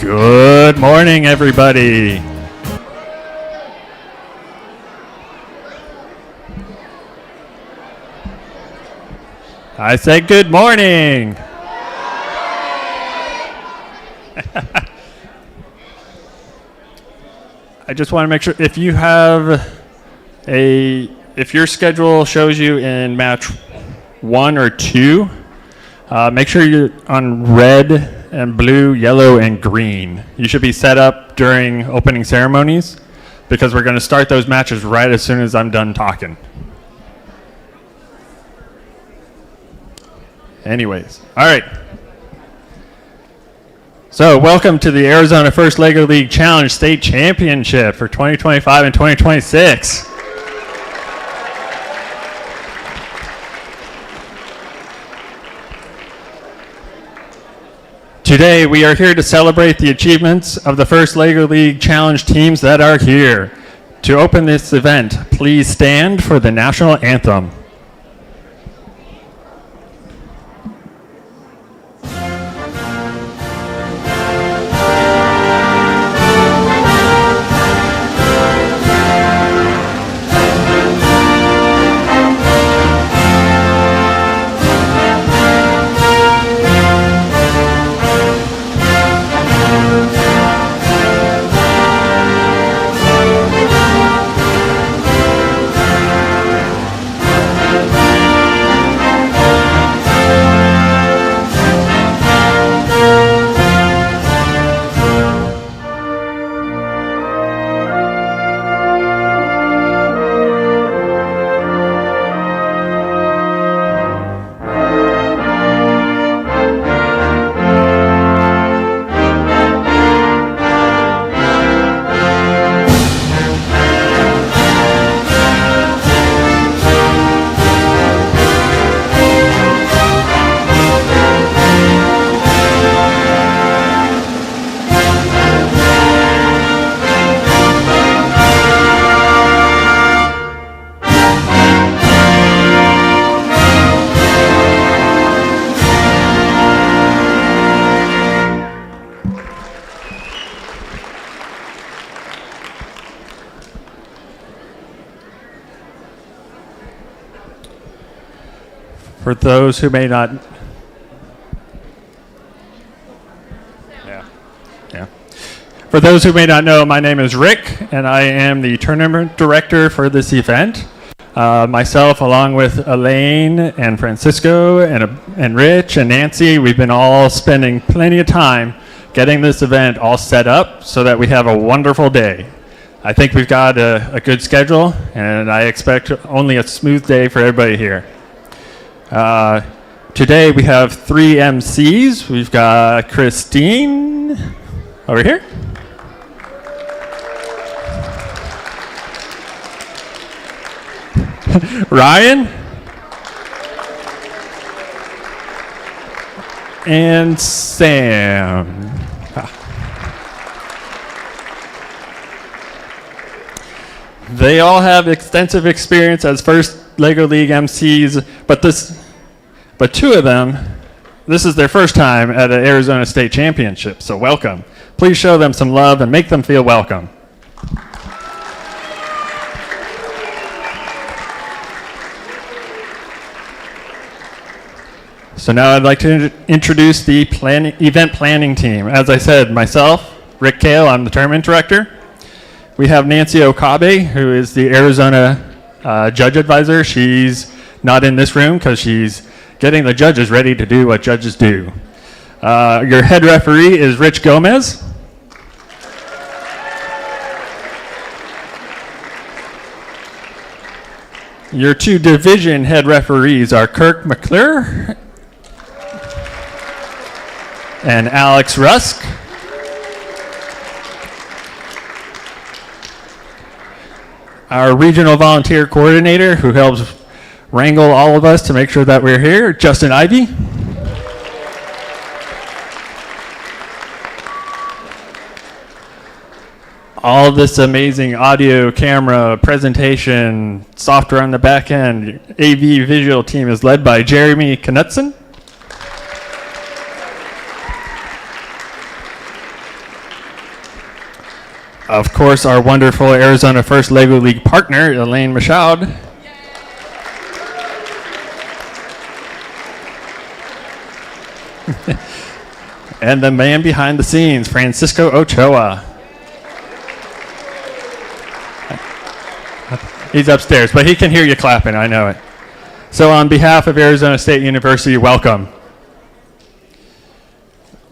Good morning, everybody. I said good morning. I just want to make sure if you have if your schedule shows you in match 1 or 2, make sure you're on red and blue, yellow, and green. You should be set up during opening ceremonies because we're going to start those matches right as soon as I'm done talking. Anyways, all right. So welcome to the Arizona First Lego League Challenge State Championship for 2025 and 2026. Today, we are here to celebrate the achievements of the First Lego League Challenge teams that are here. To open this event, please stand for the national anthem. For those who may not, For those who may not know, my name is Rick, and I am the tournament director for this event. Myself, along with Elaine and Francisco and Rich and Nancy, we've been all spending plenty of time getting this event all set up so that we have a wonderful day. I think we've got a good schedule, and I expect only a smooth day for everybody here. Today we have 3 MCs. We've got Christine over here. Ryan. And Sam. They all have extensive experience as First Lego League MCs, but 2 of them, this is their first time at an Arizona State Championship, so welcome. Please show them some love and make them feel welcome. So now I'd like to introduce the event planning team. As I said, myself, Rick Kale, I'm the tournament director. We have Nancy Okabe, who is the Arizona judge advisor. She's not in this room because she's getting the judges ready to do what judges do. Your head referee is Rich Gomez. Your 2 division head referees are Kirk McClure and Alex Rusk. Our regional volunteer coordinator, who helps wrangle all of us to make sure that we're here, Justin Ivey. All of this amazing audio, camera, presentation, software on the back end, AV visual team is led by Jeremy Knutson. Of course, our wonderful Arizona First Lego League partner, Elaine Michaud. And the man behind the scenes, Francisco Ochoa. He's upstairs, but he can hear you clapping, I know it. So on behalf of Arizona State University, welcome.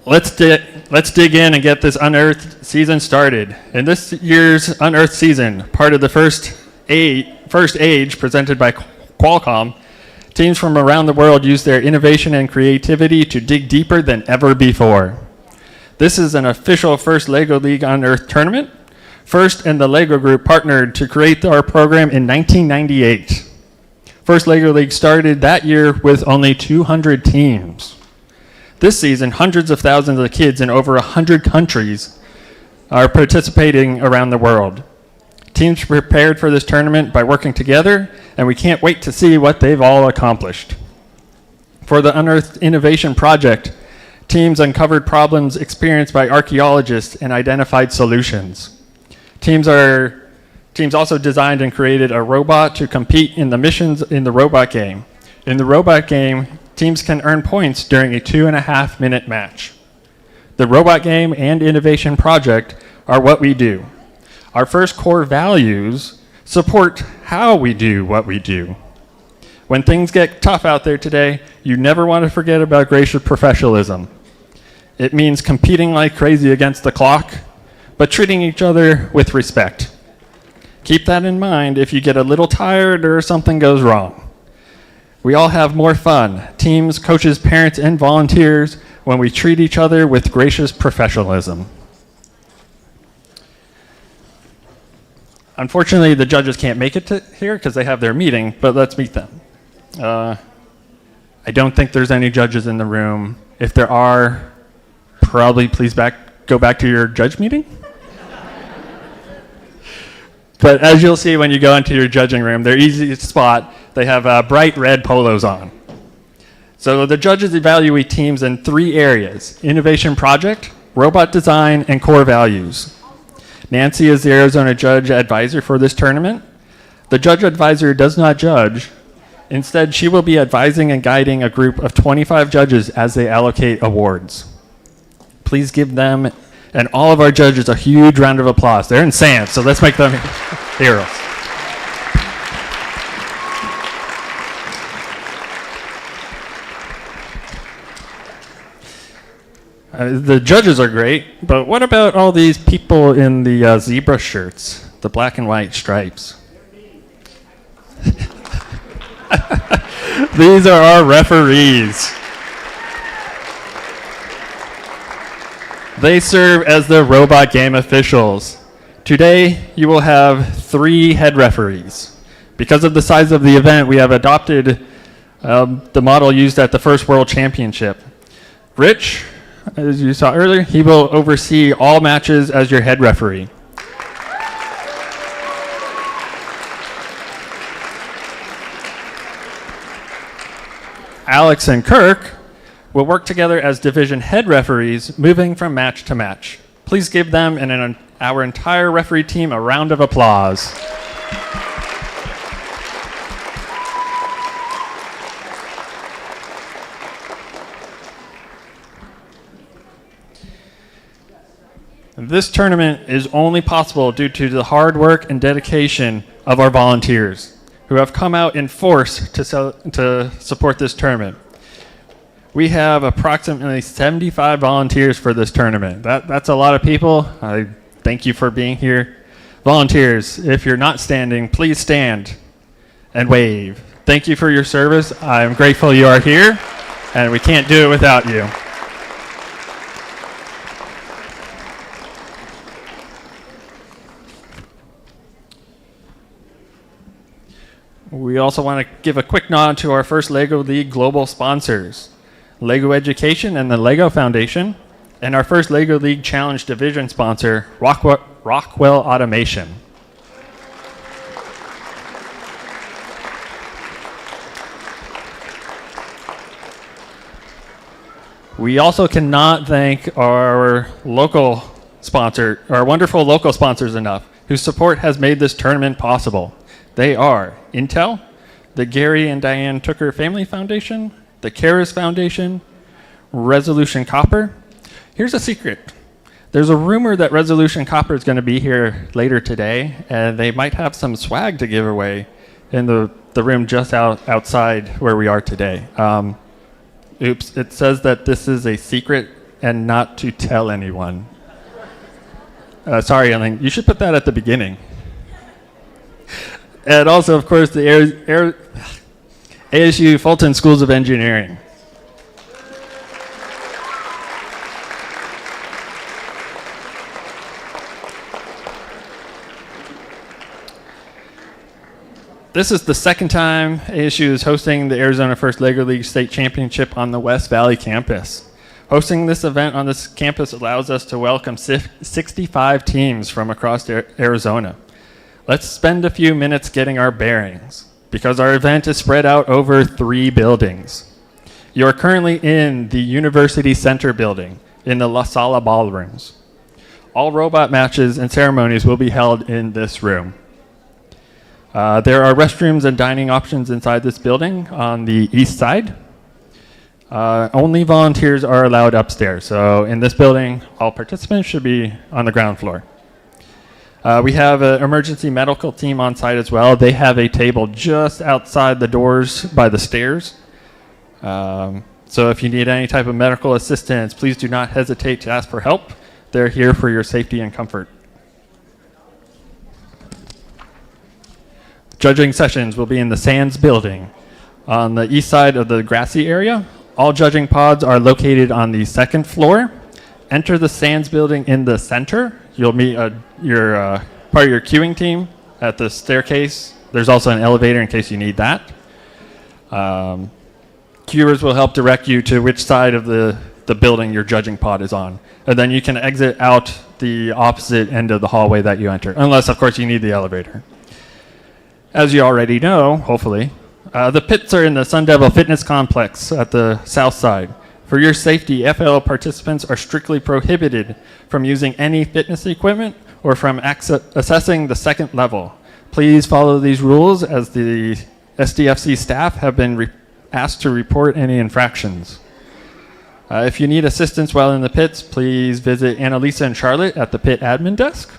Let's dig in and get this Unearthed season started. In this year's Unearthed season, part of the first age presented by Qualcomm, teams from around the world use their innovation and creativity to dig deeper than ever before. This is an official First Lego League Unearthed tournament. First and the Lego Group partnered to create our program in 1998. First Lego League started that year with only 200 teams. This season, hundreds of thousands of kids in over 100 countries are participating around the world. Teams prepared for this tournament by working together, and we can't wait to see what they've all accomplished. For the Unearthed Innovation Project, teams uncovered problems experienced by archaeologists and identified solutions. Teams also designed and created a robot to compete in the missions in the robot game. In the robot game, teams can earn points during a 2.5-minute match. The robot game and innovation project are what we do. Our first core values support how we do what we do. When things get tough out there today, you never want to forget about gracious professionalism. It means competing like crazy against the clock, but treating each other with respect. Keep that in mind if you get a little tired or something goes wrong. We all have more fun, teams, coaches, parents, and volunteers, when we treat each other with gracious professionalism. Unfortunately, the judges can't make it to here because they have their meeting, but let's meet them. I don't think there's any judges in the room. If there are, probably please go back to your judge meeting. But as you'll see when you go into your judging room, they're easy to spot. They have bright red polos on. So the judges evaluate teams in 3 areas: innovation project, robot design, and core values. Nancy is the Arizona judge advisor for this tournament. The judge advisor does not judge. Instead, she will be advising and guiding a group of 25 judges as they allocate awards. Please give them and all of our judges a huge round of applause. They're in sand, so let's make them heroes. The judges are great, but what about all these people in the zebra shirts, the black and white stripes? These are our referees. They serve as the robot game officials. Today, you will have 3 head referees. Because of the size of the event, we have adopted the model used at the first World Championship. Rich, as you saw earlier, he will oversee all matches as your head referee. Alex and Kirk will work together as division head referees, moving from match to match. Please give them and our entire referee team a round of applause. This tournament is only possible due to the hard work and dedication of our volunteers, who have come out in force to support this tournament. We have approximately 75 volunteers for this tournament. That's a lot of people. I thank you for being here. Volunteers, if you're not standing, please stand and wave. Thank you for your service. I'm grateful you are here, and we can't do it without you. We also want to give a quick nod to our first Lego League global sponsors, Lego Education and the Lego Foundation, and our first Lego League Challenge Division sponsor, Rockwell Automation. We also cannot thank our local wonderful local sponsors enough, whose support has made this tournament possible. They are Intel, the Gary and Diane Tooker Family Foundation, the Karas Foundation, Resolution Copper. Here's a secret. There's a rumor that Resolution Copper is going to be here later today, and they might have some swag to give away in the room just outside where we are today. Oops, it says that this is a secret and not to tell anyone. Sorry, Ellen, you should put that at the beginning. And also, of course, the ASU Fulton Schools of Engineering. This is the second time ASU is hosting the Arizona First Lego League State Championship on the West Valley campus. Hosting this event on this campus allows us to welcome 65 teams from across Arizona. Let's spend a few minutes getting our bearings, because our event is spread out over 3 buildings. You are currently in the University Center building in the La Sala ballrooms. All robot matches and ceremonies will be held in this room. There are restrooms and dining options inside this building on the east side. Only volunteers are allowed upstairs. So in this building, all participants should be on the ground floor. We have an emergency medical team on site as well. They have a table just outside the doors by the stairs. So if you need any type of medical assistance, please do not hesitate to ask for help. They're here for your safety and comfort. Judging sessions will be in the Sands building on the east side of the grassy area. All judging pods are located on the 2nd floor. Enter the Sands building in the center. You'll meet part of your queuing team at the staircase. There's also an elevator in case you need that. Queuers will help direct you to which side of the building your judging pod is on. And then you can exit out the opposite end of the hallway that you enter, unless, of course, you need the elevator. As you already know, hopefully, the pits are in the Sun Devil Fitness Complex at the south side. For your safety, FLL participants are strictly prohibited from using any fitness equipment or from accessing the 2nd level. Please follow these rules, as the SDFC staff have been asked to report any infractions. If you need assistance while in the pits, please visit Annalisa and Charlotte at the pit admin desk.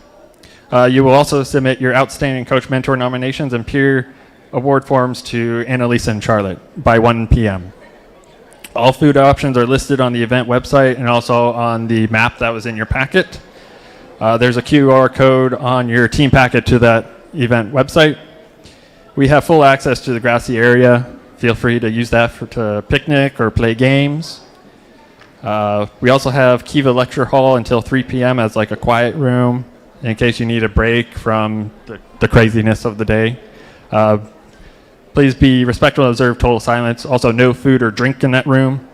You will also submit your outstanding coach mentor nominations and peer award forms to Annalisa and Charlotte by 1 p.m. All food options are listed on the event website and also on the map that was in your packet. There's a QR code on your team packet to that event website. We have full access to the grassy area. Feel free to use that to picnic or play games. We also have Kiva Lecture Hall until 3 p.m. as like a quiet room in case you need a break from the craziness of the day. Please be respectful and observe total silence. Also, no food or drink in that room.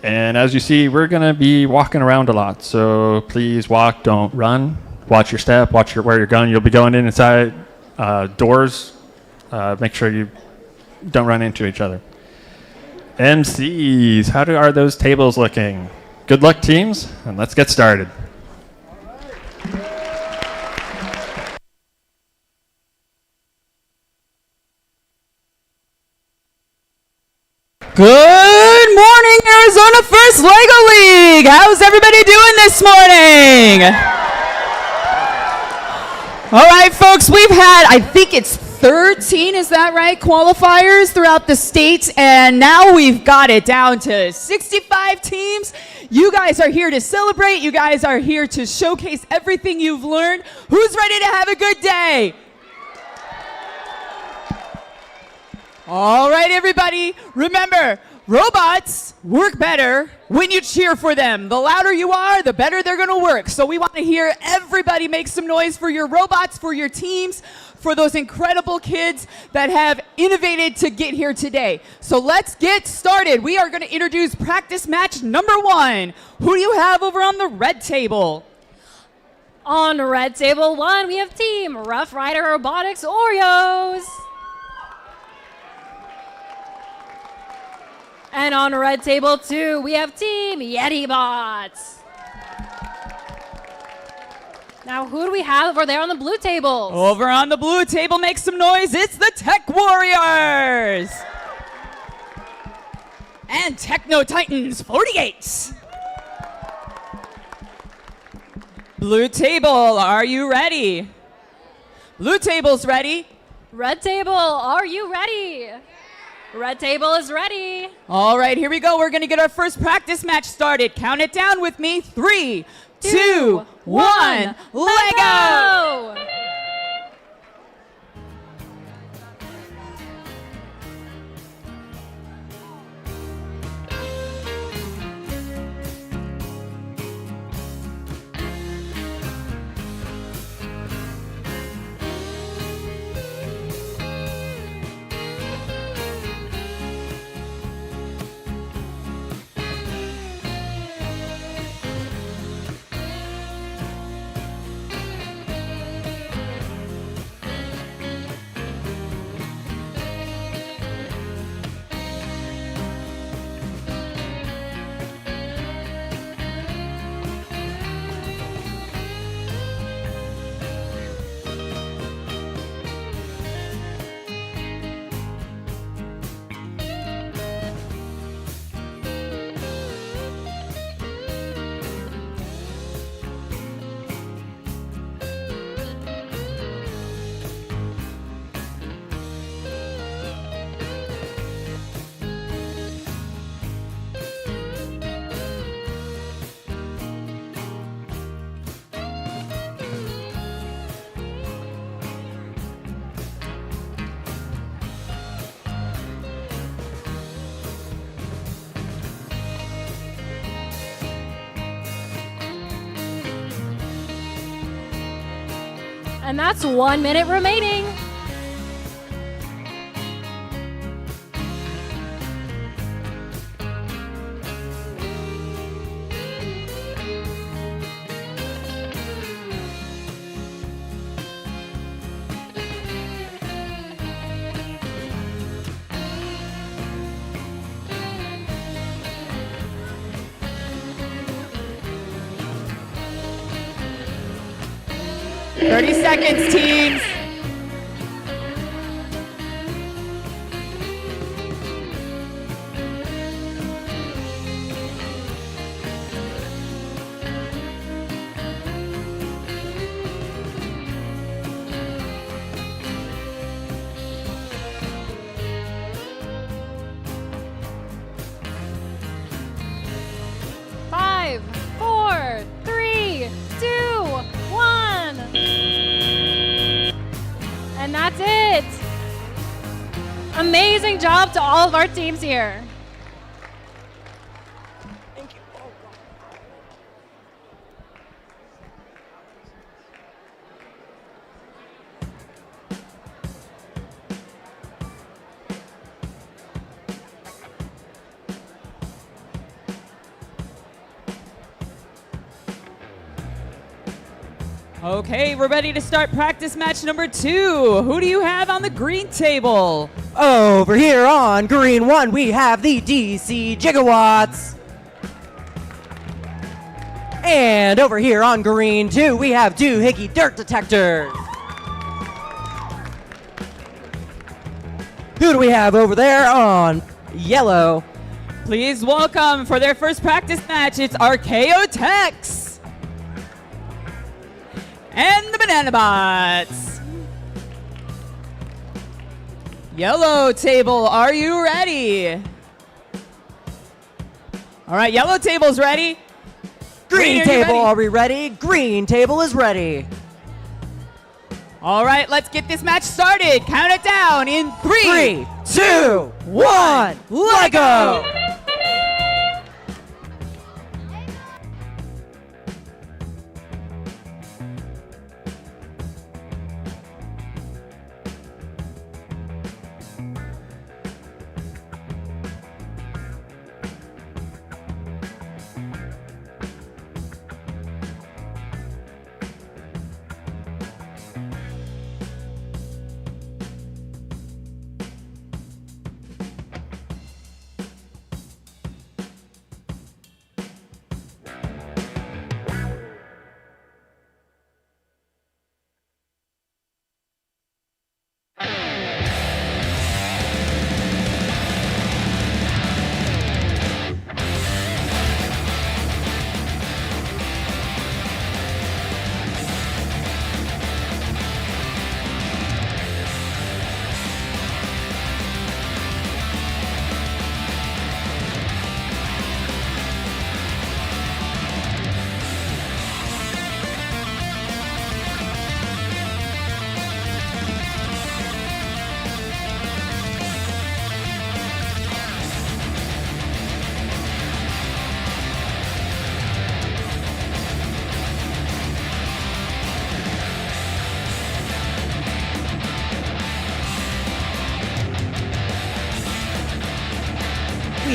And as you see, we're going to be walking around a lot. So please walk, don't run. Watch your step, where you're going. You'll be going inside doors. Make sure you don't run into each other. MCs, how are those tables looking? Good luck, teams, and let's get started. Good morning, Arizona First Lego League. How's everybody doing this morning? All right, folks, we've had, I think it's 13, is that right, qualifiers throughout the state, and now we've got it down to 65 teams. You guys are here to celebrate. You guys are here to showcase everything you've learned. Who's ready to have a good day? All right, everybody, remember, robots work better when you cheer for them. The louder you are, the better they're going to work. So we want to hear everybody make some noise for your robots, for your teams, for those incredible kids that have innovated to get here today. So let's get started. We are going to introduce practice match number 1. Who do you have over on the red table? On red table 1, we have Team Rough Rider Robotics Oreos. And on red table 2, we have Team Yeti Bots. Now, who do we have over there on the blue tables? Over on the blue table, make some noise. It's the Tech Warriors. And Techno Titans 48. Blue table, are you ready? Blue table's ready. Red table, are you ready? Red table is ready. All right, here we go. We're going to get our first practice match started. Count it down with me. 3, 2, 1, Lego! And that's 1 minute remaining. Thirty seconds, teams. Five, 4, 3, 2, 1. And that's it. Amazing job to all of our teams here. Okay, we're ready to start practice match number 2. Who do you have on the green table? Over here on green 1, we have the DC Gigawatts. And over here on green 2, we have Doohickey Dirt Detectors. Who do we have over there on yellow? Please welcome for their first practice match, it's Archaeo Techs and the Banana Bots. Yellow table, are you ready? All right, yellow table's ready. Green are you table, ready? are we ready? Green table is ready. All right, let's get this match started. Count it down in 3, 3, 2, 1, Lego!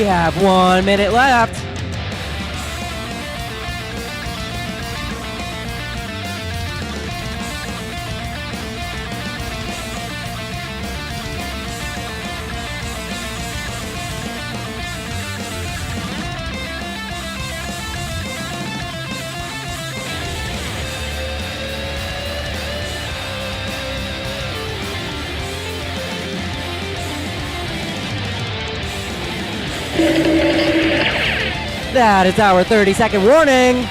We have 1 minute left. That is our 30-second warning.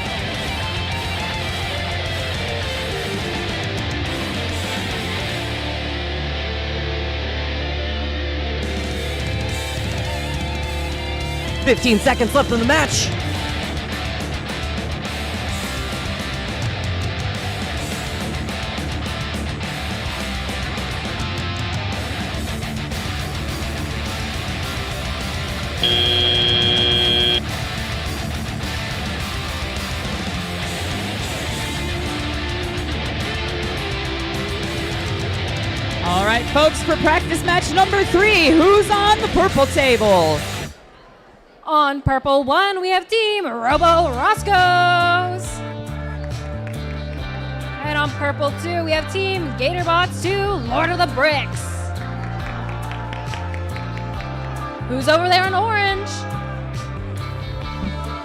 "15 seconds left in the match. All right, folks, for practice match number 3, who's on the purple table? On purple 1, we have Team Robo Roscoe's. And on purple 2, we have Team Gatorbots 2, Lord of the Bricks. Who's over there in orange?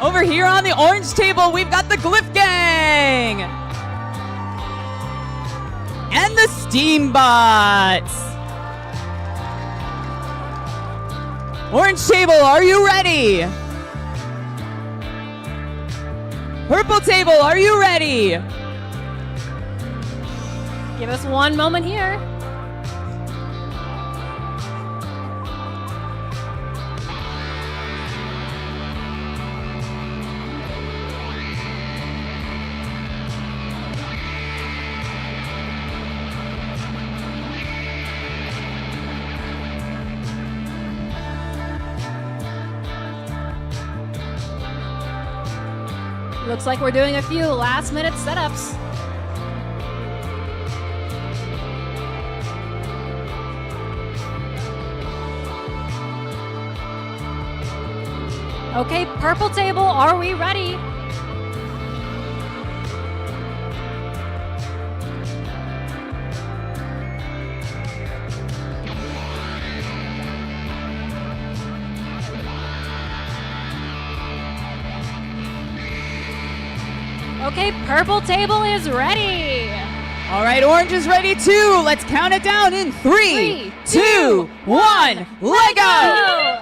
Over here on the orange table, we've got the Glyph Gang and the Steambots. Orange table, are you ready? Purple table, are you ready? Give us 1 moment here. Looks like we're doing a few last-minute setups. Okay, purple table, are we ready? Okay, purple table is ready. All right, orange is ready too. Let's count it down in 3, 2, 1, let go!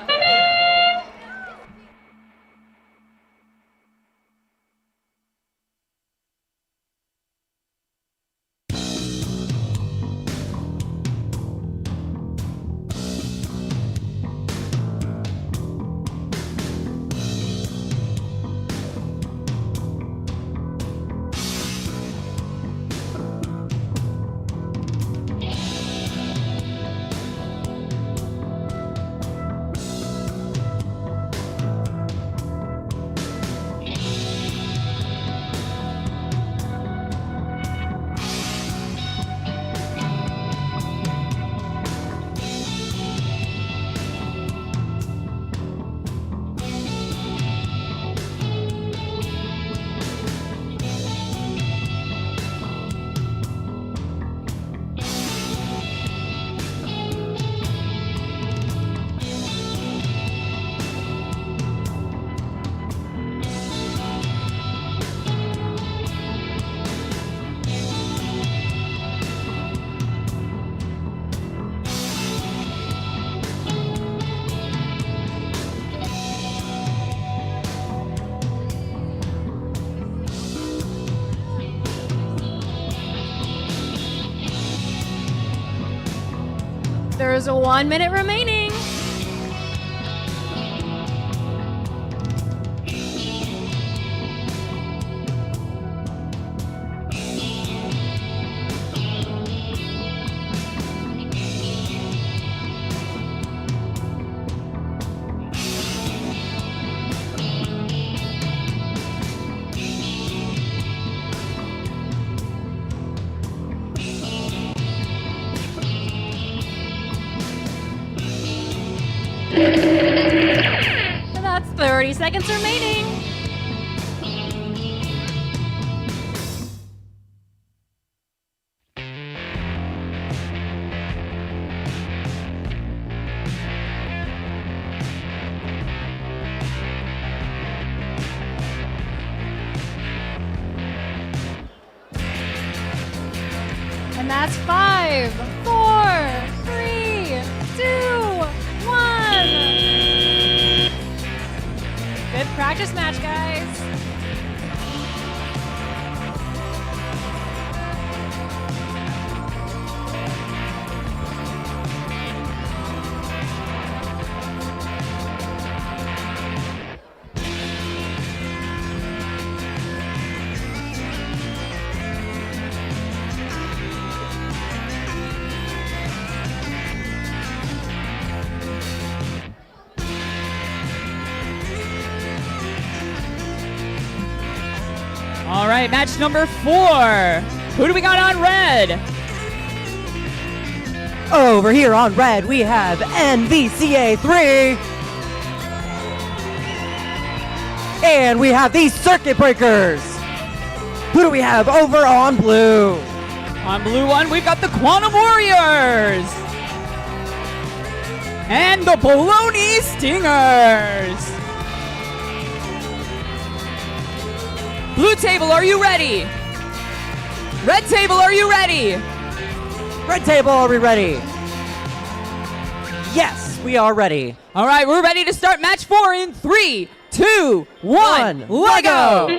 There's 1 minute remaining. 30 seconds remaining. And that's 5, 4, 3, 2, 1. Good practice match, guys. All right, match number 4. Who do we got on red? Over here on red, we have NVCA 3. And we have the Circuit Breakers. Who do we have over on blue? On blue one, we've got the Quantum Warriors. And the Baloney Stingers. Blue table, are you ready? Red table, are you ready? Red table, are we ready? Yes, we are ready. All right, we're ready to start match 4 in 3, 2, 1. Lego!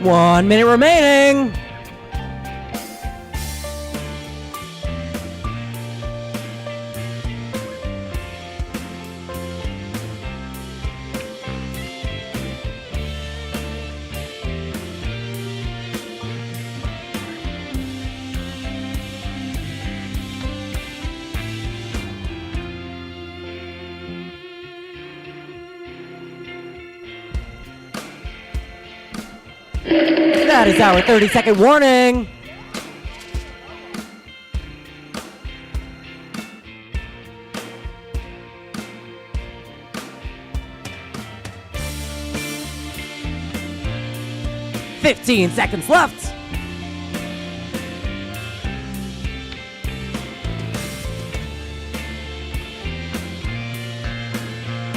One minute remaining. That is our 30-second warning. "15 seconds left.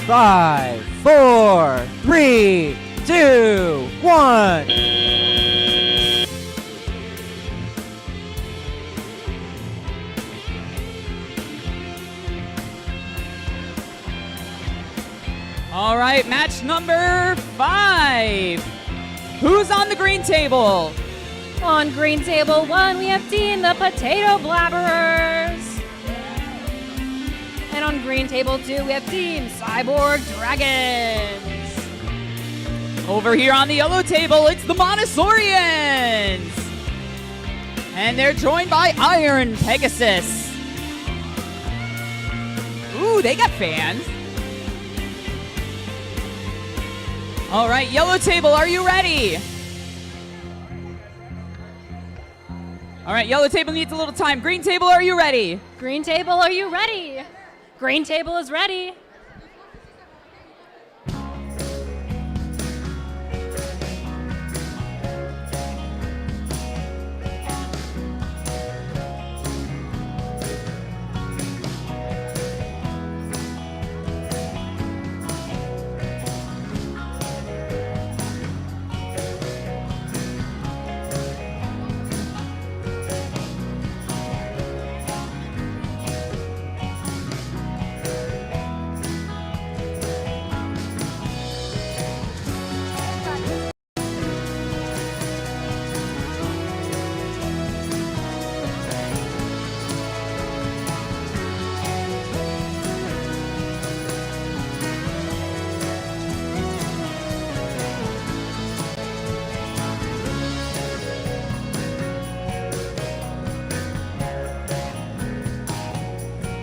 Five, 4, 3, 2, 1. All right, match number 5. Who's on the green table? On green table 1, we have Team the Potato Blabberers. And on green table 2, we have Team Cyborg Dragons. Over here on the yellow table, it's the Montessorians. And they're joined by Iron Pegasus. Ooh, they got fans. All right, yellow table, are you ready? All right, yellow table needs a little time. Green table, are you ready? Green table, are you ready? Green table is ready.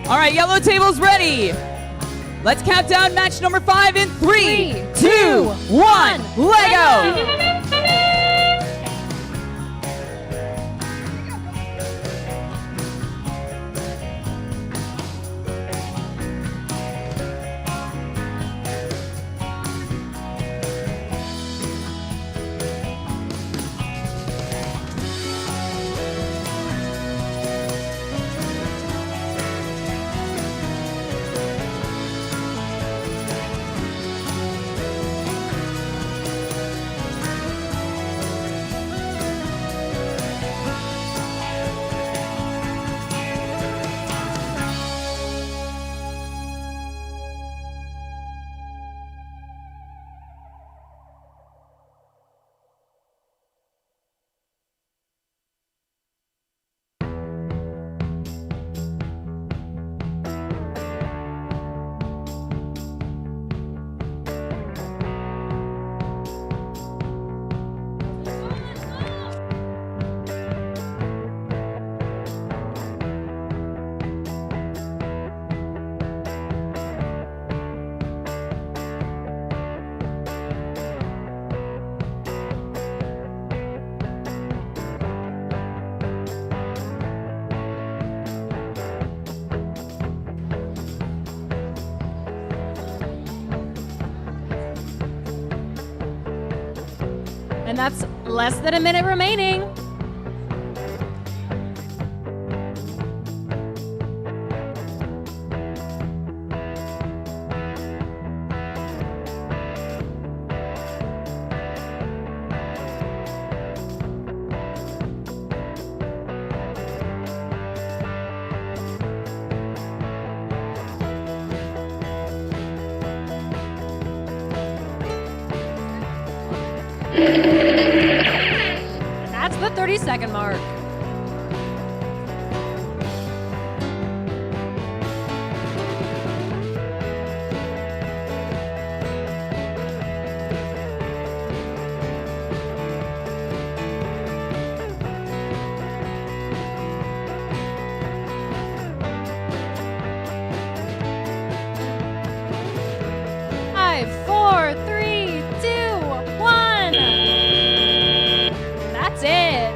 All right, yellow table's ready. Let's count down match number 5 in 3, 2, 1, Lego! And that's less than a minute remaining. That's the 30-second mark. Five, four, three, two, one. That's it.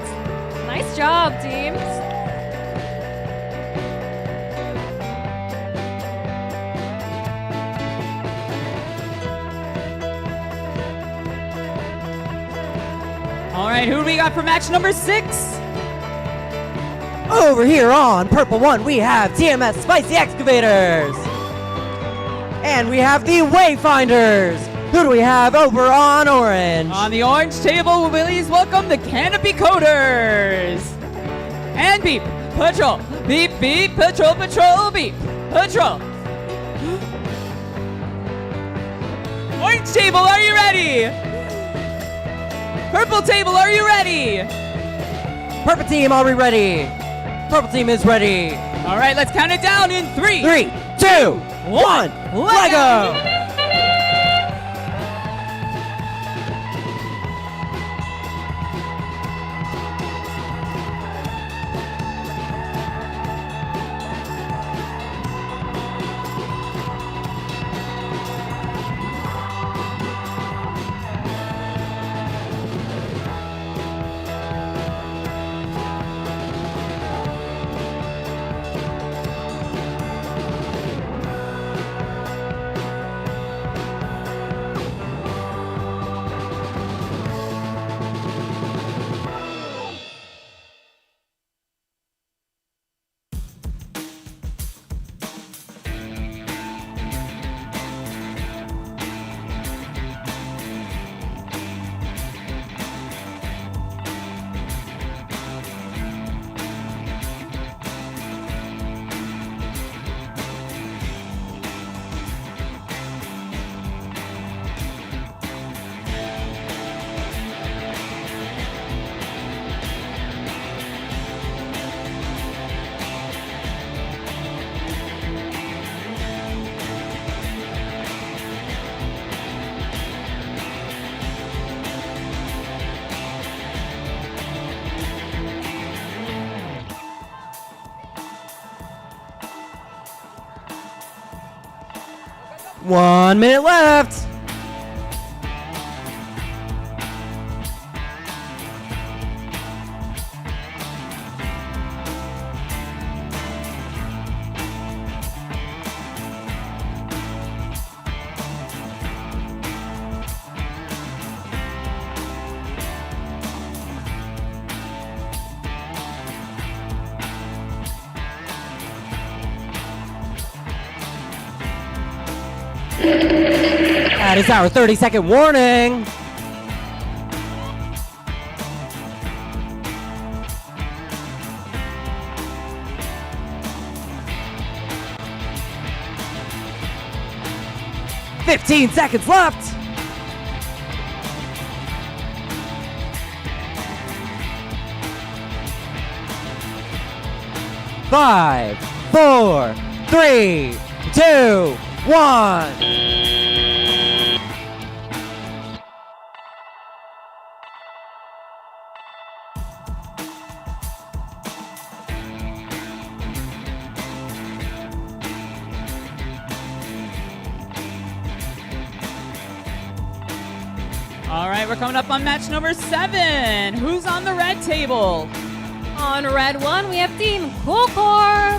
Nice job, teams. All right, who do we got for match number 6? Over here on Purple 1, we have TMS Spicy Excavators. And we have the Wayfinders. Who do we have over on Orange? On the orange table, please welcome the Canopy Coders. And beep, patrol, beep, beep, patrol, patrol, beep, patrol. Orange table, are you ready? Purple table, are you ready? Purple team, are we ready? Purple team is ready. All right, let's count it down in 3, 3, 2, 1, Lego! 1 minute left. That is our 30-second warning. "15 seconds left. 5, 4, 3, 2, 1. All right, we're coming up on match number 7. Who's on the red table? On red 1, we have Team Cool Corps.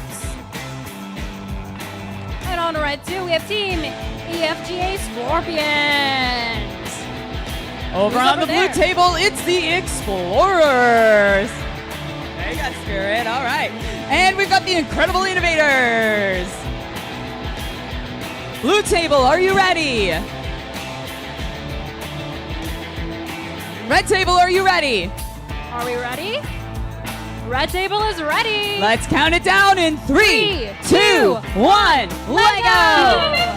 And on red 2, we have Team EFGA Scorpions. Over on the blue table, it's the Explorers. There you got Spirit. All right. And we've got the Incredible Innovators. Blue table, are you ready? Red table, are you ready? Are we ready? Red table is ready. Let's count it down in 3, 2, 1. Let go!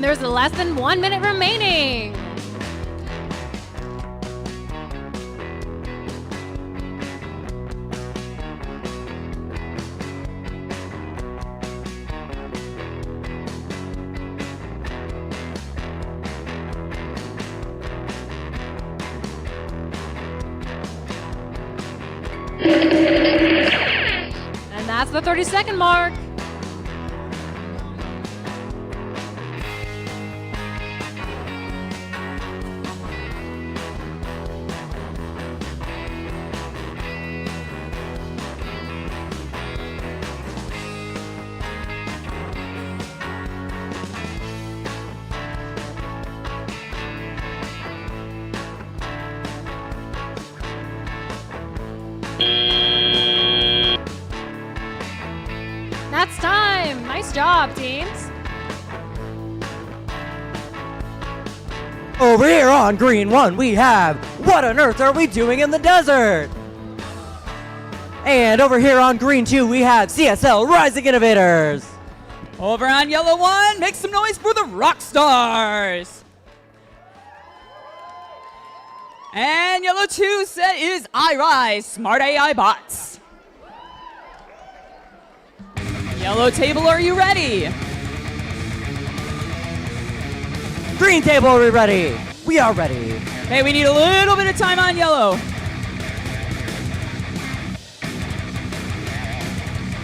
There's less than 1 minute remaining. And that's the 30-second mark. That's time. Nice job, teams. Over here on green 1, we have What on Earth Are We Doing in the Desert? And over here on green 2, we have CSL Rising Innovators. Over on yellow 1, make some noise for the Rock Stars. And yellow 2 set is I Rise Smart AI Bots. Yellow table, are you ready? Green table, are we ready? We are ready. Okay, we need a little bit of time on yellow.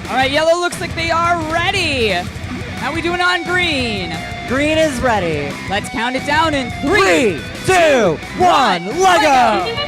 All right, yellow looks like they are ready. How we doing on green? Green is ready. Let's count it down in 3, 2, 1, Lego!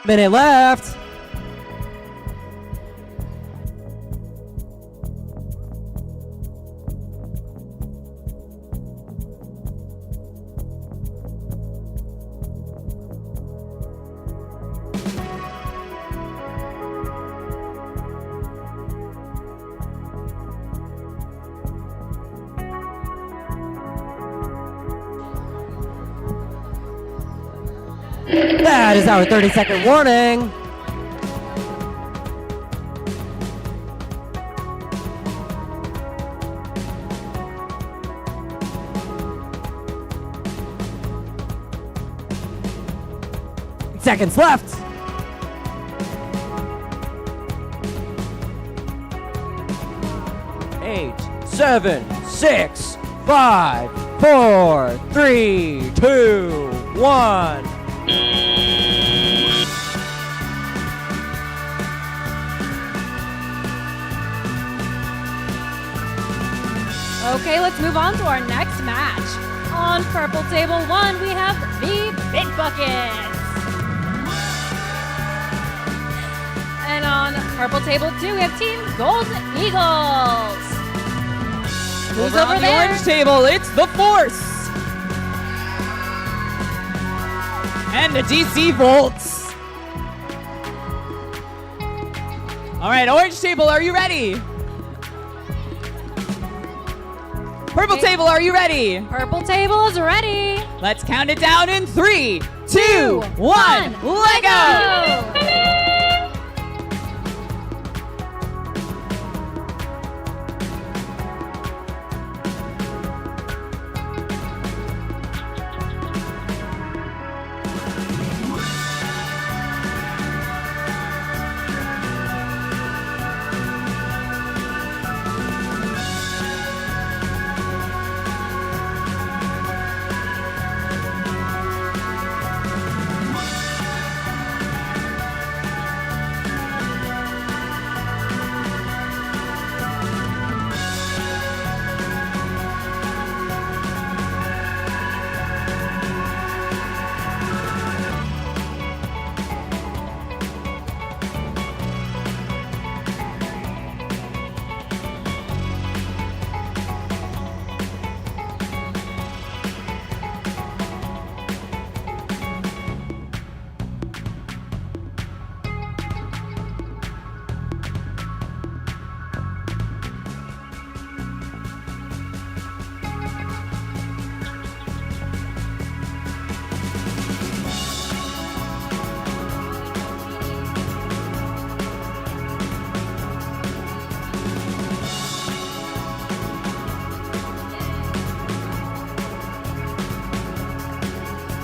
Minute left. That is our 30-second warning. Seconds left. 8, 7, 6, 5, 4, 3, 2, 1. Okay, let's move on to our next match. On purple table 1, we have the Big Buckets. And on purple table 2, we have Team Gold Eagles. Who's Over over on the there? orange table, it's the Force. And the DC Volts. All right, orange table, are you ready? Purple Okay. table, are you ready? Purple table is ready. Let's count it down in 3, 2, 1, Lego!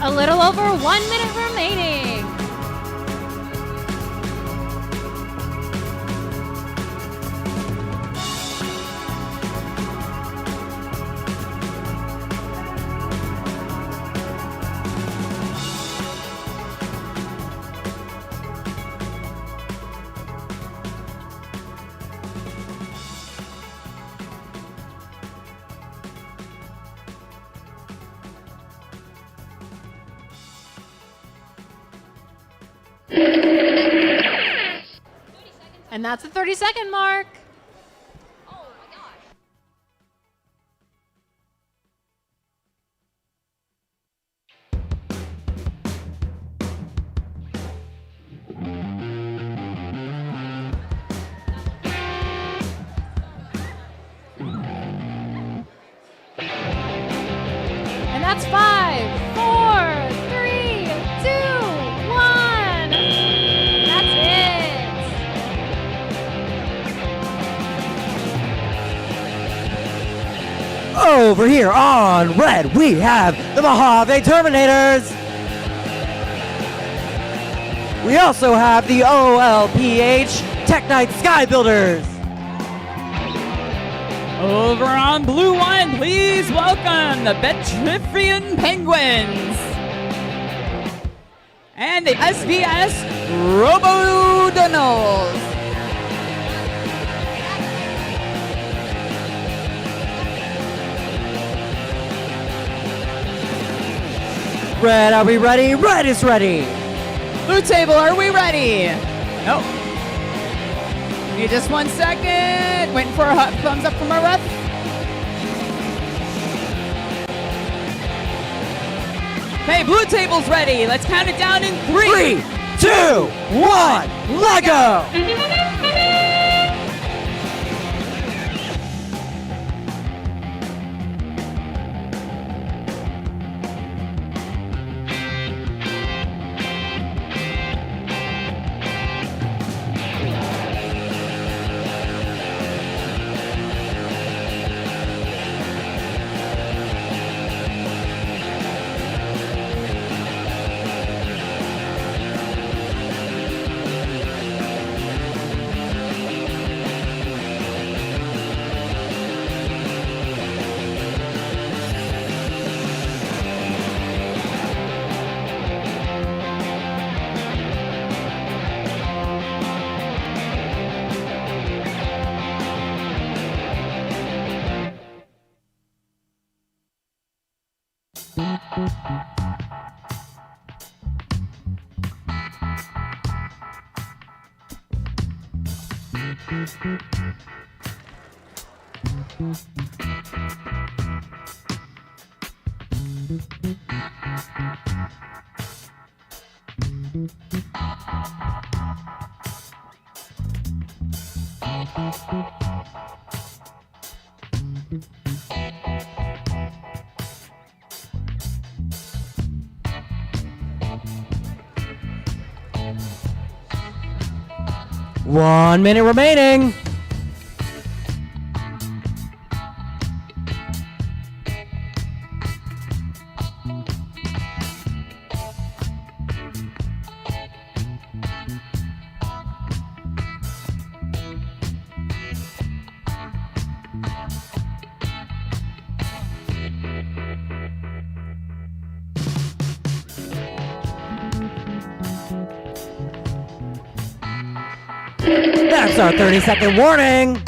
A little over 1 minute remaining. And that's the 30-second mark. And that's 5, 4, 3, 2, 1. That's it. Over here on red, we have the Mojave Terminators. We also have the OLPH Tech Knight Sky Builders. Over on blue one, please welcome the Betrifian Penguins. And the SVS Robodonals. Red, are we ready? Red is ready. Blue table, are we ready? Nope. Give me just 1 second. Waiting for a thumbs up from our ref. Okay, blue table's ready. Let's count it down in 3, 3, 2, 1, let go! One minute remaining. That's our 30-second warning.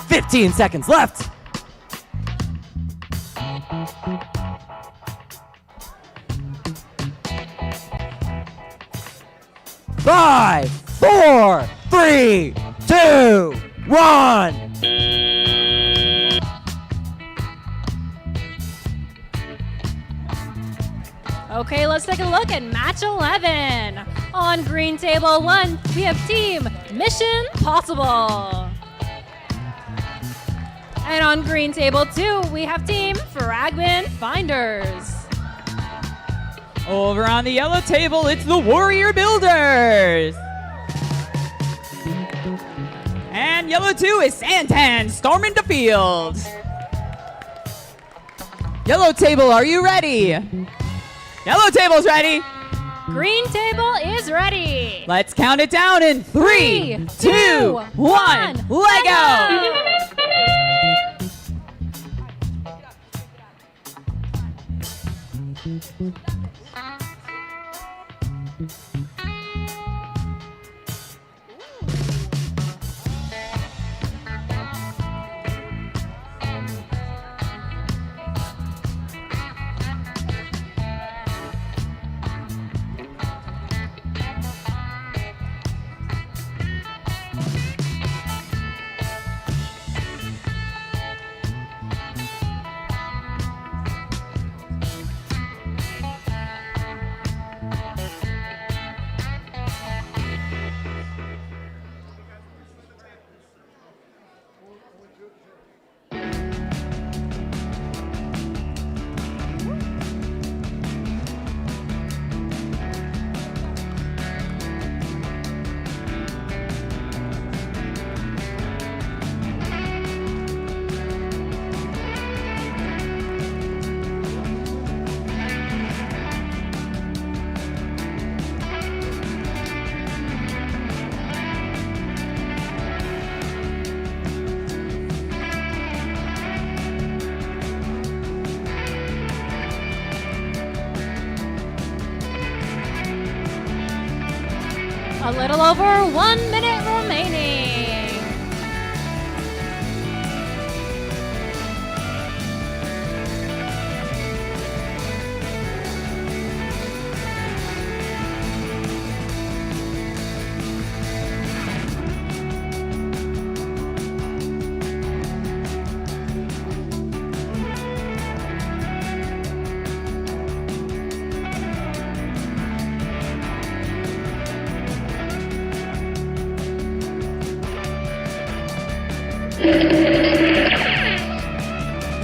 "15 seconds left. Five, 4, 3, 2, 1. Okay, let's take a look at match 11. On green table 1, we have team Mission Possible. And on green table 2, we have team Fragment Finders. Over on the yellow table, it's the Warrior Builders. And yellow 2 is Santan storming the field. Yellow table, are you ready? Yellow table's ready. Green table is ready. Let's count it down in 3, 2, 1, Lego! A little over 1 minute remaining.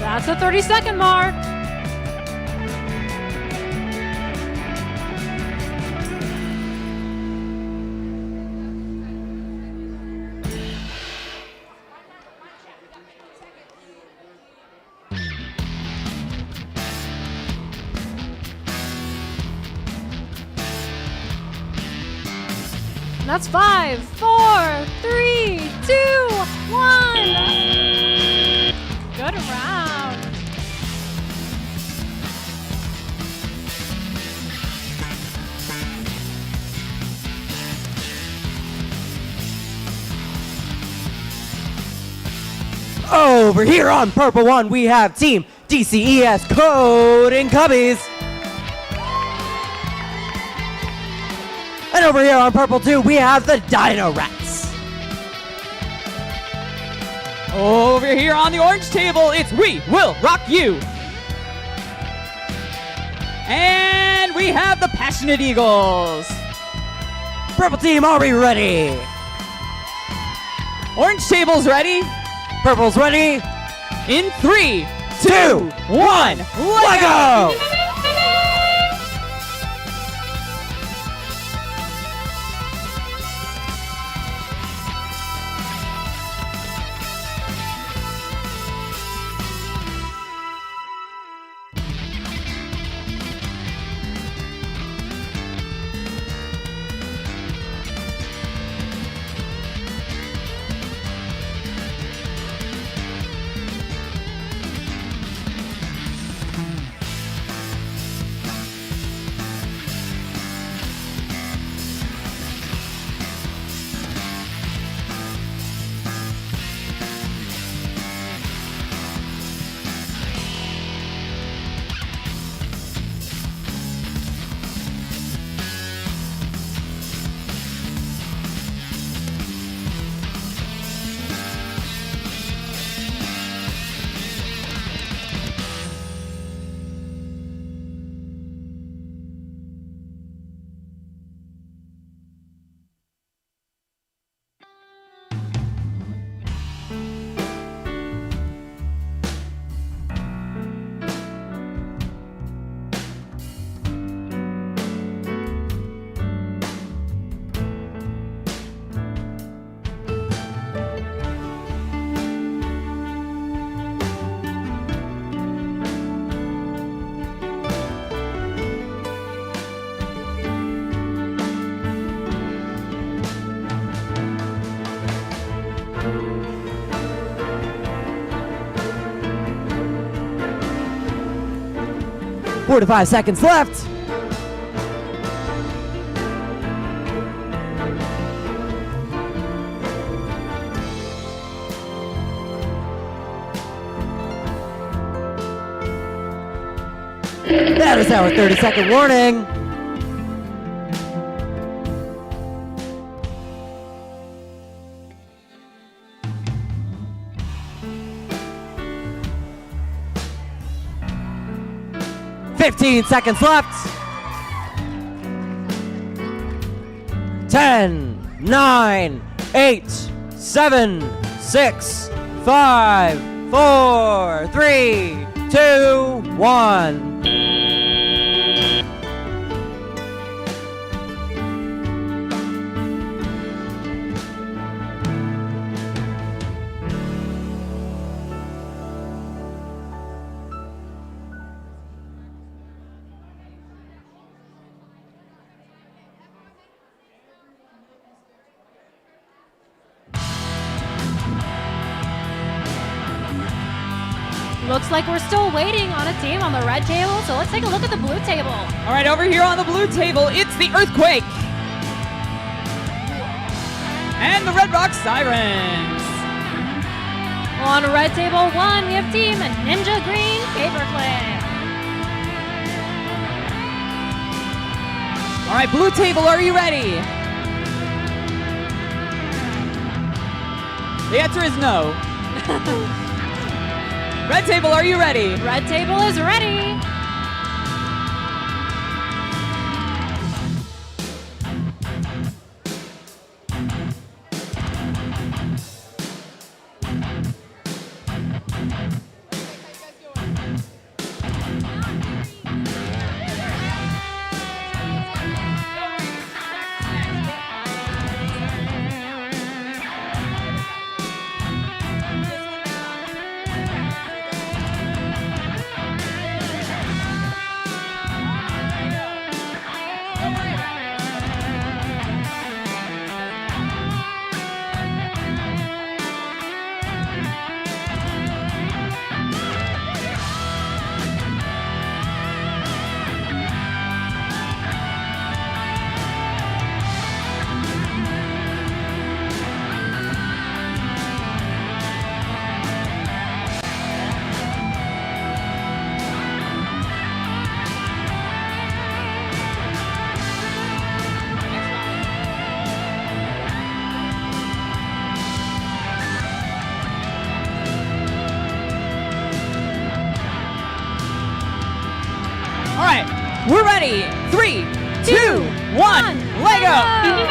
That's the 30-second mark. That's 5, 4, 3, 2, 1. Good round. Over here on Purple 1, we have Team DCES Coding Cubbies. And over here on Purple 2, we have the Dino Rats. Over here on the orange table, it's We Will Rock You. And we have the Passionate Eagles. Purple Team, are we ready? Orange table's ready. Purple's ready. In 3, 2, 2, 1, Lego! 45 seconds left. That is our 30-second warning. Fifteen seconds left. 10, 9, 8, 7, 6, 5, 4, 3, 2, 1. Looks like we're still waiting on a team on the red table, so let's take a look at the blue table. All right, over here on the blue table, it's the Earthquake. And the Red Rock Sirens. On red table 1, we have team Ninja Green Paperclip. All right, blue table, are you ready? The answer is no. Red table, are you ready? Red table is ready. All right, we're ready. 3, 2, 1, Lego.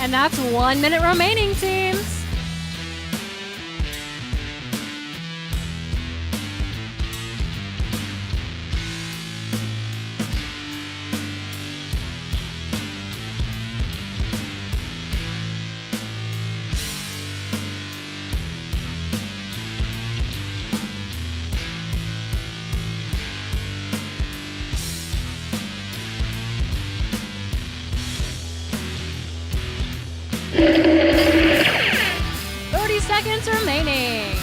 And that's 1 minute remaining, teams. minutes remaining.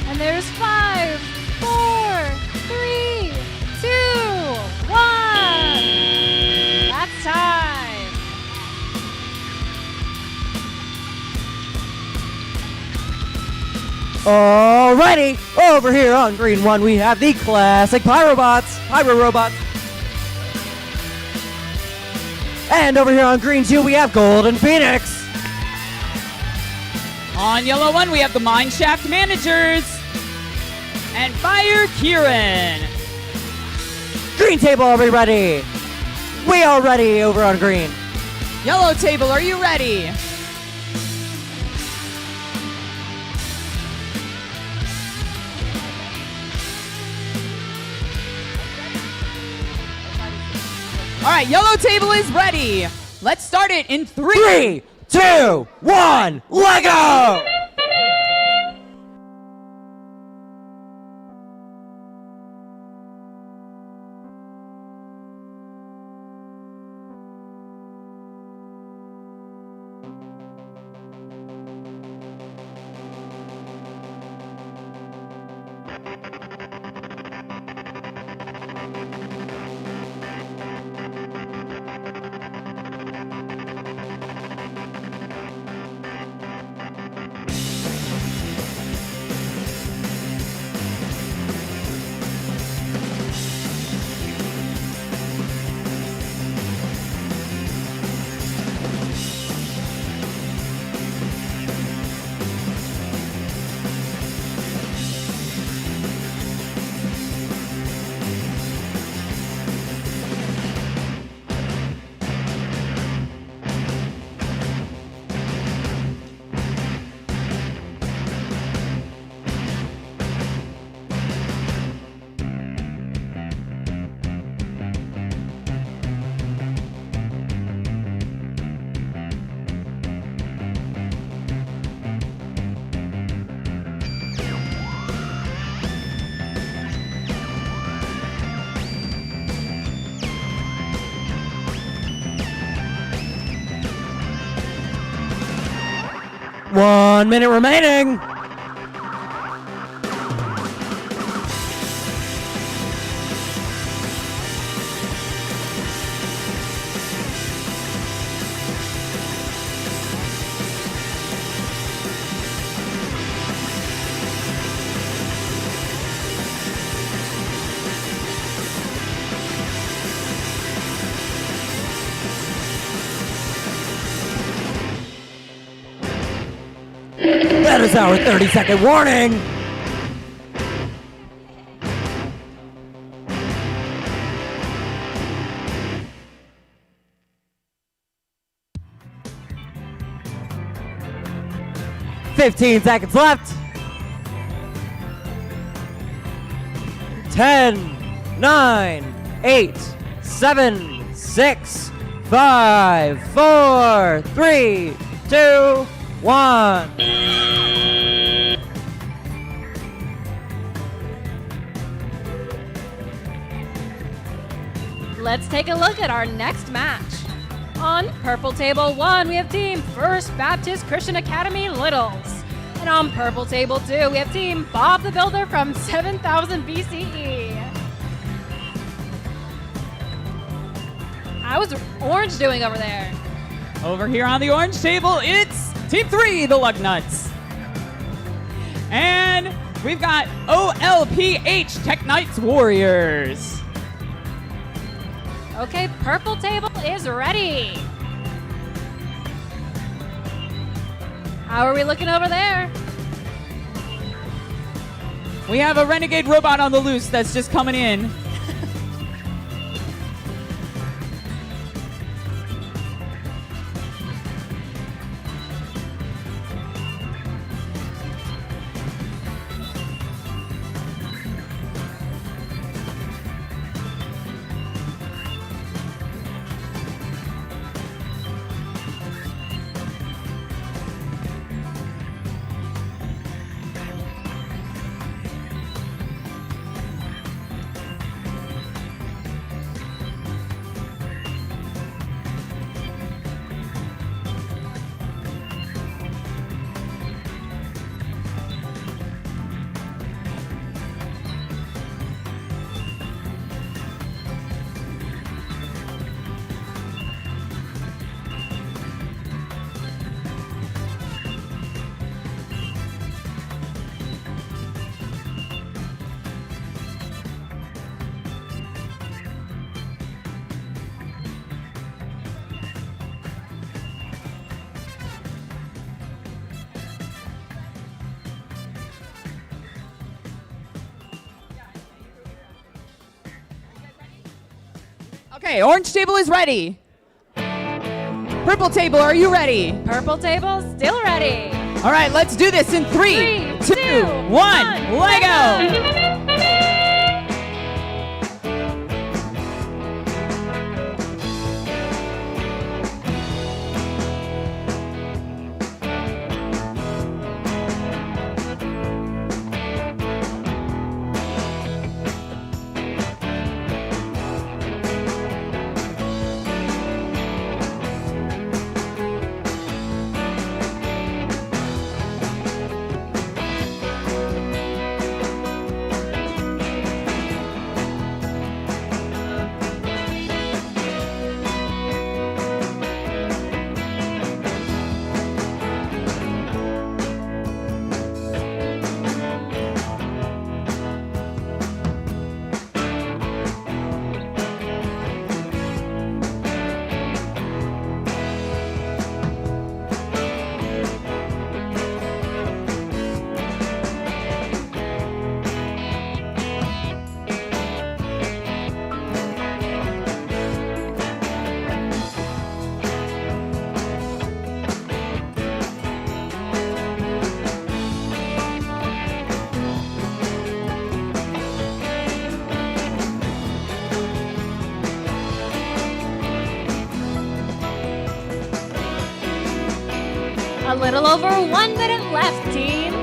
And there's 5, 4, 3, 2, 1. That's time. Alrighty, over here on green 1 we have the classic Pyro Robots. And over here on green 2 we have Golden Phoenix. On yellow 1, we have the Mineshaft Managers and Fire Kieran. Green table, are we ready? We are ready over on green. Yellow table, are you ready? All right, yellow table is ready. Let's start it in 3, 3, 2, 1, let go! One minute remaining. That is our 30-second warning. "15 seconds left. 10, 9, 8, 7, 6, 5, 4, 3, 2, 1. Let's take a look at our next match. On purple table 1, we have Team First Baptist Christian Academy Littles. And on purple table 2, we have Team Bob the Builder from 7000 BCE. How's Orange doing over there? Over here on the orange table, it's Team 3, the Lugnuts. And we've got OLPH Tech Knights Warriors. Okay, purple table is ready. How are we looking over there? We have a renegade robot on the loose that's just coming in. Okay, orange table is ready. Purple table, are you ready? Purple table, still ready. All right, let's do this in 3, 2, 1, Lego! A little over 1 minute left, teams.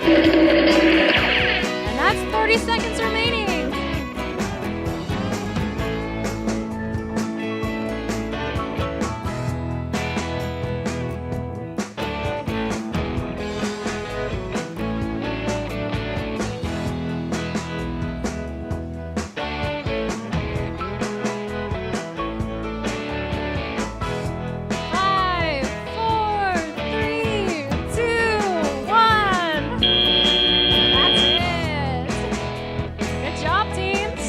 And that's 30 seconds remaining. Five, four, three, two, one. That's it. Good job, teams.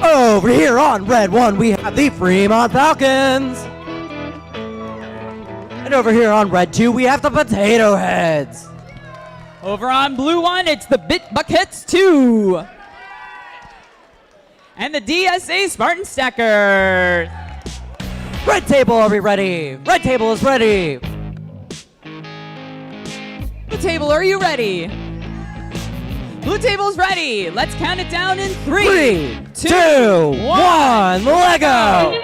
Over here on red 1, we have the Fremont Falcons. And over here on red 2, we have the Potato Heads. Over on blue 1, it's the Bit Buckets 2. And the DSA Spartan Stackers. Red table, are we ready? Red table is ready. Blue table, are you ready? Blue table's ready. Let's count it down in 3, 3, 2, 1, Lego!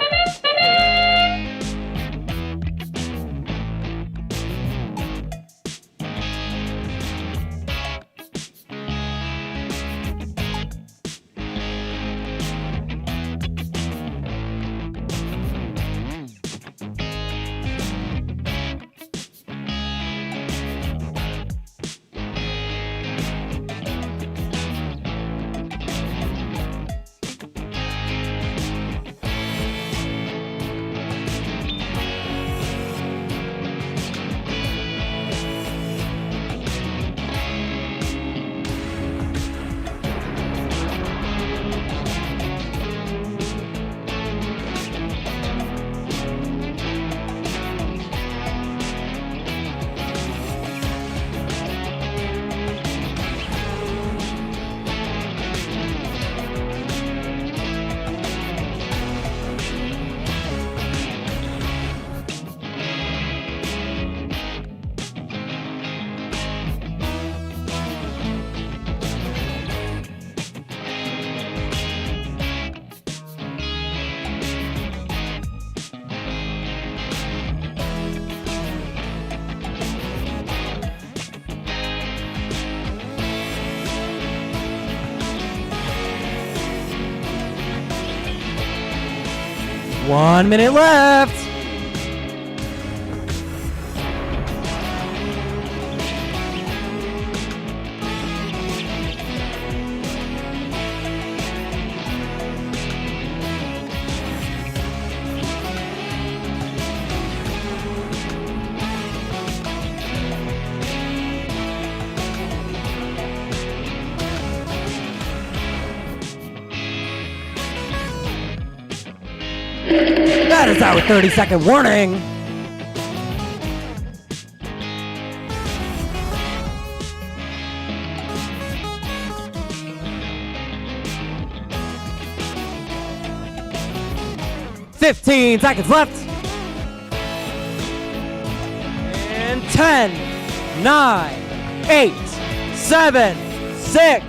One minute left. That is our 30-second warning. "15 seconds left. And 10, 9, 8, 7, 6,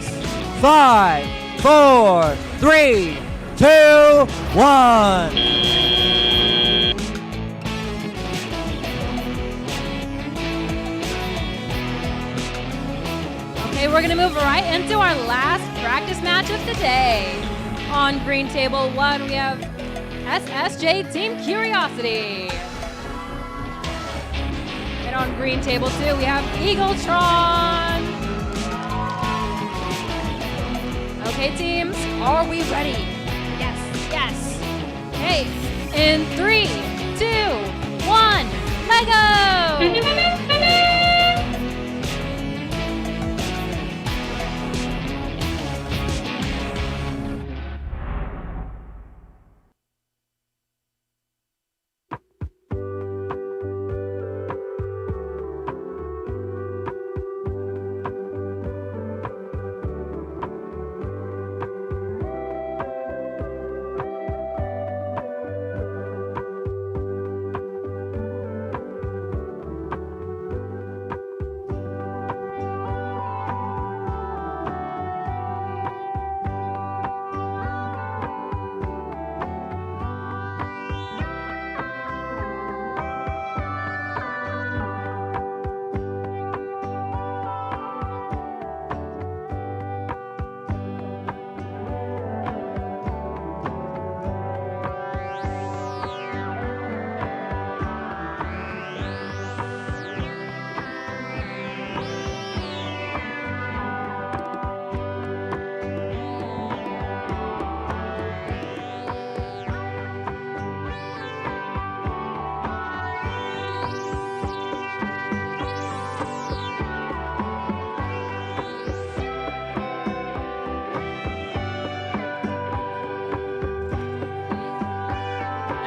5, 4, 3, 2, 1. Okay, we're gonna move right into our last practice match of the day. On green table 1, we have SSJ Team Curiosity. And on green table 2, we have Eagletron. Okay, teams, are we ready? Yes, yes. Okay, in 3, 2, 1, Lego!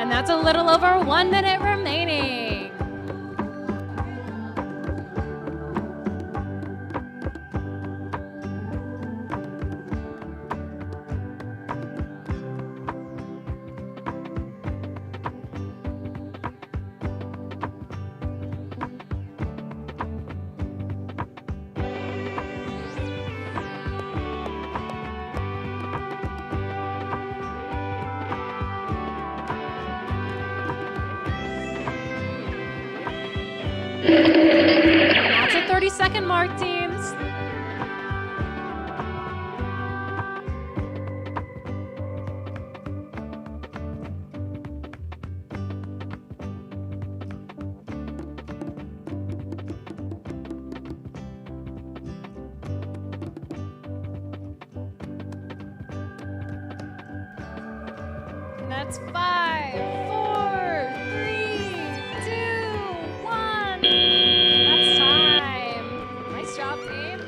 And that's a little over 1 minute remaining. That's a 30-second mark, teams. And that's 5, 4, 3, 2, 1. That's time. Nice job, teams.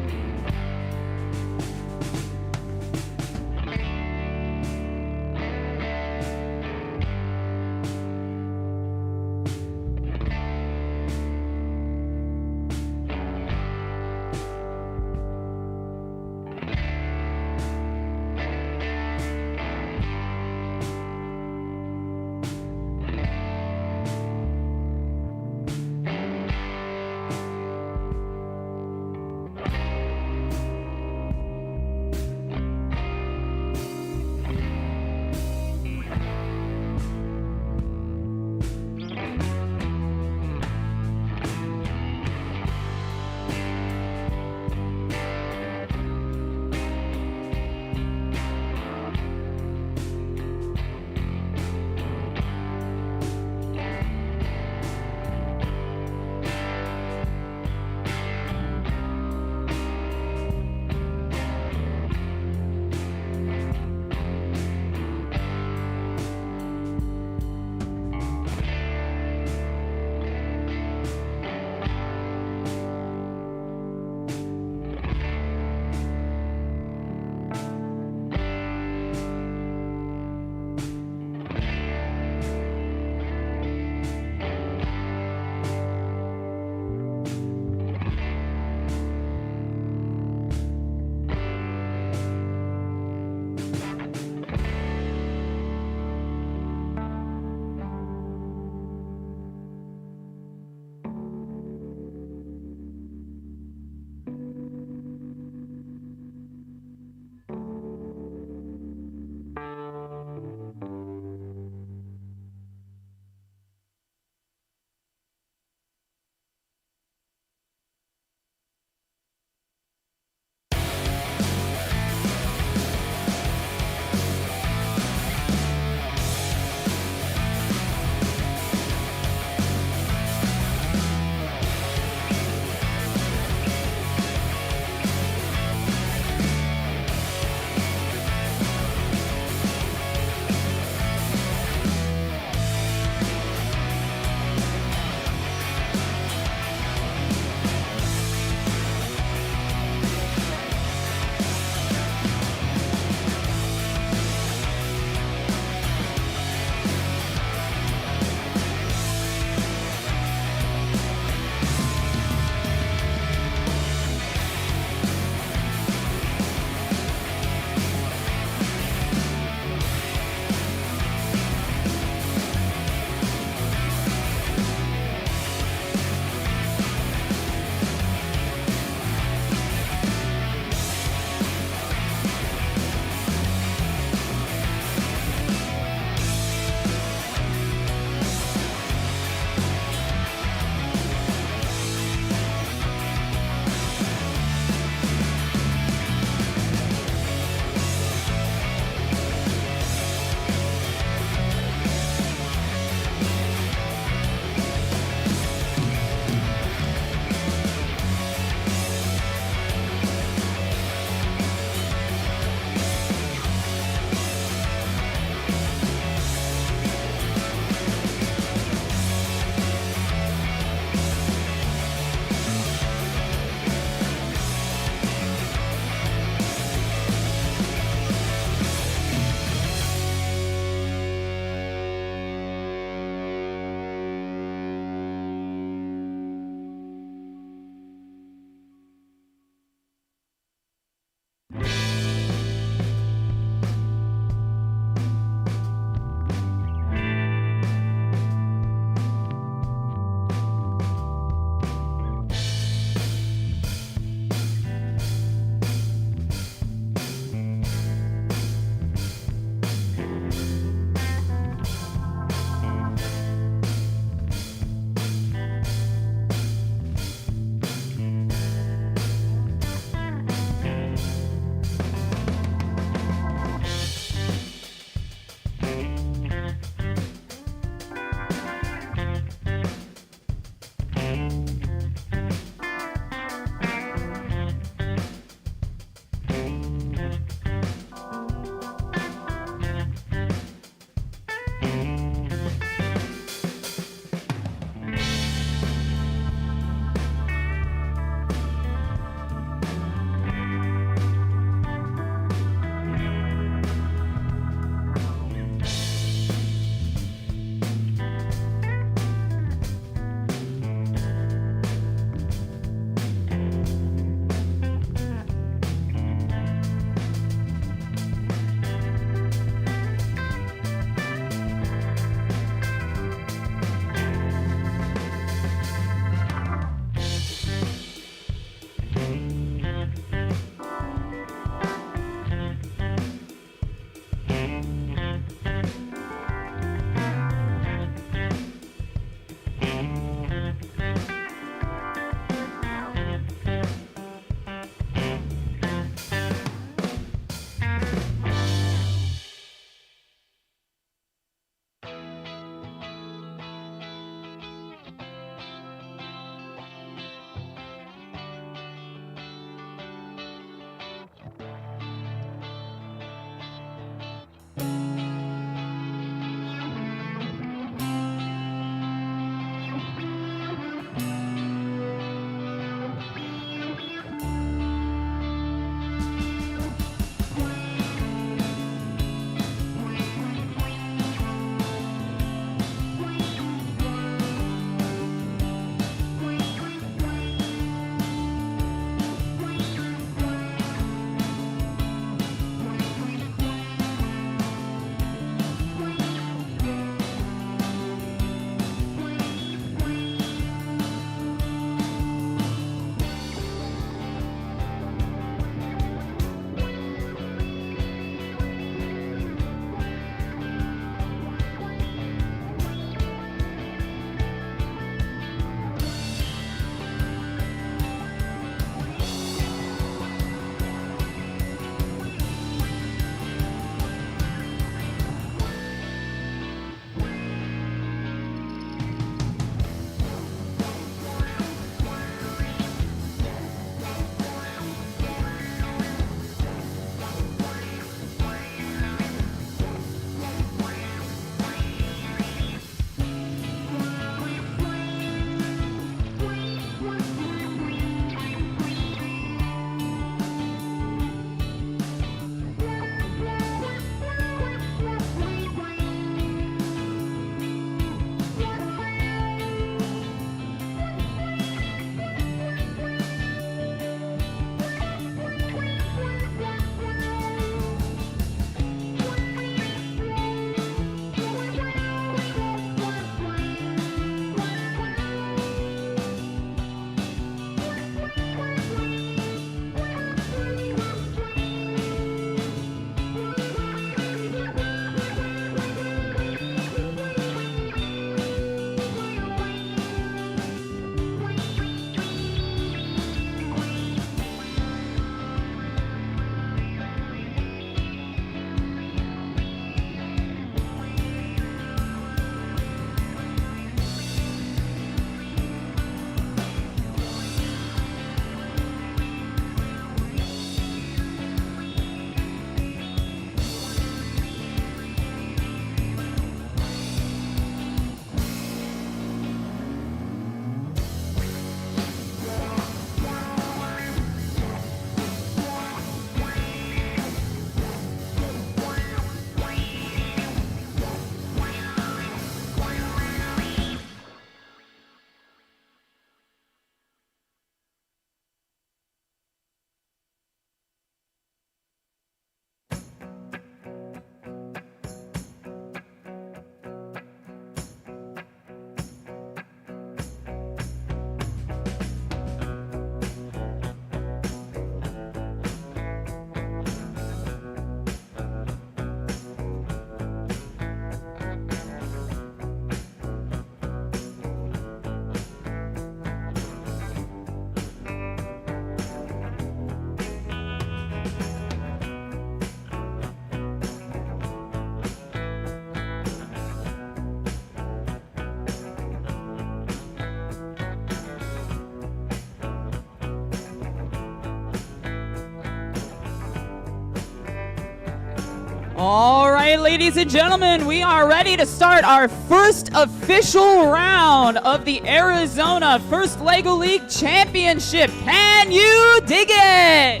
All right, ladies and gentlemen, we are ready to start our first official round of the Arizona First Lego League Championship. Can you dig it?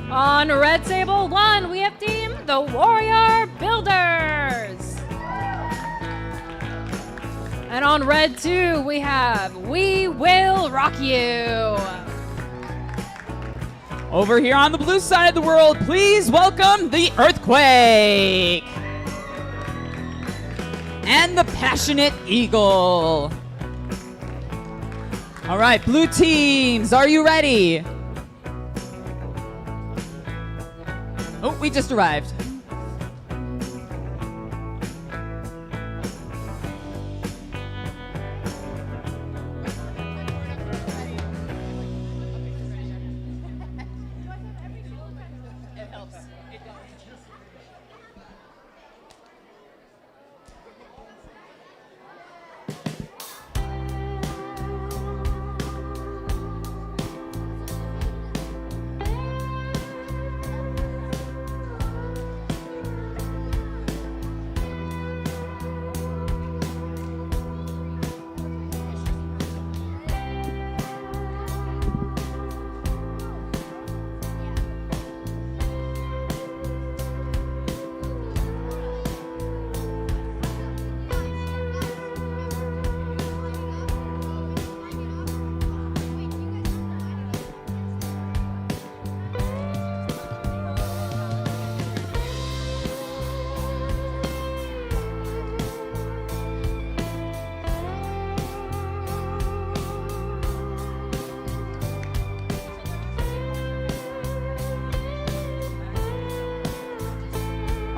On red table 1, we have team the Warrior Builders. And on red 2, we have We Will Rock You. Over here on the blue side of the world, please welcome the Earthquake and the Passionate Eagle. All right, blue teams, are you ready? Oh, we just arrived.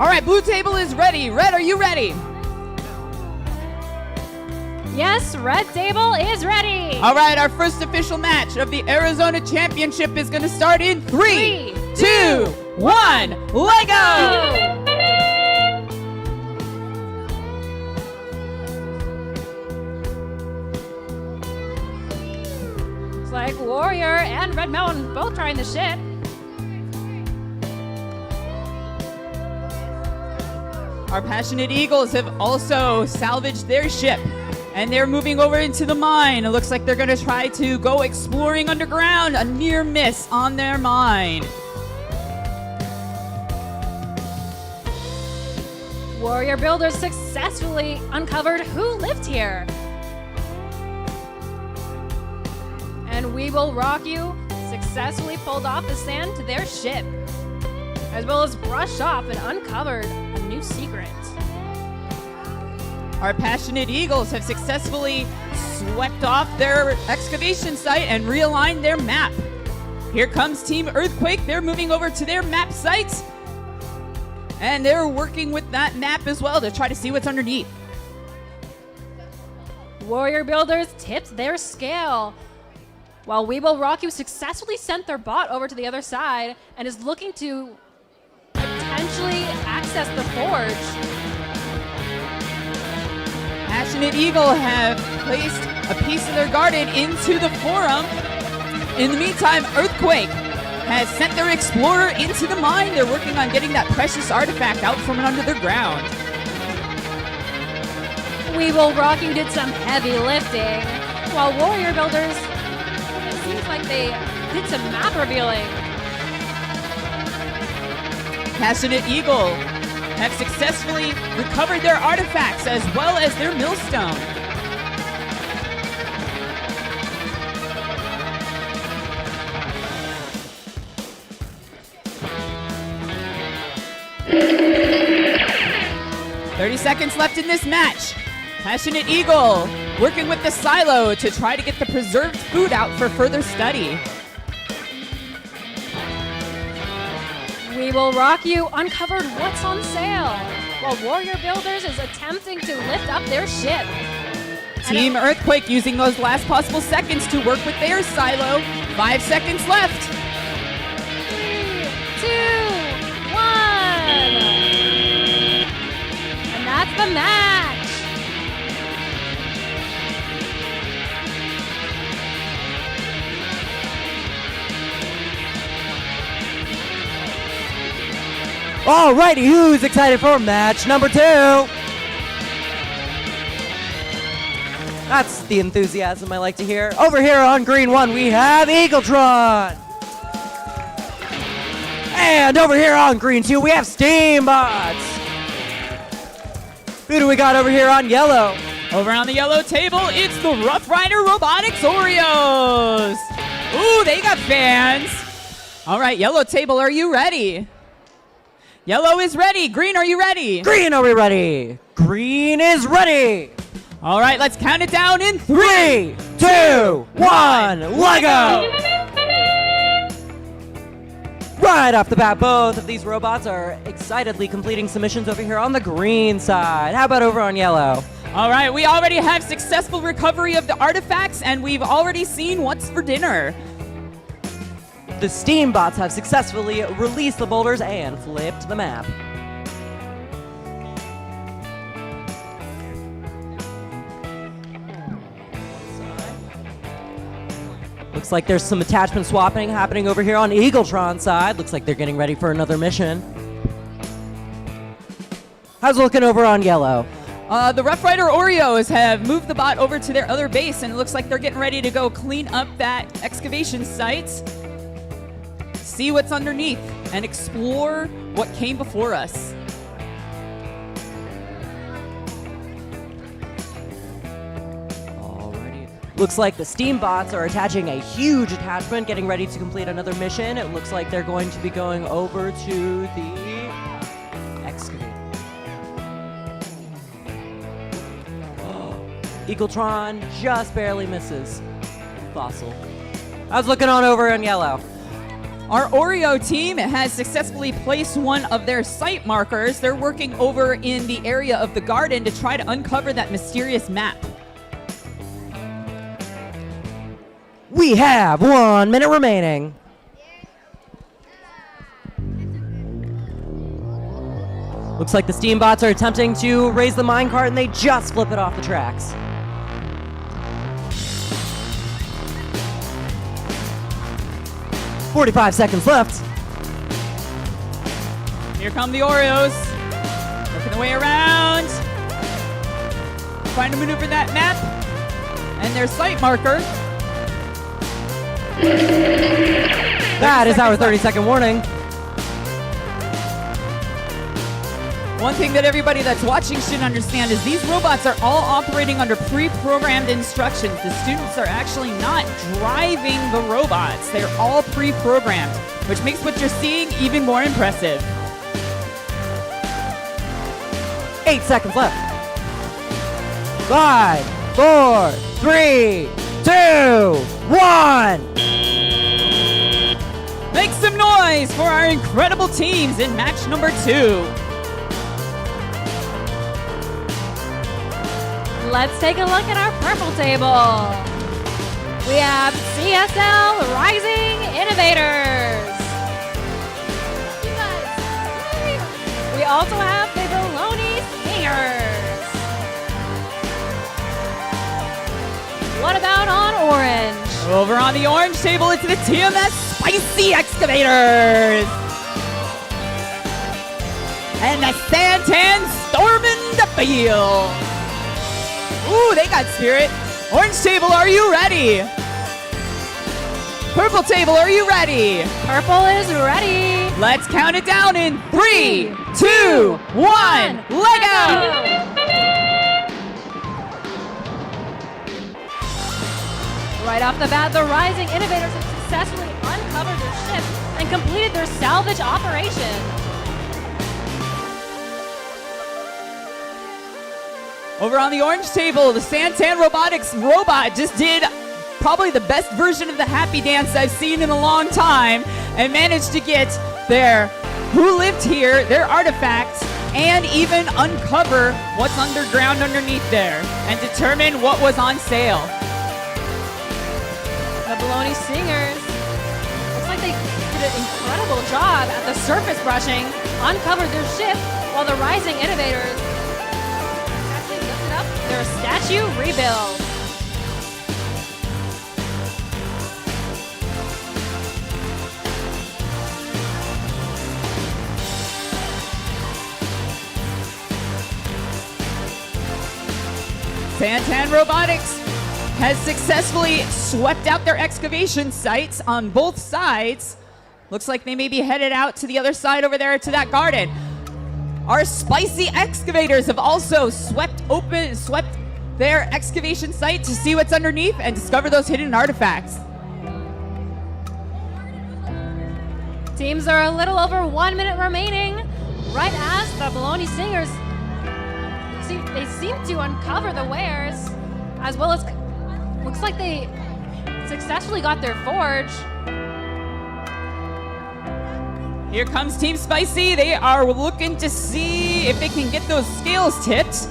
All right, blue table is ready. Red, are you ready? Yes, red table is ready. All right, our first official match of the Arizona Championship is going to start in 3, 2, 1, Lego! Looks like Warrior and Red Mountain both trying the ship. Our Passionate Eagles have also salvaged their ship, and they're moving over into the mine. It looks like they're going to try to go exploring underground, a near miss on their mine. Warrior Builders successfully uncovered who lived here. And We Will Rock You successfully pulled off the sand to their ship, as well as brushed off and uncovered a new secret. Our Passionate Eagles have successfully swept off their excavation site and realigned their map. Here comes Team Earthquake. They're moving over to their map site, and they're working with that map as well to try to see what's underneath. Warrior Builders tipped their scale, while We Will Rock You successfully sent their bot over to the other side and is looking to potentially access the forge. Passionate Eagle have placed a piece of their garden into the forum. In the meantime, Earthquake has sent their explorer into the mine. They're working on getting that precious artifact out from under the ground. We Will Rock You did some heavy lifting, while Warrior Builders, it seems like they did some map revealing. Passionate Eagle have successfully recovered their artifacts as well as their millstone. "30 seconds left in this match. Passionate Eagle working with the silo to try to get the preserved food out for further study. We Will Rock You uncovered what's on sale, while Warrior Builders is attempting to lift up their ship. Team Earthquake using those last possible seconds to work with their silo. 5 seconds left. 3, 2, 1. And that's the match. Alrighty, who's excited for match number 2? That's the enthusiasm I like to hear. Over here on green 1, we have Eagletron. And over here on green 2, we have Steambots. Who do we got over here on yellow? Over on the yellow table, it's the Rough Rider Robotics Oreos. Ooh, they got fans. All right, yellow table, are you ready? Yellow is ready. Green, are you ready? Green, are we ready? Green is ready. All right, let's count it down in 3, 2, 1, Lego! Right off the bat, both of these robots are excitedly completing submissions over here on the green side. How about over on yellow? All right, we already have successful recovery of the artifacts, and we've already seen what's for dinner. The Steambots have successfully released the boulders and flipped the map. Looks like there's some attachment swapping happening over here on Eagletron's side. Looks like they're getting ready for another mission. How's it looking over on yellow? The Rough Rider Oreos have moved the bot over to their other base, and it looks like they're getting ready to go clean up that excavation site, see what's underneath, and explore what came before us. Looks like the Steambots are attaching a huge attachment, getting ready to complete another mission. It looks like they're going to be going over to the excavator. Eagletron just barely misses. Fossil. I was looking on over in yellow. Our Oreo team has successfully placed one of their site markers. They're working over in the area of the garden to try to uncover that mysterious map. We have 1 minute remaining. Looks like the Steambots are attempting to raise the minecart and they just flip it off the tracks. "45 seconds left. Here come the Oreos. Working their way around. Trying to maneuver that map and their site marker. That is our 30-second warning. One thing that everybody that's watching should understand is these robots are all operating under pre-programmed instructions. The students are actually not driving the robots. They're all pre-programmed, which makes what you're seeing even more impressive. 8 seconds left. 5, 4, 3, 2, 1. Make some noise for our incredible teams in match number 2. Let's take a look at our purple table. We have CSL Rising Innovators. You guys, yay! We also have the Baloney Singers. What about on orange? Over on the orange table, it's the TMS Spicy Excavators. And the Santan Stormin' the Field. Ooh, they got spirit. Orange table, are you ready? Purple table, are you ready? Purple is ready. Let's count it down in 3, 2, 1, Lego! Right off the bat, the Rising Innovators have successfully uncovered their ship and completed their salvage operation. Over on the orange table, the Santan Robotics robot just did probably the best version of the happy dance I've seen in a long time and managed to get their Who Lived Here, their artifacts, and even uncover what's underground underneath there and determine what was on sale. The Baloney Singers. Looks like they did an incredible job at the surface brushing, uncovered their ship, while the Rising Innovators actually lifted up their statue rebuild. Santan Robotics has successfully swept out their excavation sites on both sides. Looks like they may be headed out to the other side over there to that garden. Our spicy excavators have also swept their excavation site to see what's underneath and discover those hidden artifacts. Teams are a little over 1 minute remaining. Right as the Bologna Singers they seem to uncover the wares, as well as looks like they successfully got their forge. Here comes Team Spicy. They are looking to see if they can get those scales tipped.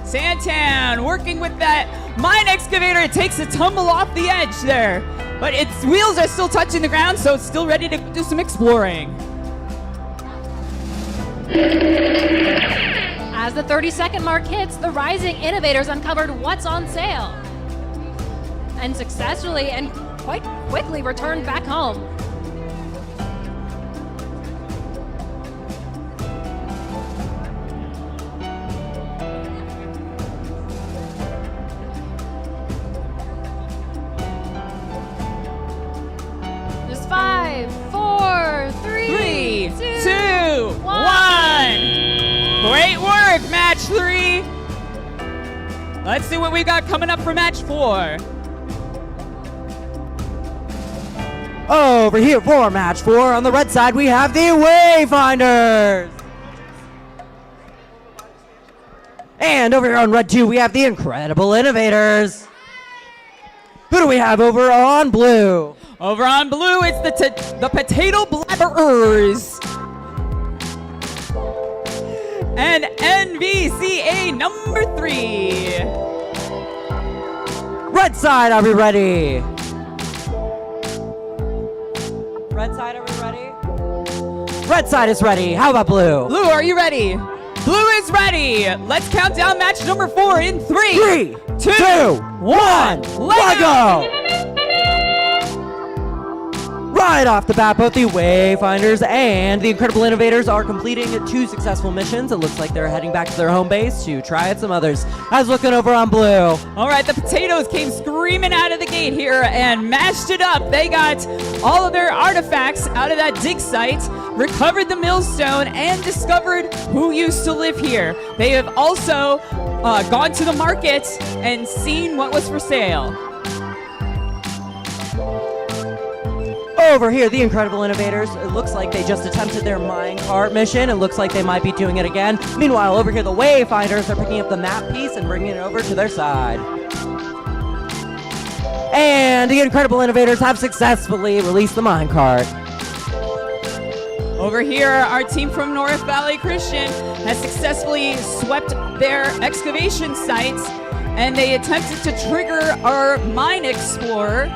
Santan working with that mine excavator. It takes a tumble off the edge there, but its wheels are still touching the ground, so it's still ready to do some exploring. As the 30-second mark hits, the Rising Innovators uncovered what's on sale and successfully and quite quickly returned back home. There's 5, 4, 3, 2, 1. Great work, match 3. Let's see what we got coming up for match 4. Over here for match 4, on the red side, we have the Wayfinders. And over here on red 2, we have the Incredible Innovators. Who do we have over on blue? Over on blue, it's the Potato Blabberers. And NVCA number 3. Red side, are we ready? Red side, are we ready? Red side is ready. How about blue? Blue, are you ready? Blue is ready. Let's count down match number 4 in 3, 2, 1. Let go! Right off the bat, both the Wayfinders and the Incredible Innovators are completing 2 successful missions. It looks like they're heading back to their home base to try out some others. I was looking over on blue. All right, the Potatoes came screaming out of the gate here and mashed it up. They got all of their artifacts out of that dig site, recovered the millstone, and discovered who used to live here. They have also gone to the market and seen what was for sale. Over here, the Incredible Innovators, it looks like they just attempted their minecart mission. It looks like they might be doing it again. Meanwhile, over here, the Wayfinders are picking up the map piece and bringing it over to their side. And the Incredible Innovators have successfully released the minecart. Over here, our team from North Valley Christian has successfully swept their excavation sites, and they attempted to trigger our mine explorer.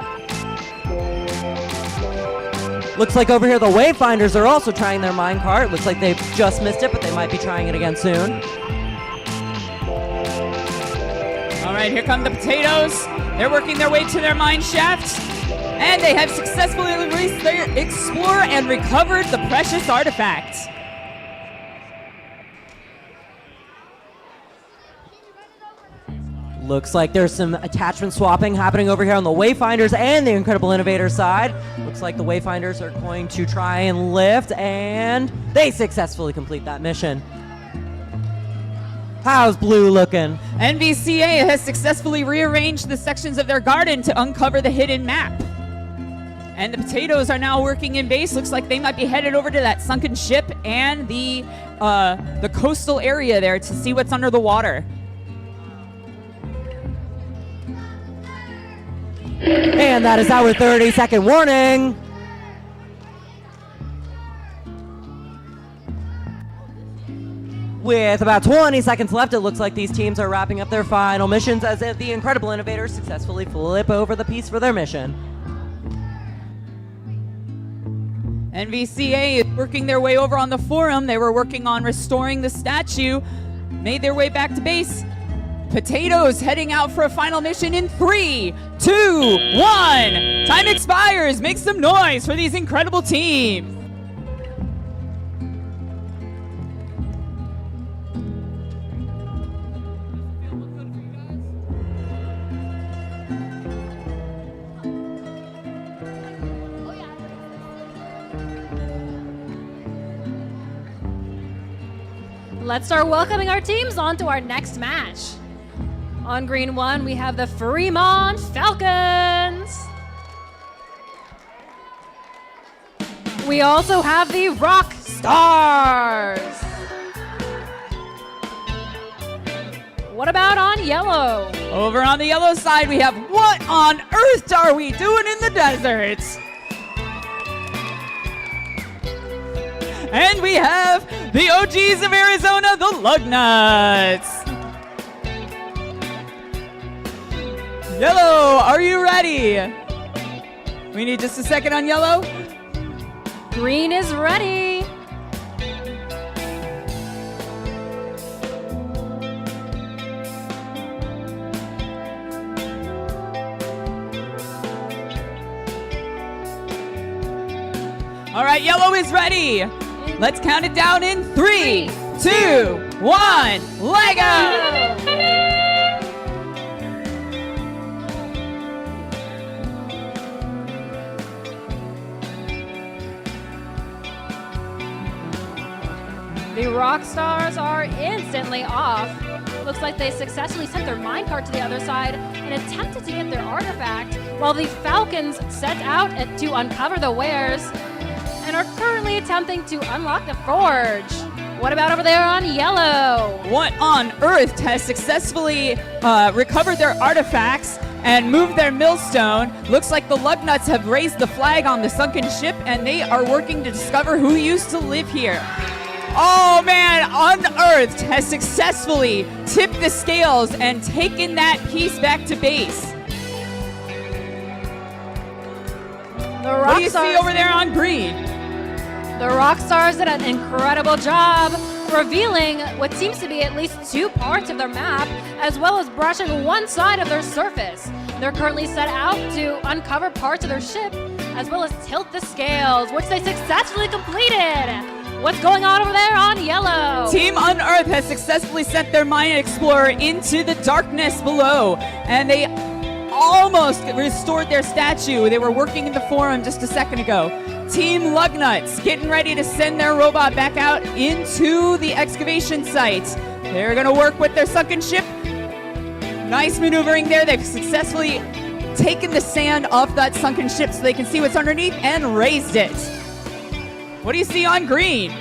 Looks like over here the Wayfinders are also trying their minecart. Looks like they've just missed it, but they might be trying it again soon. All right, here come the Potatoes. They're working their way to their mine shaft, and they have successfully released their explorer and recovered the precious artifact. Looks like there's some attachment swapping happening over here on the Wayfinders and the Incredible Innovators side. Looks like the Wayfinders are going to try and lift, and they successfully complete that mission. How's blue looking? NVCA has successfully rearranged the sections of their garden to uncover the hidden map. And the Potatoes are now working in base. Looks like they might be headed over to that sunken ship and the coastal area there to see what's under the water. And that is our 30-second warning. With about 20 seconds left, it looks like these teams are wrapping up their final missions as the Incredible Innovators successfully flip over the piece for their mission. NVCA is working their way over on the forum. They were working on restoring the statue, made their way back to base. Potatoes heading out for a final mission in 3, 2, 1. Time expires. Make some noise for these incredible teams. Let's start welcoming our teams on to our next match. On green 1, we have the Fremont Falcons. We also have the Rock Stars. What about on yellow? Over on the yellow side, we have What on Earth Are We Doing in the Desert? And we have the OGs of Arizona, the Lugnuts. Yellow, are you ready? We need just a second on yellow. Green is ready. All right, yellow is ready. Let's count it down in 3, 2, 1, Lego! The Rock Stars are instantly off. Looks like they successfully sent their minecart to the other side and attempted to get their artifact, while the Falcons set out to uncover the wares and are currently attempting to unlock the forge. What about over there on yellow? What on Earth has successfully recovered their artifacts and moved their millstone? Looks like the Lugnuts have raised the flag on the sunken ship and they are working to discover who used to live here. Oh man, Unearthed has successfully tipped the scales and taken that piece back to base. What do you see over there on green? The Rock Stars did an incredible job revealing what seems to be at least 2 parts of their map, as well as brushing one side of their surface. They're currently set out to uncover parts of their ship, as well as tilt the scales, which they successfully completed. What's going on over there on yellow? Team Unearthed has successfully sent their Mine Explorer into the darkness below, and they almost restored their statue. They were working in the forum just a second ago. Team Lugnuts getting ready to send their robot back out into the excavation site. They're going to work with their sunken ship. Nice maneuvering there. They've successfully taken the sand off that sunken ship so they can see what's underneath and raised it. What do you see on green?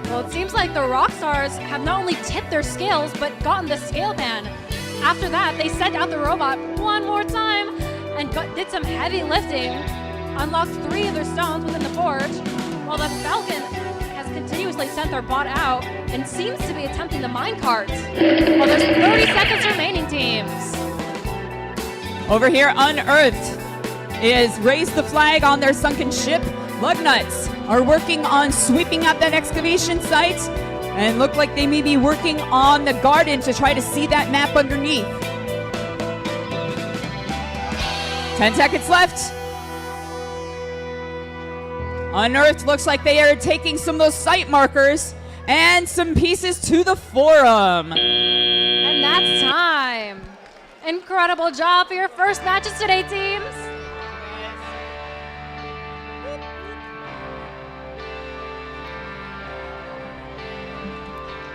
Well, it seems like the Rock Stars have not only tipped their scales, but gotten the scale pan. After that, they sent out the robot one more time and did some heavy lifting, unlocked 3 of their stones within the forge, while the Falcon has continuously sent their bot out and seems to be attempting the minecarts. Well, there's 30 seconds remaining, teams. Over here, Unearthed is raised the flag on their sunken ship. Lugnuts are working on sweeping up that excavation site and look like they may be working on the garden to try to see that map underneath. 10 seconds left. Unearthed looks like they are taking some of those site markers and some pieces to the forum. And that's time. Incredible job for your first matches today, teams.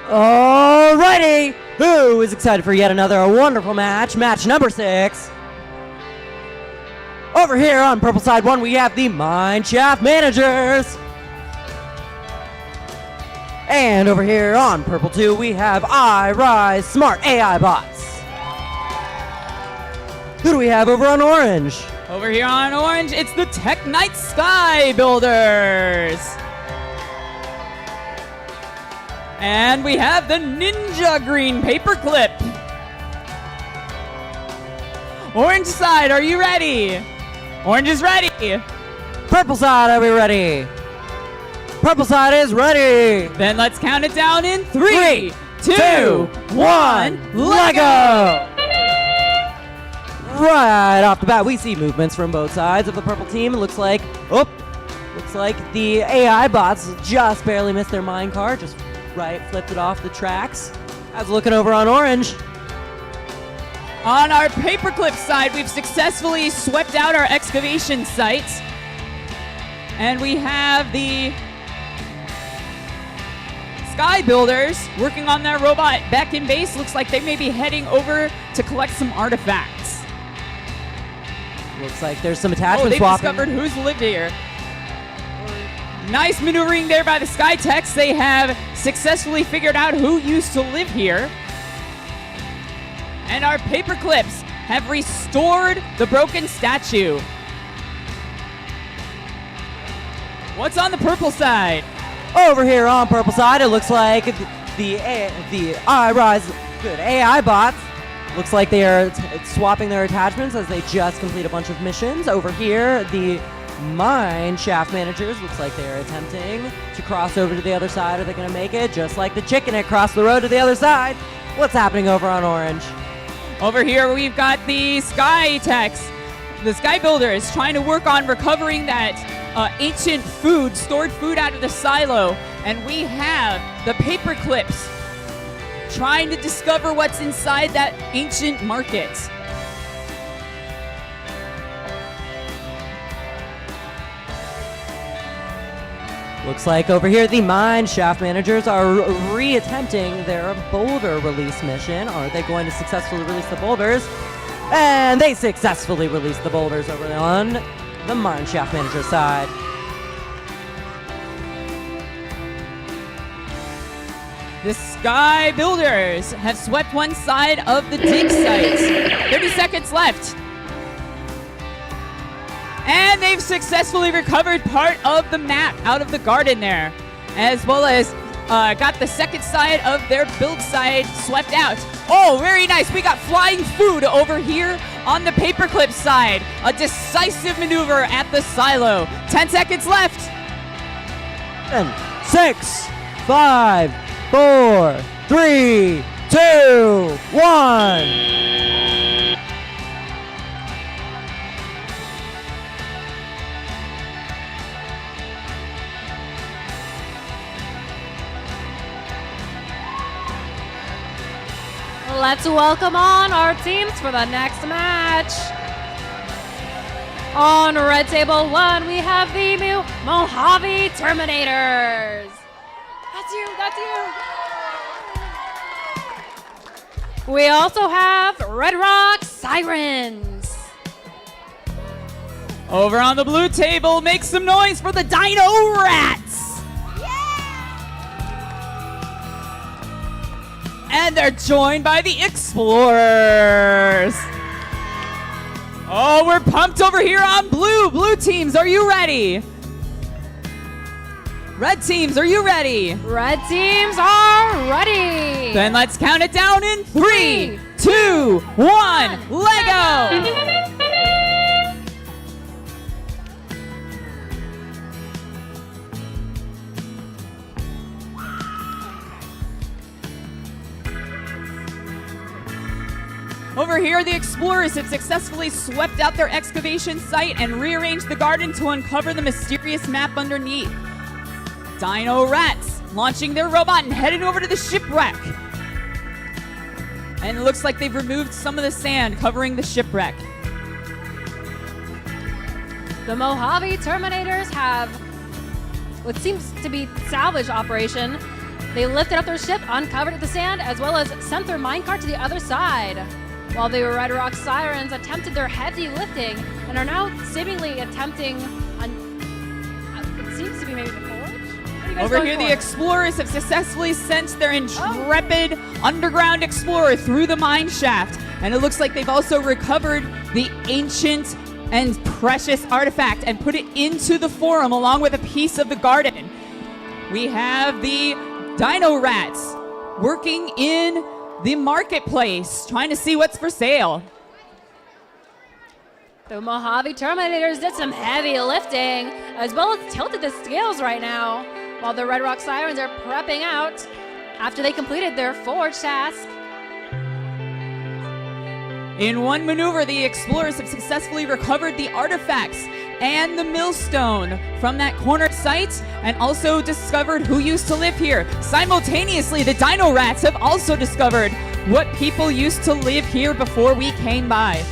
Alrighty, who is excited for yet another wonderful match? Match number 6. Over here on purple side 1, we have the Mineshaft Managers. And over here on purple 2, we have iRise Smart AI Bots. Who do we have over on orange? Over here on orange, it's the Tech Knight Sky Builders. And we have the Ninja Green Paperclip. Orange side, are you ready? Orange is ready. Purple side, are we ready? Purple side is ready. Then let's count it down in 3, 2, 1, Lego! Right off the bat, we see movements from both sides of the purple team. It looks like, the AI bots just barely missed their minecart, just right, flipped it off the tracks. I was looking over on orange. On our paperclip side, we've successfully swept out our excavation site. And we have the Sky Builders working on their robot back in base. Looks like they may be heading over to collect some artifacts. Looks like there's some Oh, attachment they've swapping. discovered who's lived here. Nice maneuvering there by the Sky Techs. They have successfully figured out who used to live here. And our paperclips have restored the broken statue. What's on the purple side? Over here on purple side, it looks like the AI bots. Looks like they are swapping their attachments as they just complete a bunch of missions. Over here, the mine shaft managers looks like they're attempting to cross over to the other side. Are they going to make it? Just like the chicken, it crossed the road to the other side. What's happening over on orange? Over here, we've got the Sky Techs, the Sky Builders, trying to work on recovering that ancient food, stored food out of the silo. And we have the paperclips trying to discover what's inside that ancient market. Looks like over here the mine shaft managers are re-attempting their boulder release mission. Are they going to successfully release the boulders? And they successfully released the boulders over on the mine shaft manager side. The Sky Builders have swept one side of the dig site. 30 seconds left. And they've successfully recovered part of the map out of the garden there, as well as got the second side of their build side swept out. Oh, very nice. We got flying food over here on the paperclip side. A decisive maneuver at the silo. 10 seconds left. 10, 6, 5, 4, 3, 2, 1. Let's welcome on our teams for the next match. On red table 1, we have the Mojave Terminators. That's you. We also have Red Rock Sirens. Over on the blue table, make some noise for the Dino Rats. And they're joined by the Explorers. Oh, we're pumped over here on blue. Blue teams, are you ready? Red teams, are you ready? Red teams are ready. Then let's count it down in 3, 2, 1, Lego! Over here, the Explorers have successfully swept out their excavation site and rearranged the garden to uncover the mysterious map underneath. Dino Rats launching their robot and heading over to the shipwreck. And it looks like they've removed some of the sand covering the shipwreck. The Mojave Terminators have what seems to be salvage operation. They lifted up their ship, uncovered the sand, as well as sent their minecart to the other side. While the Red Rock Sirens attempted their heavy lifting and are now seemingly attempting, it seems to be maybe the forge? What are you guys Over going here, for? the Explorers have successfully sent their intrepid underground explorer through the mine shaft. And it looks like they've also recovered the ancient and precious artifact and put it into the forum along with a piece of the garden. We have the Dino Rats working in the marketplace, trying to see what's for sale. The Mojave Terminators did some heavy lifting, as well as tilted the scales right now, while the Red Rock Sirens are prepping out after they completed their forge task. In one maneuver, the Explorers have successfully recovered the artifacts and the millstone from that corner site and also discovered who used to live here. Simultaneously, the Dino Rats have also discovered what people used to live here before we came by.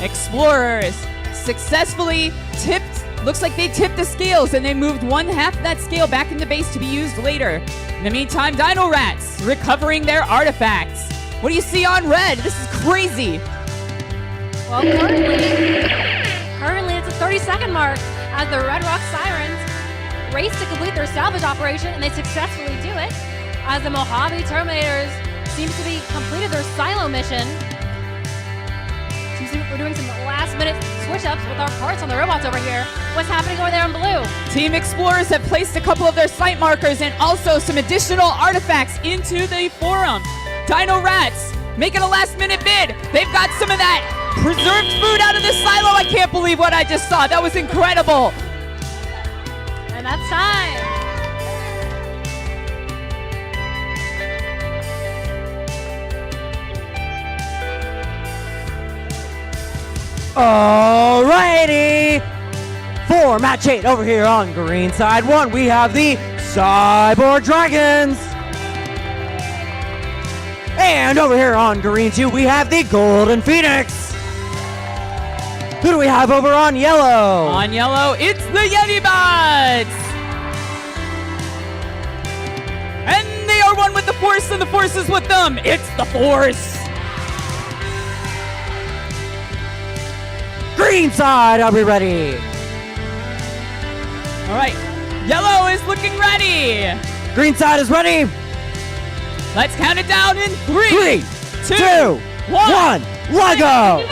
Explorers successfully tipped looks like they tipped the scales and they moved one half of that scale back into base to be used later. In the meantime, Dino Rats recovering their artifacts. What do you see on red? This is crazy. Well, currently it's a 30-second mark as the Red Rock Sirens race to complete their salvage operation, and they successfully do it as the Mojave Terminators seems to be completed their silo mission. Seems to be we're doing some last-minute switch-ups with our parts on the robots over here. What's happening over there in blue? Team Explorers have placed a couple of their site markers and also some additional artifacts into the forum. Dino Rats making a last-minute bid. They've got some of that preserved food out of the silo. I can't believe what I just saw. That was incredible. And that's time. Alrighty! For match 8 over here on green side 1, we have the Cyborg Dragons. And over here on green 2, we have the Golden Phoenix. Who do we have over on yellow? On yellow, it's the Yeti Bots. And they are one with the Force, and the Force is with them. It's the Force. Green side, are we ready? All right, yellow is looking ready. Green side is ready. Let's count it down in 3, 3, 2, 2, 1. 1, Lego!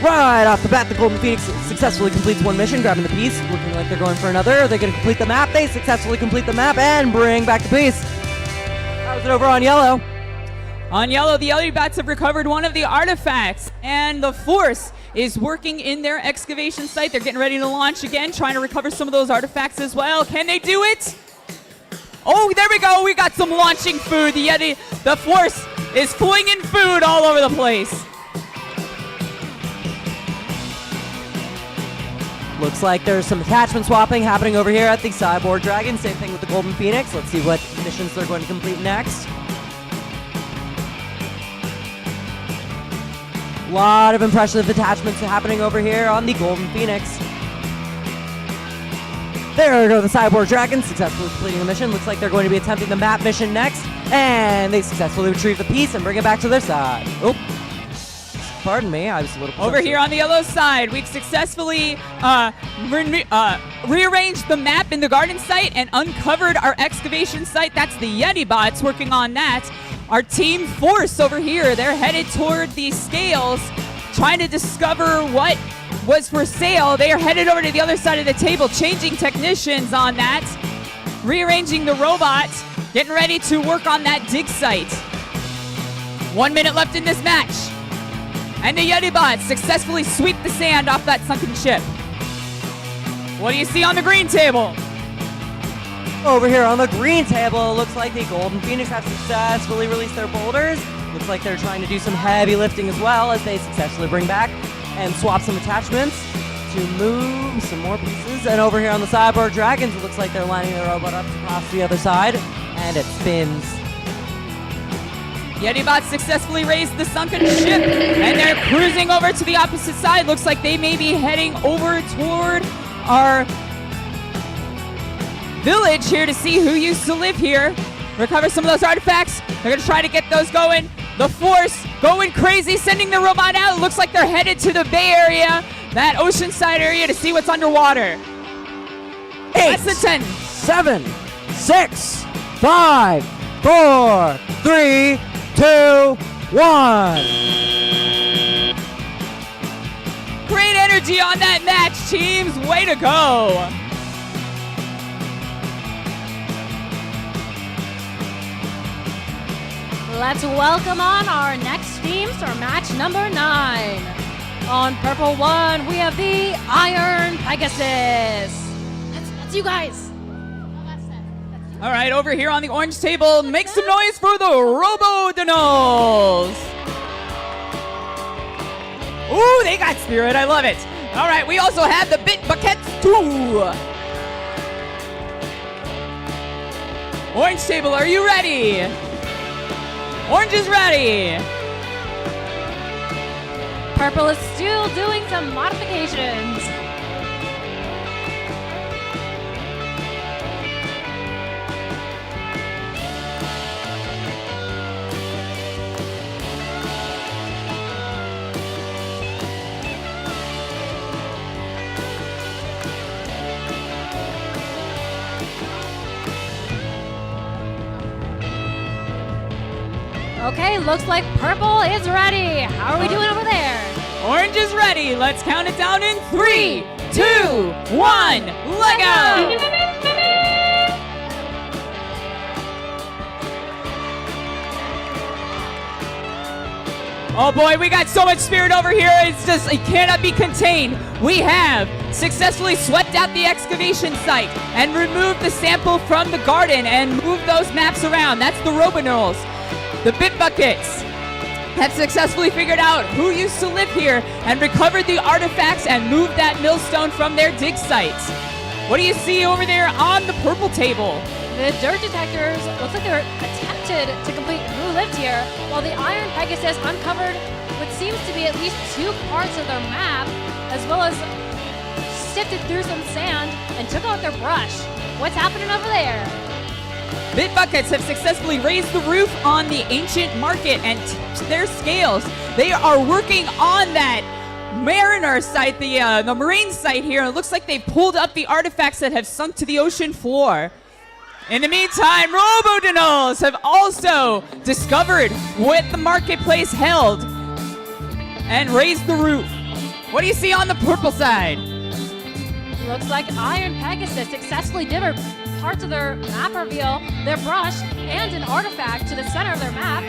Right off the bat, the Golden Phoenix successfully completes one mission, grabbing the piece, looking like they're going for another. Are they going to complete the map? They successfully complete the map and bring back the piece. How is it over on yellow? On yellow, the Yeti Bats have recovered one of the artifacts, and the Force is working in their excavation site. They're getting ready to launch again, trying to recover some of those artifacts as well. Can they do it? Oh, there we go. We got some launching food. The Force is flinging food all over the place. Looks like there's some attachment swapping happening over here at the Cyborg Dragon. Same thing with the Golden Phoenix. Let's see what missions they're going to complete next. A lot of impressive attachments happening over here on the Golden Phoenix. There go the Cyborg Dragons, successfully completing the mission. Looks like they're going to be attempting the map mission next. And they successfully retrieve the piece and bring it back to their side. Oh, pardon me, I was a little... Over here on the yellow side, we've successfully rearranged the map in the garden site and uncovered our excavation site. That's the Yeti Bots working on that. Our Team Force over here, they're headed toward the scales, trying to discover what was for sale. They are headed over to the other side of the table, changing technicians on that, rearranging the robots, getting ready to work on that dig site. 1 minute left in this match. And the Yeti Bots successfully sweep the sand off that sunken ship. What do you see on the green table? Over here on the green table, it looks like the Golden Phoenix have successfully released their boulders. Looks like they're trying to do some heavy lifting as well as they successfully bring back and swap some attachments to move some more pieces. And over here on the Cyborg Dragons, it looks like they're lining their robot up to cross the other side, and it spins. Yeti Bots successfully raised the sunken ship, and they're cruising over to the opposite side. Looks like they may be heading over toward our village here to see who used to live here. Recover some of those artifacts. They're going to try to get those going. The Force going crazy, sending the robot out. It looks like they're headed to the Bay Area, that oceanside area, to see what's underwater. 8, 10, 7, 6, 5, 4, 3, 2, 1. Great energy on that match, teams. Way to go. Let's welcome on our next teams for match number 9. On purple 1, we have the Iron Pegasus. That's you guys. All right, over here on the orange table, make some noise for the Robo-Dinos. Ooh, they got spirit. I love it. All right, we also have the Bit Buckets too. Orange table, are you ready? Orange is ready. Purple is still doing some modifications. Okay, looks like purple is ready. How are we doing over there? Orange is ready. Let's count it down in 3, 2, 1. Let go. Oh boy, we got so much spirit over here. It cannot be contained. We have successfully swept out the excavation site and removed the sample from the garden and moved those maps around. That's the Robonoles. The Bit Buckets have successfully figured out who used to live here and recovered the artifacts and moved that millstone from their dig sites. What do you see over there on the purple table? The dirt detectors looks like they're attempted to complete who lived here, while the Iron Pegasus uncovered what seems to be at least 2 parts of their map, as well as sifted through some sand and took out their brush. What's happening over there? Bit Buckets have successfully raised the roof on the ancient market and tipped their scales. They are working on that mariner site, the marine site here. It looks like they've pulled up the artifacts that have sunk to the ocean floor. In the meantime, Robodonoles have also discovered what the marketplace held and raised the roof. What do you see on the purple side? Looks like Iron Pegasus successfully delivered parts of their map reveal, their brush, and an artifact to the center of their map,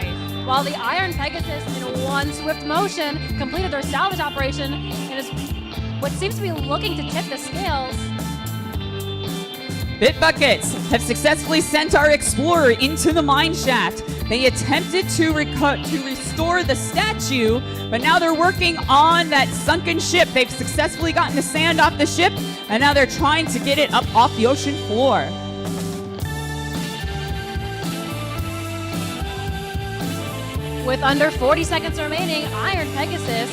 while the Iron Pegasus, in one swift motion, completed their salvage operation and is what seems to be looking to tip the scales. Bit Buckets have successfully sent our explorer into the mine shaft. They attempted to restore the statue, but now they're working on that sunken ship. They've successfully gotten the sand off the ship, and now they're trying to get it up off the ocean floor. With under 40 seconds remaining, Iron Pegasus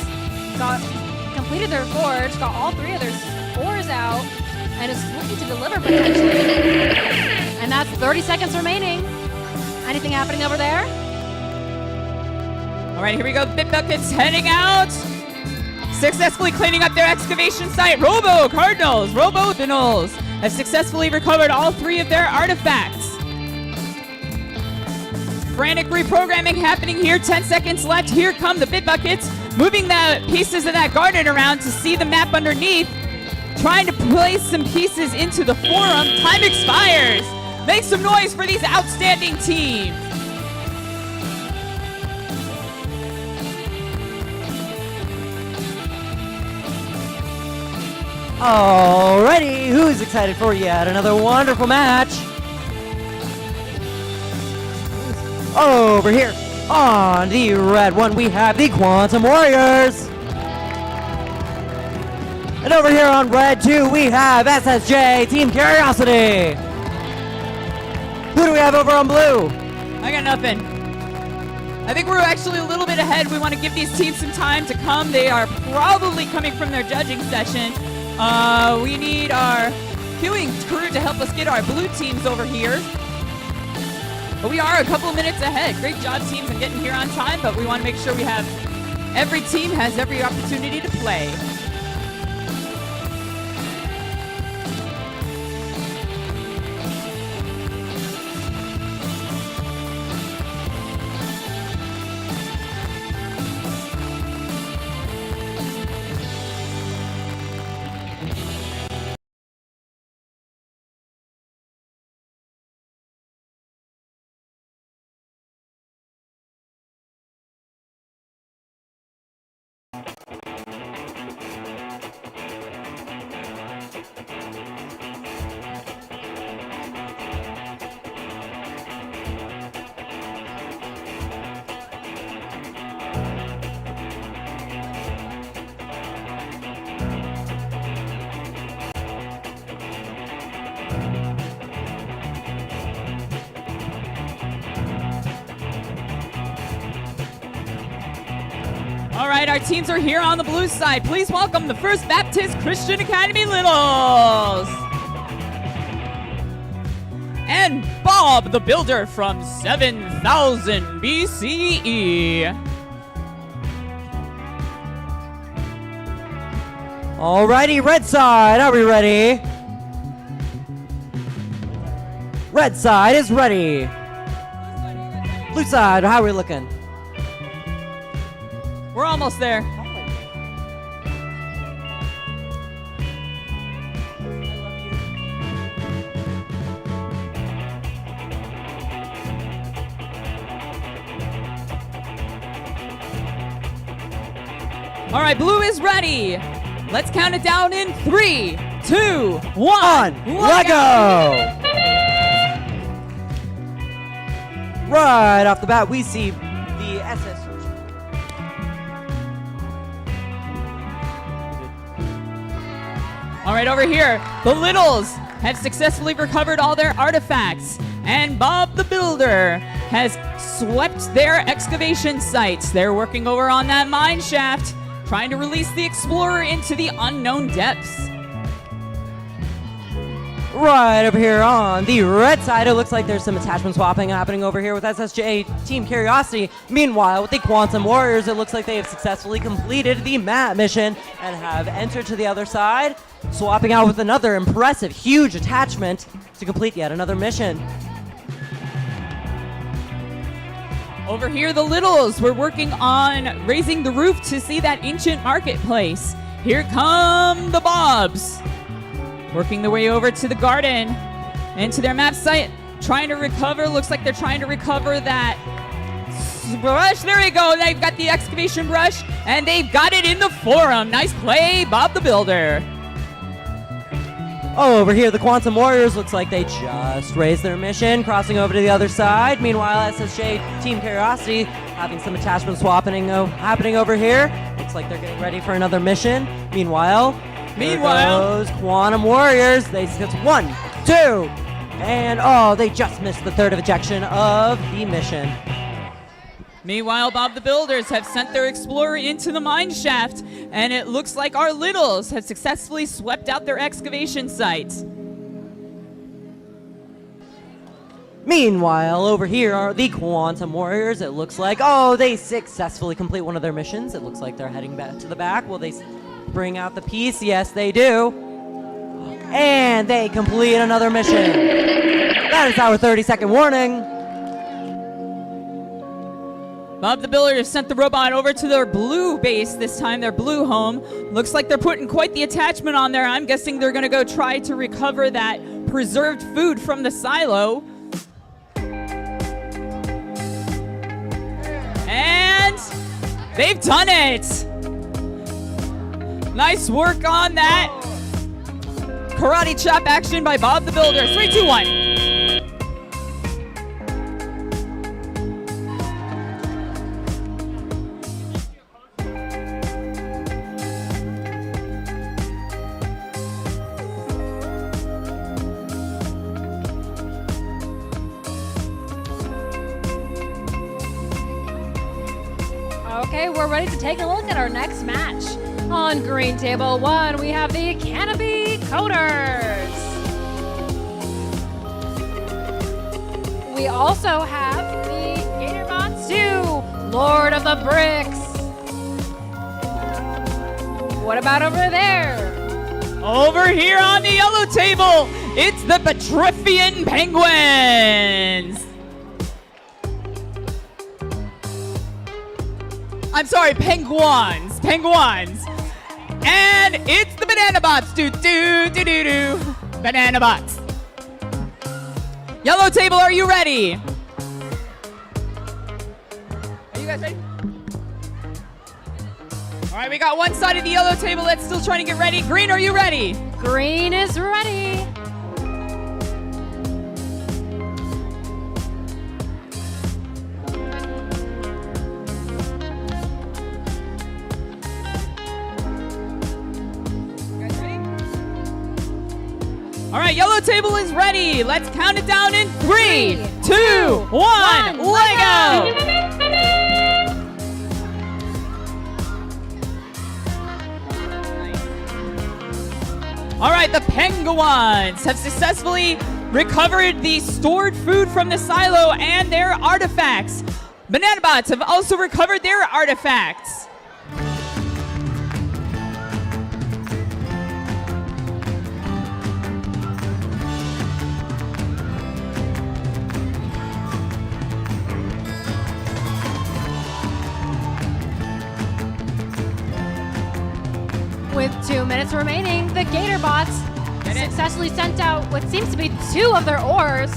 completed their forge, got all 3 of their ores out, and is looking to deliver potentially. And that's 30 seconds remaining. Anything happening over there? All right, here we go. Bit Buckets heading out. Successfully cleaning up their excavation site. Robodonoles have successfully recovered all 3 of their artifacts. Frantic reprogramming happening here. 10 seconds left. Here come the Bit Buckets, moving the pieces of that garden around to see the map underneath. Trying to place some pieces into the forum. Time expires. Make some noise for these outstanding teams. Alrighty, who's excited for yet another wonderful match? Over here on the red one, we have the Quantum Warriors. And over here on red 2, we have SSJ Team Curiosity. Who do we have over on blue? I got nothing. I think we're actually a little bit ahead. We want to give these teams some time to come. They are probably coming from their judging session. We need our queuing crew to help us get our blue teams over here. But we are a couple of minutes ahead. Great job, teams, in getting here on time, but we want to make sure we have every team has every opportunity to play. right, our teams are here on the blue side. Please welcome the First Baptist Christian Academy Littles. And Bob the Builder from 7000 BCE. Alrighty, red side, are we ready? Red side is ready. Blue side, how are we looking? We're almost there. All right, blue is ready. Let's count it down in 3, 2, 1. Lego! Right off the bat, we see the SS. All right, over here, the Littles have successfully recovered all their artifacts, and Bob the Builder has swept their excavation sites. They're working over on that mine shaft, trying to release the Explorer into the unknown depths. Right over here on the red side, it looks like there's some attachment swapping happening over here with SSJ Team Curiosity. Meanwhile, with the Quantum Warriors, it looks like they have successfully completed the map mission and have entered to the other side, swapping out with another impressive, huge attachment to complete yet another mission. Over here, the Littles were working on raising the roof to see that ancient marketplace. Here come the Bobs, working their way over to the garden and to their map site, trying to recover. Looks like they're trying to recover that brush. There you go. They've got the excavation brush, and they've got it in the forum. Nice play, Bob the Builder. Oh, over here, the Quantum Warriors looks like they just raised their mission, crossing over to the other side. Meanwhile, SSJ Team Curiosity having some attachment swapping happening over here. Looks like they're getting ready for another mission. Meanwhile, there goes Quantum Warriors. They it's 1, 2, and oh, they just missed the third ejection of the mission. Meanwhile, Bob the Builders have sent their Explorer into the mine shaft, and it looks like our Littles have successfully swept out their excavation sites. Meanwhile, over here are the Quantum Warriors. It looks like, oh, they successfully complete one of their missions. It looks like they're heading back to the back. Will they bring out the piece? Yes, they do. And they complete another mission. That is our 30-second warning. Bob the Builder has sent the robot over to their blue base this time, their blue home. Looks like they're putting quite the attachment on there. I'm guessing they're going to go try to recover that preserved food from the silo. And they've done it. Nice work on that. Karate chop action by Bob the Builder. 3, 2, 1. Okay, we're ready to take a look at our next match. On green table 1, we have the Canopy Coders. We also have the Gatorbot 2, Lord of the Bricks. What about over there? Over here on the yellow table, it's the Petrifian Penguins. I'm sorry, Penguins. Penguins. And it's the Banana Bots. Do. Banana Bots. Yellow table, are you ready? Are you guys ready? All right, we got one side of the yellow table that's still trying to get ready. Green, are you ready? Green is ready. All right, yellow table is ready. Let's count it down in 3, 2, 1. Lego! All right, the Penguins have successfully recovered the stored food from the silo and their artifacts. Banana Bots have also recovered their artifacts. With 2 minutes remaining, the Gator Bots successfully sent out what seems to be 2 of their ores.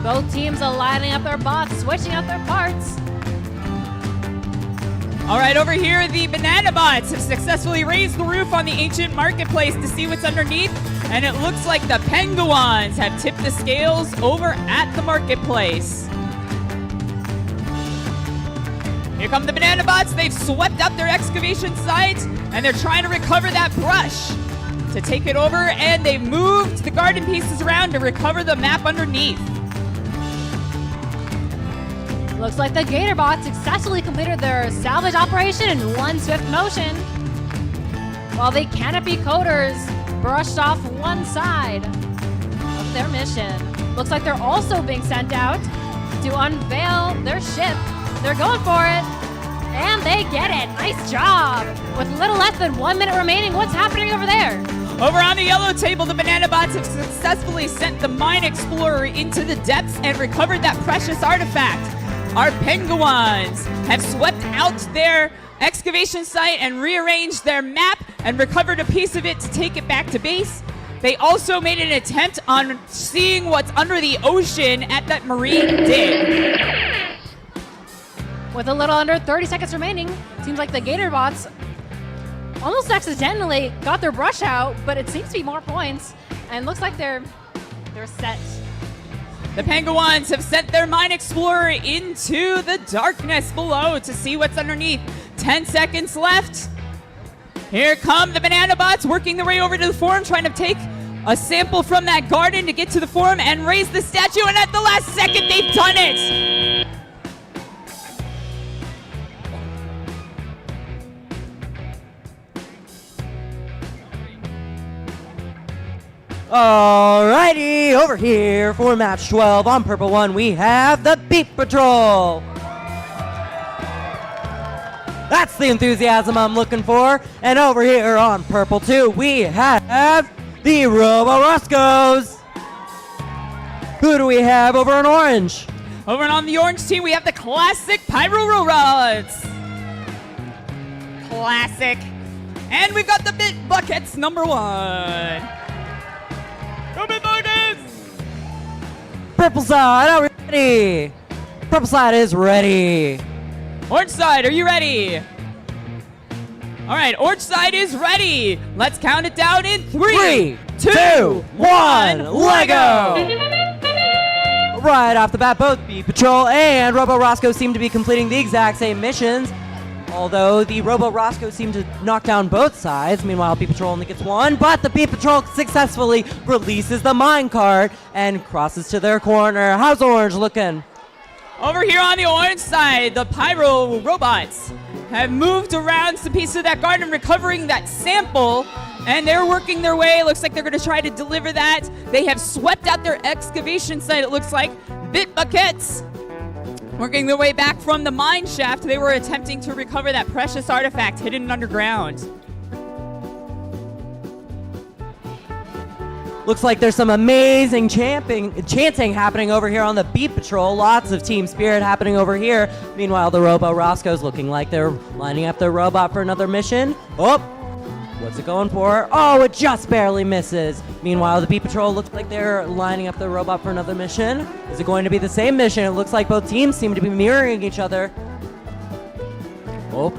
Both teams are lining up their bots, switching out their parts. All right, over here, the Banana Bots have successfully raised the roof on the ancient marketplace to see what's underneath, and it looks like the Penguins have tipped the scales over at the marketplace. Here come the Banana Bots. They've swept up their excavation site, and they're trying to recover that brush to take it over, and they've moved the garden pieces around to recover the map underneath. Looks like the Gator Bots successfully completed their salvage operation in one swift motion, while the Canopy Coders brushed off one side of their mission. Looks like they're also being sent out to unveil their ship. They're going for it, and they get it. Nice job. With little less than 1 minute remaining, what's happening over there? Over on the yellow table, the Banana Bots have successfully sent the Mine Explorer into the depths and recovered that precious artifact. Our Penguins have swept out their excavation site and rearranged their map and recovered a piece of it to take it back to base. They also made an attempt on seeing what's under the ocean at that marine dig. With a little under 30 seconds remaining, seems like the Gator Bots almost accidentally got their brush out, but it seems to be more points, and looks like they're set. The Penguins have sent their Mine Explorer into the darkness below to see what's underneath. 10 seconds left. Here come the Banana Bots working their way over to the forum, trying to take a sample from that garden to get to the forum and raise the statue, and at the last second, they've done it. Alrighty, over here for match 12 on Purple 1, we have the Beat Patrol. That's the enthusiasm I'm looking for. And over here on Purple 2, we have the Robo Roscoes. Who do we have over on Orange? Over on the orange team, we have the classic Pyro Robots. Classic. And we've got the Bit Buckets #1. Go Bit Buckets! Purple side, are we ready? Purple side is ready. Orange side, are you ready? All right, orange side is ready. Let's count it down in 3, 2, 1, Lego! Right off the bat, both Beat Patrol and Robo Roscoe seem to be completing the exact same missions. Although the Robo Roscoe seem to knock down both sides. Meanwhile, Beat Patrol only gets one, but the Beat Patrol successfully releases the minecart and crosses to their corner. How's Orange looking? Over here on the orange side, the Pyro Robots have moved around some pieces of that garden, recovering that sample, and they're working their way. It looks like they're going to try to deliver that. They have swept out their excavation site, it looks like. Bit Buckets working their way back from the mine shaft. They were attempting to recover that precious artifact hidden underground. Looks like there's some amazing chanting happening over here on the Beat Patrol. Lots of team spirit happening over here. Meanwhile, the Robo Roscoe's looking like they're lining up their robot for another mission. Oh, what's it going for? Oh, it just barely misses. Meanwhile, the Beat Patrol looks like they're lining up their robot for another mission. Is it going to be the same mission? It looks like both teams seem to be mirroring each other. Oh.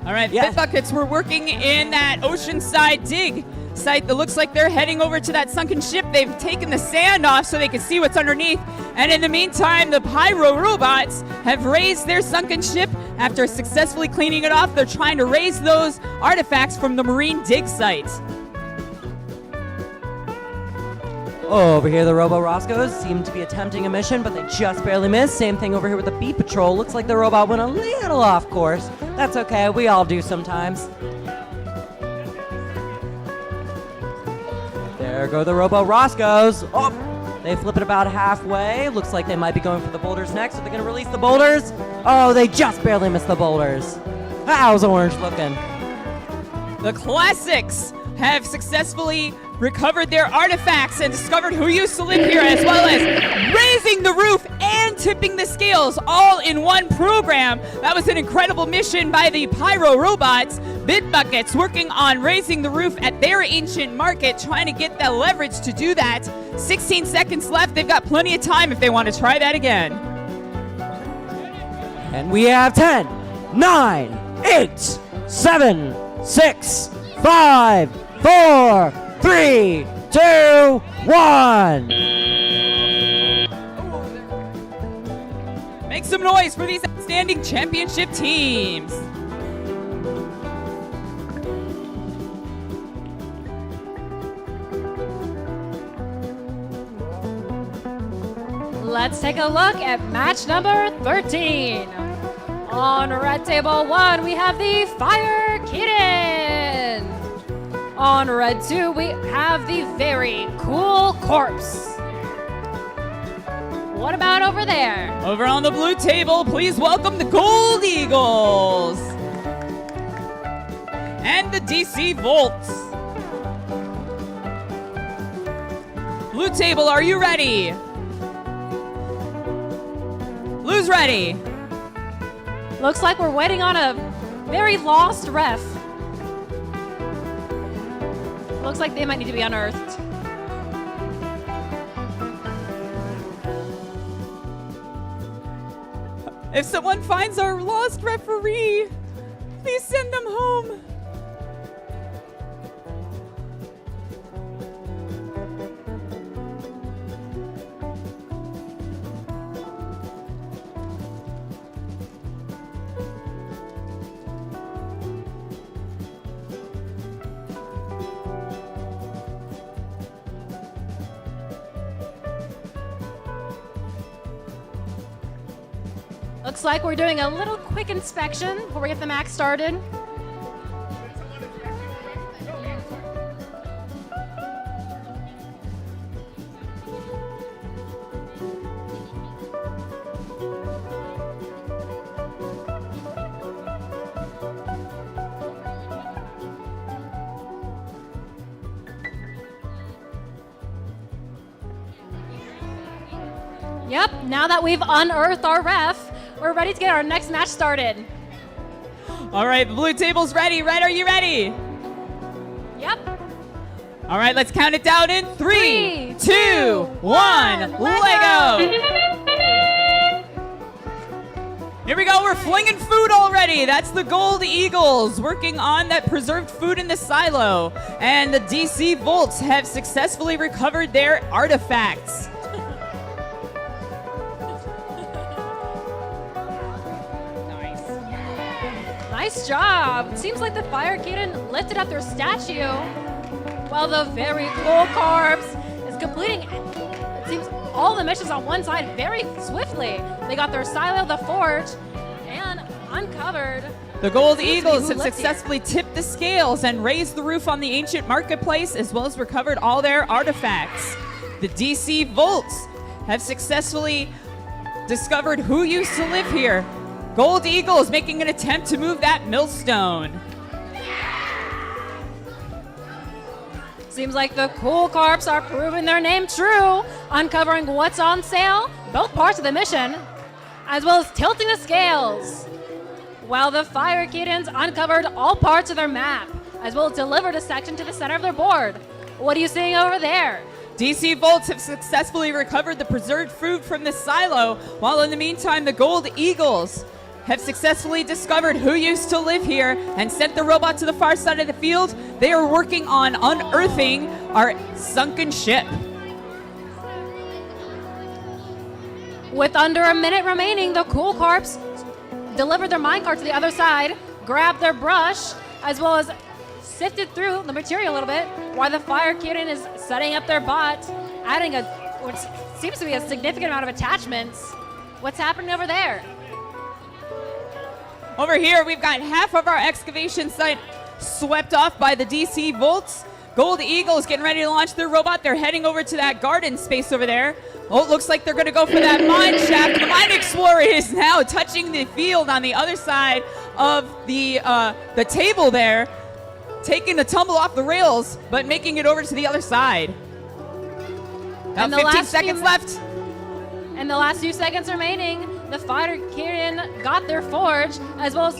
All right, Yeah. Bit Buckets were working in that oceanside dig site that looks like they're heading over to that sunken ship. They've taken the sand off so they can see what's underneath. And in the meantime, the Pyro Robots have raised their sunken ship. After successfully cleaning it off, they're trying to raise those artifacts from the marine dig site. Over here, the Robo Roscoes seem to be attempting a mission, but they just barely missed. Same thing over here with the Beat Patrol. Looks like the robot went a little off course. That's okay, we all do sometimes. There go the Robo Roscoes. Oh, they flip it about halfway. Looks like they might be going for the boulders next. Are they going to release the boulders? Oh, they just barely missed the boulders. How's Orange looking? The Classics have successfully recovered their artifacts and discovered who used to live here, as well as raising the roof and tipping the scales all in one program. That was an incredible mission by the Pyro Robots. Bid Buckets working on raising the roof at their ancient market, trying to get the leverage to do that. 16 seconds left. They've got plenty of time if they want to try that again. And we have 10, 9, 8, 7, 6, 5, 4, 3, 2, 1. Make some noise for these outstanding championship teams. Let's take a look at match number 13. On red table 1, we have the Fire Kitten. On red 2, we have the Very Cool Corpse. What about over there? Over on the blue table, please welcome the Gold Eagles and the DC Volts. Blue table, are you ready? Blue's ready. Looks like we're waiting on a very lost ref. Looks like they might need to be unearthed. If someone finds our lost referee, please send them home. Looks like we're doing a little quick inspection before we get the match started. Yep, now that we've unearthed our ref, we're ready to get our next match started. All right, the blue table's ready. Red, are you ready? Yep. All right, let's count it down in 3, 2, 1. Lego! Here we go. We're flinging food already. That's the Gold Eagles working on that preserved food in the silo. And the DC Volts have successfully recovered their artifacts. Nice job. Seems like the Fire Kitten lifted up their statue while the Very Cool Corpse is completing, it seems, all the missions on one side very swiftly. They got their silo, the forge, and uncovered. The Gold Eagles have successfully tipped the scales and raised the roof on the ancient marketplace, as well as recovered all their artifacts. The DC Volts have successfully discovered who used to live here. Gold Eagles making an attempt to move that millstone. Seems like the Cool Corps are proving their name true, uncovering what's on sale, both parts of the mission, as well as tilting the scales. While the Fire Kittens uncovered all parts of their map, as well as delivered a section to the center of their board. What are you seeing over there? DC Volts have successfully recovered the preserved food from the silo, while in the meantime, the Gold Eagles have successfully discovered who used to live here and sent the robot to the far side of the field. They are working on unearthing our sunken ship. With under a minute remaining, the Cool Corps delivered their minecart to the other side, grabbed their brush, as well as sifted through the material a little bit, while the Fire Kitten is setting up their bot, adding what seems to be a significant amount of attachments. What's happening over there? Over here, we've got half of our excavation site swept off by the DC Volts. Gold Eagles getting ready to launch their robot. They're heading over to that garden space over there. Oh, it looks like they're going to go for that mine shaft. The Mine Explorer is now touching the field on the other side of the table there, taking a tumble off the rails, but making it over to the other side. Now 15 seconds left. And the last few seconds remaining, the fighter Kieran got their forge, as well as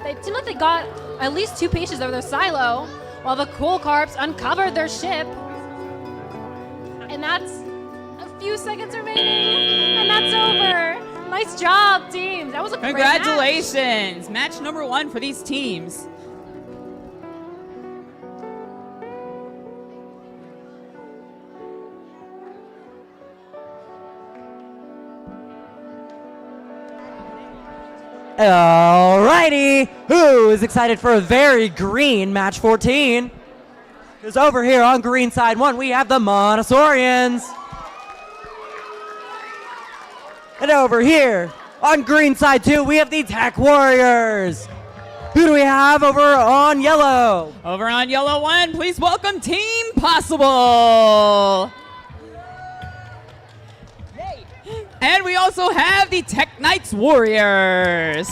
they seem like they got at least 2 pieces of their silo, while the Cool Carps uncovered their ship. And that's a few seconds remaining, and that's over. Nice job, teams. That was a great match. Congratulations. Match number 1 for these teams. Alrighty, who is excited for a very green match 14? Because over here on green side 1, we have the Montessorians. And over here on green side 2, we have the Tech Warriors. Who do we have over on yellow? Over on yellow 1, please welcome Team Possible. And we also have the Tech Knights Warriors.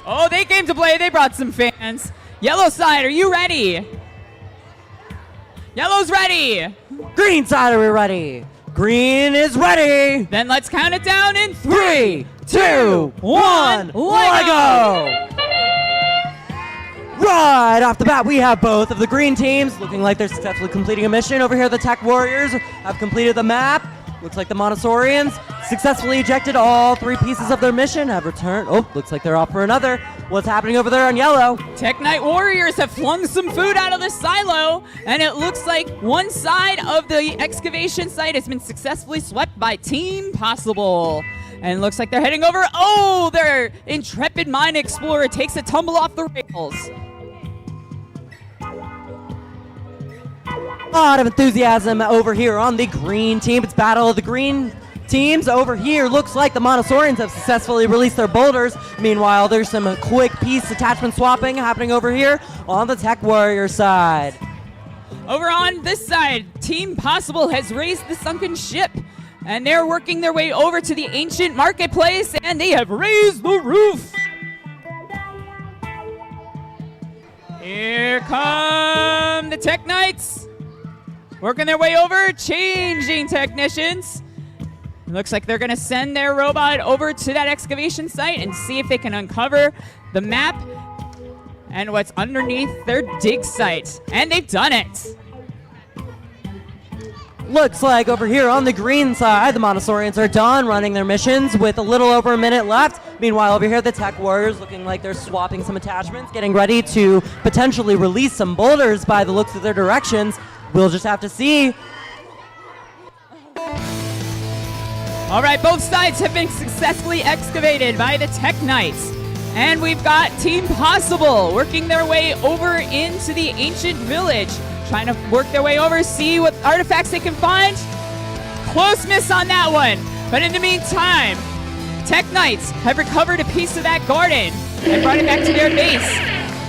Oh, they came to play. They brought some fans. Yellow side, are you ready? Yellow's ready. Green side, are we ready? Green is ready. Then let's count it down in 3, 2, 1, Lego! Right off the bat, we have both of the green teams looking like they're successfully completing a mission. Over here, the Tech Warriors have completed the map. Looks like the Montessorians successfully ejected all 3 pieces of their mission, have returned. Oh, looks like they're off for another. What's happening over there on yellow? Tech Knight Warriors have flung some food out of the silo, and it looks like one side of the excavation site has been successfully swept by Team Possible. And it looks like they're heading over. Oh, their intrepid Mine Explorer takes a tumble off the rails. A lot of enthusiasm over here on the green team. It's battle of the green teams. Over here, looks like the Montessorians have successfully released their boulders. Meanwhile, there's some quick piece attachment swapping happening over here on the Tech Warrior side. Over on this side, Team Possible has raised the sunken ship, and they're working their way over to the ancient marketplace, and they have raised the roof. Here come the Tech Knights. Working their way over, changing technicians. It looks like they're going to send their robot over to that excavation site and see if they can uncover the map and what's underneath their dig site. And they've done it. Looks like over here on the green side, the Montessorians are done running their missions with a little over a minute left. Meanwhile, over here, the Tech Warriors looking like they're swapping some attachments, getting ready to potentially release some boulders by the looks of their directions. We'll just have to see. All right, both sides have been successfully excavated by the Tech Knights. And we've got Team Possible working their way over into the ancient village, trying to work their way over, see what artifacts they can find. Close miss on that one. But in the meantime, Tech Knights have recovered a piece of that garden and brought it back to their base.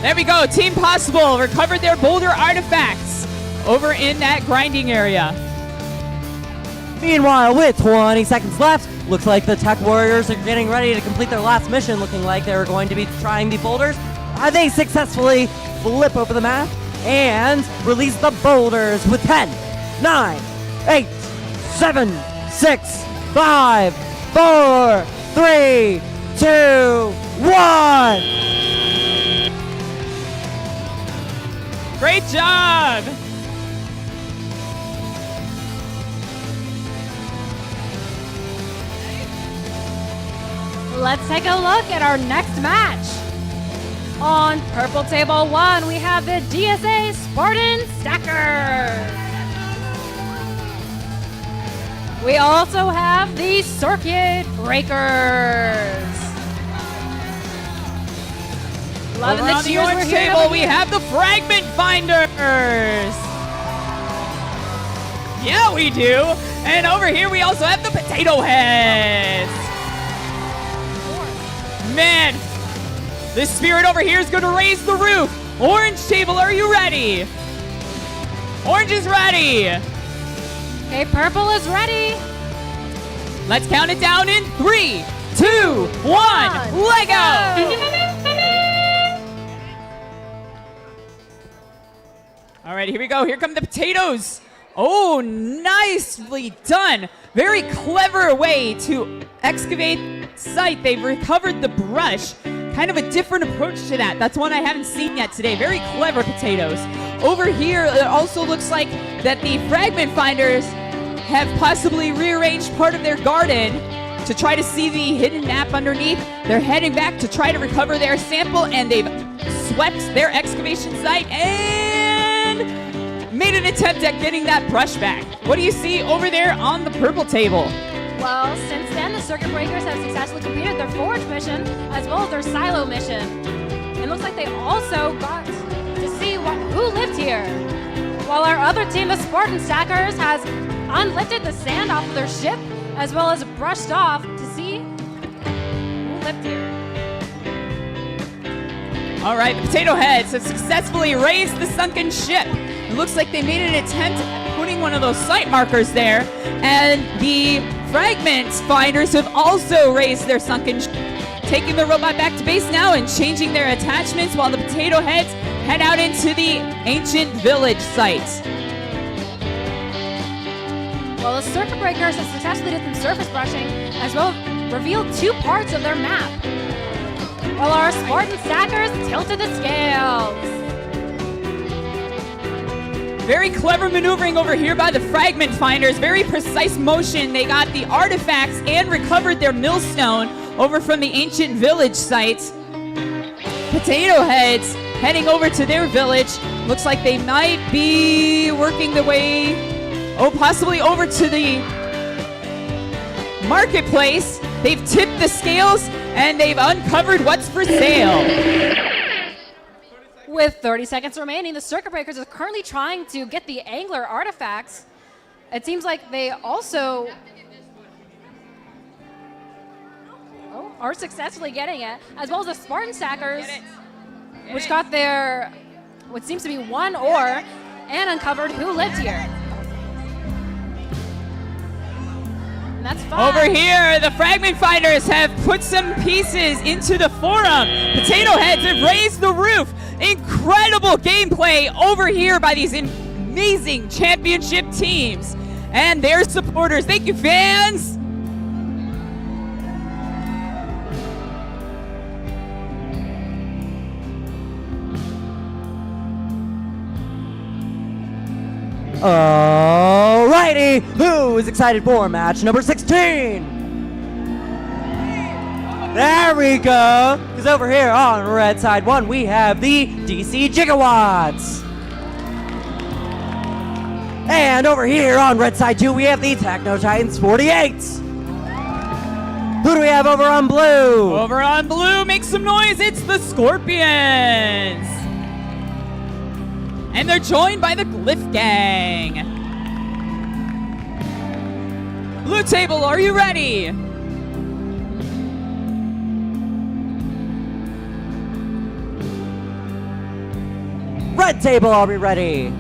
There we go. Team Possible recovered their boulder artifacts over in that grinding area. Meanwhile, with 20 seconds left, looks like the Tech Warriors are getting ready to complete their last mission, looking like they're going to be trying the boulders. They successfully flip over the map and release the boulders with 10, 9, 8, 7, 6, 5, 4, 3, 2, 1. Great job. Let's take a look at our next match. On Purple Table 1, we have the DSA Spartan Stackers. We also have the Circuit Breakers. Loving Over the on the cheers we're orange hearing table, over we here. have the Fragment Finders. Yeah, we do. And over here, we also have the Potato Heads. Man, this spirit over here is going to raise the roof. Orange table, are you ready? Orange is ready. Okay, purple is ready. Let's count it down in 3, 2, 1, Lego! All right, here we go. Here come the potatoes. Oh, nicely done. Very clever way to excavate site. They've recovered the brush. Kind of a different approach to that. That's one I haven't seen yet today. Very clever potatoes. Over here, it also looks like that the fragment finders have possibly rearranged part of their garden to try to see the hidden map underneath. They're heading back to try to recover their sample, and they've swept their excavation site and made an attempt at getting that brush back. What do you see over there on the purple table? Well, since then, the circuit breakers have successfully completed their forge mission as well as their silo mission. It looks like they also got to see who lived here. While our other team, the Spartan Stackers, has unlifted the sand off of their ship as well as brushed off to see who lived here. All right, the Potato Heads have successfully raised the sunken ship. It looks like they made an attempt at putting one of those site markers there, and the fragment finders have also raised their sunken ship, taking the robot back to base now and changing their attachments while the Potato Heads head out into the ancient village site. Well, the circuit breakers have successfully did some surface brushing as well as revealed 2 parts of their map. While our Spartan Stackers tilted the scales. Very clever maneuvering over here by the fragment finders. Very precise motion. They got the artifacts and recovered their millstone over from the ancient village site. Potato Heads heading over to their village. Looks like they might be working their way, possibly over to the marketplace. They've tipped the scales and they've uncovered what's for sale. With 30 seconds remaining, the circuit breakers are currently trying to get the angler artifacts. It seems like they also are successfully getting it, as well as the Spartan Stackers, which got their, what seems to be 1 ore, and uncovered who lived here. And that's 5. Over here, the fragment finders have put some pieces into the forum. Potato Heads have raised the roof. Incredible gameplay over here by these amazing championship teams and their supporters. Thank you, fans. Alrighty, who is excited for match number 16? There we go. Because over here on red side 1, we have the DC Gigawatts. And over here on red side 2, we have the Techno Titans 48s. Who do we have over on blue? Over on blue, make some noise. It's the Scorpions. And they're joined by the Glyph Gang. Blue table, are you ready? Red table, are we ready?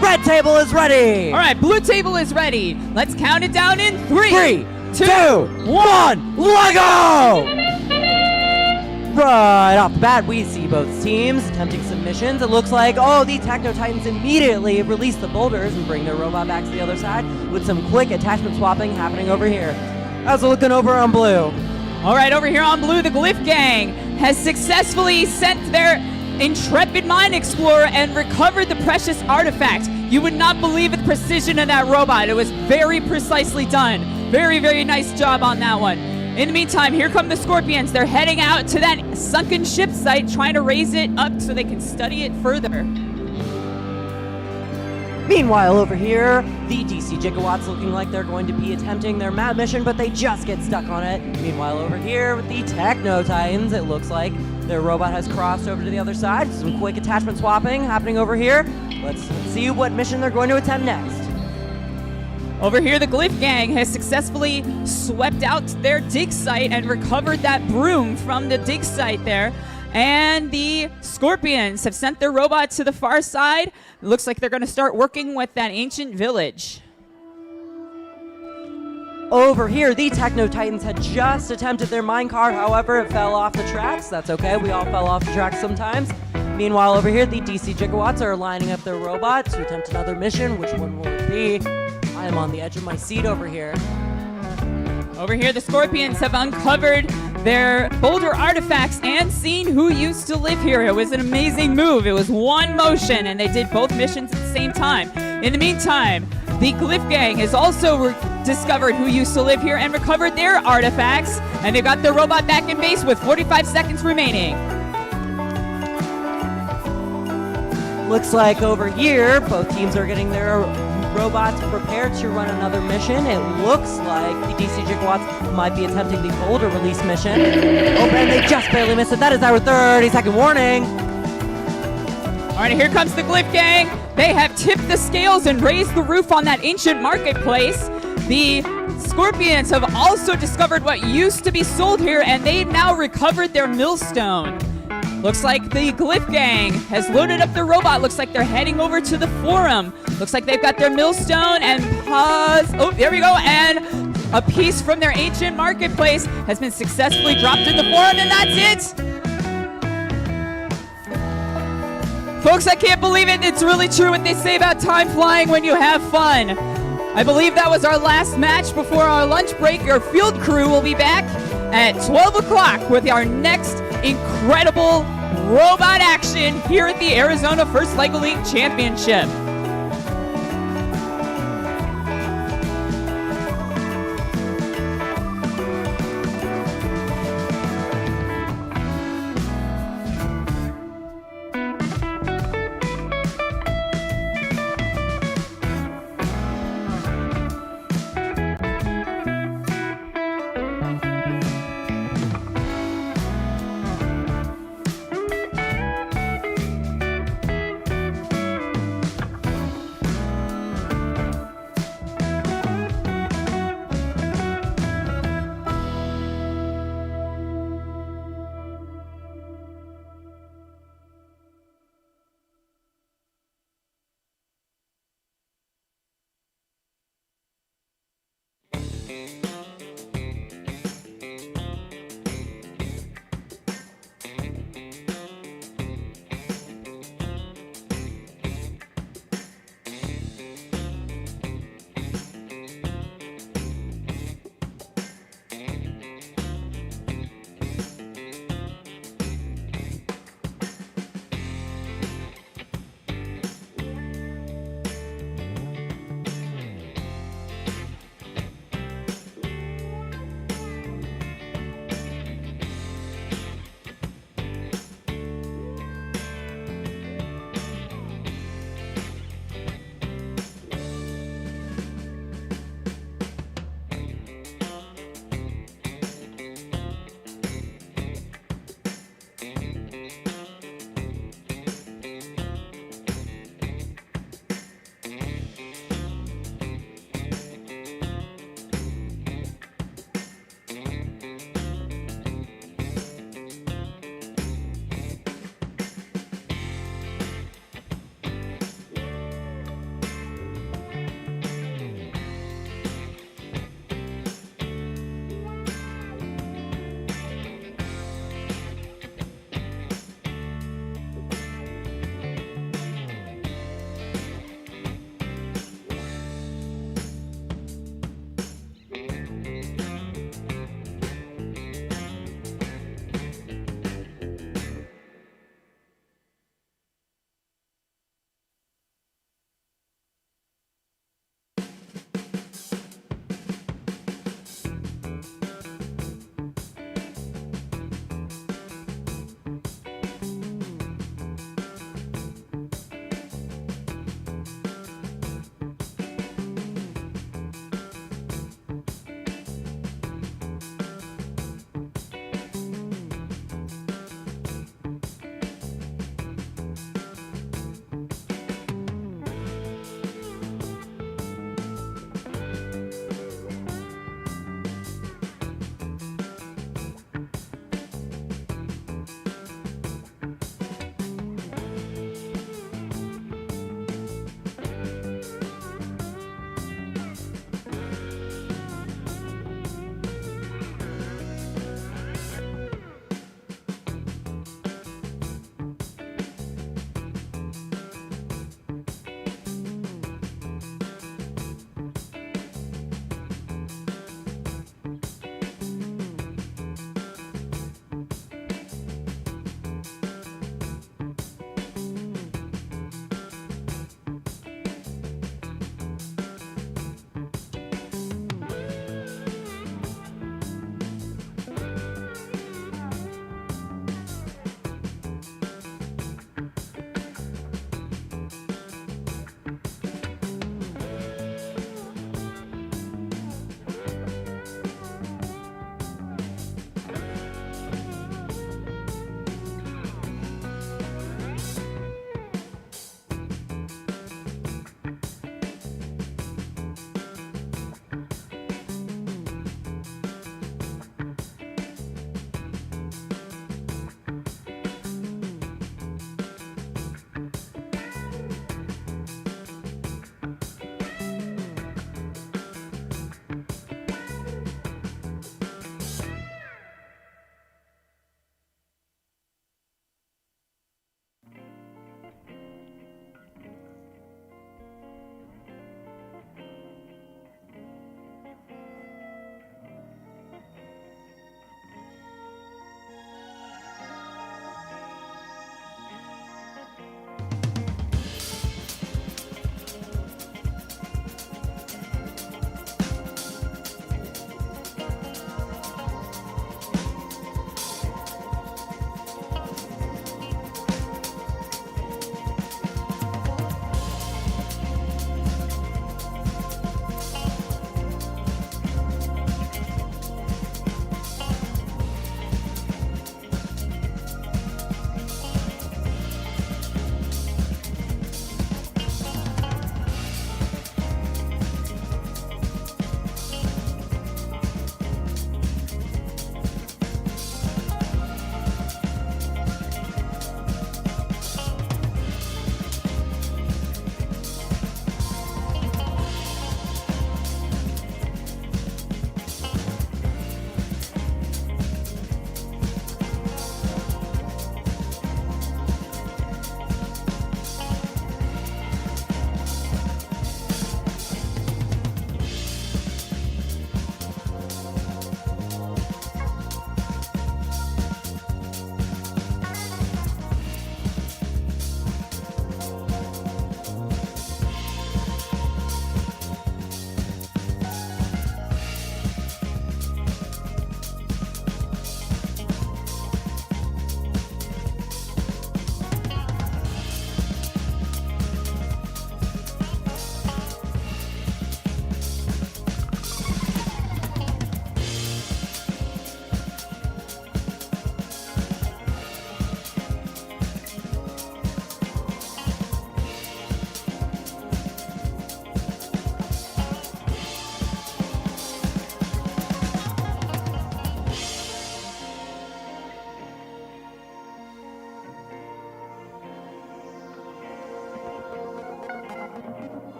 Red table is ready. All right, blue table is ready. Let's count it down in 3, 2, 1, Lego! Right off the bat, we see both teams attempting submissions. It looks like, the Techno Titans immediately release the boulders and bring their robot back to the other side with some quick attachment swapping happening over here. How's it looking over on blue? All right, over here on blue, the Glyph Gang has successfully sent their intrepid mine explorer and recovered the precious artifact. You would not believe the precision of that robot. It was very precisely done. Very, very nice job on that one. In the meantime, here come the Scorpions. They're heading out to that sunken ship site, trying to raise it up so they can study it further. Meanwhile, over here, the DC Gigawatts looking like they're going to be attempting their map mission, but they just get stuck on it. Meanwhile, over here with the Techno Titans, it looks like their robot has crossed over to the other side. Some quick attachment swapping happening over here. Let's see what mission they're going to attempt next. Over here, the Glyph Gang has successfully swept out their dig site and recovered that broom from the dig site there. And the Scorpions have sent their robot to the far side. It looks like they're going to start working with that ancient village. Over here, the Techno Titans had just attempted their minecart. However, it fell off the tracks. That's okay. We all fell off the tracks sometimes. Meanwhile, over here, the DC Gigawatts are lining up their robot to attempt another mission. Which one will it be? I am on the edge of my seat over here. Over here, the Scorpions have uncovered their boulder artifacts and seen who used to live here. It was an amazing move. It was one motion, and they did both missions at the same time. In the meantime, the Glyph Gang has also discovered who used to live here and recovered their artifacts, and they got their robot back in base with 45 seconds remaining. Looks like over here, both teams are getting their robots prepared to run another mission. It looks like the DC Gigawatts might be attempting the boulder release mission. Oh, and they just barely missed it. That is our 30-second warning. All right, here comes the Glyph Gang. They have tipped the scales and raised the roof on that ancient marketplace. The Scorpions have also discovered what used to be sold here, and they've now recovered their millstone. Looks like the Glyph Gang has loaded up their robot. Looks like they're heading over to the forum. Looks like they've got their millstone and pause. Oh, there we go. And a piece from their ancient marketplace has been successfully dropped in the forum, and that's it. Folks, I can't believe it. It's really true what they say about time flying when you have fun. I believe that was our last match before our lunch break. Our field crew will be back at 12 o'clock with our next incredible robot action here at the Arizona First LEGO League Championship.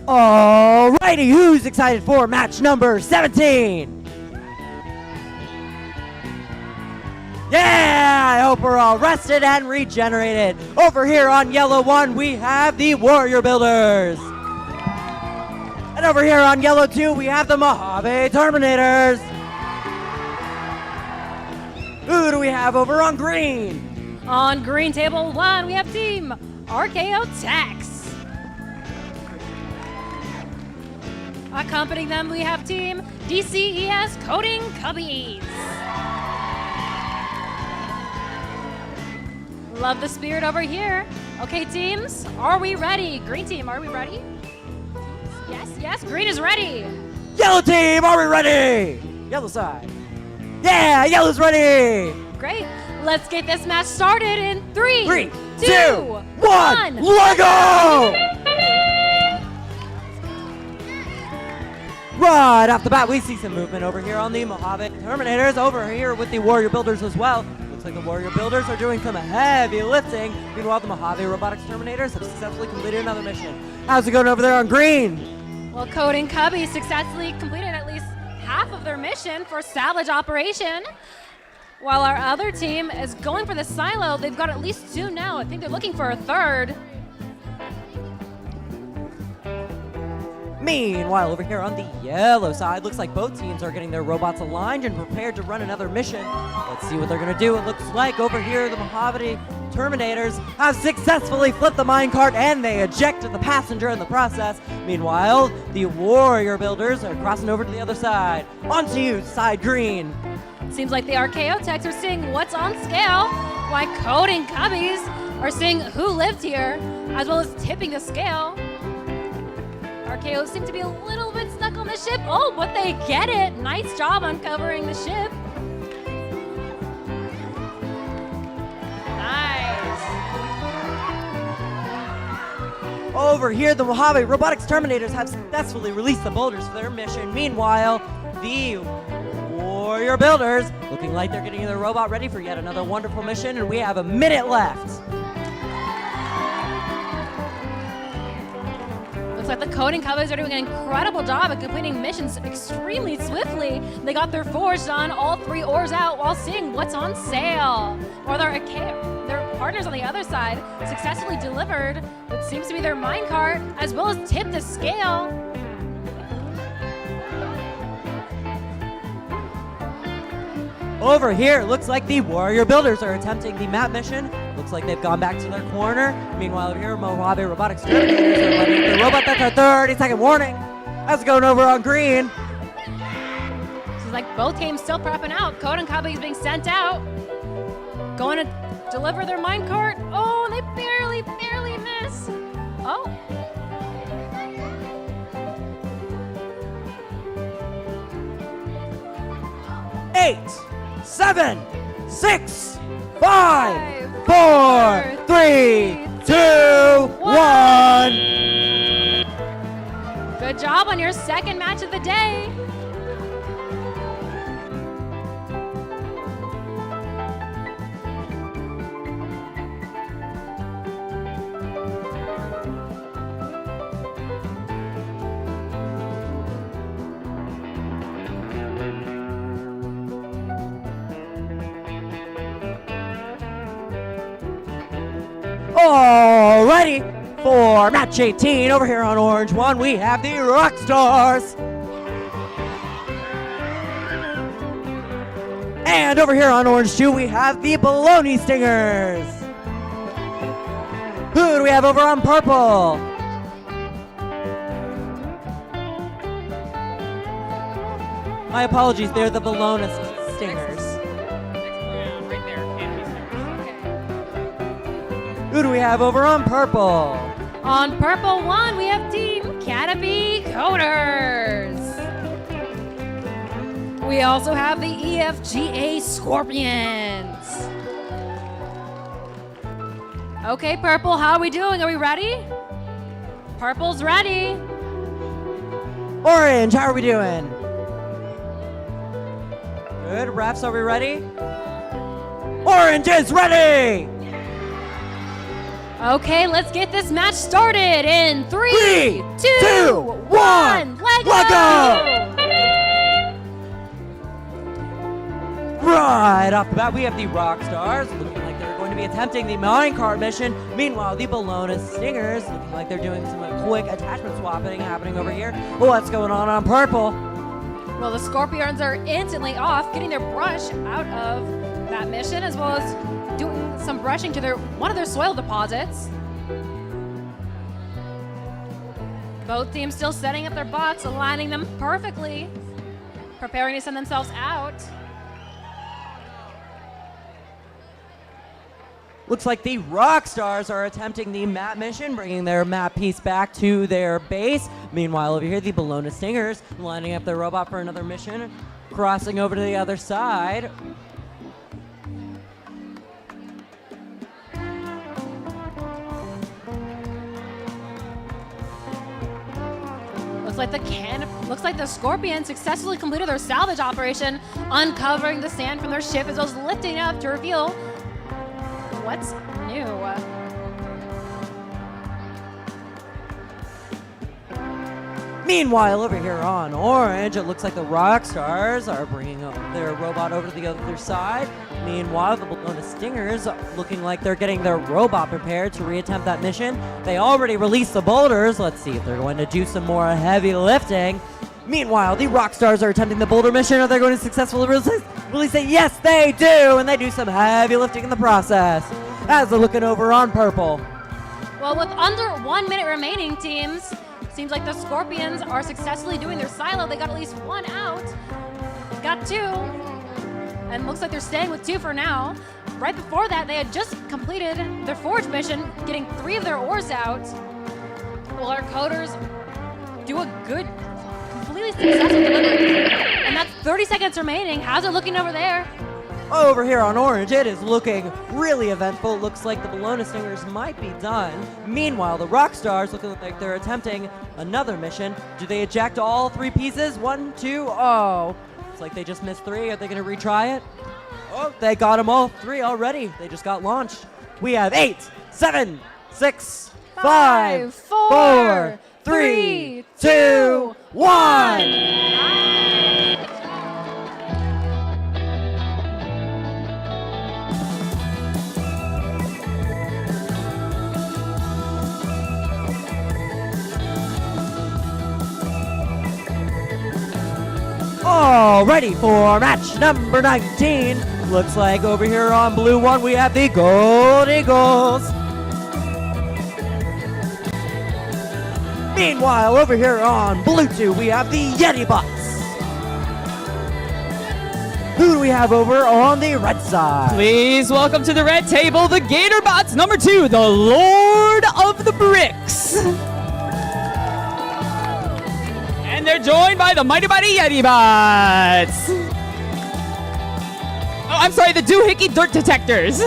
Alrighty, who's excited for match number 17? Yeah, I hope we're all rested and regenerated. Over here on yellow 1, we have the Warrior Builders. And over here on yellow 2, we have the Mojave Terminators. Who do we have over on green? On green table 1, we have Team RKO Tex. Accompanying them, we have Team DCES Coding Cubbies. Love the spirit over here. Okay, teams, are we ready? Green team, are we ready? Yes, green is ready. Yellow team, are we ready? Yellow side. Yeah, yellow's ready. Great. Let's get this match started in 3, 3, 2, 1, 1. Lego! Right off the bat, we see some movement over here on the Mojave Terminators, over here with the Warrior Builders as well. Looks like the Warrior Builders are doing some heavy lifting. Meanwhile, the Mojave Robotics Terminators have successfully completed another mission. How's it going over there on green? Well, Coding Cubbies successfully completed at least half of their mission for salvage operation. While our other team is going for the silo, they've got at least 2 now. I think they're looking for a third. Meanwhile, over here on the yellow side, looks like both teams are getting their robots aligned and prepared to run another mission. Let's see what they're going to do. It looks like over here the Mojave Terminators have successfully flipped the minecart and they ejected the passenger in the process. Meanwhile, the Warrior Builders are crossing over to the other side. On to you, side green. Seems like the Archaeotechs are seeing what's on scale, while Coding Cubbies are seeing who lived here, as well as tipping the scale. Archaeos seem to be a little bit stuck on the ship. Oh, but they get it. Nice job uncovering the ship. Nice. Over here, the Mojave Robotics Terminators have successfully released the boulders for their mission. Meanwhile, the Warrior Builders looking like they're getting their robot ready for yet another wonderful mission, and we have a minute left. Looks like the Coding Cubbies are doing an incredible job at completing missions extremely swiftly. They got their forge done, all 3 ores out, while seeing what's on sale. Or their partners on the other side successfully delivered what seems to be their minecart, as well as tipped the scale. Over here, looks like the Warrior Builders are attempting the map mission. Looks like they've gone back to their corner. Meanwhile, over here, Mojave Robotics Terminators are letting the robot. That's our 30-second warning. That's going over on green. Seems like both teams still prepping out. Coding Cubbies being sent out. Going to deliver their minecart. Oh, they barely miss. Oh. 8, 7, 6, 5, 4, 3, 2, 1. Good job on your second match of the day. Alrighty, for match 18 over here on Orange 1, we have the Rockstars. And over here on Orange 2, we have the Baloney Stingers. Who do we have over on Purple? My apologies, they're the Baloney Stingers. Who do we have over on Purple? On Purple 1, we have Team Canopy Coders. We also have the EFGA Scorpions. Okay, Purple, how are we doing? Are we ready? Purple's ready. Orange, how are we doing? Good. Refs, are we ready? Orange is ready! Okay, let's get this match started in 3, 2, 1, let go! Right off the bat, we have the Rockstars looking like they're going to be attempting the minecart mission. Meanwhile, the Bologna Stingers looking like they're doing some quick attachment swapping happening over here. What's going on Purple? Well, the Scorpions are instantly off, getting their brush out of that mission, as well as doing some brushing to one of their soil deposits. Both teams still setting up their bots, aligning them perfectly, preparing to send themselves out. Looks like the Rockstars are attempting the map mission, bringing their map piece back to their base. Meanwhile, over here, the Bologna Stingers lining up their robot for another mission, crossing over to the other side. Looks like the Scorpions successfully completed their salvage operation, uncovering the sand from their ship as well as lifting up to reveal what's new. Meanwhile, over here on orange, it looks like the rock stars are bringing up their robot over to the other side. Meanwhile, the Bologna Stingers looking like they're getting their robot prepared to reattempt that mission. They already released the boulders. Let's see if they're going to do some more heavy lifting. Meanwhile, the rock stars are attempting the boulder mission. Are they going to successfully release it? Yes, they do, and they do some heavy lifting in the process. As they're looking over on purple. Well, with under 1 minute remaining, teams, seems like the Scorpions are successfully doing their silo. They got at least one out. Got two. And looks like they're staying with two for now. Right before that, they had just completed their forge mission, getting 3 of their ores out. Well, our coders do a good, completely successful delivery. And that's 30 seconds remaining. How's it looking over there? Over here on orange, it is looking really eventful. Looks like the Bologna Stingers might be done. Meanwhile, the rock stars looking like they're attempting another mission. Do they eject all 3 pieces? 1, 2, oh. It's like they just missed 3. Are they going to retry it? Oh, they got them all 3 already. They just got launched. We have 8, 7, 6, 5, 4, 3, 2, 1. All ready for match number 19. Looks like over here on blue 1 we have the Gold Eagles. Meanwhile, over here on blue 2 we have the Yeti Bots. Who do we have over on the red side? Please welcome to the red table the Gator Bots number 2, the Lord of the Bricks. And they're joined by the Mighty Yeti Bots. Oh, I'm sorry, the Doohickey Dirt Detectors.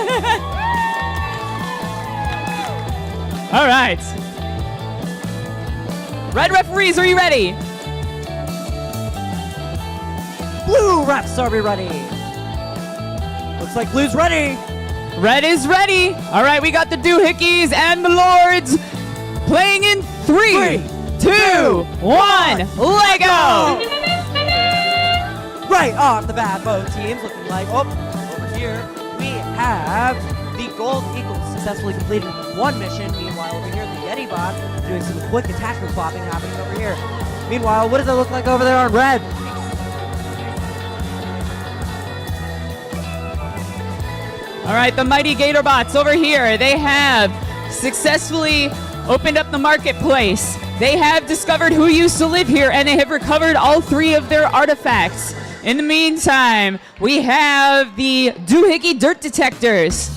All right. Red referees, are you ready? Blue refs, are we ready? Looks like blue's ready. Red is ready. All right, we got the Doohickeys and the Lords playing in 3, 2, 1, let go! Right off the bat, both teams looking like, over here, we have the Gold Eagles successfully completed 1 mission. Meanwhile, over here, the Yeti Bot doing some quick attachment swapping happening over here. Meanwhile, what does it look like over there on red? All right, the Mighty Gator Bots over here, they have successfully opened up the marketplace. They have discovered who used to live here, and they have recovered all 3 of their artifacts. In the meantime, we have the Doohickey Dirt Detectors.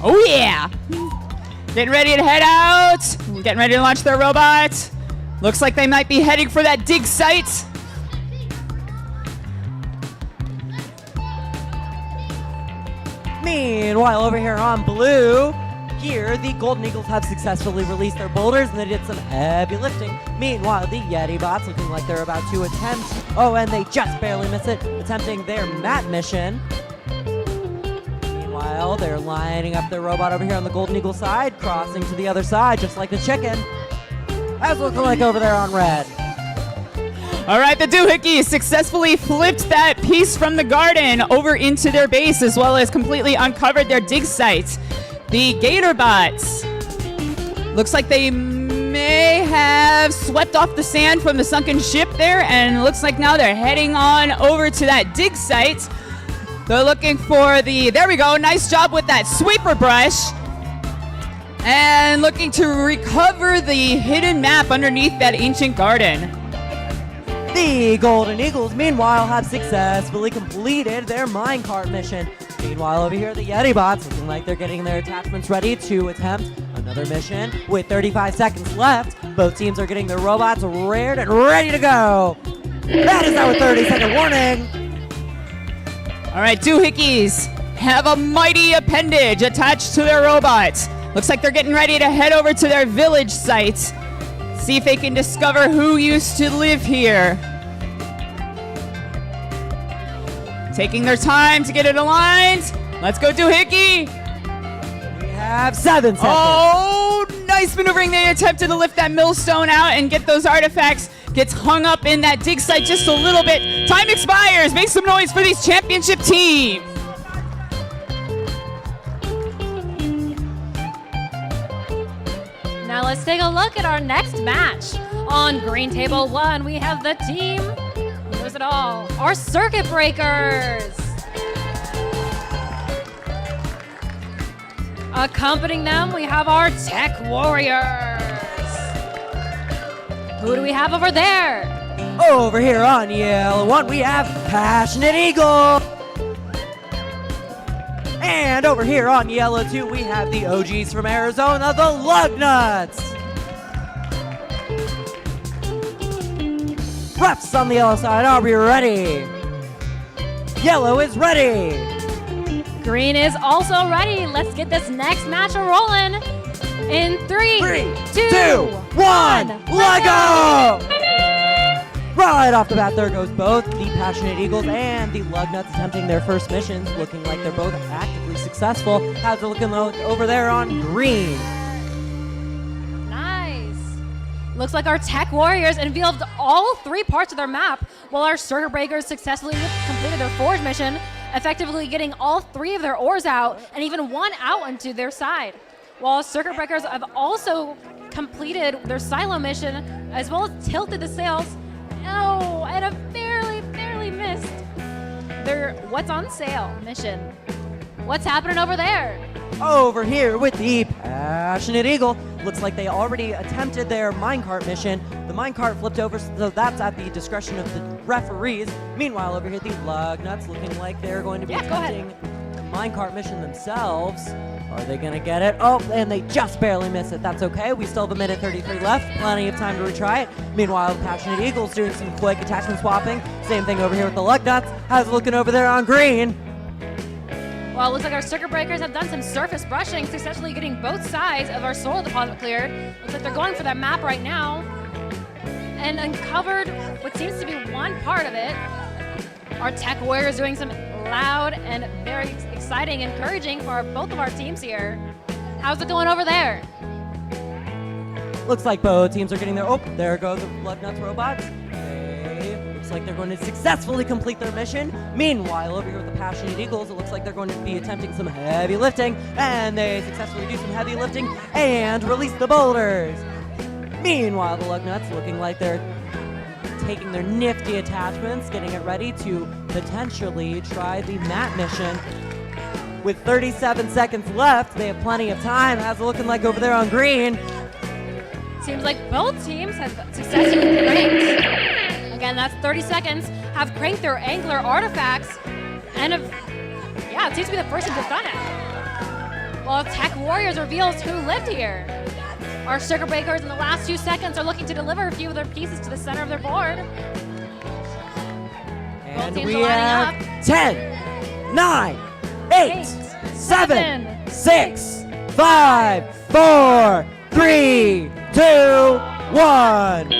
Oh yeah! Getting ready to head out. Getting ready to launch their robot. Looks like they might be heading for that dig site. Meanwhile, over here on blue, here the Golden Eagles have successfully released their boulders and they did some heavy lifting. Meanwhile, the Yeti Bots looking like they're about to attempt, oh, and they just barely miss it, attempting their mat mission. Meanwhile, they're lining up their robot over here on the Golden Eagle side, crossing to the other side, just like the chicken. That's looking like over there on red. All right, the Doohickeys successfully flipped that piece from the garden over into their base, as well as completely uncovered their dig site. The Gator Bots, looks like they may have swept off the sand from the sunken ship there, and looks like now they're heading on over to that dig site. They're looking for the, there we go, nice job with that sweeper brush. And looking to recover the hidden map underneath that ancient garden. The Golden Eagles, meanwhile, have successfully completed their minecart mission. Meanwhile, over here, the Yeti Bots looking like they're getting their attachments ready to attempt another mission. With 35 seconds left, both teams are getting their robots reared and ready to go. That is our 30-second warning. All right, Doohickeys have a mighty appendage attached to their robots. Looks like they're getting ready to head over to their village site. See if they can discover who used to live here. Taking their time to get it aligned. Let's go, Doohickey. We have 7 seconds. Oh, nice maneuvering. They attempted to lift that millstone out and get those artifacts. gets hung up in that dig site just a little bit. Time expires. Make some noise for these championship teams. Now let's take a look at our next match. On green table 1, we have the team, who knows it all, our circuit breakers. Accompanying them, we have our tech warriors. Who do we have over there? Over here on yellow 1, we have Passionate Eagle. And over here on yellow 2, we have the OGs from Arizona, the Lugnuts. Refs on the yellow side, are we ready? Yellow is ready. Green is also ready. Let's get this next match rolling. In 3, 2, 1, let go! Right off the bat, there goes both the Passionate Eagles and the Lugnuts attempting their first missions, looking like they're both actively successful. How's it looking over there on green? Nice. Looks like our tech warriors unveiled all 3 parts of their map, while our circuit breakers successfully completed their forge mission, effectively getting all 3 of their ores out and even 1 out into their side. While circuit breakers have also completed their silo mission, as well as tilted the sails. Oh, and a barely missed their what's on sale mission. What's happening over there? Over here with the Passionate Eagle. Looks like they already attempted their minecart mission. The minecart flipped over, so that's at the discretion of the referees. Meanwhile, over here, the Lugnuts looking like they're going to be attempting the minecart mission themselves. Are they going to get it? Oh, and they just barely miss it. That's okay. We still have 1:33 left. Plenty of time to retry it. Meanwhile, the Passionate Eagle's doing some quick attachment swapping. Same thing over here with the Lugnuts. How's it looking over there on green? Well, it looks like our circuit breakers have done some surface brushing, successfully getting both sides of our soil deposit cleared. Looks like they're going for that map right now. And uncovered what seems to be one part of it. Our tech warriors doing some loud and very exciting, encouraging for both of our teams here. How's it going over there? Looks like both teams are getting there. Oh, there go the Lugnuts robots. Looks like they're going to successfully complete their mission. Meanwhile, over here with the Passionate Eagles, it looks like they're going to be attempting some heavy lifting, and they successfully do some heavy lifting and release the boulders. Meanwhile, the Lugnuts looking like they're taking their nifty attachments, getting it ready to potentially try the mat mission. With 37 seconds left, they have plenty of time. How's it looking like over there on green? Seems like both teams have successfully cranked. Again, that's 30 seconds. Have cranked their angler artifacts, and it seems to be the first team to have done it. While Tech Warriors reveals who lived here. Our circuit breakers in the last few seconds are looking to deliver a few of their pieces to the center of their board. And teams we are lining have 10, 9, 8, 7, 6, 5, 4, 3, 2, 1.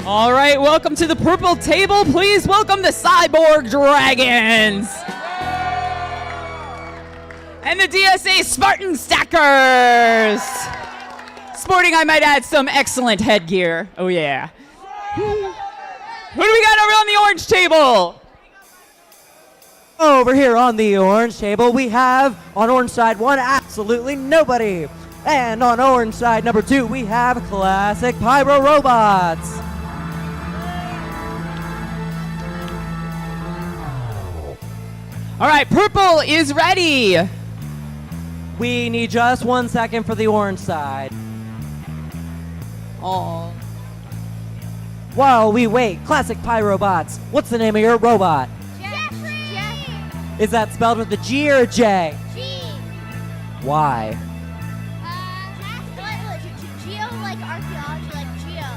All right, welcome to the purple table. Please welcome the Cyborg Dragons. And the DSA Spartan Stackers. Sporting, I might add, some excellent headgear. Oh, yeah. Who do we got over on the orange table? Over here on the orange table, we have, on orange side 1, absolutely nobody. And on orange side number 2, we have classic Pyro Robots. All right, purple is ready. We need just 1 second for the orange side. Oh. While we wait, classic Pyrobots, what's the name of your robot? Jeffrey! Is that spelled with a G or a J? G. Why? Geo, like archaeology, like Geo.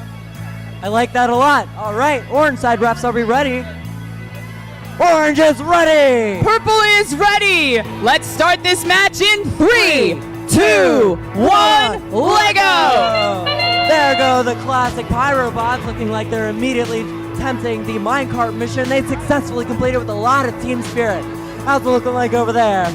I like that a lot. All right, orange side refs, are we ready? Orange is ready! Purple is ready. Let's start this match in 3, 2, 1, Lego! There go the classic Pyrobots, looking like they're immediately attempting the minecart mission they successfully completed with a lot of team spirit. How's it looking like over there?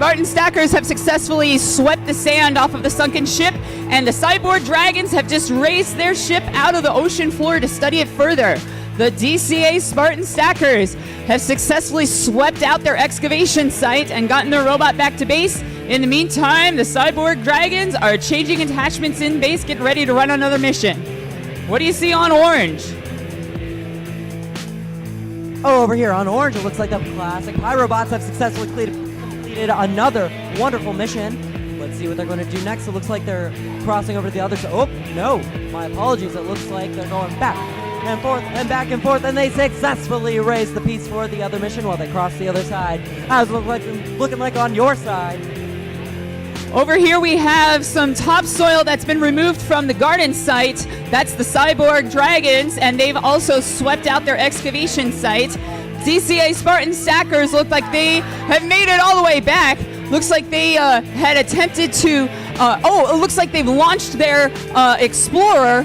Spartan stackers have successfully swept the sand off of the sunken ship, and the cyborg dragons have just raced their ship out of the ocean floor to study it further. The DCA Spartan stackers have successfully swept out their excavation site and gotten their robot back to base. In the meantime, the cyborg dragons are changing attachments in base, getting ready to run another mission. What do you see on orange? Oh, over here on orange, it looks like the classic Pyrobots have successfully completed another wonderful mission. Let's see what they're going to do next. It looks like they're crossing over to the other side. Oh, no. My apologies. It looks like they're going back and forth and back and forth, and they successfully raise the piece for the other mission while they cross the other side. How's it looking like on your side? Over here we have some topsoil that's been removed from the garden site. That's the cyborg dragons, and they've also swept out their excavation site. DCA Spartan stackers look like they have made it all the way back. Looks like they had attempted to, it looks like they've launched their explorer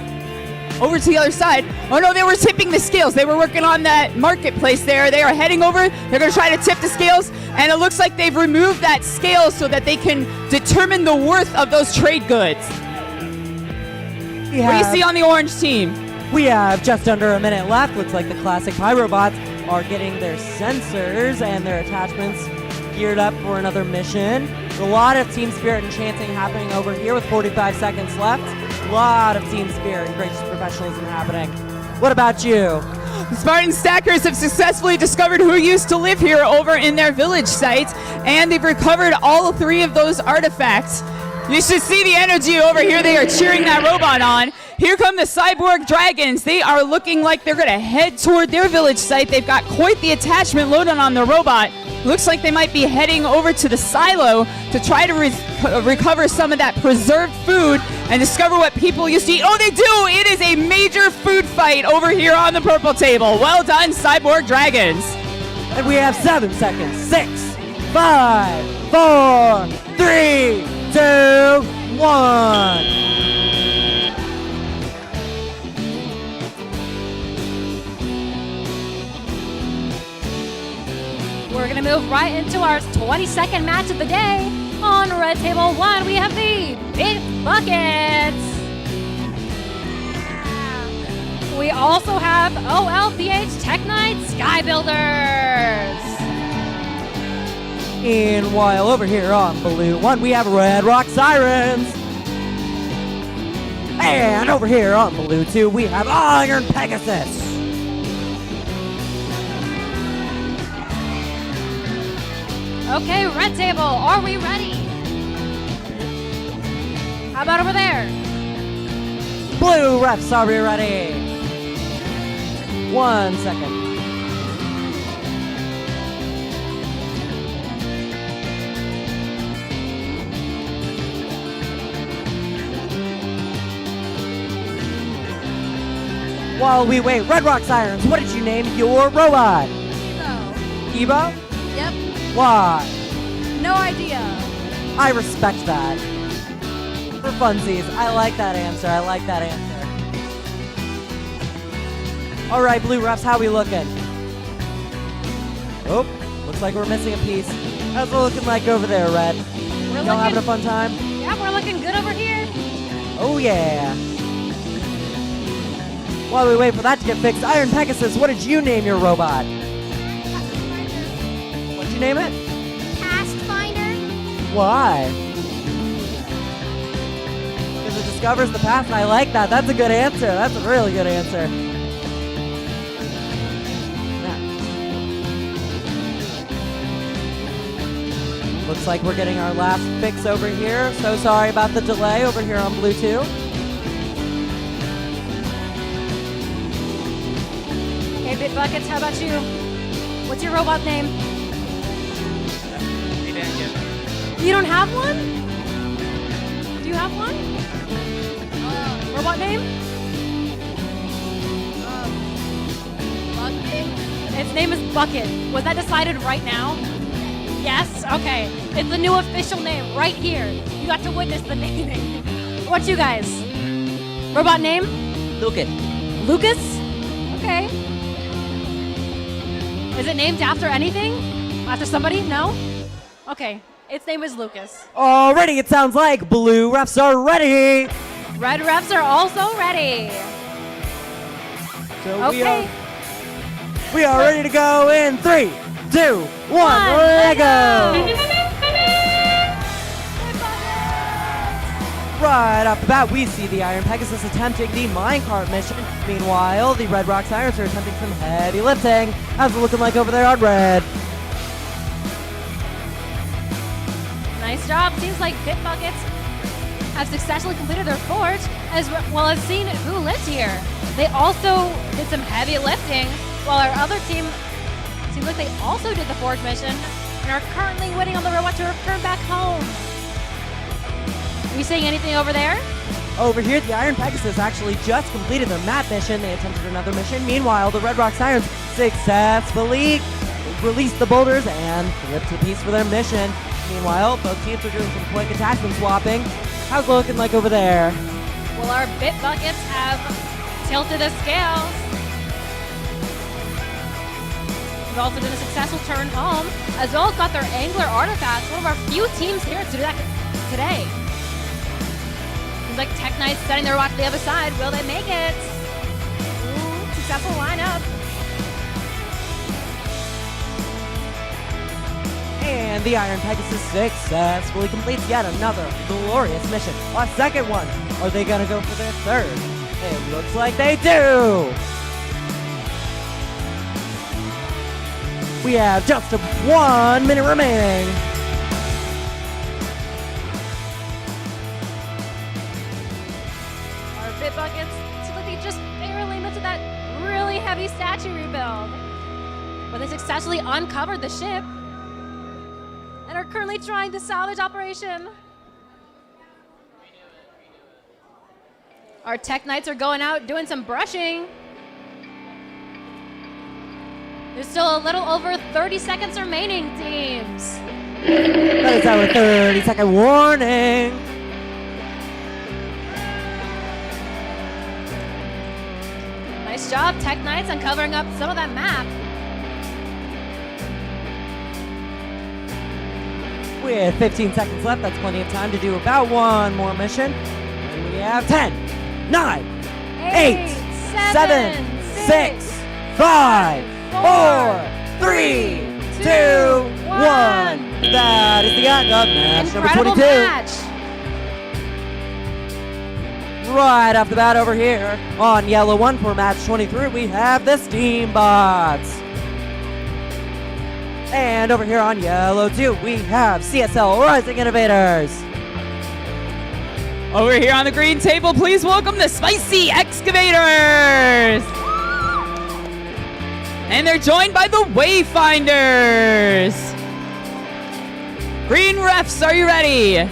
over to the other side. Oh no, they were tipping the scales. They were working on that marketplace there. They are heading over. They're going to try to tip the scales, and it looks like they've removed that scale so that they can determine the worth of those trade goods. What do you see on the orange team? We have just under a minute left. Looks like the classic Pyrobots are getting their sensors and their attachments geared up for another mission. A lot of team spirit and chanting happening over here with 45 seconds left. A lot of team spirit and gracious professionalism happening. What about you? The Spartan stackers have successfully discovered who used to live here over in their village site, and they've recovered all 3 of those artifacts. You should see the energy over here. They are cheering that robot on. Here come the cyborg dragons. They are looking like they're going to head toward their village site. They've got quite the attachment loaded on the robot. Looks like they might be heading over to the silo to try to recover some of that preserved food and discover what people used to eat. Oh, they do! It is a major food fight over here on the purple table. Well done, cyborg dragons. And we have 7 seconds. 6, 5, 4, 3, 2, 1. We're going to move right into our 22nd match of the day. On red table 1, we have the Big Buckets. We also have OLPH Tech Knight Sky Builders. And while over here on blue 1, we have Red Rock Sirens. And over here on blue 2, we have Iron Pegasus. Okay, red table, are we ready? How about over there? Blue refs, are we ready? 1 second. While we wait, Red Rock Sirens, what did you name your robot? Evo. Evo? Yep. Why? No idea. I respect that. For funsies, I like that answer. I like that answer. All right, blue refs, how we looking? Oh, looks like we're missing a piece. How's it looking like over there, Red? Y'all having a fun time? Yeah, we're looking good over here. Oh yeah. While we wait for that to get fixed, Iron Pegasus, what did you name your robot? What'd you name it? Pathfinder. Why? Because it discovers the past. I like that. That's a good answer. That's a really good answer. Yeah. Looks like we're getting our last fix over here. So sorry about the delay over here on Blue 2. Okay, Big Buckets, how about you? What's your robot name? You don't have one? Do you have one? Robot name? Bucket. Its name is Bucket. Was that decided right now? Yes? Okay. It's the new official name right here. You got to witness the naming. What you guys? Robot name? Lucas. Lucas? Okay. Is it named after anything? After somebody? No? Okay. Its name is Lucas. Alrighty, it sounds like blue refs are ready. Red refs are also ready. So Okay. we are ready to go in 3, 2, 1, let go. Right off the bat, we see the Iron Pegasus attempting the minecart mission. Meanwhile, the Red Rock Sirens are attempting some heavy lifting. How's it looking like over there on red? Nice job. Seems like Bit Buckets have successfully completed their forge, as well as seen who lived here. They also did some heavy lifting, while our other team seems like they also did the forge mission and are currently waiting on the robot to return back home. Are you seeing anything over there? Over here, the Iron Pegasus actually just completed their map mission. They attempted another mission. Meanwhile, the Red Rock Sirens successfully released the boulders and flipped a piece for their mission. Meanwhile, both teams are doing some quick attachment swapping. How's it looking like over there? Well, our Bit Buckets have tilted the scales. We've also done a successful turn home, as well as got their Angler artifacts. One of our few teams here to do that today. Seems like Tech Knight's setting their robot to the other side. Will they make it? Ooh, successful lineup. And the Iron Pegasus successfully completes yet another glorious mission. A second one. Are they going to go for their third? It looks like they do. We have just 1 minute remaining. Our Bit Buckets, seems like they just barely missed that really heavy statue rebuild. But they successfully uncovered the ship and are currently trying the salvage operation. Our Tech Knights are going out doing some brushing. There's still a little over 30 seconds remaining, teams. That is our 30-second warning. Nice job, Tech Knights, on covering up some of that map. With 15 seconds left, that's plenty of time to do about one more mission. And we have 10, 9, 8, 7, 6, 5, 4, 3, 2, 1. That is the end of match number Incredible 22. match. Right off the bat over here on yellow 1 for match 23, we have the Steambots. And over here on yellow 2, we have CSL Rising Innovators. Over here on the green table, please welcome the Spicy Excavators. And they're joined by the Wayfinders. Green refs, are you ready?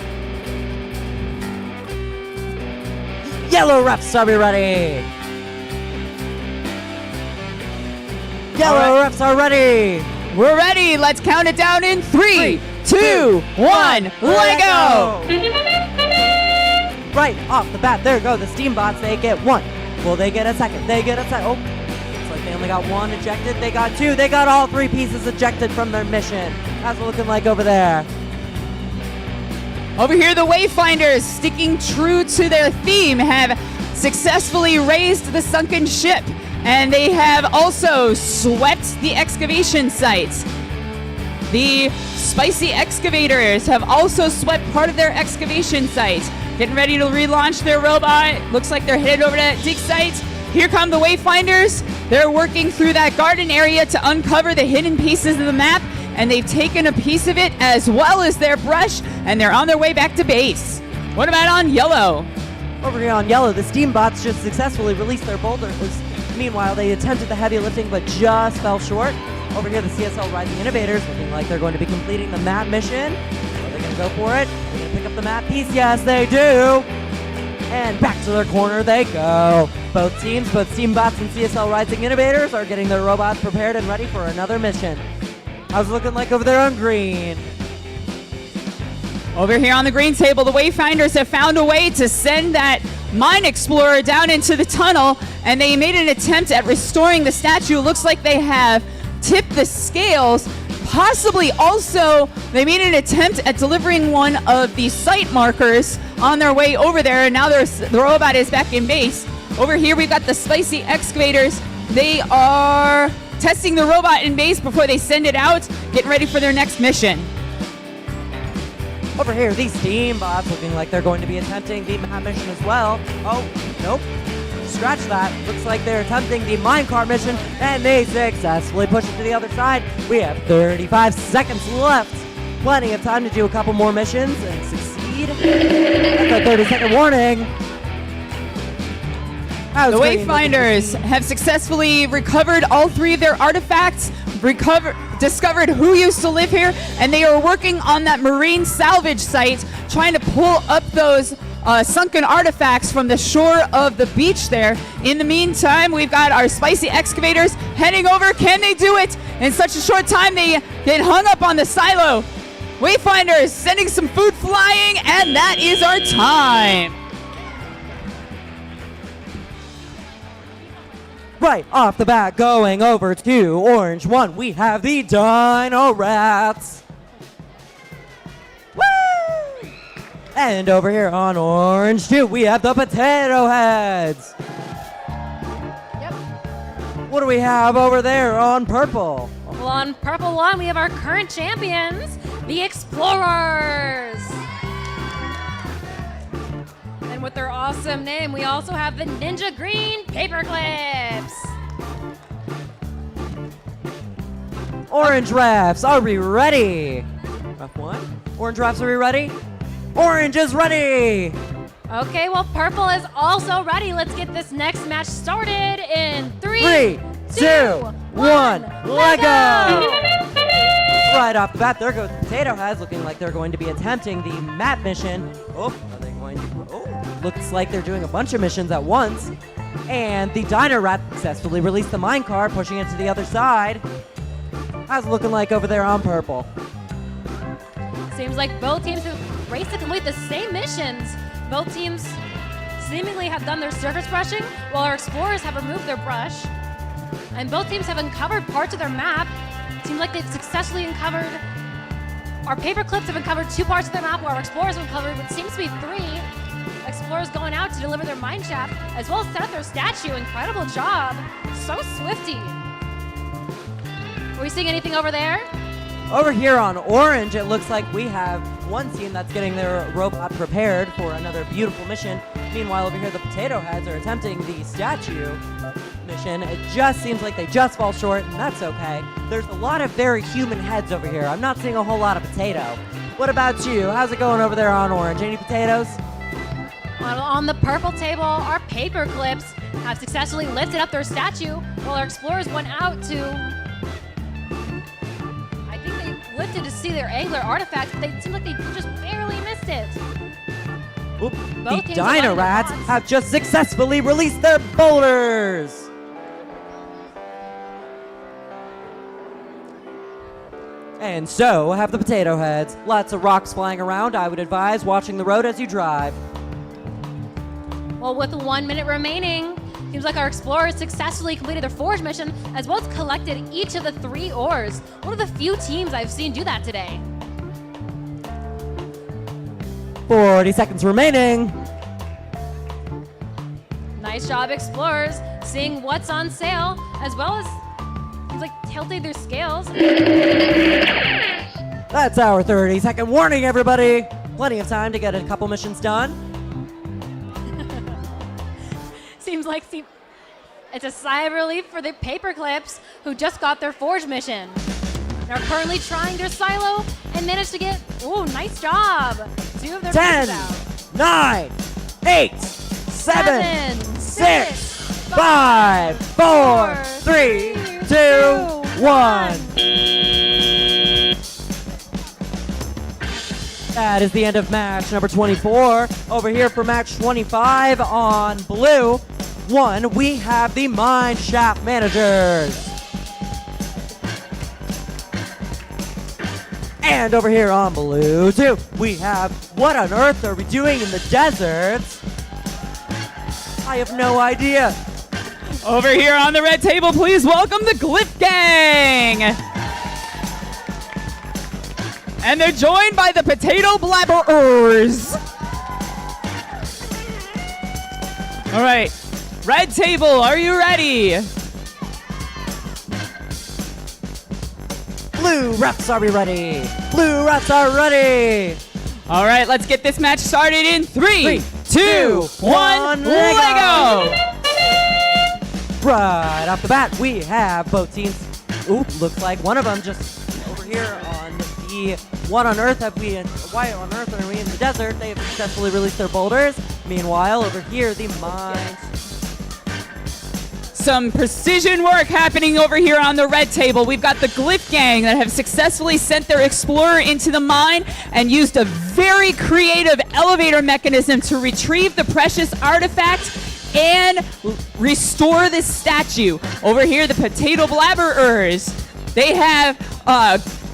Yellow refs, are we ready? Yellow refs are ready. We're ready. Let's count it down in 3, 2, 1. Let go. Right off the bat, there go the Steambots. They get 1. Will they get a second? They get a second. Oh, looks like they only got 1 ejected. They got 2. They got all 3 pieces ejected from their mission. How's it looking like over there? Over here, the Wayfinders, sticking true to their theme, have successfully raised the sunken ship, and they have also swept the excavation sites. The Spicy Excavators have also swept part of their excavation site, getting ready to relaunch their robot. Looks like they're headed over to that dig site. Here come the Wayfinders. They're working through that garden area to uncover the hidden pieces of the map, and they've taken a piece of it as well as their brush, and they're on their way back to base. What about on yellow? Over here on yellow, the Steambots just successfully released their boulders. Meanwhile, they attempted the heavy lifting but just fell short. Over here, the CSL Rising Innovators looking like they're going to be completing the map mission. Are they going to go for it? Are they going to pick up the map piece? Yes, they do. And back to their corner they go. Both teams, both Steambots and CSL Rising Innovators, are getting their robots prepared and ready for another mission. How's it looking like over there on green? Over here on the green table, the Wayfinders have found a way to send that Mine Explorer down into the tunnel, and they made an attempt at restoring the statue. Looks like they have tipped the scales, possibly also they made an attempt at delivering one of the site markers on their way over there, and now the robot is back in base. Over here we've got the spicy excavators. They are testing the robot in base before they send it out, getting ready for their next mission. Over here, these steam bots looking like they're going to be attempting the map mission as well. Oh, nope. Scratch that. Looks like they're attempting the minecart mission, and they successfully push it to the other side. We have 35 seconds left. Plenty of time to do a couple more missions and succeed. That's a 30-second warning. The Wayfinders have successfully recovered all 3 of their artifacts, discovered who used to live here, and they are working on that marine salvage site, trying to pull up those sunken artifacts from the shore of the beach there. In the meantime, we've got our spicy excavators heading over. Can they do it? In such a short time, they get hung up on the silo. Wayfinders sending some food flying, and that is our time. Right off the bat, going over to Orange 1, we have the Dino Rats. Woo! And over here on Orange 2, we have the Potato Heads. Yep. What do we have over there on Purple? Well, on Purple 1, we have our current champions, the Explorers. And with their awesome name, we also have the Ninja Green Paperclips. Orange Rafts, are we ready? Raf 1? Orange Rafts, are we ready? Orange is ready! Okay, well, Purple is also ready. Let's get this next match started in 3, 2, 1, let go! Right off the bat, there goes the Potato Heads, looking like they're going to be attempting the map mission. Oh, are they going to? Oh, looks like they're doing a bunch of missions at once. And the Dino Rat successfully released the minecart, pushing it to the other side. How's it looking like over there on Purple? Seems like both teams have raced to complete the same missions. Both teams seemingly have done their surface brushing, while our Explorers have removed their brush. And both teams have uncovered parts of their map. Seems like they've successfully uncovered. Our Paperclips have uncovered 2 parts of their map, while our Explorers have uncovered what seems to be 3. Explorers going out to deliver their mine shaft, as well as set up their statue. Incredible job. So swifty. Are we seeing anything over there? Over here on Orange, it looks like we have one team that's getting their robot prepared for another beautiful mission. Meanwhile, over here, the Potato Heads are attempting the statue mission. It just seems like they just fall short, and that's okay. There's a lot of very human heads over here. I'm not seeing a whole lot of potato. What about you? How's it going over there on Orange? Any potatoes? Well, on the Purple table, our Paperclips have successfully lifted up their statue, while our Explorers went out to... lifted to see their angler artifact, but they seem like they just barely missed it. Oop, the Dino Rats have just successfully released their boulders. And so have the Potato Heads. Lots of rocks flying around. I would advise watching the road as you drive. Well, with 1 minute remaining, seems like our Explorers successfully completed their forge mission, as well as collected each of the 3 ores. One of the few teams I've seen do that today. 40 seconds remaining. Nice job, Explorers, seeing what's on sale, as well as seems like tilting their scales. That's our 30-second warning, everybody. Plenty of time to get a couple missions done. Seems like it's a sigh of relief for the Paperclips, who just got their forge mission. They're currently trying their silo and managed to get, ooh, nice job. 2 of their 10, missions out. 9, 8, 7, 6, 5, 4, 3, 2, 1. That is the end of match number 24. Over here for match 25 on Blue 1, we have the Mine Shaft Managers. And over here on Blue 2, we have What on Earth Are We Doing in the Deserts? I have no idea. Over here on the red table, please welcome the Glyph Gang. And they're joined by the potato blabberers. All right, red table, are you ready? Blue refs, are we ready? Blue refs are ready. All right, let's get this match started in 3, 2, 1, 1, Lego! Right off the bat, we have both teams. Oop, looks like one of them just over here on the one on Earth. Why on Earth are we in the desert? They have successfully released their boulders. Meanwhile, over here, the mines. Some precision work happening over here on the red table. We've got the Glyph Gang that have successfully sent their explorer into the mine and used a very creative elevator mechanism to retrieve the precious artifact and restore this statue. Over here, the potato blabberers. They have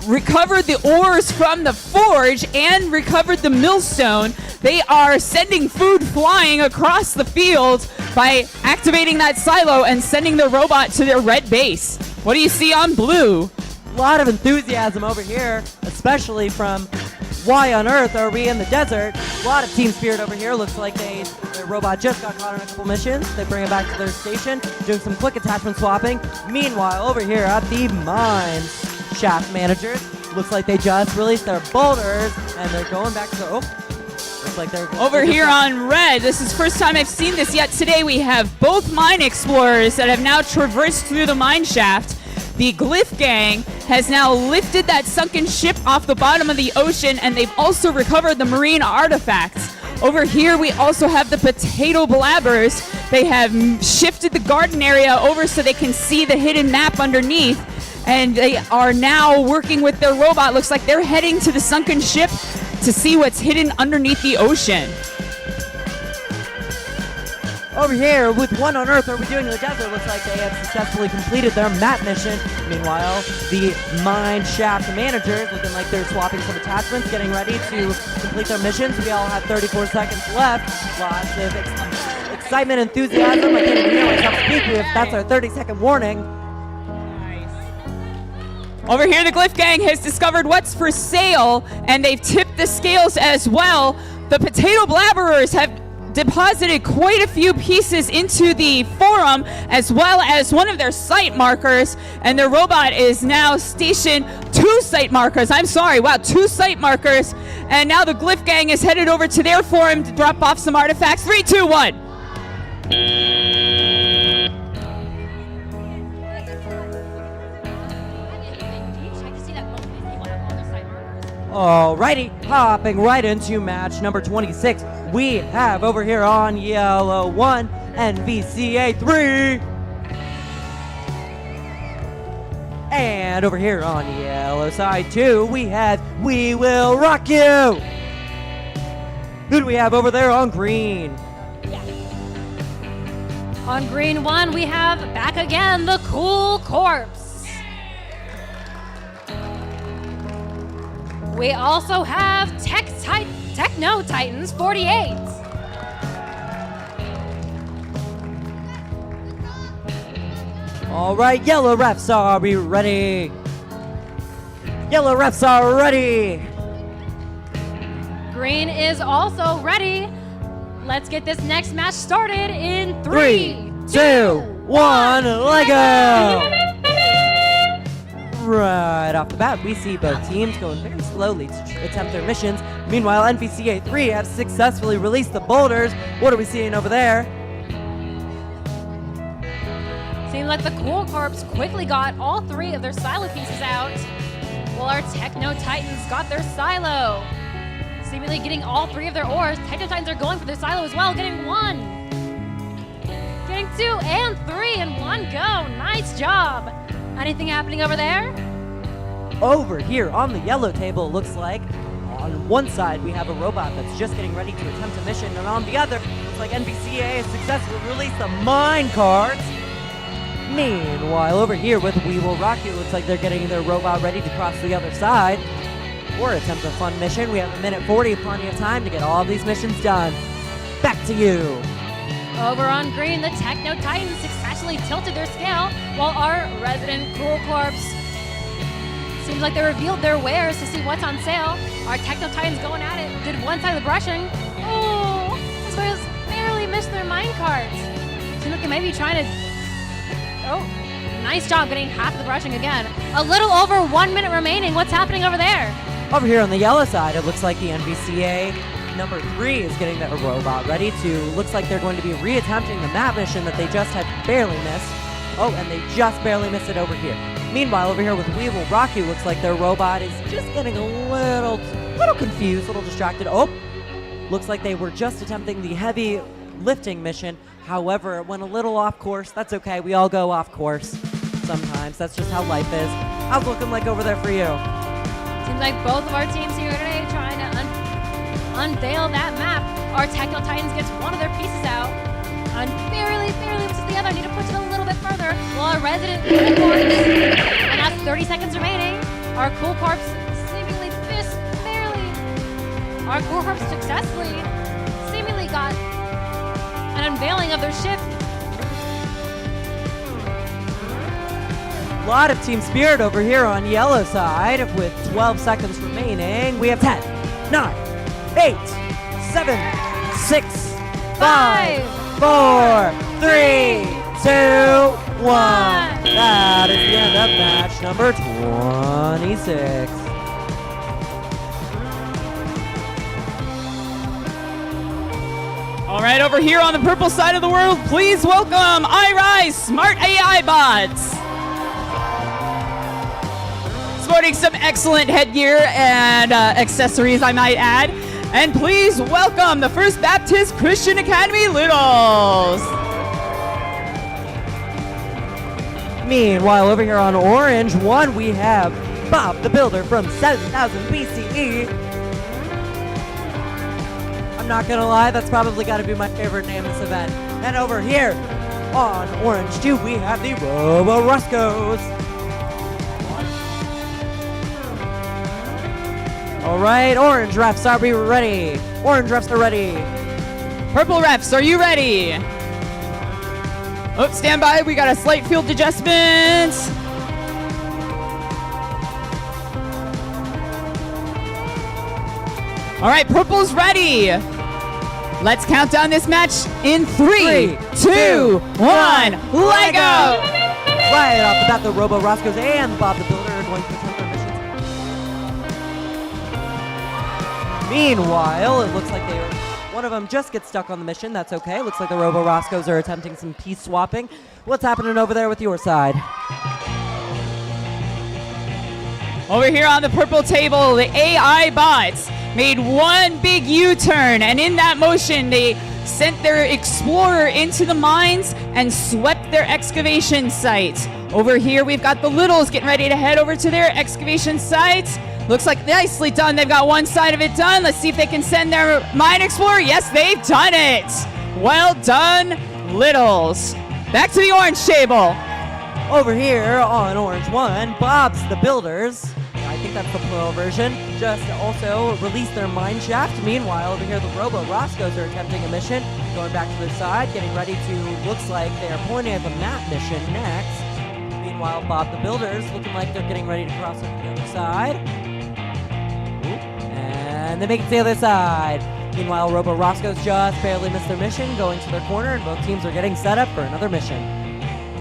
recovered the ores from the forge and recovered the millstone. They are sending food flying across the field by activating that silo and sending the robot to their red base. What do you see on blue? A lot of enthusiasm over here, especially from Why on Earth Are We in the Desert? A lot of team spirit over here. Looks like their robot just got caught on a couple missions. They bring it back to their station, doing some quick attachment swapping. Meanwhile, over here at the mines, shaft managers, looks like they just released their boulders and they're going back to looks like they're over here on red. This is the first time I've seen this yet today. We have both mine explorers that have now traversed through the mine shaft. The Glyph Gang has now lifted that sunken ship off the bottom of the ocean, and they've also recovered the marine artifacts. Over here, we also have the potato blabbers. They have shifted the garden area over so they can see the hidden map underneath, and they are now working with their robot. Looks like they're heading to the sunken ship to see what's hidden underneath the ocean. Over here, with One on Earth Are We Doing in the Desert, looks like they have successfully completed their map mission. Meanwhile, the mine shaft managers, looking like they're swapping some attachments, getting ready to complete their missions. We all have 34 seconds left. Lots of excitement, enthusiasm. I can't even hear myself speak. That's our 30-second warning. Over here, the Glyph Gang has discovered what's for sale, and they've tipped the scales as well. The potato blabberers have deposited quite a few pieces into the forum, as well as one of their site markers, and their robot is now stationed 2 site markers. Two site markers. And now the Glyph Gang is headed over to their forum to drop off some artifacts. 3, 2, 1. Alrighty, hopping right into match number 26. We have over here on yellow 1, NVCA 3. And over here on yellow side 2, we have We Will Rock You. Who do we have over there on green? On green 1, we have back again the Cool Corpse. We also have Techno Titans 48. All right, yellow refs, are we ready? Yellow refs are ready. Green is also ready. Let's get this next match started in 3, 2, 1, Lego! Right off the bat, we see both teams going very slowly to attempt their missions. Meanwhile, NVCA 3 have successfully released the boulders. What are we seeing over there? Seems like the Cool Corps quickly got all 3 of their silo pieces out, while our Techno Titans got their silo. Seemingly getting all 3 of their ores. Techno Titans are going for their silo as well, getting 1. Getting 2 and 3 in one go. Nice job. Anything happening over there? Over here on the yellow table, looks like on one side we have a robot that's just getting ready to attempt a mission, and on the other, looks like NVCA has successfully released the mine carts. Meanwhile, over here with We Will Rock You, looks like they're getting their robot ready to cross the other side or attempt a fun mission. We have 1:40, plenty of time to get all of these missions done. Back to you. Over on green, the Techno Titans successfully tilted their scale, while our resident Cool Corps Seems like they revealed their wares to see what's on sale. Our Techno Titans going at it. Did one side of the brushing. Oh, this was barely missed their mine carts. Seems like they may be trying to... Oh, nice job getting half of the brushing again. A little over 1 minute remaining. What's happening over there? Over here on the yellow side, it looks like the NVCA number 3 is getting their robot ready to... Looks like they're going to be reattempting the map mission that they just had barely missed. Oh, and they just barely missed it over here. Meanwhile, over here with Weevil Rocky, looks like their robot is just getting a little confused, a little distracted. Oh, looks like they were just attempting the heavy lifting mission. However, it went a little off course. That's okay. We all go off course sometimes. That's just how life is. How's it looking like over there for you? Seems like both of our teams here today trying to unveil that map. Our Techno Titans gets one of their pieces out. And barely misses the other. Need to push it a little bit further. Well, our resident Cool Corpse, and that's 30 seconds remaining. Our Cool Corpse seemingly missed barely. Our Cool Corpse successfully seemingly got an unveiling of their ship. A lot of Team Spirit over here on yellow side with 12 seconds remaining. We have 10, 9, 8, 7, 6, 5, 4, 3, 2, 1. That is the end of match number 26. All right, over here on the purple side of the world, please welcome iRise Smart AI Bots. Sporting some excellent headgear and accessories, I might add. And please welcome the First Baptist Christian Academy Littles. Meanwhile, over here on Orange 1, we have Bob the Builder from 7000 BCE. I'm not gonna lie, that's probably gotta be my favorite name this event. And over here on Orange 2, we have the Robo Roscoes. All right, Orange refs, are we ready? Orange refs are ready. Purple refs, are you ready? Oh, stand by. We got a slight field adjustment. All right, purple's ready. Let's count down this match in 3, 2, 1. Let go! Right off the bat, the Robo Roscoes and Bob the Builder are going to attempt their missions. Meanwhile, it looks like one of them just gets stuck on the mission. That's okay. Looks like the Robo Roscoes are attempting some piece swapping. What's happening over there with your side? Over here on the purple table, the AI bots made one big U-turn, and in that motion, they sent their explorer into the mines and swept their excavation site. Over here, we've got the Littles getting ready to head over to their excavation site. Looks like nicely done. They've got one side of it done. Let's see if they can send their mine explorer. Yes, they've done it. Well done, Littles. Back to the orange table. Over here on Orange 1, Bob's the Builders. I think that's the plural version. Just also released their mine shaft. Meanwhile, over here, the Robo Roscoes are attempting a mission. Going back to their side, getting ready to, looks like they are pointing at the map mission next. Meanwhile, Bob the Builders looking like they're getting ready to cross over to the other side. And they make it to the other side. Meanwhile, Robo Roscoes just barely missed their mission, going to their corner, and both teams are getting set up for another mission.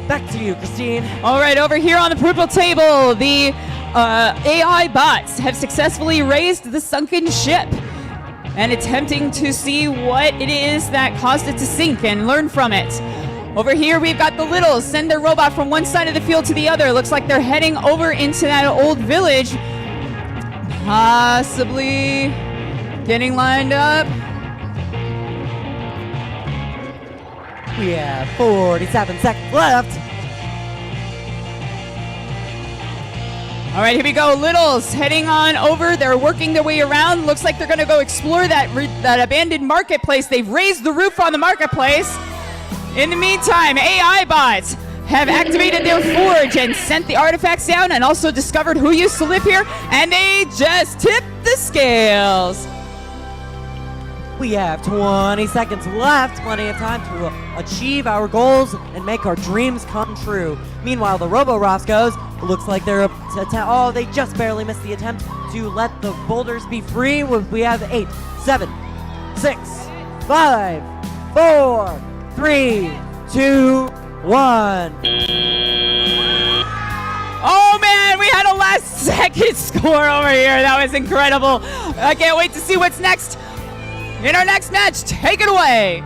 Back to you, Christine. All right, over here on the purple table, the AI bots have successfully raised the sunken ship and attempting to see what it is that caused it to sink and learn from it. Over here, we've got the Littles send their robot from one side of the field to the other. Looks like they're heading over into that old village, possibly getting lined up. We have 47 seconds left. All right, here we go. Littles heading on over. They're working their way around. Looks like they're going to go explore that abandoned marketplace. They've raised the roof on the marketplace. In the meantime, AI bots have activated their forge and sent the artifacts down and also discovered who used to live here, and they just tipped the scales. We have 20 seconds left, plenty of time to achieve our goals and make our dreams come true. Meanwhile, the Robo Roscoes Looks like they're oh, they just barely missed the attempt to let the boulders be free. We have 8, 7, 6, 5, 4, 3, 2, 1. Oh man, we had a last second score over here. That was incredible. I can't wait to see what's next in our next match. Take it away.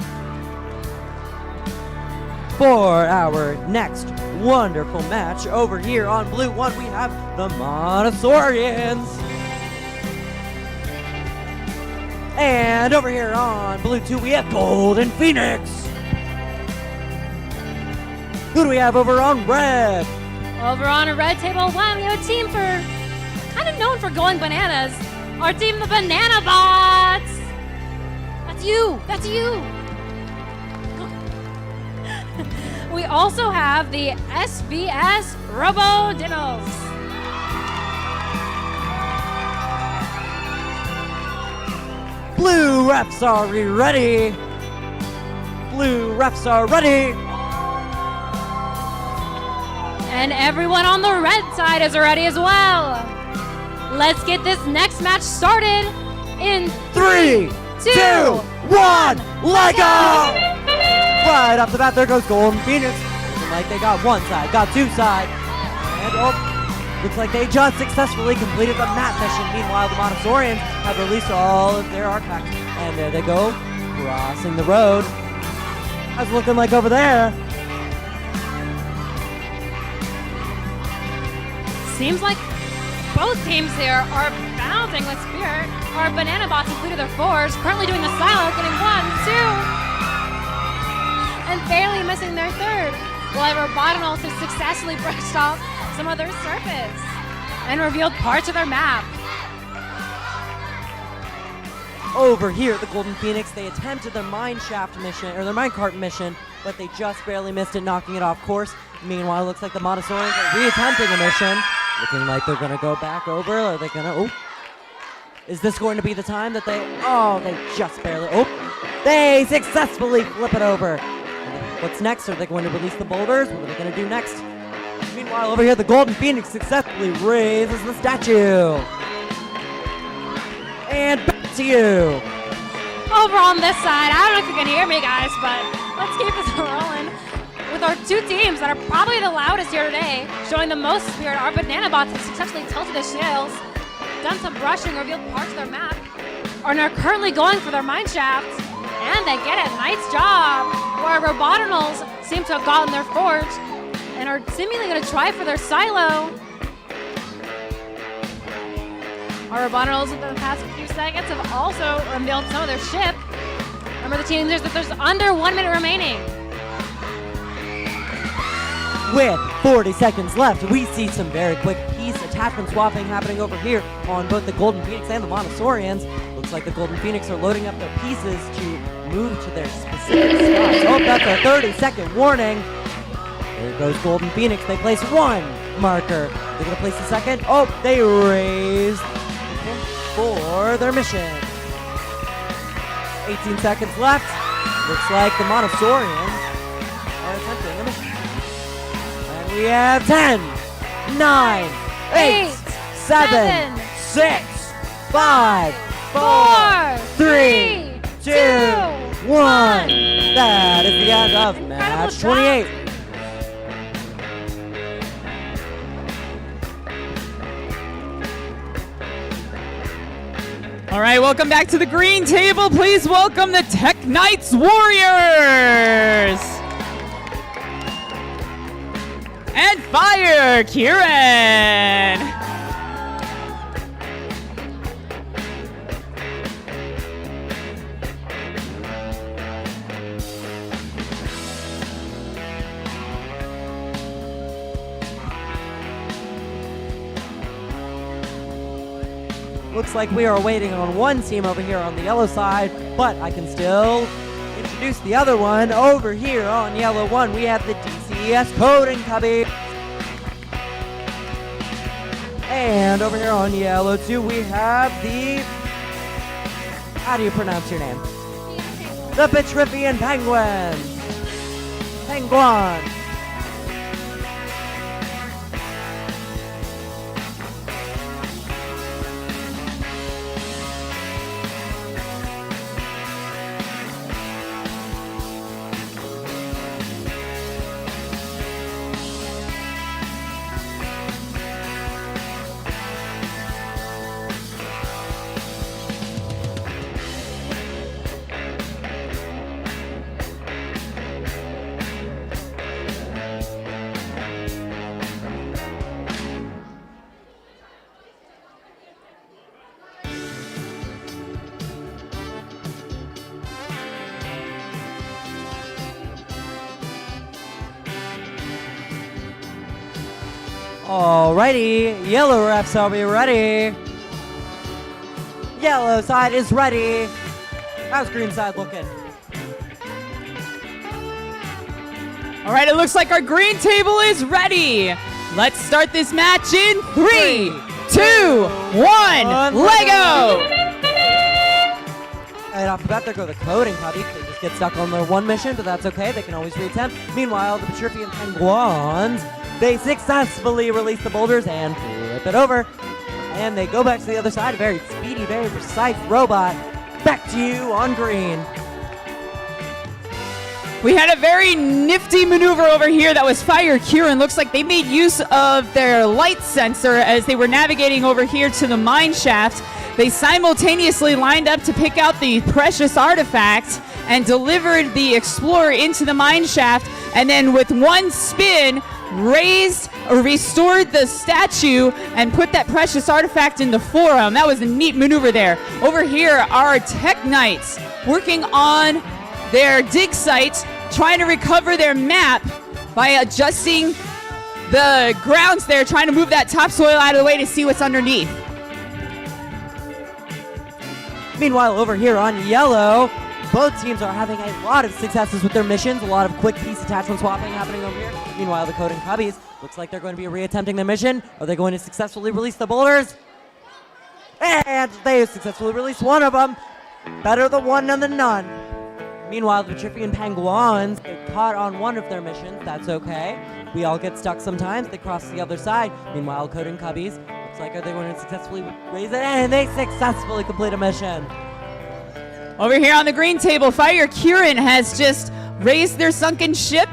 For our next wonderful match over here on Blue 1, we have the Montessorians. And over here on Blue 2, we have Golden Phoenix. Who do we have over on Red? Over on a red table one, we have a team kind of known for going bananas. Our team, the Banana Bots. That's you. That's you. We also have the SBS Robo Dinos. Blue refs are ready. Blue refs are ready. And everyone on the red side is ready as well. Let's get this next match started in 3, 2, 1, let go! Right off the bat, there goes Golden Phoenix. Looking like they got one side, got two sides. And looks like they just successfully completed the map mission. Meanwhile, the Montessorians have released all of their artifacts. And there they go, crossing the road. How's it looking like over there? Seems like both teams here are bouncing with spirit. Our Banana Bots included their 4s, currently doing the silo, getting 1, 2, and barely missing their 3rd. While our Robotinals have successfully brushed off some of their surface and revealed parts of their map. Over here at the Golden Phoenix, they attempted their mine shaft mission, or their minecart mission, but they just barely missed it, knocking it off course. Meanwhile, it looks like the Montessorians are re-attempting a mission. Looking like they're gonna go back over. Are they gonna, is this going to be the time that they just barely, they successfully flip it over. What's next? Are they going to release the boulders? What are they gonna do next? Meanwhile, over here, the Golden Phoenix successfully raises the statue. And back to you. Over on this side, I don't know if you can hear me, guys, but let's keep this rolling. With our two teams that are probably the loudest here today, showing the most spirit, our Banana Bots have successfully tilted the shields, done some brushing, revealed parts of their map, and are currently going for their mine shaft, and they get it. Nice job. Where our Robotinals seem to have gotten their forge and are seemingly going to try for their silo. Our Robotinals in the past few seconds have also revealed some of their ship. Remember the team, there's under 1 minute remaining. With 40 seconds left, we see some very quick piece attachment swapping happening over here on both the Golden Phoenix and the Montessorians. Looks like the Golden Phoenix are loading up their pieces to move to their specific spots. Oh, that's a 30-second warning. There goes Golden Phoenix. They place one marker. They're going to place the second. Oh, they raise for their mission. 18 seconds left. Looks like the Montessorians are attempting a mission. We have 10, 9, 8, 7, 6, 5, 4, 3, 2, 1. That is the end of match 28. All right, welcome back to the green table. Please welcome the Tech Knights Warriors. And fire, Kieran! Looks like we are waiting on one team over here on the yellow side, but I can still introduce the other one. Over here on yellow 1, we have the DCES Coding Cubby. And over here on yellow 2, we have the, how do you pronounce your name? The Petrifian Penguin. Penguin. Alrighty, yellow refs, are we ready? Yellow side is ready. How's green side looking? All right, it looks like our green table is ready. Let's start this match in 3, 2, 1, Lego! And off the bat, there go the coding cubbies. They just get stuck on their one mission, but that's okay. They can always reattempt. Meanwhile, the Petrifian Penguins, they successfully release the boulders and flip it over. And they go back to the other side. A very speedy, very precise robot. Back to you on green. We had a very nifty maneuver over here that was Fire Kieran. Looks like they made use of their light sensor as they were navigating over here to the mine shaft. They simultaneously lined up to pick out the precious artifact and delivered the Explorer into the mine shaft, and then with one spin, restored the statue and put that precious artifact in the forum. That was a neat maneuver there. Over here are Tech Knights working on their dig site, trying to recover their map by adjusting the grounds there, trying to move that topsoil out of the way to see what's underneath. Meanwhile, over here on yellow, both teams are having a lot of successes with their missions, a lot of quick piece attachment swapping happening over here. Meanwhile, the coding cubbies, looks like they're going to be reattempting their mission. Are they going to successfully release the boulders? And they successfully released one of them. Better the one than the none. Meanwhile, the Petrifian Penguins get caught on one of their missions. That's okay. We all get stuck sometimes. They cross to the other side. Meanwhile, coding cubbies, looks like are they going to successfully raise it? And they successfully complete a mission. Over here on the green table, Fire Kieran has just raised their sunken ship.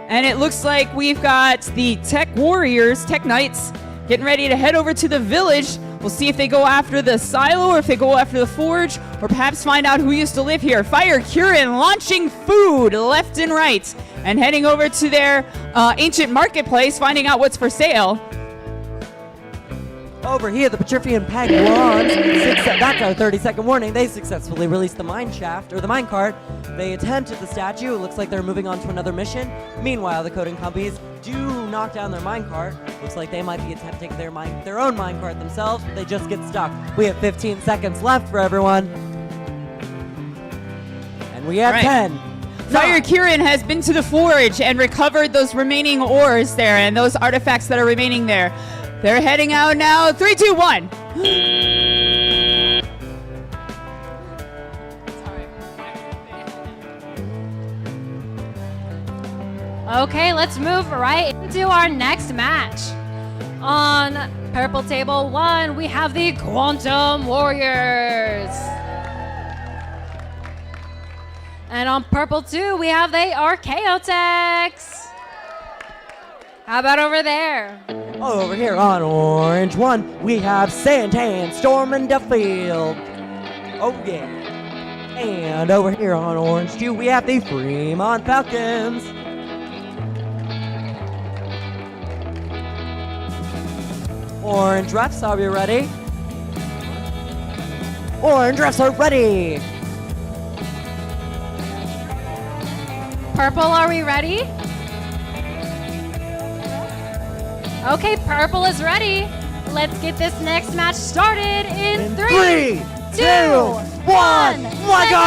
And it looks like we've got the Tech Warriors, Tech Knights, getting ready to head over to the village. We'll see if they go after the silo or if they go after the forge, or perhaps find out who used to live here. Fire Kieran launching food left and right and heading over to their ancient marketplace, finding out what's for sale. Over here, the Petrifian Penguins, that's our 30-second warning. They successfully released the mine shaft, or the mine cart. They attempted the statue. It looks like they're moving on to another mission. Meanwhile, the coding companies do knock down their mine cart. Looks like they might be attempting their own mine cart themselves, but they just get stuck. We have 15 seconds left for everyone. And we have 10. Fire Kieran has been to the forge and recovered those remaining ores there and those artifacts that are remaining there. They're heading out now. 3, 2, 1. Okay, let's move right into our next match. On purple table 1, we have the Quantum Warriors. And on purple 2, we have the Archaeotechs. How about over there? Over here on orange 1, we have Santan storming the field. Oh yeah. And over here on orange 2, we have the Fremont Falcons. Orange refs, are we ready? Orange refs are ready. Purple, are we ready? Okay, purple is ready. Let's get this next match started in 3, 2, 1, Lego!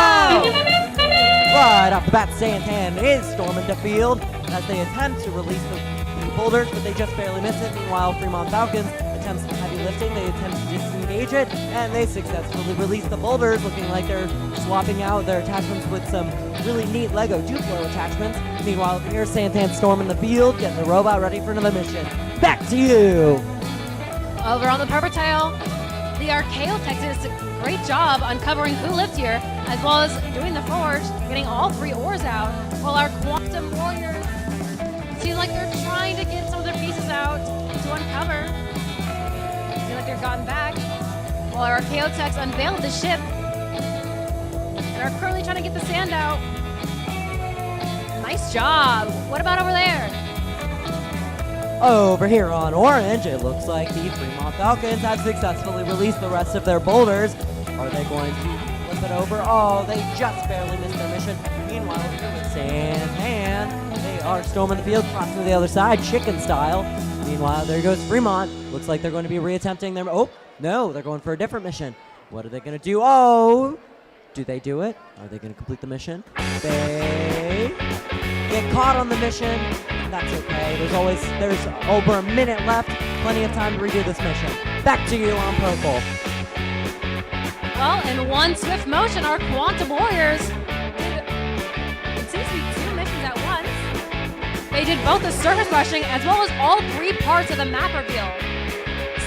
Right off the bat, Santan is storming the field as they attempt to release the boulders, but they just barely miss it. Meanwhile, Fremont Falcons attempts some heavy lifting. They attempt to disengage it, and they successfully release the boulders, looking like they're swapping out their attachments with some really neat Lego Duplo attachments. Meanwhile, here's Santan storming the field, getting the robot ready for another mission. Back to you! Over on the purple tile, the Archaeotechs did a great job uncovering who lived here, as well as doing the forge, getting all 3 ores out, while our Quantum Warriors seem like they're trying to get some of their pieces out to uncover. Seem like they've gotten back, while our Archaeotechs unveiled the ship and are currently trying to get the sand out. Nice job. What about over there? Over here on orange, it looks like the Fremont Falcons have successfully released the rest of their boulders. Are they going to Flip it over. Oh, they just barely missed their mission. Meanwhile, over here with Santan, they are storming the field, crossing to the other side, chicken style. Meanwhile, there goes Fremont. Looks like they're going to be reattempting their... Oh, no, they're going for a different mission. What are they going to do? Oh, do they do it? Are they going to complete the mission? They get caught on the mission. That's okay. There's over a minute left. Plenty of time to redo this mission. Back to you on purple. Well, in one swift motion, our Quantum Warriors did, it seems to be 2 missions at once. They did both the surface rushing as well as all 3 parts of the map reveal.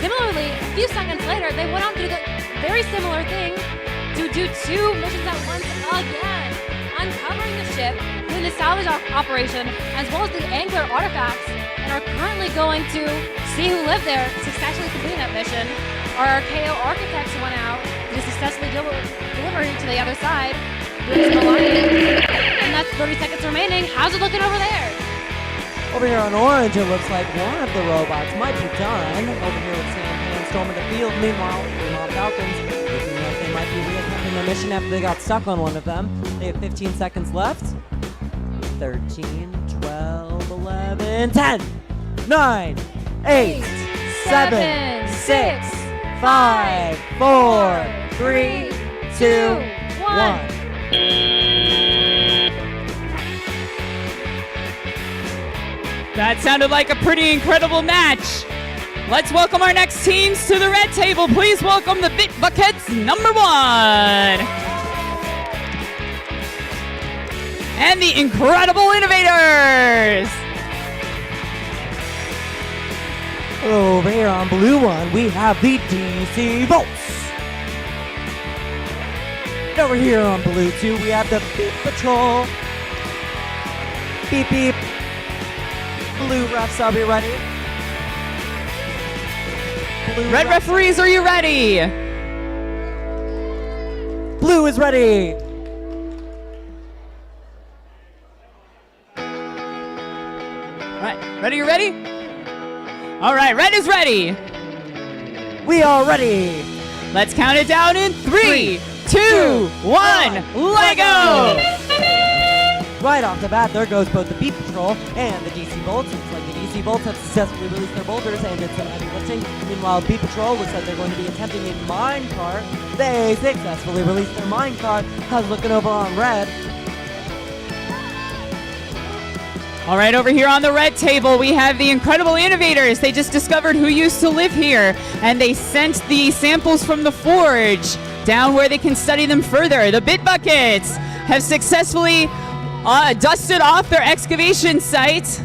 Similarly, a few seconds later, they went on to do the very similar thing to do 2 missions at once again, uncovering the ship, doing the salvage operation, as well as the angler artifacts, and are currently going to see who lived there, successfully completing that mission. Our KO architects went out to successfully delivering to the other side, doing some aligning, and that's 30 seconds remaining. How's it looking over there? Over here on orange, it looks like one of the robots might be done. Over here with Santan storming the field. Meanwhile, the Falcons looking like they might be reattempting their mission after they got stuck on one of them. They have 15 seconds left. 13, 12, 11, 10, 9, 8, 7, 6, 5, 4, 3, 2, 1. That sounded like a pretty incredible match. Let's welcome our next teams to the red table. Please welcome the Bit Buckets number 1. And the Incredible Innovators. Over here on blue one, we have the DC Volts. And over here on blue 2, we have the Beep Patrol. Beep beep. Blue refs, are we ready? Blue Red referees, are you ready? Blue is ready. All right, ready, you ready? All right, red is ready. We are ready. Let's count it down in 3, 2, 1, let go! Right off the bat, there goes both the Beep Patrol and the DC Bolts. Looks like the DC Bolts have successfully released their boulders and did some heavy lifting. Meanwhile, Beep Patrol looks like they're going to be attempting a mine cart. They successfully released their mine cart. How's looking over on red? All right, over here on the red table, we have the Incredible Innovators. They just discovered who used to live here, and they sent the samples from the forge down where they can study them further. The Bit Buckets have successfully dusted off their excavation site,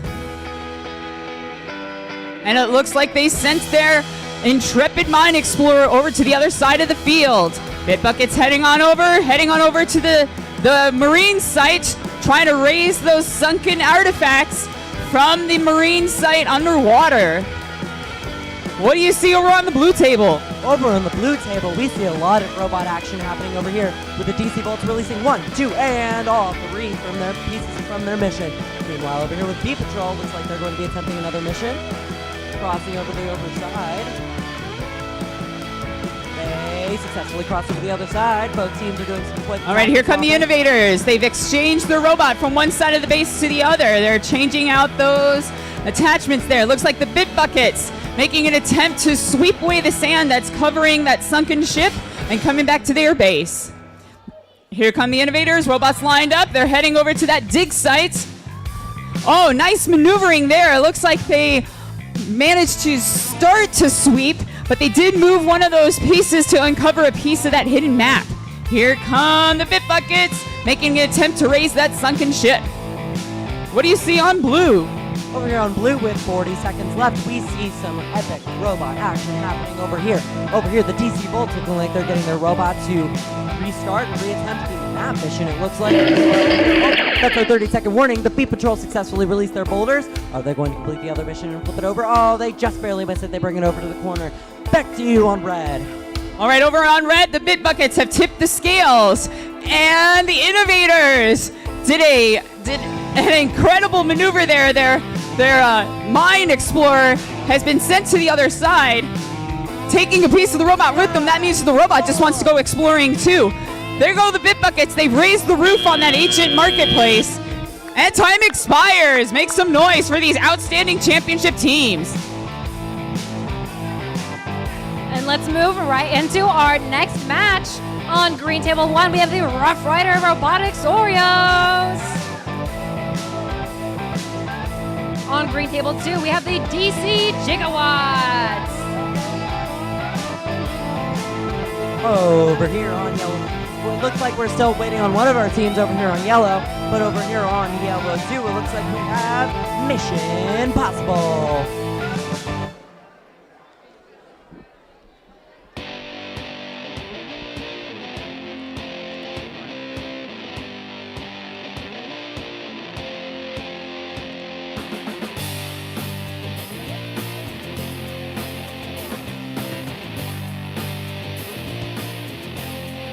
and it looks like they sent their intrepid mine explorer over to the other side of the field. Bit Buckets heading on over to the marine site, trying to raise those sunken artifacts from the marine site underwater. What do you see over on the blue table? Over on the blue table, we see a lot of robot action happening over here, with the DC Bolts releasing 1, 2, and all 3 from their pieces from their mission. Meanwhile, over here with Beep Patrol, looks like they're going to be attempting another mission. Crossing over the other side. They successfully crossed over the other side. Both teams are doing some quick... All right, here come the Innovators. They've exchanged their robot from one side of the base to the other. They're changing out those attachments there. Looks like the Bit Buckets making an attempt to sweep away the sand that's covering that sunken ship and coming back to their base. Here come the Innovators. Robots lined up. They're heading over to that dig site. Oh, nice maneuvering there. It looks like they managed to start to sweep, but they did move one of those pieces to uncover a piece of that hidden map. Here come the Bit Buckets, making an attempt to raise that sunken ship. What do you see on blue? Over here on blue with 40 seconds left, we see some epic robot action happening over here. Over here, the DC Bolts looking like they're getting their robot to restart and reattempt the map mission. It looks like that's our 30-second warning. The Beep Patrol successfully released their boulders. Are they going to complete the other mission and flip it over? Oh, they just barely missed it. They bring it over to the corner. Back to you on red. All right, over on red, the Bit Buckets have tipped the scales, and the Innovators did an incredible maneuver there. Their mine explorer has been sent to the other side, taking a piece of the robot with them. That means the robot just wants to go exploring too. There go the bit buckets. They've raised the roof on that ancient marketplace. And time expires. Make some noise for these outstanding championship teams. And let's move right into our next match. On green table 1, we have the Rough Rider Robotics Oreos. On green table 2, we have the DC Gigawatts. Over here on yellow. Well, it looks like we're still waiting on one of our teams over here on yellow, but over here on yellow too, it looks like we have Mission Possible.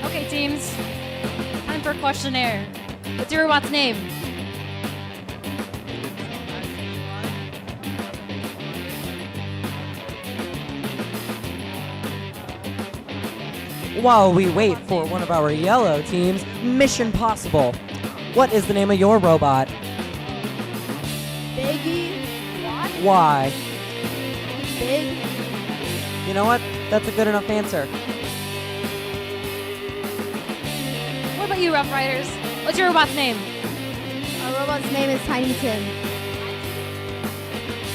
Okay, teams. Time for questionnaire. What's your robot's name? While we wait for one of our yellow teams, Mission Possible. What is the name of your robot? Biggie. Why? Big. You know what? That's a good enough answer. What about you, Rough Riders? What's your robot's name? Our robot's name is Tiny Tim.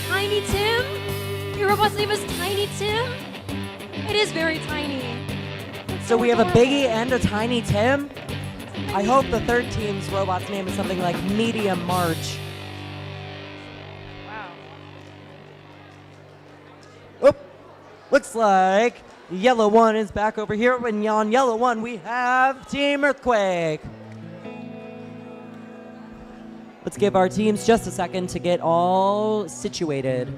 Tiny Tim? Your robot's name is Tiny Tim? It is very tiny. It's So we have a adorable. Biggie and a Tiny Tim? I hope the third team's robot's name is something like Medium March. Wow. Oop. Looks like yellow one is back over here. And on yellow one, we have Team Earthquake. Let's give our teams just a second to get all situated.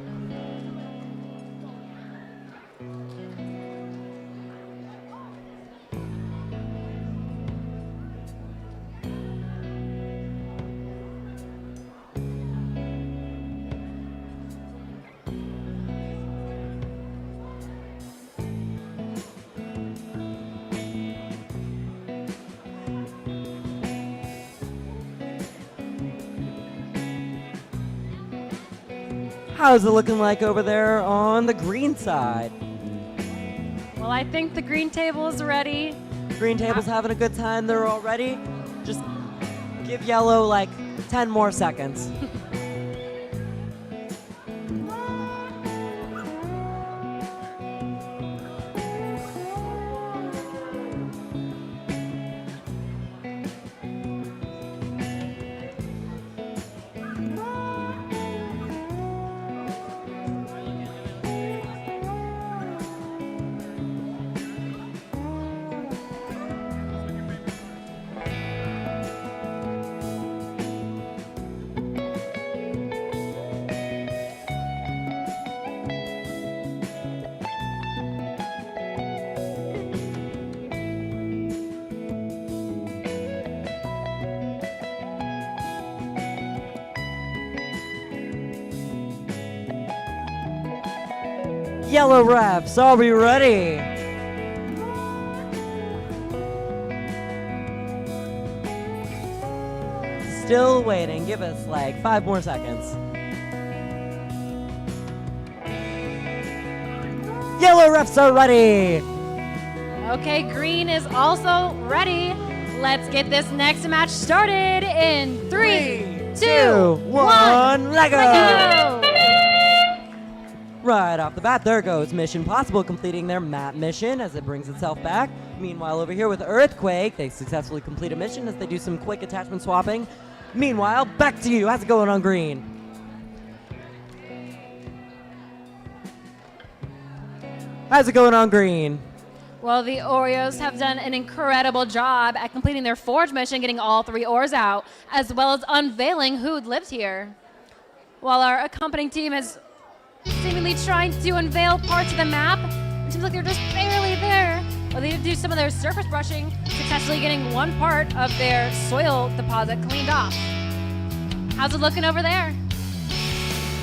How's it looking like over there on the green side? Well, I think the green table is ready. Green table's having a good time. They're all ready. Just give yellow like 10 more seconds. Yellow refs, are we ready? Still waiting. Give us like 5 more seconds. Yellow refs are ready. Okay, green is also ready. Let's get this next match started in 3, 2, 1. let go. Let go! Right off the bat, there goes Mission Possible completing their map mission as it brings itself back. Meanwhile, over here with Earthquake, they successfully complete a mission as they do some quick attachment swapping. Meanwhile, back to you. How's it going on green? How's it going on green? Well, the Oreos have done an incredible job at completing their forge mission, getting all 3 ores out, as well as unveiling who lived here. While our accompanying team is seemingly trying to unveil parts of the map, it seems like they're just barely there. Well, they did do some of their surface brushing, successfully getting one part of their soil deposit cleaned off. How's it looking over there?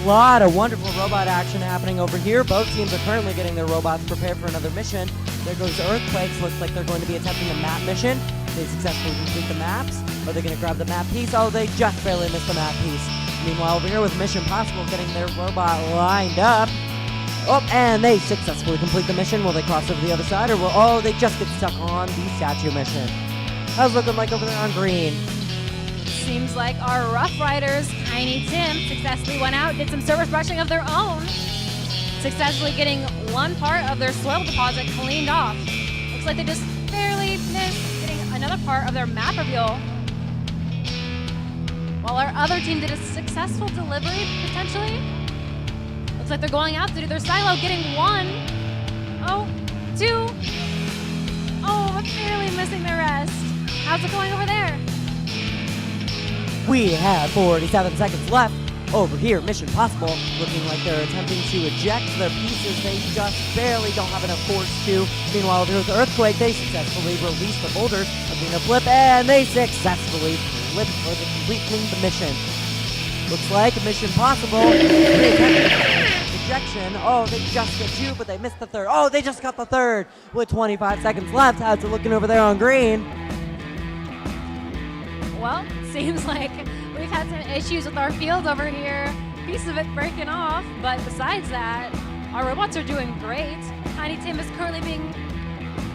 A lot of wonderful robot action happening over here. Both teams are currently getting their robots prepared for another mission. There goes Earthquakes. Looks like they're going to be attempting a map mission. They successfully complete the maps. Are they going to grab the map piece? Oh, they just barely missed the map piece. Meanwhile, over here with Mission Possible getting their robot lined up. Oh, and they successfully complete the mission. Will they cross over the other side, or will... Oh, they just get stuck on the statue mission. How's it looking like over there on green? Seems like our Rough Riders, Tiny Tim, successfully went out, did some surface brushing of their own, successfully getting one part of their soil deposit cleaned off. Looks like they just barely missed getting another part of their map reveal. While our other team did a successful delivery, potentially. Looks like they're going out to do their silo, getting 1, 2, but barely missing the rest. How's it going over there? We have 47 seconds left. Over here, Mission Possible, looking like they're attempting to eject their pieces. They just barely don't have enough force to. Meanwhile, over here with the Earthquake, they successfully release the boulders, being a flip, and they successfully flip for the completing the mission. Looks like Mission Possible. Ejection. Oh, they just get 2, but they missed the 3rd. Oh, they just got the 3rd with 25 seconds left. How's it looking over there on green? Well, seems like we've had some issues with our field over here. Piece of it breaking off, but besides that, our robots are doing great. Tiny Tim is currently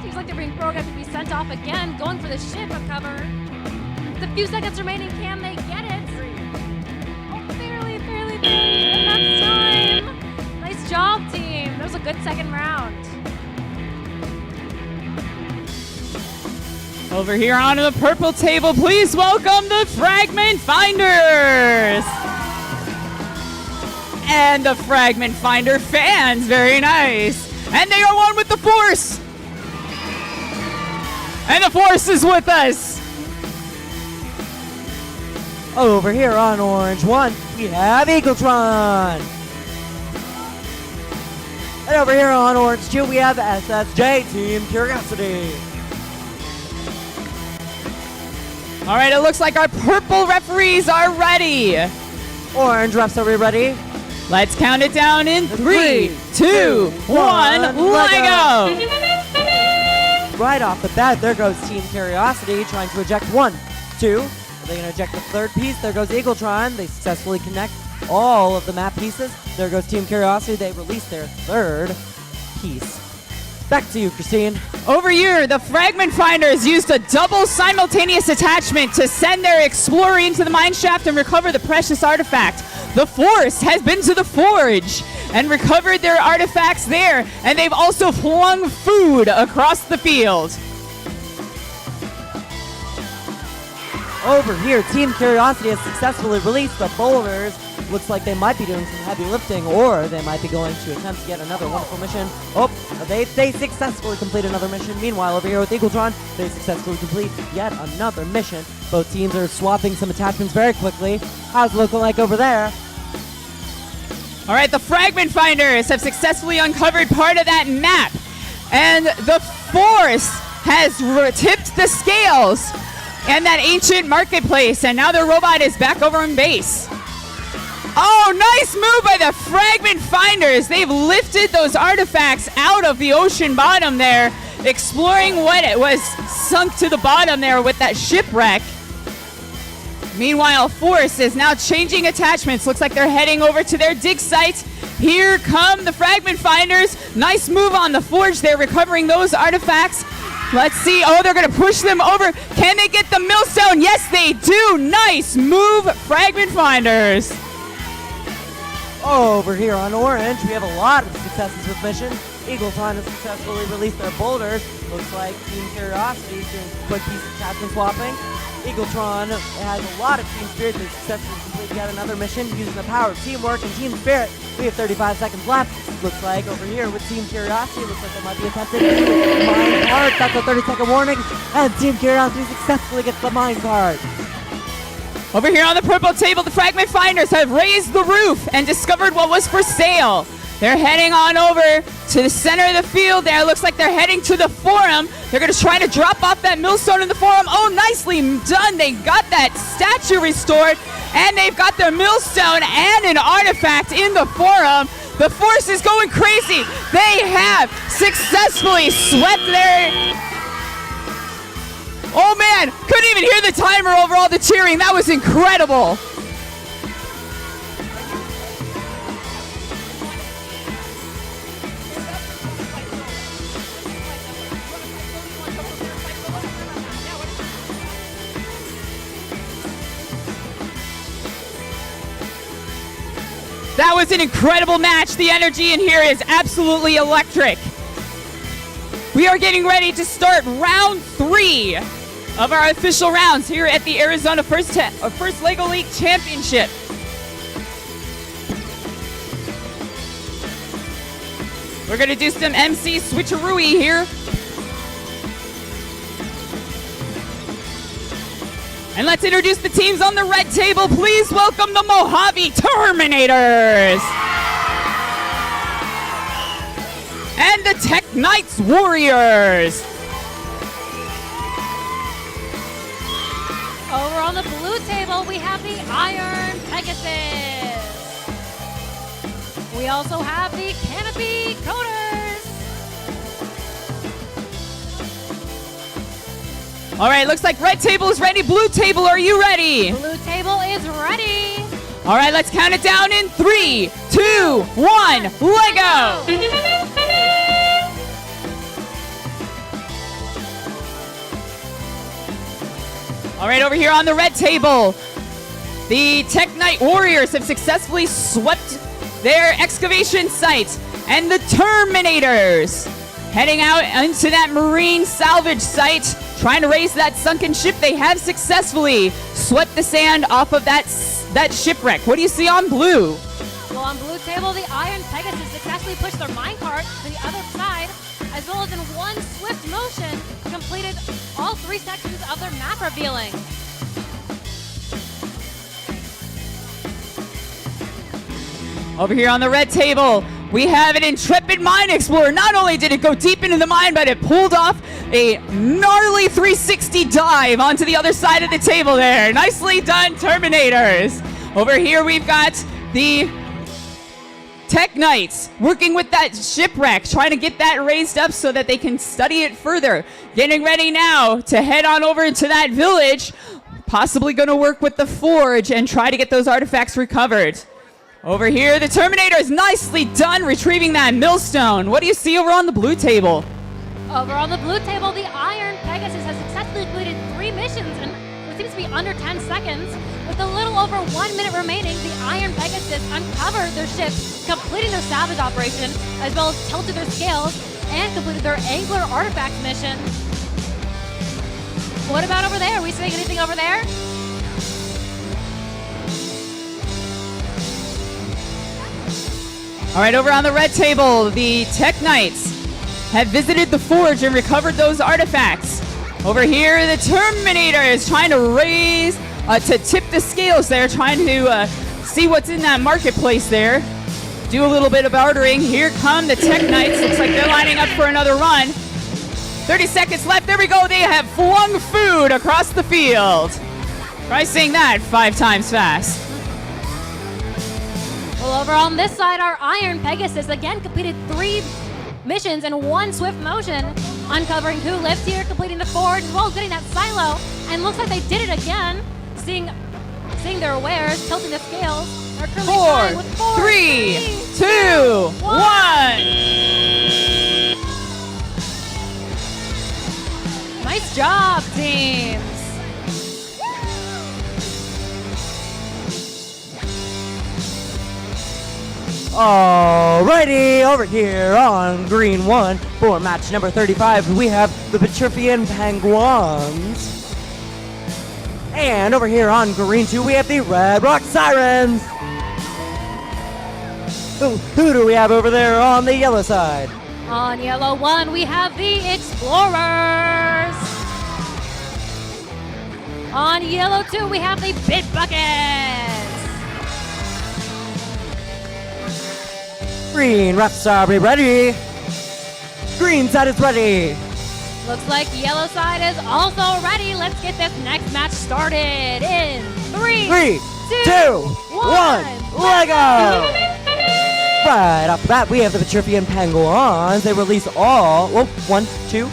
seems like they're being programmed to be sent off again, going for the ship of cover. With a few seconds remaining, can they get it? Oh, barely, enough time. Nice job, team. That was a good second round. Over here onto the purple table, please welcome the Fragment Finders! And the Fragment Finder fans, very nice. And they are one with the Force! And the Force is with us! Over here on Orange 1, we have Eagletron! And over here on Orange 2, we have SSJ Team Curiosity. All right, it looks like our purple referees are ready. Orange refs, are we ready? Let's count it down in 3, 2, 1, let go! Right off the bat, there goes Team Curiosity trying to eject 1, 2. They're going to eject the 3rd piece. There goes Eagletron. They successfully connect all of the map pieces. There goes Team Curiosity. They release their 3rd piece. Back to you, Christine. Over here, the Fragment Finders used a double simultaneous attachment to send their explorer into the mine shaft and recover the precious artifact. The Force has been to the forge and recovered their artifacts there, and they've also flung food across the field. Over here, Team Curiosity has successfully released the boulders. Looks like they might be doing some heavy lifting, or they might be going to attempt to get another wonderful mission. Oh, they successfully complete another mission. Meanwhile, over here with Eagletron, they successfully complete yet another mission. Both teams are swapping some attachments very quickly. How's it looking like over there? All right, the Fragment Finders have successfully uncovered part of that map, and the Force has tipped the scales and that ancient marketplace, and now their robot is back over in base. Oh, nice move by the Fragment Finders. They've lifted those artifacts out of the ocean bottom there, exploring what it was sunk to the bottom there with that shipwreck. Meanwhile, Force is now changing attachments. Looks like they're heading over to their dig site. Here come the Fragment Finders. Nice move on the forge. They're recovering those artifacts. Let's see. Oh, they're going to push them over. Can they get the millstone? Yes, they do. Nice move, Fragment Finders. Over here on Orange, we have a lot of successes with missions. Eagletron has successfully released their boulders. Looks like Team Curiosity is doing some quick piece of attachment swapping. Eagletron has a lot of team spirit. They successfully completed yet another mission using the power of teamwork and team spirit. We have 35 seconds left. Looks like over here with Team Curiosity, looks like they might be attempting to mine card. That's a 30-second warning. And Team Curiosity successfully gets the mine card. Over here on the purple table, the Fragment Finders have raised the roof and discovered what was for sale. They're heading on over to the center of the field there. Looks like they're heading to the forum. They're going to try to drop off that millstone in the forum. Oh, nicely done. They got that statue restored, and they've got their millstone and an artifact in the forum. The Force is going crazy. They have successfully swept their... Oh, man. man, couldn't even hear the timer over all the cheering. That was incredible. That was an incredible match. The energy in here is absolutely electric. We are getting ready to start round 3 of our official rounds here at the Arizona First Lego League Championship. We're going to do some MC switcheroo here. And let's introduce the teams on the red table. Please welcome the Mojave Terminators. And the Tech Knights Warriors. Over on the blue table, we have the Iron Pegasus. We also have the Canopy Coders. All right, looks like red table is ready. Blue table, are you ready? Blue table is ready. All right, let's count it down in 3, 2, 1, Lego! All right, over here on the red table, the Tech Knight Warriors have successfully swept their excavation site, and the Terminators heading out into that marine salvage site, trying to raise that sunken ship. They have successfully swept the sand off of that shipwreck. What do you see on blue? Well, on blue table, the Iron Pegasus successfully pushed their minecart to the other side, as well as in one swift motion, completed all 3 sections of their map revealing. Over here on the red table, we have an intrepid mine explorer. Not only did it go deep into the mine, but it pulled off a gnarly 360 dive onto the other side of the table there. Nicely done, Terminators. Over here we've got the Tech Knights working with that shipwreck, trying to get that raised up so that they can study it further. Getting ready now to head on over into that village, possibly going to work with the forge and try to get those artifacts recovered. Over here, the Terminators, nicely done retrieving that millstone. What do you see over on the blue table? Over on the blue table, the Iron Pegasus has successfully completed 3 missions in what seems to be under 10 seconds. With a little over 1 minute remaining, the Iron Pegasus uncovered their ship, completing their salvage operation, as well as tilted their scales and completed their Angler Artifacts mission. What about over there? Are we seeing anything over there? All right, over on the red table, the Tech Knights have visited the forge and recovered those artifacts. Over here, the Terminator is trying to raise, to tip the scales there, trying to see what's in that marketplace there. Do a little bit of bartering. Here come the Tech Knights. Looks like they're lining up for another run. 30 seconds left. There we go. They have flung food across the field. Try saying that 5 times fast. Well, over on this side, our Iron Pegasus again completed 3 missions in one swift motion, uncovering 2 lifts here, completing the forge, as well as getting that silo. And looks like they did it again, seeing their wares, tilting the scales. They're currently 4, flying with 4, 3, 2, 1. Nice job, teams. Alrighty, over here on green 1 for match number 35, we have the Petrifian Penguins. And over here on green 2, we have the Red Rock Sirens. Who do we have over there on the yellow side? On yellow 1, we have the Explorers. On yellow 2, we have the Bit Buckets. Green refs are ready. Green side is ready. Looks like yellow side is also ready. Let's get this next match started in 3, 3, 2, 1, Lego! Right off the bat, we have the Petrifian Penguins. They release all, 1, 2.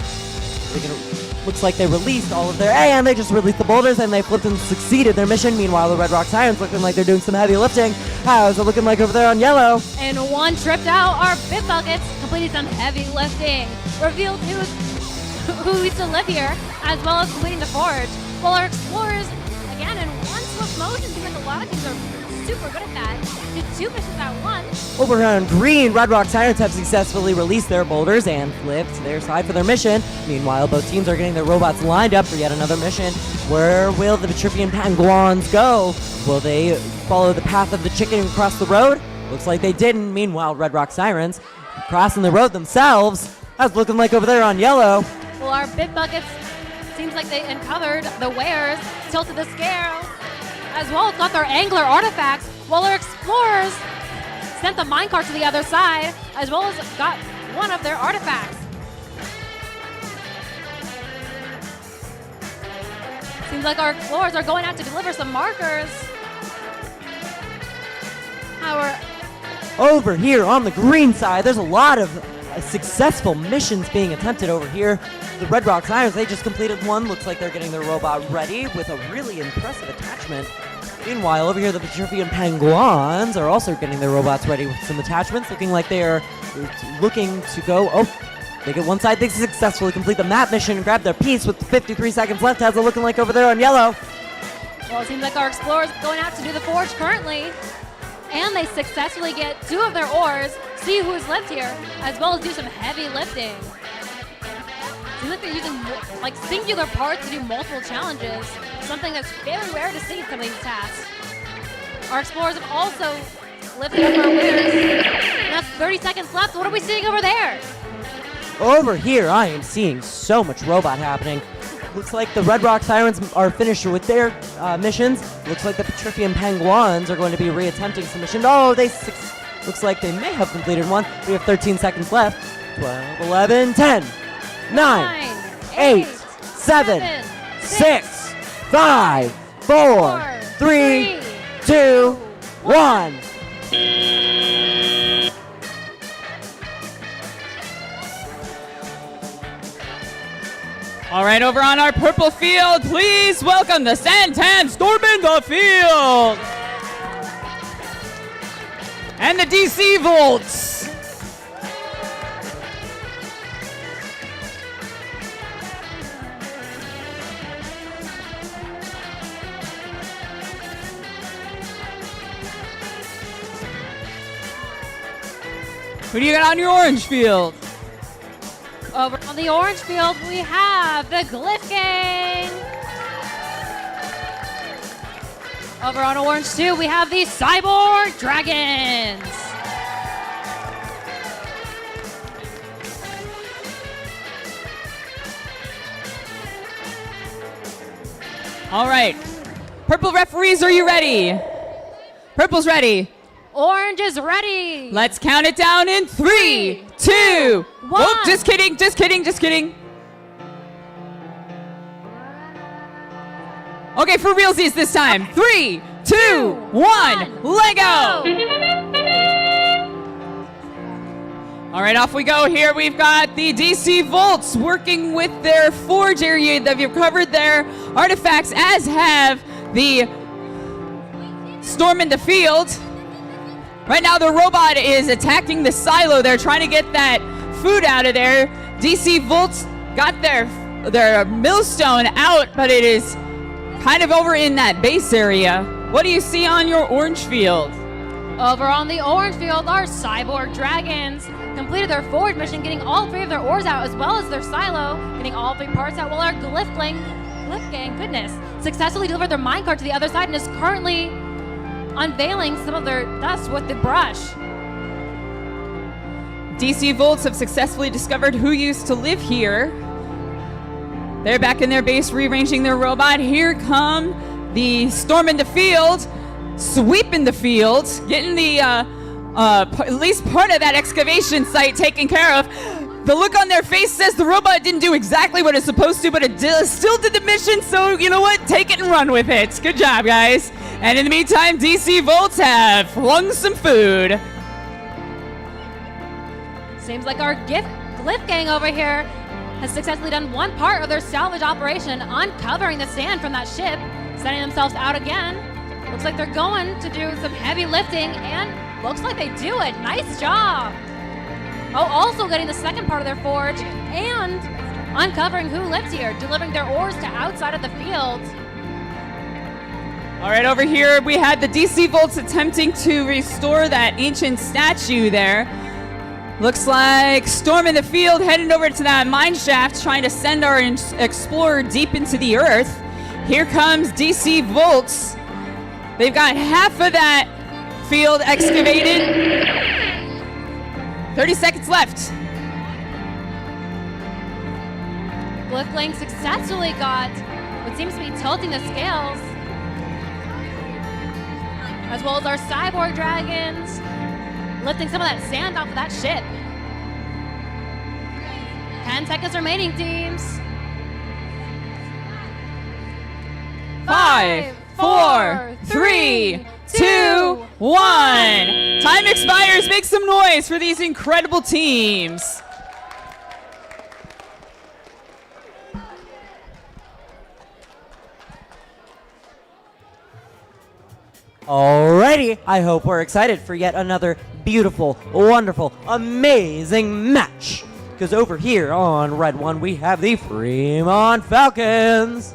Looks like they released all of their, and they just released the boulders and they flipped and succeeded their mission. Meanwhile, the Red Rock Sirens looking like they're doing some heavy lifting. How's it looking like over there on yellow? And one tripped out, our Bit Buckets completing some heavy lifting. Revealed who used to live here, as well as completing the forge. While our explorers, again, in one swift motion, seems like a lot of teams are super good at that. Did 2 missions at once. Over on green, Red Rock Sirens have successfully released their boulders and flipped to their side for their mission. Meanwhile, both teams are getting their robots lined up for yet another mission. Where will the Vitrifian Penguins go? Will they follow the path of the chicken and cross the road? Looks like they didn't. Meanwhile, Red Rock Sirens crossing the road themselves. How's it looking like over there on yellow? Well, our Bit Buckets seems like they uncovered the wares, tilted the scale, as well as got their angler artifacts, while our explorers sent the minecart to the other side, as well as got one of their artifacts. Seems like our explorers are going out to deliver some markers. Over here on the green side, there's a lot of successful missions being attempted over here. The Red Rock Sirens, they just completed one. Looks like they're getting their robot ready with a really impressive attachment. Meanwhile, over here, the Vitrifian Penguins are also getting their robots ready with some attachments, looking like they are looking to go. Oh, they get one side. They successfully complete the map mission and grab their piece with 53 seconds left. How's it looking like over there on yellow? Well, it seems like our explorers are going out to do the forge currently, and they successfully get 2 of their ores, see who's lived here, as well as do some heavy lifting. Seems like they're using like singular parts to do multiple challenges, something that's very rare to see in some of these tasks. Our explorers have also lifted up our winners. Now 30 seconds left. What are we seeing over there? Over here, I am seeing so much robot happening. Looks like the Red Rock Sirens are finished with their missions. Looks like the Vitrifian Penguins are going to be reattempting some missions. Oh, looks like they may have completed one. We have 13 seconds left. 12, 11, 10, 9, 8, 7, 6, 5, 4, 3, 2, 1. All right, over on our purple field, please welcome the Santan Storm in the field. And the DC Volts. Who do you got on your orange field? Over on the orange field, we have the Glyph Gang. Over on orange 2, we have the Cyborg Dragons. All right. Purple referees, are you ready? Purple's ready. Orange is ready. Let's count it down in 3, 2, 1. Oh, just kidding. Okay, for realsies this time. Okay. 3, 2, 1, Lego! All right, off we go here. We've got the DC Volts working with their forge area. They've recovered their artifacts, as have the Storm in the Field. Right now, the robot is attacking the silo. They're trying to get that food out of there. DC Volts got their millstone out, but it is kind of over in that base area. What do you see on your orange field? Over on the orange field, our Cyborg Dragons completed their forge mission, getting all 3 of their ores out, as well as their silo, getting all 3 parts out, while our Glyph Gang, goodness, successfully delivered their minecart to the other side and is currently unveiling some of their dust with the brush. DC Volts have successfully discovered who used to live here. They're back in their base rearranging their robot. Here come the Storm in the Field, Sweep in the Field, getting the at least part of that excavation site taken care of. The look on their face says the robot didn't do exactly what it's supposed to, but it still did the mission, so you know what? Take it and run with it. Good job, guys. And in the meantime, DC Volts have flung some food. Seems like our Glyph Gang over here has successfully done one part of their salvage operation, uncovering the sand from that ship, setting themselves out again. Looks like they're going to do some heavy lifting, and looks like they do it. Nice job. Oh, also getting the second part of their forge and uncovering who lives here, delivering their ores to outside of the field. All right, over here we had the DC Volts attempting to restore that ancient statue there. Looks like Storm in the field heading over to that mine shaft, trying to send our explorer deep into the earth. Here comes DC Volts. They've got half of that field excavated. 30 seconds left. Blickling successfully got what seems to be tilting the scales, as well as our cyborg dragons lifting some of that sand off of that ship. 10 seconds remaining, teams. 5, 4, 3, 2, 1. Time expires. Make some noise for these incredible teams. Alrighty, I hope we're excited for yet another beautiful, wonderful, amazing match. Because over here on Red 1, we have the Fremont Falcons.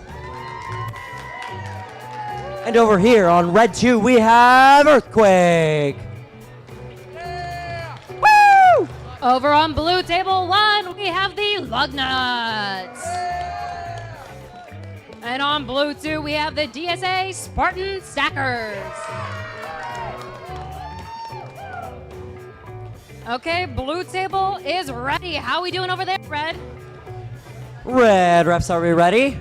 And over here on Red 2, we have Earthquake. Woo! Over on blue table 1, we have the Lugnuts. And on blue 2, we have the DSA Spartan Stackers. Okay, blue table is ready. How are we doing over there, Red? Red refs, are we ready?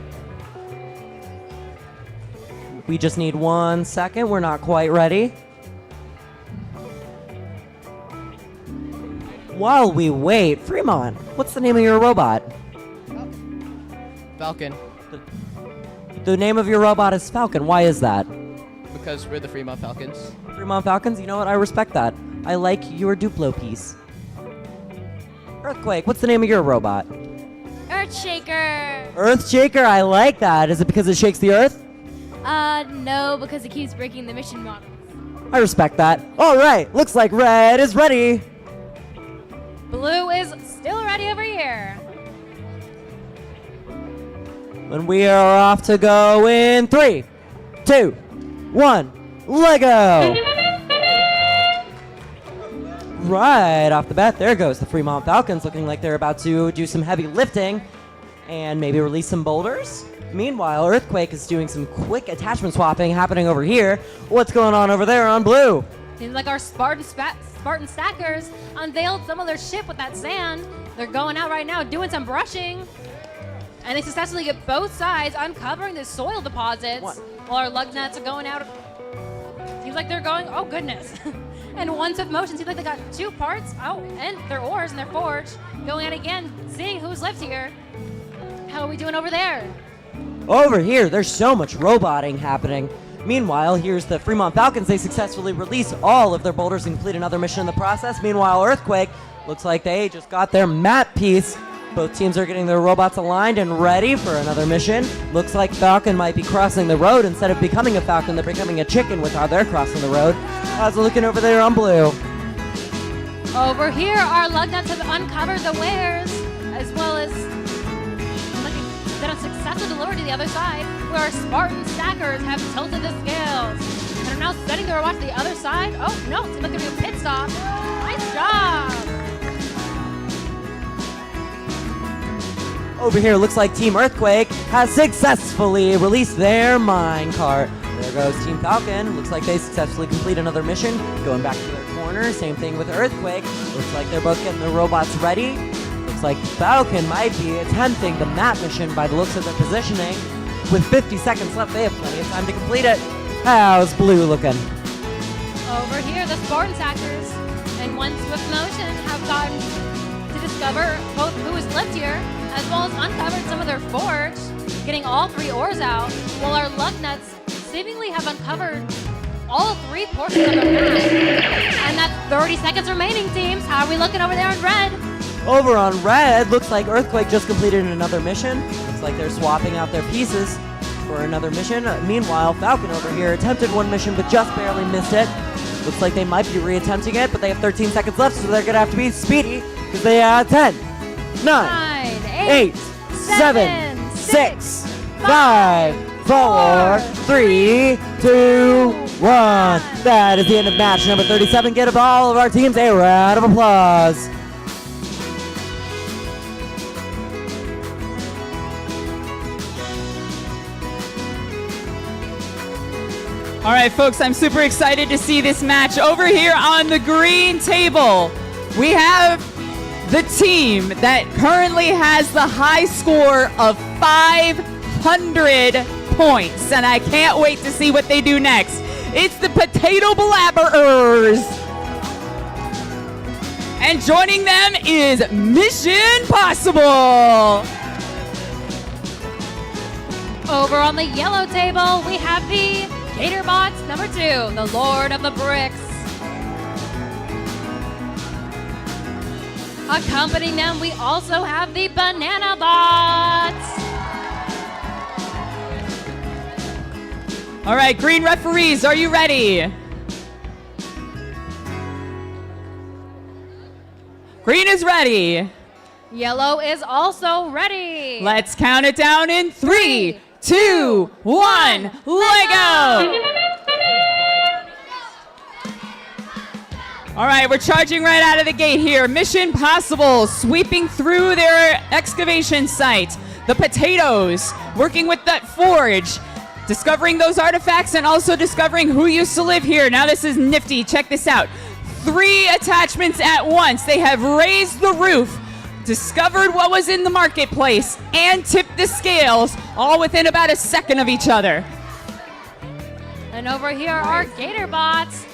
We just need 1 second. We're not quite ready. While we wait, Fremont, what's the name of your robot? Falcon, The name of your robot is Falcon. Why is that? because we're the Fremont Falcons. Fremont Falcons, you know what? I respect that. I like your Duplo piece. Earthquake, what's the name of your robot? Earthshaker. Earthshaker, I like that. Is it because it shakes the earth? No, because it keeps breaking the mission models. I respect that. All right, looks like Red is ready. Blue is still ready over here. And we are off to go in 3, 2, 1, Lego! Right off the bat, there goes the Fremont Falcons, looking like they're about to do some heavy lifting and maybe release some boulders. Meanwhile, Earthquake is doing some quick attachment swapping happening over here. What's going on over there on blue? Seems like our Spartan Stackers unveiled some of their ship with that sand. They're going out right now doing some brushing. And they successfully get both sides uncovering the soil deposits. What? While our lug nuts are going out. Seems like they're going, oh goodness. And one swift motion, seems like they got 2 parts. Oh, and their ores and their forge. Going out again, seeing who's left here. How are we doing over there? Over here, there's so much roboting happening. Meanwhile, here's the Fremont Falcons. They successfully release all of their boulders and complete another mission in the process. Meanwhile, Earthquake looks like they just got their map piece. Both teams are getting their robots aligned and ready for another mission. Looks like Falcon might be crossing the road. Instead of becoming a Falcon, they're becoming a chicken with how they're crossing the road. How's it looking over there on blue? Over here, our lug nuts have uncovered the wares, as well as done a successful delivery to the other side, where our Spartan Stackers have tilted the scales and are now setting their robot to the other side. Oh no, seems like they're doing a pit stop. Nice job. Over here, looks like Team Earthquake has successfully released their minecart. There goes Team Falcon. Looks like they successfully complete another mission. Going back to their corner. Same thing with Earthquake. Looks like they're both getting their robots ready. Looks like Falcon might be attempting the map mission by the looks of their positioning. With 50 seconds left, they have plenty of time to complete it. How's Blue looking? Over here, the Spartan Stackers, in one swift motion, have gotten to discover both who is left here, as well as uncovered some of their forge, getting all 3 ores out, while our lug nuts seemingly have uncovered all 3 portions of their map. And that's 30 seconds remaining, teams. How are we looking over there in red? Over on red, looks like Earthquake just completed another mission. Looks like they're swapping out their pieces for another mission. Meanwhile, Falcon over here attempted one mission but just barely missed it. Looks like they might be reattempting it, but they have 13 seconds left, so they're gonna have to be speedy because they have 10, 9, 8, 7, 6, 5, 4, 3, 2, 1. That is the end of match number 37. Give all of our teams a round of applause. All right, folks, I'm super excited to see this match. Over here on the green table, we have the team that currently has the high score of 500 points, and I can't wait to see what they do next. It's the Potato Blabberers. And joining them is Mission Possible. Over on the yellow table, we have the Gatorbots number 2, the Lord of the Bricks. Accompanying them, we also have the Banana Bots. All right, green referees, are you ready? Green is ready. Yellow is also ready. Let's count it down in 3, 2, 1, let go! All right, we're charging right out of the gate here. Mission Possible, sweeping through their excavation site. The Potatoes, working with that forge, discovering those artifacts and also discovering who used to live here. Now this is nifty, check this out. 3 attachments at once. They have raised the roof, discovered what was in the marketplace, and tipped the scales, all within about a second of each other. And over here, our Gatorbots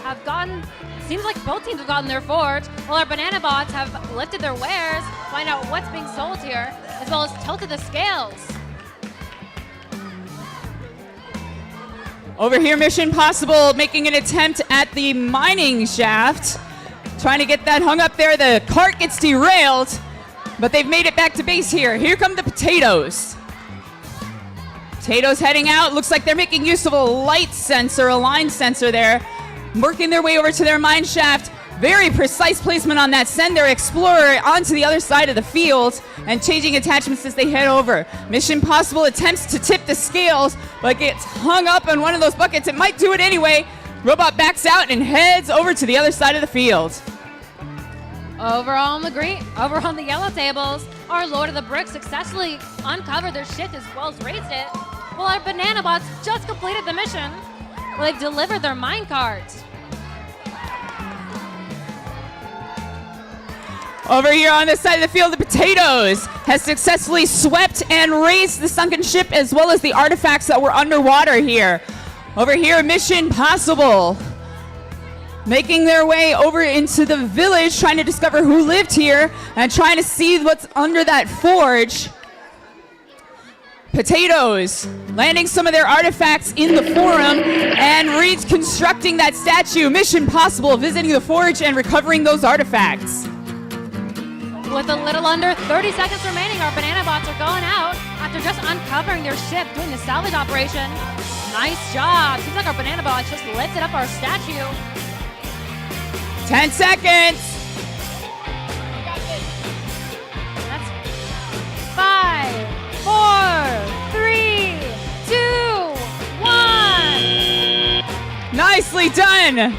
have gotten, seems like both teams have gotten their forge, while our Banana Bots have lifted their wares, find out what's being sold here, as well as tilted the scales. Over here, Mission Possible making an attempt at the mining shaft. Trying to get that hung up there. The cart gets derailed, but they've made it back to base here. Here come the Potatoes. Potatoes heading out. Looks like they're making use of a light sensor, a line sensor there. Working their way over to their mine shaft. Very precise placement on that. Send their Explorer onto the other side of the field and changing attachments as they head over. Mission Possible attempts to tip the scales, but gets hung up in one of those buckets. It might do it anyway. Robot backs out and heads over to the other side of the field. Over on the yellow tables, our Lord of the Bricks successfully uncovered their shift as well as raised it, while our Banana Bots just completed the mission where they've delivered their minecart. Over here on this side of the field, the Potatoes has successfully swept and raised the sunken ship as well as the artifacts that were underwater here. Over here, Mission Possible making their way over into the village, trying to discover who lived here and trying to see what's under that forge. Potatoes landing some of their artifacts in the forum and reconstructing that statue. Mission Possible visiting the forge and recovering those artifacts. With a little under 30 seconds remaining, our Banana Bots are going out after just uncovering their ship, doing the salvage operation. Nice job. Seems like our Banana Bots just lifted up our statue. 10 seconds. That's 5, 4, 3, 2, 1. Nicely done.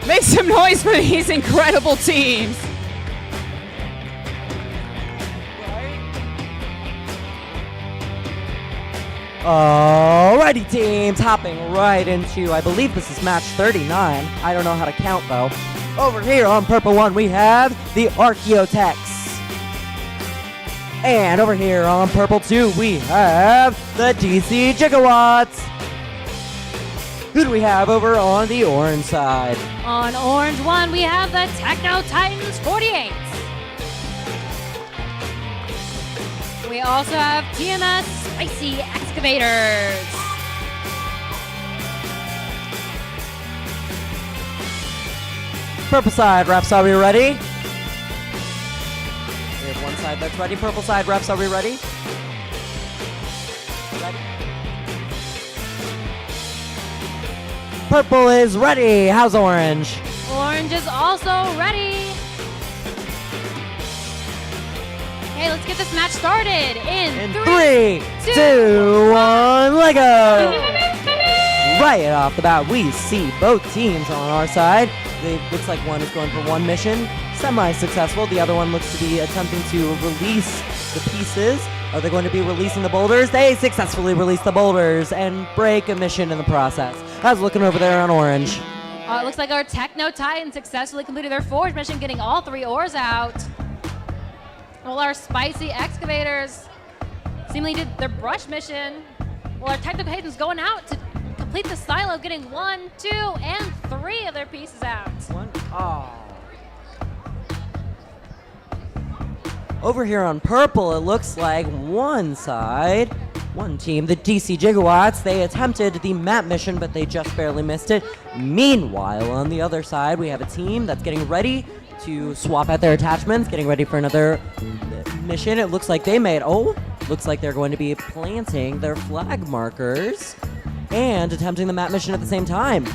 Make some noise for these incredible teams. Alrighty, teams, hopping right into, I believe this is match 39. I don't know how to count, though. Over here on Purple 1, we have the Archaeotechs. And over here on Purple 2, we have the DC Gigawatts. Who do we have over on the orange side? On Orange 1, we have the Techno Titans 48. We also have TMS Spicy Excavators. Purple side, Raps, are we ready? side that's ready. Purple side refs, are we ready? Ready? Purple is ready. How's orange? Orange is also ready. Okay, let's get this match started in three, two, one, let go! Right off the bat, we see both teams on our side. It looks like one is going for one mission, semi-successful. The other one looks to be attempting to release the pieces. Are they going to be releasing the boulders? They successfully release the boulders and break a mission in the process. I was looking over there on orange. It looks like our Techno Titans successfully completed their forge mission, getting all 3 ores out. Well, our Spicy Excavators seemingly did their brush mission. Well, our Techno Titans going out to complete the silo, getting 1, 2, and 3 of their pieces out. Over here on purple, it looks like one team, the DC Gigawatts, they attempted the map mission, but they just barely missed it. Meanwhile, on the other side, we have a team that's getting ready to swap out their attachments, getting ready for another mission. It looks like looks like they're going to be planting their flag markers and attempting the map mission at the same time.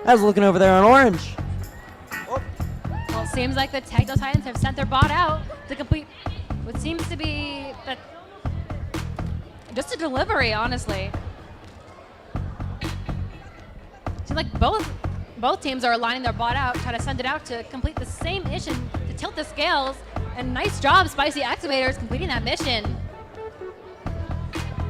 I was looking over there on orange. Well, it seems like the Techno Titans have sent their bot out to complete what seems to be just a delivery, honestly. Seems like both teams are lining their bot out, trying to send it out to complete the same mission to tilt the scales. And nice job, Spicy Excavators, completing that mission.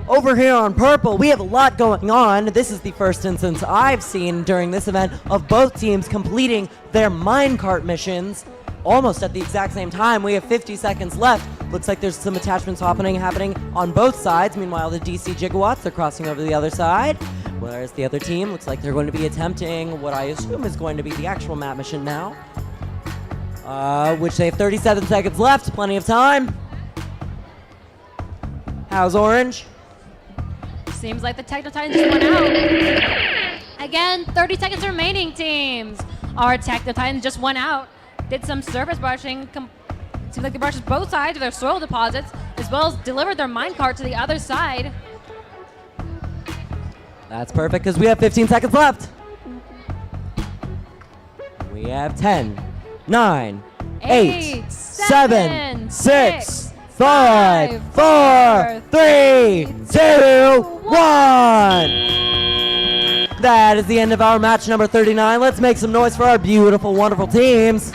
Over here on purple, we have a lot going on. This is the first instance I've seen during this event of both teams completing their minecart missions almost at the exact same time. We have 50 seconds left. Looks like there's some attachments happening on both sides. Meanwhile, the DC Gigawatts are crossing over to the other side. Whereas the other team looks like they're going to be attempting what I assume is going to be the actual map mission now. Which they have 37 seconds left, plenty of time. How's orange? Seems like the Techno Titans just went out. Again, 30 seconds remaining, teams. Our Techno Titans just went out. Did some surface brushing. Seems like they brushed both sides of their soil deposits, as well as delivered their minecart to the other side. That's perfect, because we have 15 seconds left. We have 10, 9, 8, 7, 6, 5, 4, 3, 2, 1. That is the end of our match number 39. Let's make some noise for our beautiful, wonderful teams.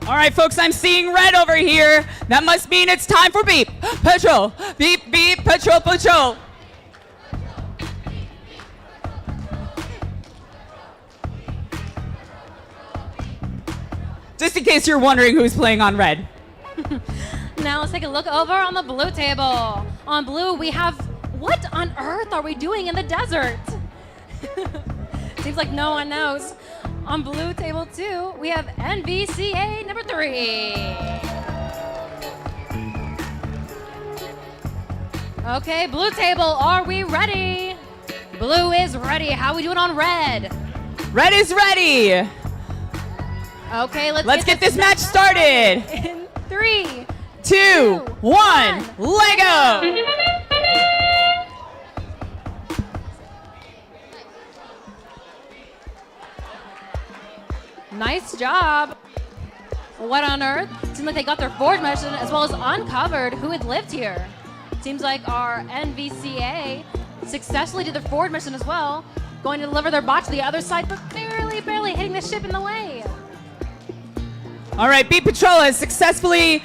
All right, folks, I'm seeing red over here. That must mean it's time for beep. Patrol. Beep, beep, patrol, patrol. Just in case you're wondering who's playing on red. Now let's take a look over on the blue table. On blue, we have, what on earth are we doing in the desert? Seems like no one knows. On blue table 2, we have NVCA number 3. Okay, blue table, are we ready? Blue is ready. How are we doing on red? Red is ready. Okay, let's get this match started. In 3, 2, 1, Lego! Nice job. What on earth? Seems like they got their forge mission as well as uncovered who had lived here. Seems like our NVCA successfully did their forward mission as well, going to deliver their bot to the other side, but barely hitting the ship in the way. All right, Beat Patrol has successfully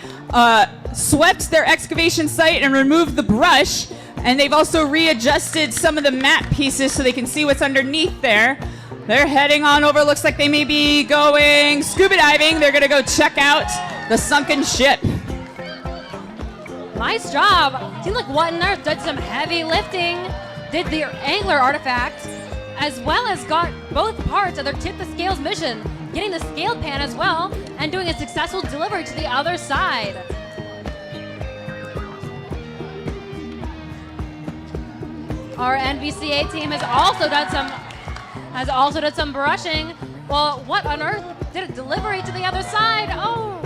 swept their excavation site and removed the brush, and they've also readjusted some of the map pieces so they can see what's underneath there. They're heading on over. Looks like they may be going scuba diving. They're gonna go check out the sunken ship. Nice job. Seems like What on Earth did some heavy lifting, did the angler artifact, as well as got both parts of their Tip the Scales mission, getting the scale pan as well, and doing a successful delivery to the other side. Our NVCA team has also done some brushing, Well, what on earth did a delivery to the other side? Oh,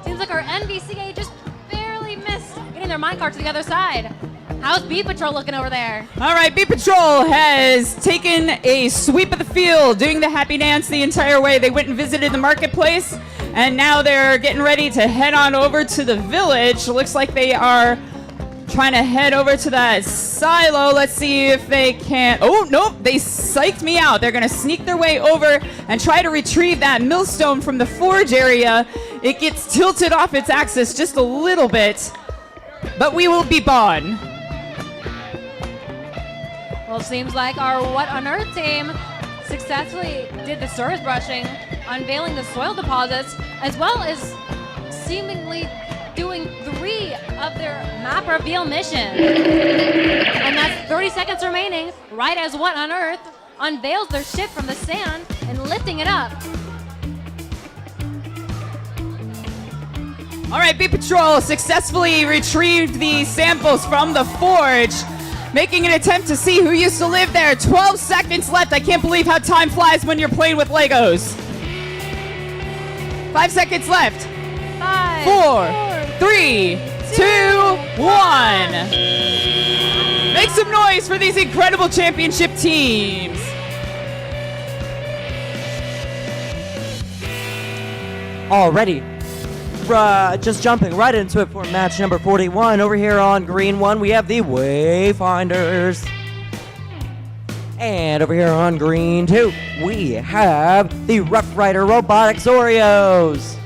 seems like our NVCA just barely missed getting their minecart to the other side. How's Bee Patrol looking over there? All right, Bee Patrol has taken a sweep of the field, doing the happy dance the entire way. They went and visited the marketplace, and now they're getting ready to head on over to the village. Looks like they are trying to head over to that silo. Let's see if they can. Oh, nope, they psyched me out. They're going to sneak their way over and try to retrieve that millstone from the forge area. It gets tilted off its axis just a little bit, but we will be gone. Well, it seems like our What on Earth team successfully did the surface brushing, unveiling the soil deposits, as well as seemingly doing 3 of their map reveal missions. And that's 30 seconds remaining, right as What on Earth unveils their ship from the sand and lifting it up. All right, Bee Patrol successfully retrieved the samples from the forge, making an attempt to see who used to live there. 12 seconds left. I can't believe how time flies when you're playing with Legos. 5 seconds left. 5, 4, 3, 2, 1. Make some noise for these incredible championship teams. Already, just jumping right into it for match number 41. Over here on green 1, we have the Wayfinders. And over here on green 2, we have the Rough Rider Robotics Oreos.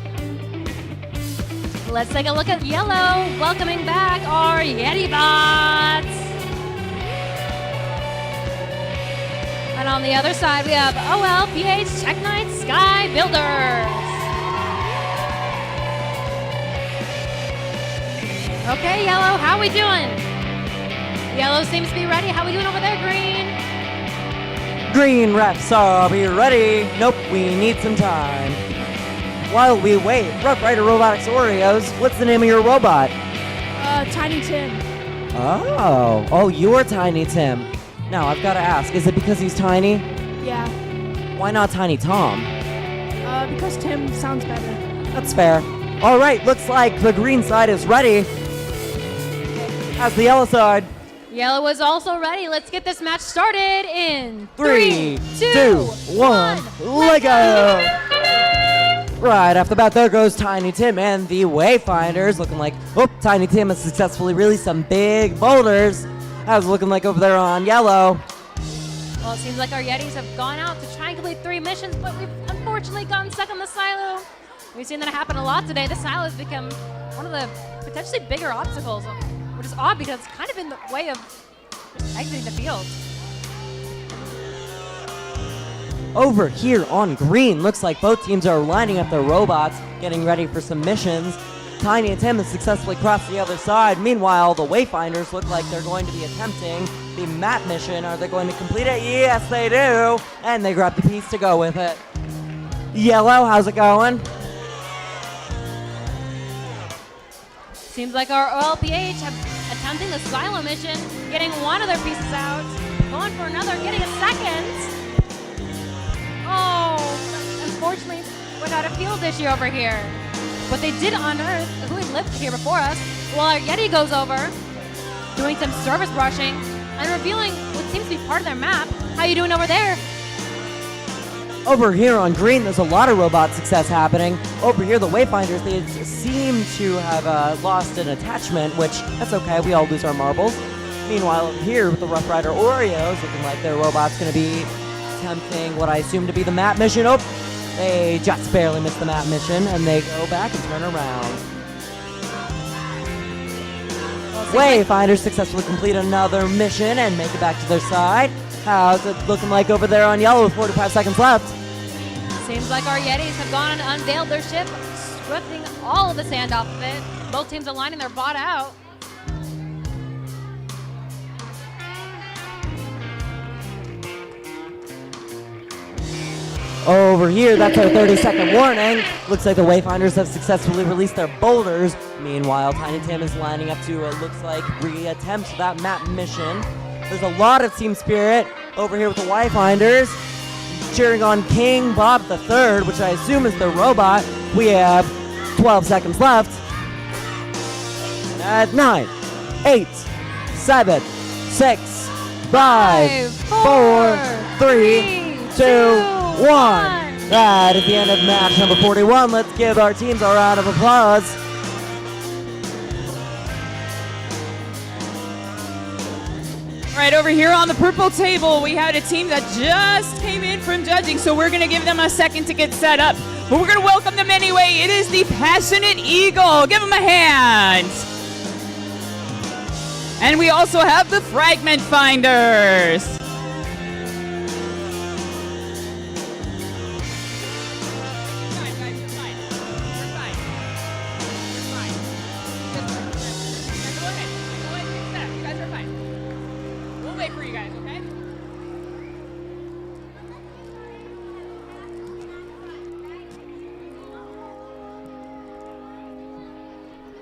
Let's take a look at yellow, welcoming back our Yeti bots. And on the other side, we have OLPH Tech Knight Sky Builders. Okay, Yellow, how we doing? Yellow seems to be ready. How we doing over there, Green? Green refs, are we ready? Nope, we need some time. While we wait, Rough Rider Robotics Oreos, what's the name of your robot? Tiny Tim. Oh, you're Tiny Tim. Now, I've got to ask, is it because he's tiny? Yeah. Why not Tiny Tom? Because Tim sounds better. That's fair. All right, looks like the green side is ready. As the yellow side. Yellow is also ready. Let's get this match started in 3, 2, 1, Lego! Right off the bat, there goes Tiny Tim and the Wayfinders, looking like, Tiny Tim has successfully released some big boulders. How's it looking like over there on yellow? Well, it seems like our Yetis have gone out to try and complete 3 missions, but we've unfortunately gotten stuck on the silo. We've seen that happen a lot today. The silo has become one of the potentially bigger obstacles, which is odd because it's kind of in the way of exiting the field. Over here on green, looks like both teams are lining up their robots, getting ready for some missions. Tiny and Tim has successfully crossed the other side. Meanwhile, the Wayfinders look like they're going to be attempting the map mission. Are they going to complete it? Yes, they do. And they grab the piece to go with it. Yellow, how's it going? Seems like our OLPH have attempting the silo mission, getting one of their pieces out, going for another, getting a second. Oh, unfortunately, without a field issue over here. But they did unearth who had lived here before us. While our Yeti goes over, doing some surface brushing, and revealing what seems to be part of their map. How you doing over there? Over here on green, there's a lot of robot success happening. Over here, the Wayfinders, they seem to have lost an attachment, which, that's okay, we all lose our marbles. Meanwhile, over here with the Rough Rider Oreos, looking like their robot's going to be attempting what I assume to be the map mission. Oh, they just barely missed the map mission, and they go back and turn around. Wayfinders successfully complete another mission and make it back to their side. How's it looking like over there on yellow with 45 seconds left? Seems like our Yetis have gone and unveiled their ship, sweeping all of the sand off of it. Both teams are lining their bot out. Over here, that's our 30-second warning. Looks like the Wayfinders have successfully released their boulders. Meanwhile, Tiny Tim is lining up to, looks like, re-attempt that map mission. There's a lot of team spirit over here with the Wayfinders. cheering on King Bob III, which I assume is the robot. We have 12 seconds left. At 9, 8, 7, 6, 5, 4, 3, 2, 1. That is the end of match number 41. Let's give our teams a round of applause. Right over here on the purple table, we had a team that just came in from judging, so we're going to give them a second to get set up. But we're going to welcome them anyway. It is the Passionate Eagle. Give them a hand. And we also have the Fragment Finders.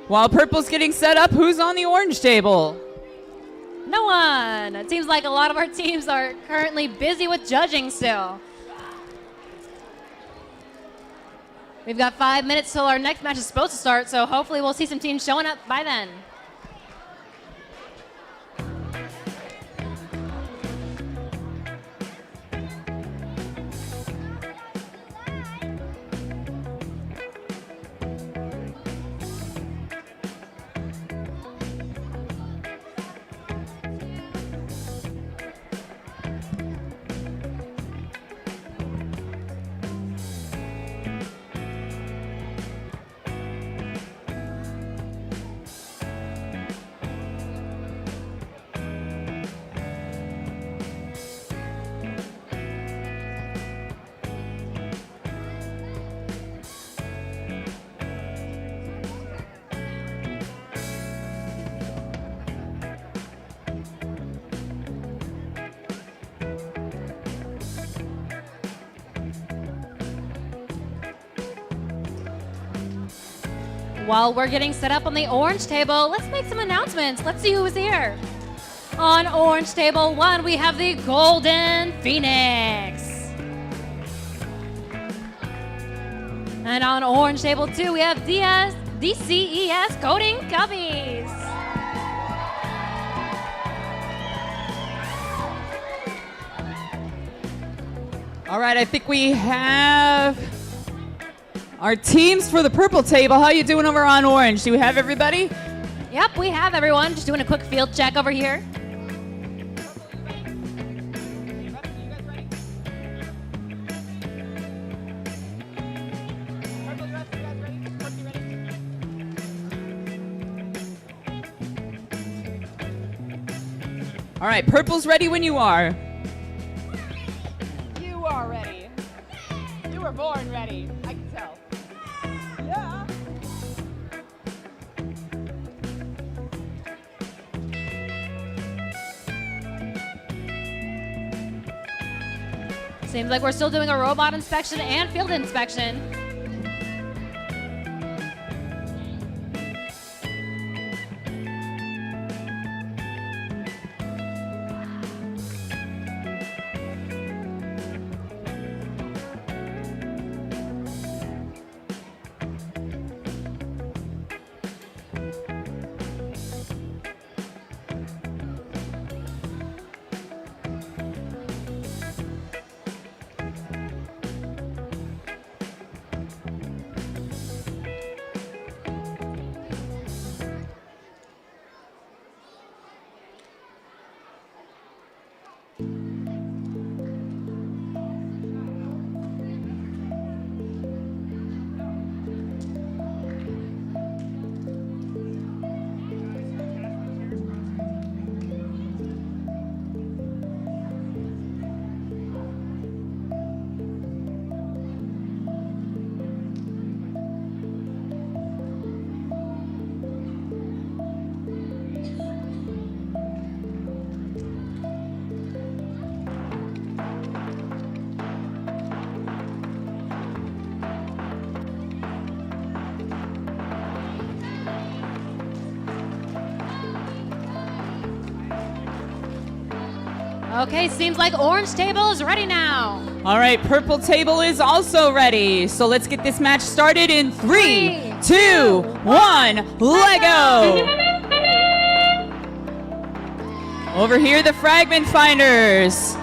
While purple's getting set up, who's on the orange table? No one. It seems like a lot of our teams are currently busy with judging still. We've got 5 minutes till our next match is supposed to start, so hopefully we'll see some teams showing up by then. While we're getting set up on the orange table, let's make some announcements. Let's see who's here. On orange table 1, we have the Golden Phoenix. And on orange table 2, we have DCES Coding Cubbies. All right, I think we have our teams for the purple table. How you doing over on orange? Do we have everybody? Yep, we have everyone. Just doing a quick field check over here. All right, purple's ready when you are. You are ready. You were born ready. I can tell. Yeah. Seems like we're still doing a robot inspection and field inspection. Okay, seems like orange table is ready now. All right, purple table is also ready. So let's get this match started in 3, 2, 1, Lego! Over here, the fragment finders.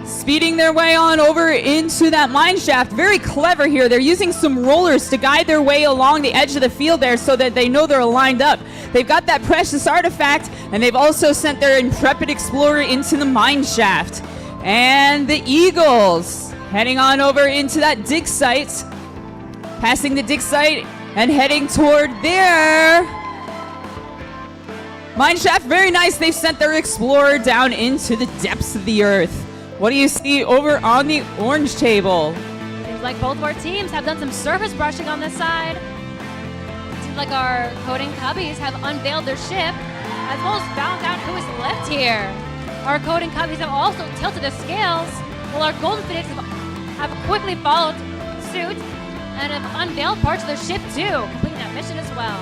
Speeding their way on over into that mine shaft. Very clever here. They're using some rollers to guide their way along the edge of the field there so that they know they're lined up. They've got that precious artifact, and they've also sent their intrepid explorer into the mine shaft. And the Eagles heading on over into that dig site. Passing the dig site and heading toward their mine shaft. Very nice. They've sent their explorer down into the depths of the earth. What do you see over on the orange table? Seems like both of our teams have done some surface brushing on this side. Seems like our coding cubbies have unveiled their ship, as well as found out who is left here. Our coding cubbies have also tilted the scales, while our golden phoenix have quickly followed suit and have unveiled parts of their ship too, completing that mission as well.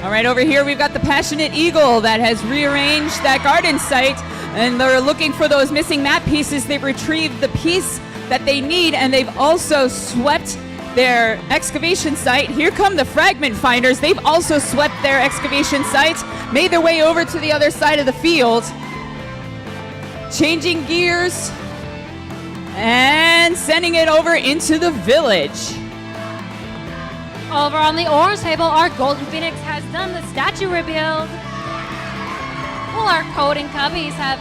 All right, over here we've got the Passionate Eagle that has rearranged that garden site, and they're looking for those missing map pieces. They've retrieved the piece that they need, and they've also swept their excavation site. Here come the fragment finders. They've also swept their excavation site, made their way over to the other side of the field, changing gears and sending it over into the village. Over on the orange table, our golden phoenix has done the statue rebuild. Well, our coding cubbies have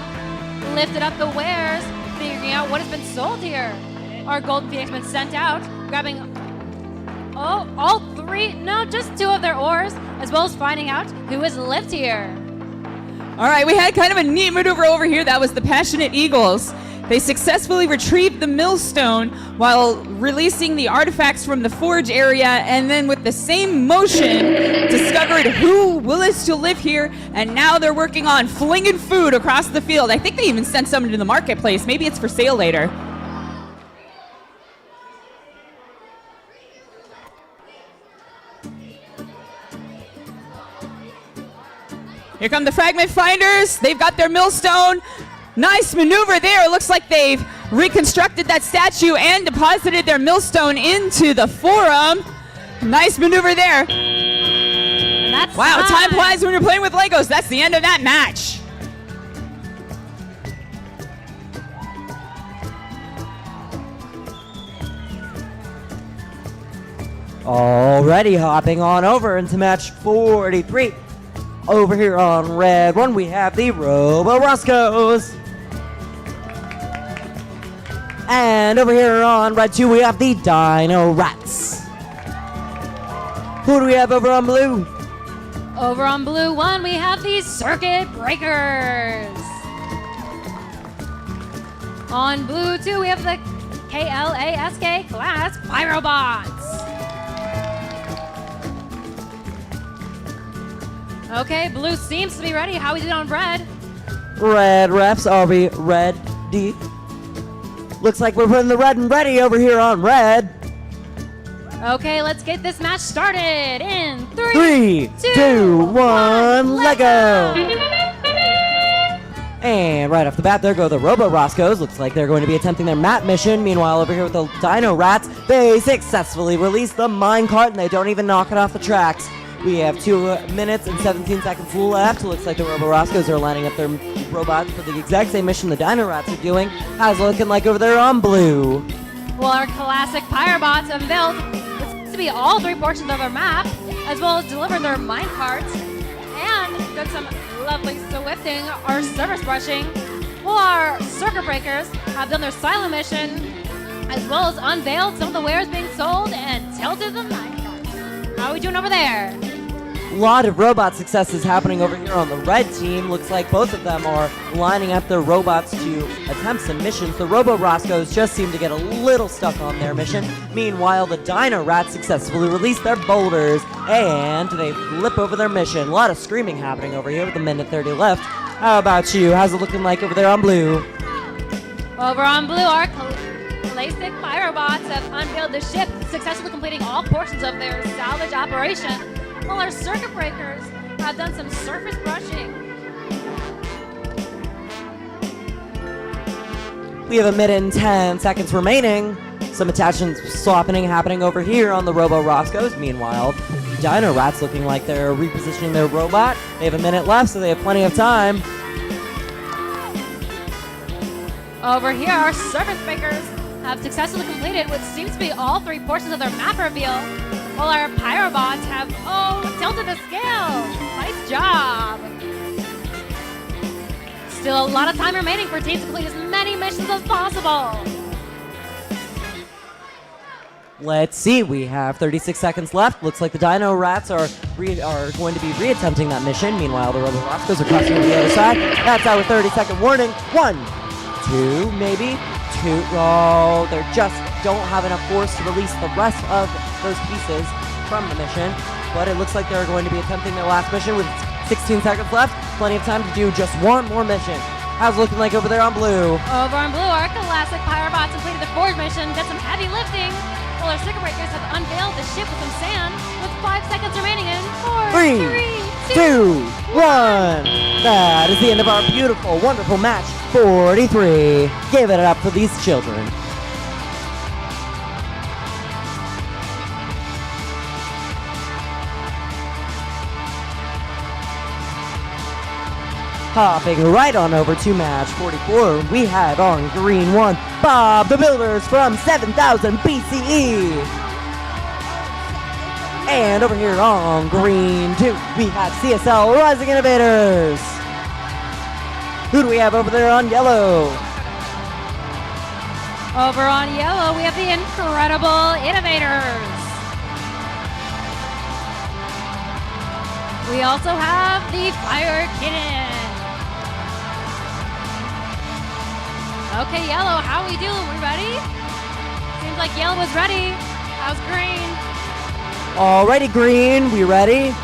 lifted up the wares, figuring out what has been sold here. Our golden phoenix has been sent out, grabbing all three, no, just 2 of their ores, as well as finding out who has lived here. All right, we had kind of a neat maneuver over here. That was the Passionate Eagles. They successfully retrieved the millstone while releasing the artifacts from the forge area, and then with the same motion discovered who is to live here, and now they're working on flinging food across the field. I think they even sent some to the marketplace. Maybe it's for sale later. Here come the fragment finders. They've got their millstone. Nice maneuver there. It looks like they've reconstructed that statue and deposited their millstone into the forum. Nice maneuver there. That's Wow, time flies when you're playing with Legos. That's the end of that match. Already hopping on over into match 43. Over here on red 1, we have the Robo-Roscoes. And over here on red 2, we have the Dino Rats. Who do we have over on blue? Over on blue 1, we have these circuit breakers. On blue 2, we have the KLASK class Pyrobots. Okay, blue seems to be ready. How we did on red? Red refs, are we ready? Looks like we're putting the red and ready over here on red. Okay, let's get this match started in 3, 2, 1, Lego! And right off the bat, there go the Robo-Roscoes. Looks like they're going to be attempting their map mission. Meanwhile, over here with the Dino Rats, they successfully release the minecart, and they don't even knock it off the tracks. We have 2 minutes and 17 seconds left. Looks like the Robo-Roscoes are lining up their robots for the exact same mission the Dino Rats are doing. How's it looking like over there on blue? Well, our classic Pyrobots unveiled what seems to be all 3 portions of our map, as well as delivered their minecarts, and done some lovely swifting, our surface brushing, while our circuit breakers have done their silent mission, as well as unveiled some of the wares being sold and tilted the minecarts. How are we doing over there? A lot of robot successes happening over here on the red team. Looks like both of them are lining up their robots to attempt some missions. The Robo-Roscoes just seem to get a little stuck on their mission. Meanwhile, the Dino Rats successfully release their boulders, and they flip over their mission. A lot of screaming happening over here with a minute 30 left. How about you? How's it looking like over there on blue? Over on blue, our classic Pyrobots have unveiled the ship, successfully completing all portions of their salvage operation, while our circuit breakers have done some surface brushing. We have a minute and 10 seconds remaining. Some attachment swapping happening over here on the Robo Roscoes. Meanwhile, Dino Rats looking like they're repositioning their robot. They have a minute left, so they have plenty of time. Over here, our surface breakers have successfully completed what seems to be all 3 portions of their map reveal, while our pyrobots have, tilted the scale. Nice job. Still a lot of time remaining for teams to complete as many missions as possible. Let's see, we have 36 seconds left. Looks like the Dino Rats are going to be reattempting that mission. Meanwhile, the Robo Roscoes are crossing to the other side. That's our 30-second warning. 1, 2, maybe 2. Oh, they just don't have enough force to release the rest of those pieces from the mission. But it looks like they're going to be attempting their last mission with 16 seconds left. Plenty of time to do just one more mission. How's it looking like over there on blue? Over on blue, our classic pyrobots completed the forge mission, did some heavy lifting, while our circuit breakers have unveiled the ship with some sand, with 5 seconds remaining in 4, 3, 2, 1. That is the end of our beautiful, wonderful match 43. Give it up for these children. Hopping right on over to match 44, we had on green 1, Bob the Builders from 7000 BCE. And over here on green 2, we have CSL Rising Innovators. Who do we have over there on yellow? Over on yellow, we have the incredible Innovators. We also have the Fire Kitten. Okay, yellow, how we doing? We ready? Seems like yellow is ready. How's green? Alrighty, green, we ready?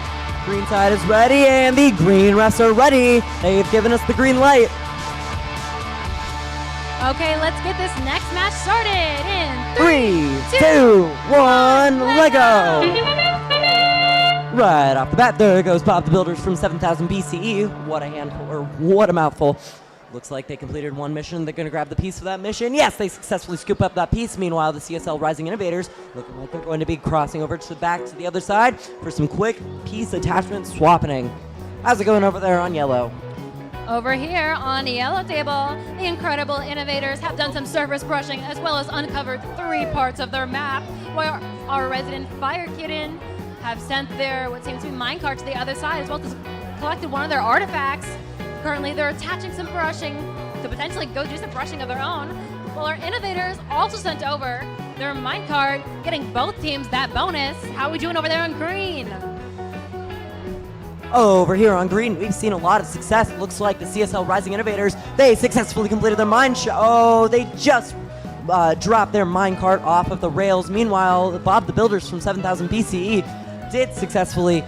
Green side is ready, and the green refs are ready. They've given us the green light. Okay, let's get this next match started in 3, 2, 1, let go! Right off the bat, there goes Bob the Builders from 7000 BCE. What a handful, or what a mouthful. Looks like they completed one mission. They're going to grab the piece for that mission. Yes, they successfully scoop up that piece. Meanwhile, the CSL Rising Innovators looking like they're going to be crossing over to the back to the other side for some quick piece attachment swapping. How's it going over there on yellow? Over here on the yellow table, the incredible Innovators have done some surface brushing as well as uncovered 3 parts of their map, where our resident Fire Kitten have sent their what seems to be minecart to the other side as well as collected one of their artifacts. Currently, they're attaching some brushing to potentially go do some brushing of their own, while our Innovators also sent over their minecart, getting both teams that bonus. How are we doing over there on green? Over here on green, we've seen a lot of success. Looks like the CSL Rising Innovators, they successfully completed their mine they just dropped their minecart off of the rails. Meanwhile, Bob the Builders from 7000 BCE did successfully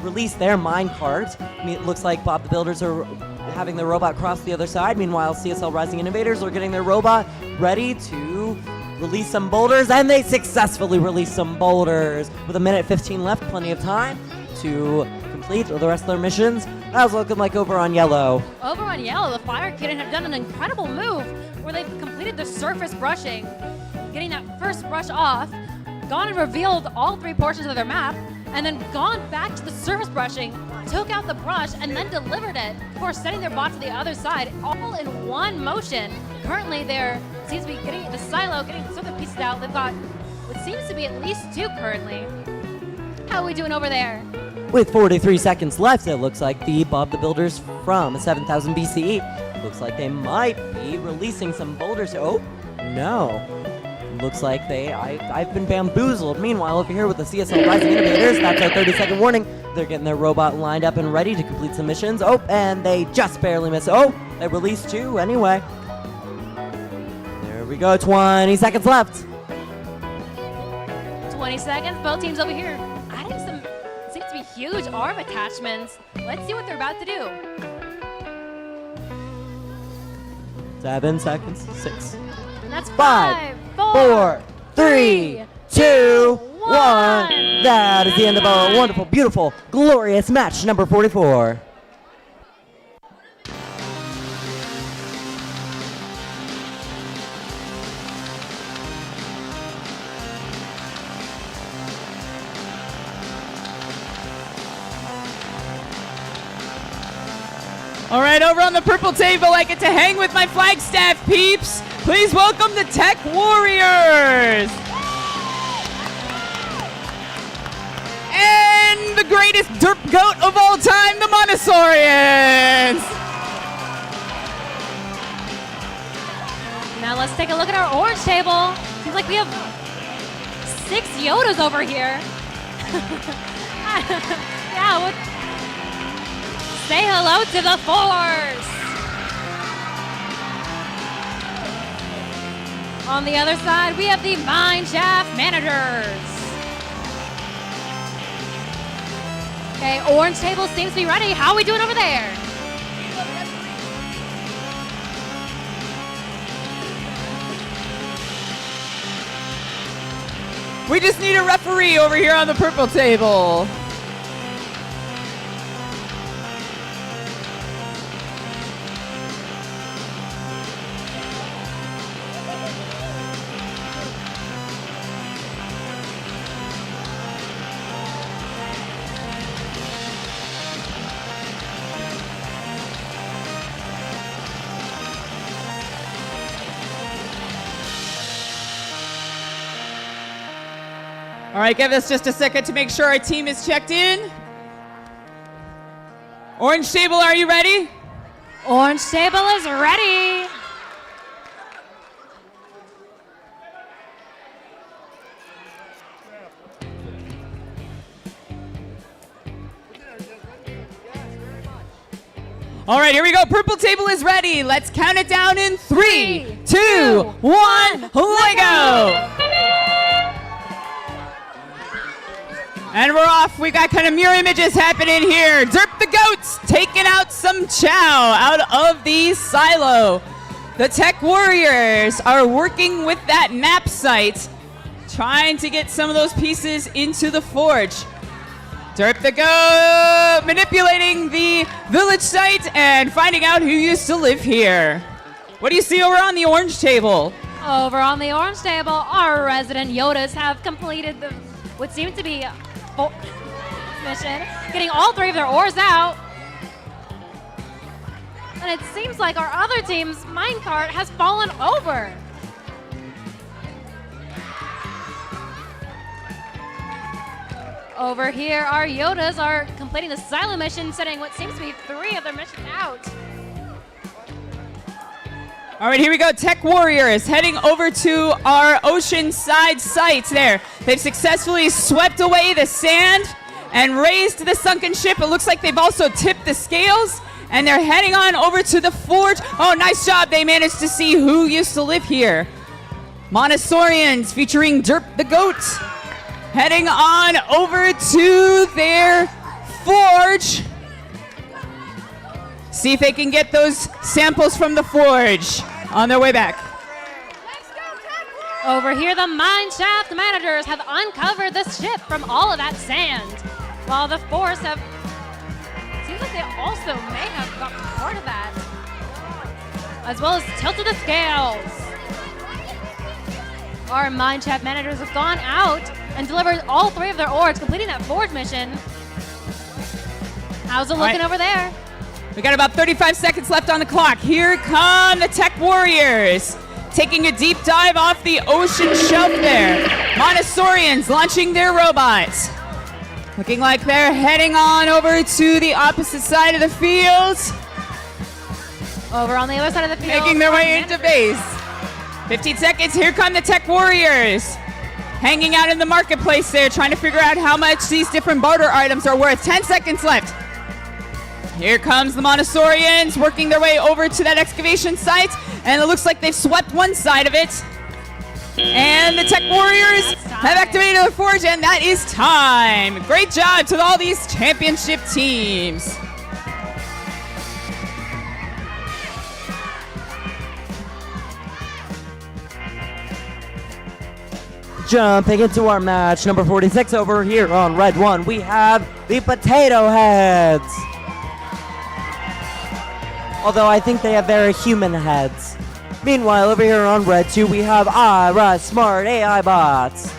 release their minecart. It looks like Bob the Builders are having their robot cross the other side. Meanwhile, CSL Rising Innovators are getting their robot ready to release some boulders, and they successfully released some boulders. With a minute 15 left, plenty of time to complete the rest of their missions. How's it looking like over on yellow? Over on yellow, the Fire Kitten have done an incredible move where they've completed the surface brushing, getting that first brush off, gone and revealed all 3 portions of their map, and then gone back to the surface brushing, took out the brush, and then delivered it before sending their bot to the other side, all in one motion. Currently, they're seems to be getting the silo, getting some of the pieces out. They've got what seems to be at least 2 currently. How are we doing over there? With 43 seconds left, it looks like the Bob the Builders from 7000 BCE. Looks like they might be releasing some boulders. Oh, no. Looks like I've been bamboozled. Meanwhile, over here with the CSL Rising Innovators, that's our 30-second warning. They're getting their robot lined up and ready to complete some missions. Oh, and they just barely miss. Oh, they released 2 anyway. There we go, 20 seconds left. 20 seconds, both teams over here adding some, seems to be huge arm attachments. Let's see what they're about to do. 7 seconds, 6. And that's 5, 5, 4, 3, 2, 1. That is the end of our wonderful, beautiful, glorious match number 44. All right, over on the purple table, I get to hang with my Flagstaff peeps. Please welcome the Tech Warriors. And the greatest derp goat of all time, the Montessorians. Now let's take a look at our orange table. Seems like we have 6 Yodas over here. Yeah, say hello to the Force. On the other side, we have the Mineshaft managers. Okay, orange table seems to be ready. How are we doing over there? We just need a referee over here on the purple table. All right, give us just a second to make sure our team is checked in. Orange table, are you ready? Orange table is ready. All right, here we go. Purple table is ready. Let's count it down in 3, 2, 1, let go. And we're off. We got kind of mirror images happening here. Derp the Goats taking out some chow out of the silo. The Tech Warriors are working with that map site, trying to get some of those pieces into the forge. Derp the Goat manipulating the village site and finding out who used to live here. What do you see over on the orange table? Over on the orange table, our resident Yodas have completed the what seemed to be mission, getting all 3 of their ores out. And it seems like our other team's minecart has fallen over. Over here, our Yodas are completing the silo mission, setting what seems to be 3 of their missions out. All right, here we go. Tech Warriors heading over to our oceanside site there. They've successfully swept away the sand and raised the sunken ship. It looks like they've also tipped the scales, and they're heading on over to the forge. Oh, nice job. They managed to see who used to live here. Montessorians featuring Derp the Goat heading on over to their forge. See if they can get those samples from the forge on their way back. Over here, the Mineshaft managers have uncovered the ship from all of that sand, while the Force have... Seems like they also may have got part of that, as well as tilted the scales. Our Mineshaft managers have gone out and delivered all 3 of their ores, completing that forge mission. How's it looking over there? We got about 35 seconds left on the clock. Here come the Tech Warriors, taking a deep dive off the ocean shelf there. Montessorians launching their robots. Looking like they're heading on over to the opposite side of the field. Over on the other side of the field. Making their way into base. 15 seconds, here come the Tech Warriors. Hanging out in the marketplace there, trying to figure out how much these different barter items are worth. 10 seconds left. Here comes the Montessorians working their way over to that excavation site, and it looks like they've swept one side of it. And the Tech Warriors have activated the forge, and that is time. Great job to all these championship teams. Jumping into our match, number 46 over here on Red 1, we have the Potato Heads. Although I think they have very human heads. Meanwhile, over here on Red 2, we have Ira Smart AI Bots.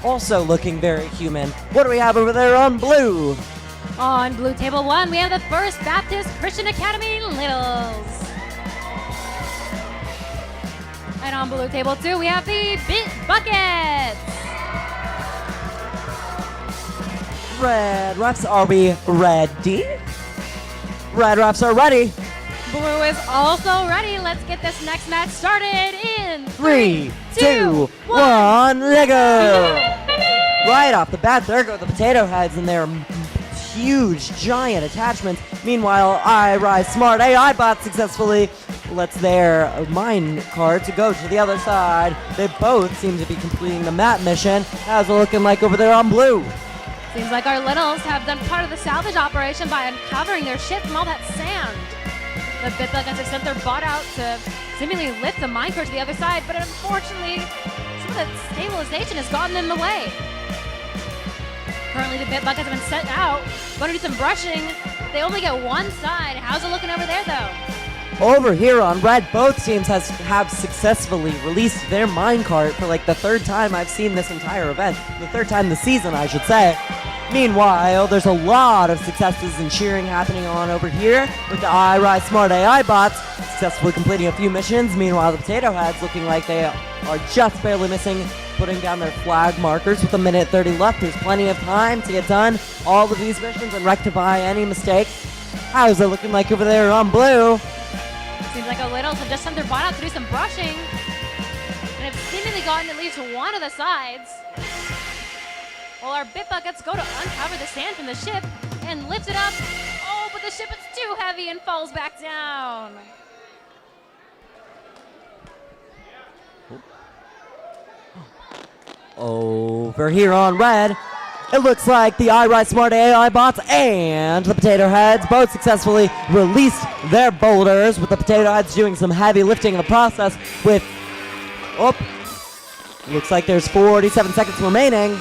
Also looking very human. What do we have over there on Blue? On blue table 1, we have the First Baptist Christian Academy Littles. And on blue table 2, we have the Bit Buckets. Red refs, are we ready? Red refs are ready. Blue is also ready. Let's get this next match started in 3, 2, 1, Lego! Right off the bat, there go the potato heads and their huge, giant attachments. Meanwhile, iRise Smart AI Bot successfully lets their mine cart to go to the other side. They both seem to be completing the map mission. How's it looking like over there on blue? Seems like our littles have done part of the salvage operation by uncovering their ship from all that sand. The Bit Buckets have sent their bot out to seemingly lift the minecart to the other side, but unfortunately, some of the stabilization has gotten in the way. Currently, the Bit Buckets have been sent out, going to do some brushing. They only get one side. How's it looking over there, though? Over here on red, both teams have successfully released their minecart for like the third time I've seen this entire event. The third time this season, I should say. Meanwhile, there's a lot of successes and cheering happening on over here with the iRise Smart AI bots successfully completing a few missions. Meanwhile, the potato heads looking like they are just barely missing putting down their flag markers with 1:30 left. There's plenty of time to get done all of these missions and rectify any mistakes. How's it looking like over there on blue? Seems like our littles have just sent their bot out to do some brushing and have seemingly gotten at least one of the sides. While our Bit Buckets go to uncover the sand from the ship and lift it up. Oh, but the ship is too heavy and falls back down. Over here on red, it looks like the iRise Smart AI bots and the potato heads both successfully released their boulders, with the potato heads doing some heavy lifting in the process with, looks like there's 47 seconds remaining.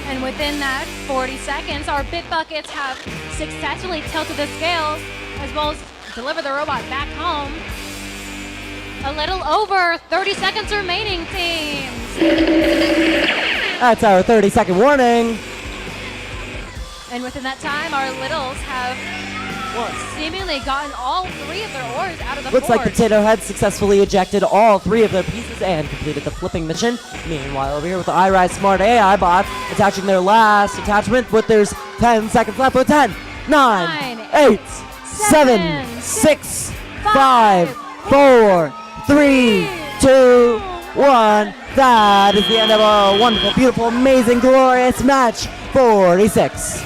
And within that 40 seconds, our Bit Buckets have successfully tilted the scales as well as delivered the robot back home. A little over 30 seconds remaining, teams. That's our 30-second warning. And within that time, our littles have seemingly gotten all three of their ores out of the Looks like forge. potato heads successfully ejected all three of their pieces and completed the flipping mission. Meanwhile, over here with the iRise Smart AI bots attaching their last attachment, but there's 10 seconds left with 10, 9, 8, 7, 6, 5, 4, 3, 2, 1. That is the end of a wonderful, beautiful, amazing, glorious match 46.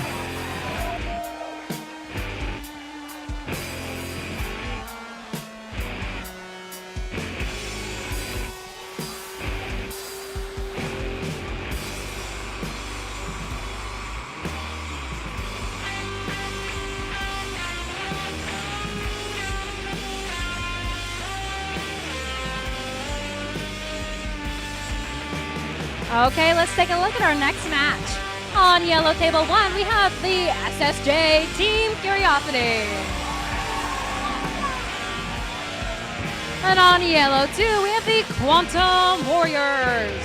Okay, let's take a look at our next match. On yellow table 1, we have the SSJ Team Curiosity. And on yellow 2, we have the Quantum Warriors.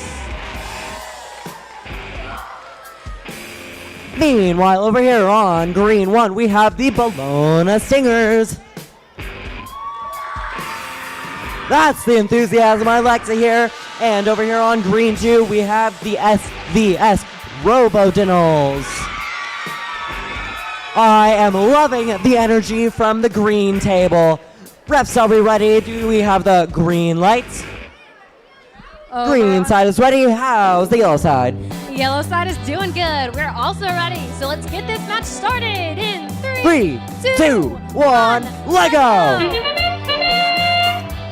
Meanwhile, over here on green 1, we have the Bologna Stingers. That's the enthusiasm I like to hear. And over here on green 2, we have the SVS Robodinals. I am loving the energy from the green table. Refs, are we ready? Do we have the green lights? Green side is ready. How's the yellow side? Yellow side is doing good. We're also ready. So let's get this match started in 3, 2, 1, Lego!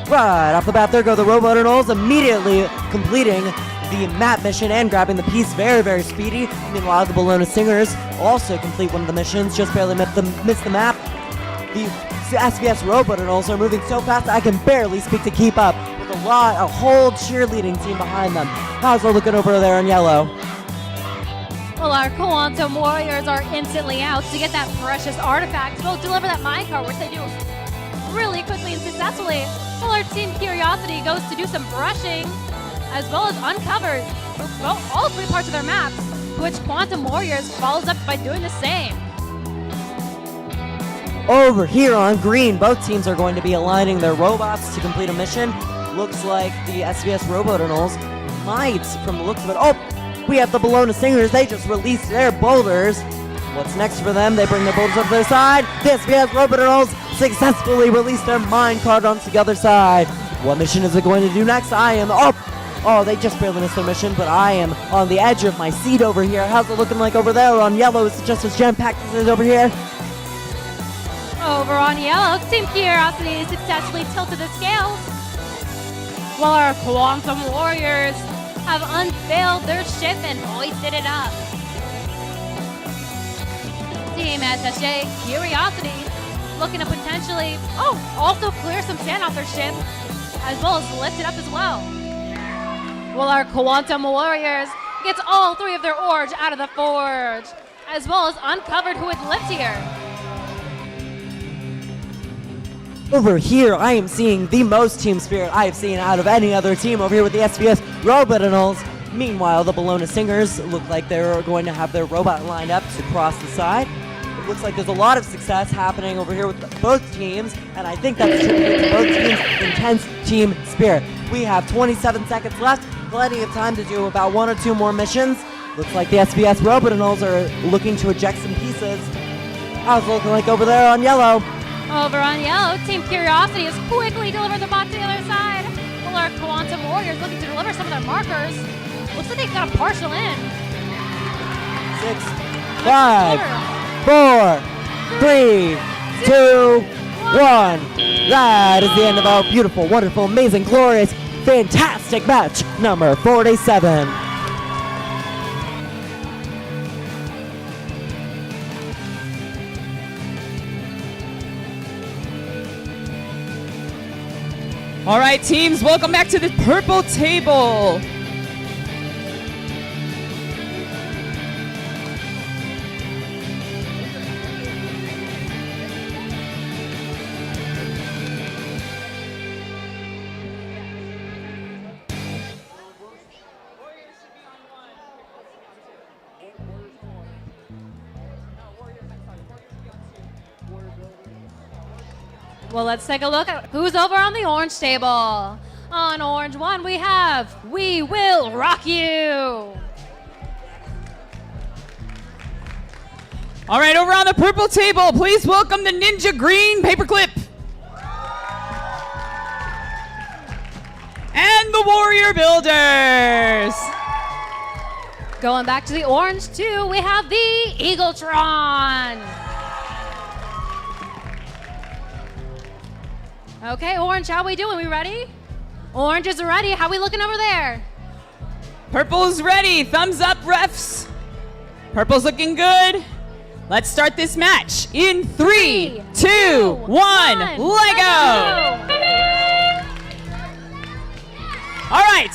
Right off the bat, there go the Robodinals, immediately completing the map mission and grabbing the piece very, very speedy. Meanwhile, the Bologna Stingers also complete one of the missions, just barely missed the map. The SVS Robodinals are moving so fast I can barely speak to keep up, with a whole cheerleading team behind them. How's it looking over there in yellow? Well, our Quantum Warriors are instantly out to get that precious artifact. We'll deliver that minecart, which they do really quickly and successfully. While our Team Curiosity goes to do some brushing, as well as uncover all three parts of their maps. which Quantum Warriors follows up by doing the same. Over here on green, both teams are going to be aligning their robots to complete a mission. Looks like the SBS Robotonals might, from the looks of it. Oh, we have the Bologna Singers. They just released their boulders. What's next for them? They bring their boulders up to their side. The SBS Robotonals successfully released their minecart onto the other side. What mission is it going to do next? Oh, they just barely missed their mission, but I am on the edge of my seat over here. How's it looking like over there on yellow? Is it just as jam-packed as it is over here? Over on yellow, Team Curiosity successfully tilted the scales, while our Quantum Warriors have unveiled their ship and hoisted it up. Team SSJ Curiosity looking to potentially, also clear some sand off their ship, as well as lift it up as well. While our Quantum Warriors gets all 3 of their ores out of the forge, as well as uncovered who would lift here. Over here, I am seeing the most team spirit I have seen out of any other team over here with the SBS Robotonals. Meanwhile, the Bologna Singers look like they're going to have their robot lined up to cross the side. It looks like there's a lot of success happening over here with both teams, and I think that's attributed to both teams' intense team spirit. We have 27 seconds left, plenty of time to do about 1 or 2 more missions. Looks like the SBS Robotonals are looking to eject some pieces. How's it looking like over there on yellow? Over on yellow, Team Curiosity has quickly delivered the bot to the other side, while our Quantum Warriors looking to deliver some of their markers. Looks like they've got a partial in. 6, 5, 4, 3, 2, 1. That is the end of our beautiful, wonderful, amazing, glorious, fantastic match number 47. All right, teams, welcome back to the purple table. Well, let's take a look at who's over on the orange table. On orange 1, we have We Will Rock You. All right, over on the purple table, please welcome the Ninja Green Paperclip. And the Warrior Builders. Going back to the orange 2, we have the Eagletron. Okay, Orange, how we doing? We ready? Orange is ready. How we looking over there? Purple's ready. Thumbs up, refs. Purple's looking good. Let's start this match in 3, 2, 1, Lego! All right,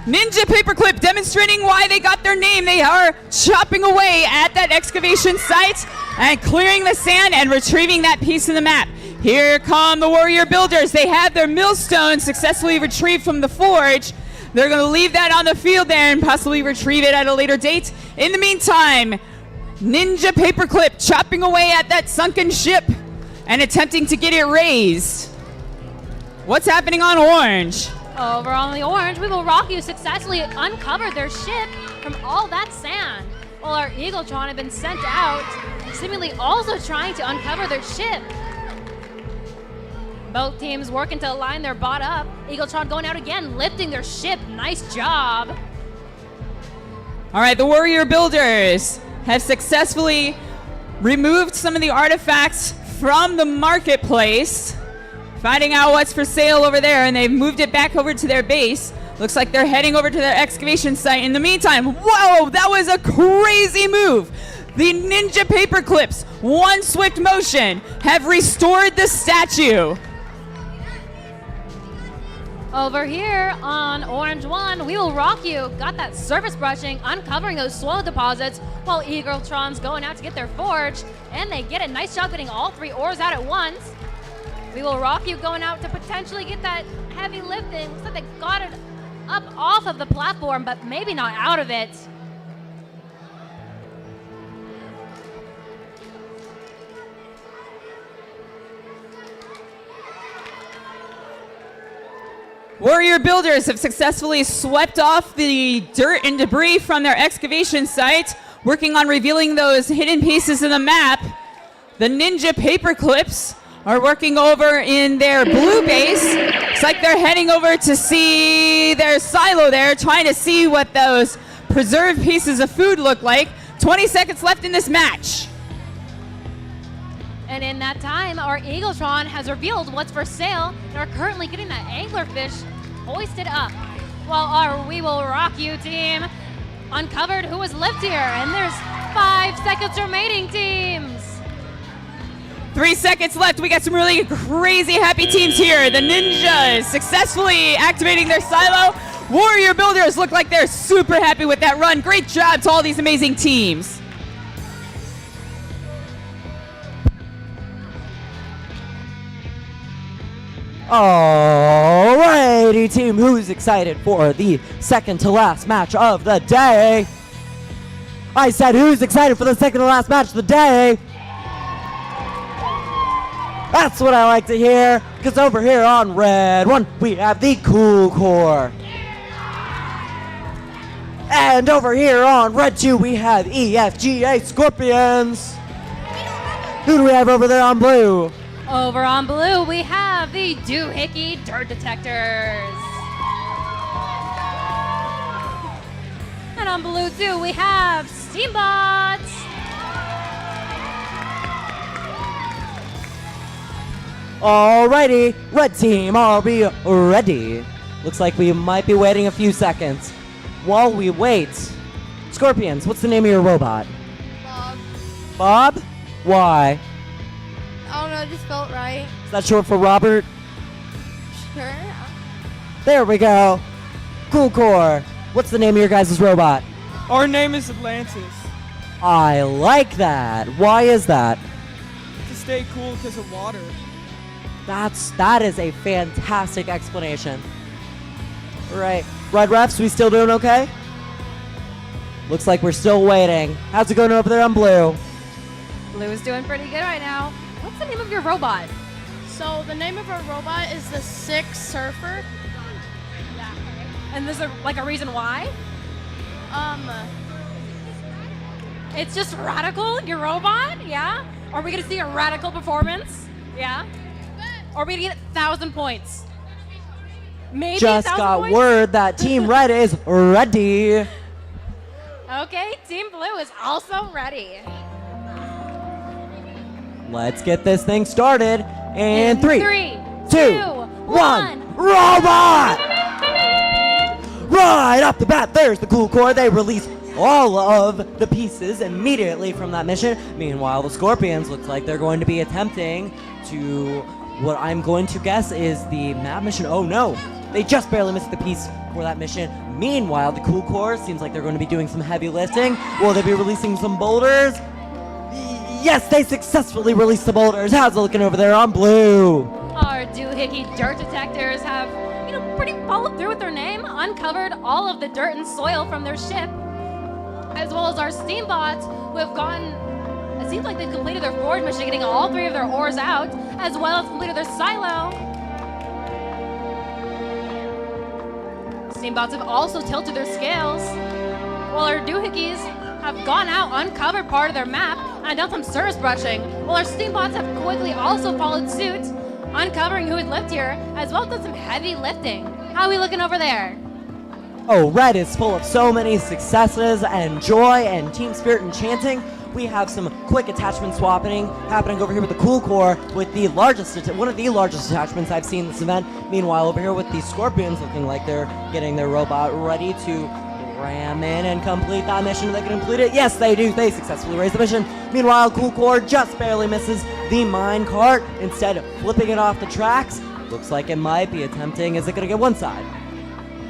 Ninja Paperclip demonstrating why they got their name. They are chopping away at that excavation site and clearing the sand and retrieving that piece of the map. Here come the Warrior Builders. They have their millstone successfully retrieved from the forge. They're going to leave that on the field there and possibly retrieve it at a later date. In the meantime, Ninja Paperclip chopping away at that sunken ship and attempting to get it raised. What's happening on orange? Over on the orange, We Will Rock You successfully uncovered their ship from all that sand, while our Eagletron had been sent out, seemingly also trying to uncover their ship. Both teams working to line their bot up. Eagletron going out again, lifting their ship. Nice job. All right, the Warrior Builders have successfully removed some of the artifacts from the marketplace, finding out what's for sale over there, and they've moved it back over to their base. Looks like they're heading over to their excavation site. In the meantime, whoa, that was a crazy move. The Ninja Paperclips, one swift motion, have restored the statue. Over here on orange 1, We Will Rock You. Got that surface brushing, uncovering those soil deposits, while Eagletron's going out to get their forge, and they get a nice job getting all 3 ores out at once. We Will Rock You going out to potentially get that heavy lifting. Looks like they got it up off of the platform, but maybe not out of it. Warrior builders have successfully swept off the dirt and debris from their excavation site, working on revealing those hidden pieces in the map. The ninja paper clips are working over in their blue base. It's like they're heading over to see their silo there, trying to see what those preserved pieces of food look like. 20 seconds left in this match. And in that time, our Eagletron has revealed what's for sale and are currently getting that anglerfish hoisted up. While our We Will Rock You team uncovered who was left here, and there's 5 seconds remaining, teams. 3 seconds left. We got some really crazy happy teams here. The Ninjas successfully activating their silo. Warrior Builders look like they're super happy with that run. Great job to all these amazing teams. Alrighty, team, who's excited for the second to last match of the day? I said, who's excited for the second to last match of the day? That's what I like to hear, because over here on Red 1, we have the Cool Core. And over here on Red 2, we have EFGA Scorpions. Who do we have over there on Blue? Over on blue, we have the Doohickey Dirt Detectors. And on blue too, we have Steambots. Alrighty, Red Team, are we ready? Looks like we might be waiting a few seconds. While we wait, Scorpions, what's the name of your robot? Bob. Bob? Why? I don't know, it just felt right. Is that short for Robert? Sure. There we go. Cool Core, what's the name of your guys' robot? Our name is Atlantis. I like that. Why is that? To stay cool because of water. That is a fantastic explanation. Right. Red Refs, we still doing okay? Looks like we're still waiting. How's it going over there on Blue? Blue is doing pretty good right now. What's the name of your robot? So the name of our robot is the Six Surfer. And there's a reason why? It's just radical, your robot? Yeah? Are we gonna see a radical performance? Yeah? Or are we gonna get 1,000 points? Maybe Just 1,000 got points? word that Team Red is ready. Okay, Team Blue is also ready. Let's get this thing started. And 3, 2, 1, one. robot! Right off the bat, there's the Cool Core. They release all of the pieces immediately from that mission. Meanwhile, the Scorpions looks like they're going to be attempting to, what I'm going to guess is the map mission. Oh no, they just barely missed the piece for that mission. Meanwhile, the Cool Core seems like they're going to be doing some heavy lifting. Will they be releasing some boulders? Yes, they successfully released the boulders. How's it looking over there on Blue? Our Doohickey Dirt Detectors have, pretty followed through with their name, uncovered all of the dirt and soil from their ship, as well as our Steambots, who have gotten, it seems like they've completed their forward mission, getting all 3 of their ores out, as well as completed their silo. Steambots have also tilted their scales, while our Doohickeys have gone out, uncovered part of their map, and done some surface brushing, while our Steambots have quickly also followed suit, uncovering who had lived here, as well as done some heavy lifting. How are we looking over there? Oh, Red is full of so many successes and joy and team spirit and chanting. We have some quick attachment swapping happening over here with the Cool Core with the one of the largest attachments I've seen in this event. Meanwhile, over here with the Scorpions looking like they're getting their robot ready to ram in and complete that mission. They can complete it. Yes, they do. They successfully raise the mission. Meanwhile, Cool Core just barely misses the mine cart, instead of flipping it off the tracks. Looks like it might be attempting. Is it going to get one side?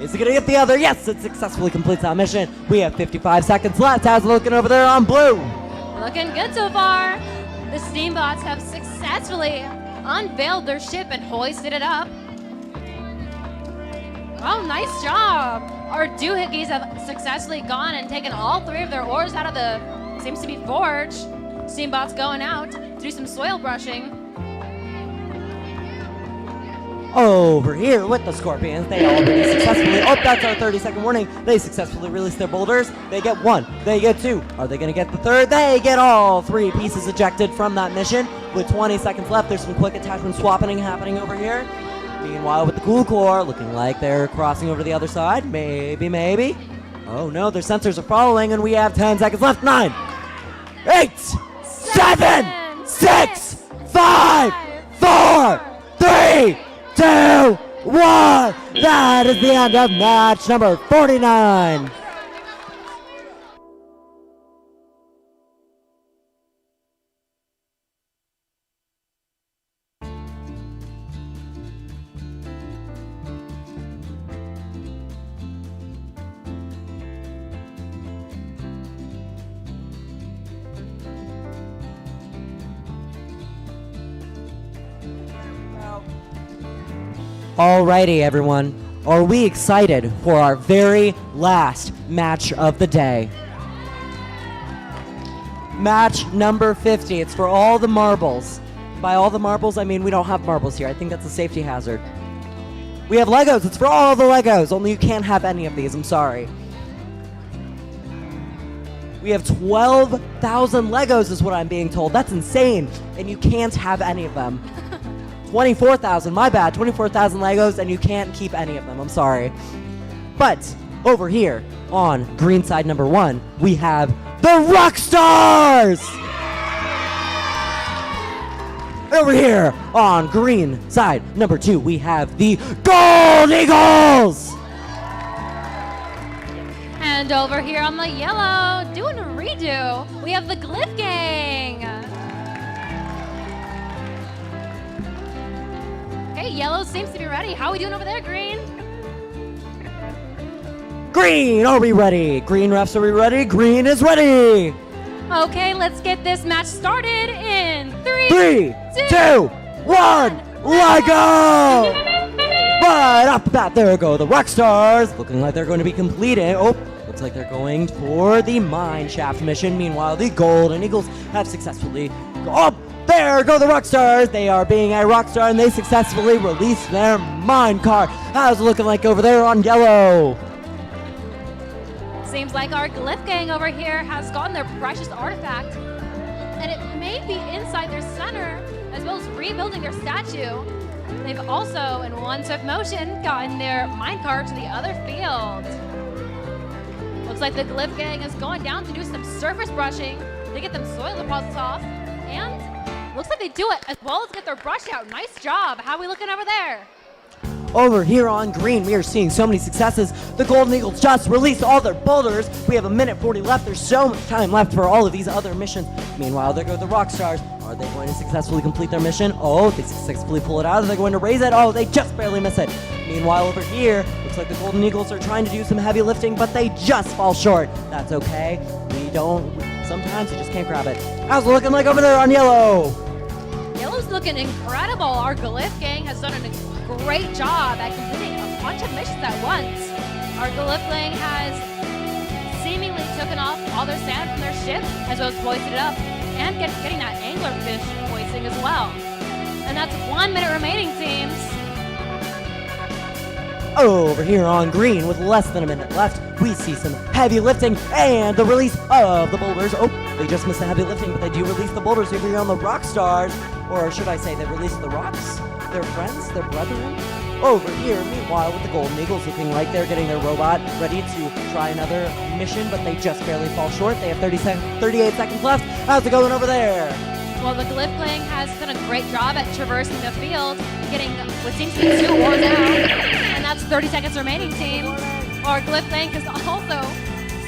Is it going to get the other? Yes, it successfully completes that mission. We have 55 seconds left. How's it looking over there on Blue? Looking good so far. The Steambots have successfully unveiled their ship and hoisted it up. Oh, nice job. Our Doohickeys have successfully gone and taken all 3 of their ores out of the, seems to be forge. Steambots going out to do some soil brushing. Over here with the Scorpions, they already successfully, oh, that's our 30-second warning. They successfully released their boulders. They get 1, they get 2. Are they going to get the 3rd? They get all 3 pieces ejected from that mission. With 20 seconds left, there's some quick attachment swapping happening over here. Meanwhile, with the Cool Core, looking like they're crossing over to the other side. Maybe. Oh no, their sensors are following, and we have 10 seconds left. 9, 8, 7, 6, 5, 4, 3, 2, 1. That is the end of match number 49. Alrighty, everyone. Are we excited for our very last match of the day? Match number 50. It's for all the marbles. By all the marbles, I mean we don't have marbles here. I think that's a safety hazard. We have Legos. It's for all the Legos. Only you can't have any of these. I'm sorry. We have 12,000 Legos is what I'm being told. That's insane. And you can't have any of them. 24,000, my bad, 24,000 Legos, and you can't keep any of them, I'm sorry. But, over here, on green side number 1, we have the Rock Stars! Over here, on green side number 2, we have the Gold Eagles! And over here on the yellow, doing a redo, we have the Glyph Gang. Okay, yellow seems to be ready. How are we doing over there, green? Green, are we ready? Green refs, are we ready? Green is ready! Okay, let's get this match started in 3, 2, 1, let go! Right off the bat, there go the Rock Stars, looking like they're going to be completing. Oh, looks like they're going for the Mine Shaft mission. Meanwhile, the Golden Eagles have successfully. Oh, there go the Rock Stars. They are being a rock star, and they successfully released their mine car. How's it looking like over there on yellow? Seems like our Glyph Gang over here has gotten their precious artifact, and it may be inside their center, as well as rebuilding their statue. They've also, in one swift motion, gotten their minecart to the other field. Looks like the Glyph Gang is going down to do some surface brushing to get them soil deposits off, and looks like they do it as well as get their brush out. Nice job. How are we looking over there? Over here on green, we are seeing so many successes. The Golden Eagles just released all their boulders. We have 1:40 left. There's so much time left for all of these other missions. Meanwhile, there go the Rock Stars. Are they going to successfully complete their mission? Oh, they successfully pull it out. Are they going to raise it? Oh, they just barely miss it. Meanwhile, over here, looks like the Golden Eagles are trying to do some heavy lifting, but they just fall short. That's okay. Sometimes you just can't grab it. How's it looking like over there on yellow? Yellow's looking incredible. Our Glyph Gang has done a great job at completing a bunch of missions at once. Our Glyph Gang has seemingly taken off all their sand from their ship, as well as hoisted it up, and getting that anglerfish hoisting as well. And that's 1 minute remaining, teams. Over here on green, with less than a minute left, we see some heavy lifting and the release of the boulders. Oh, they just missed the heavy lifting, but they do release the boulders over here on the Rock Stars. Or should I say they released the rocks? Their friends? Their brethren? Over here, meanwhile, with the Golden Eagles looking like they're getting their robot ready to try another mission, but they just barely fall short. They have 38 seconds left. How's it going over there? Well, the Glyph Gang has done a great job at traversing the field, getting what seems to be 2 ores out, and that's 30 seconds remaining, team. Our Glyph Gang has also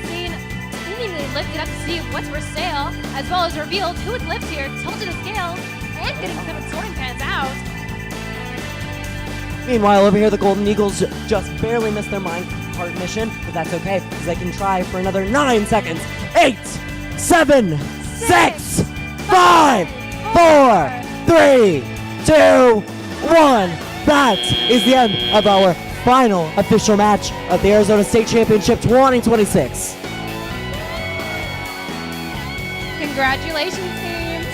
seemingly lifted up to see what's for sale, as well as revealed who had lived here, tilted the scales, and getting some sorting pans out. Meanwhile, over here, the Golden Eagles just barely missed their minecart mission, but that's okay, because they can try for another 9 seconds. 8, 7, 6, 5, 4, 3, 2, 1. That is the end of our final official match of the Arizona State Championship 2026. Congratulations, teams.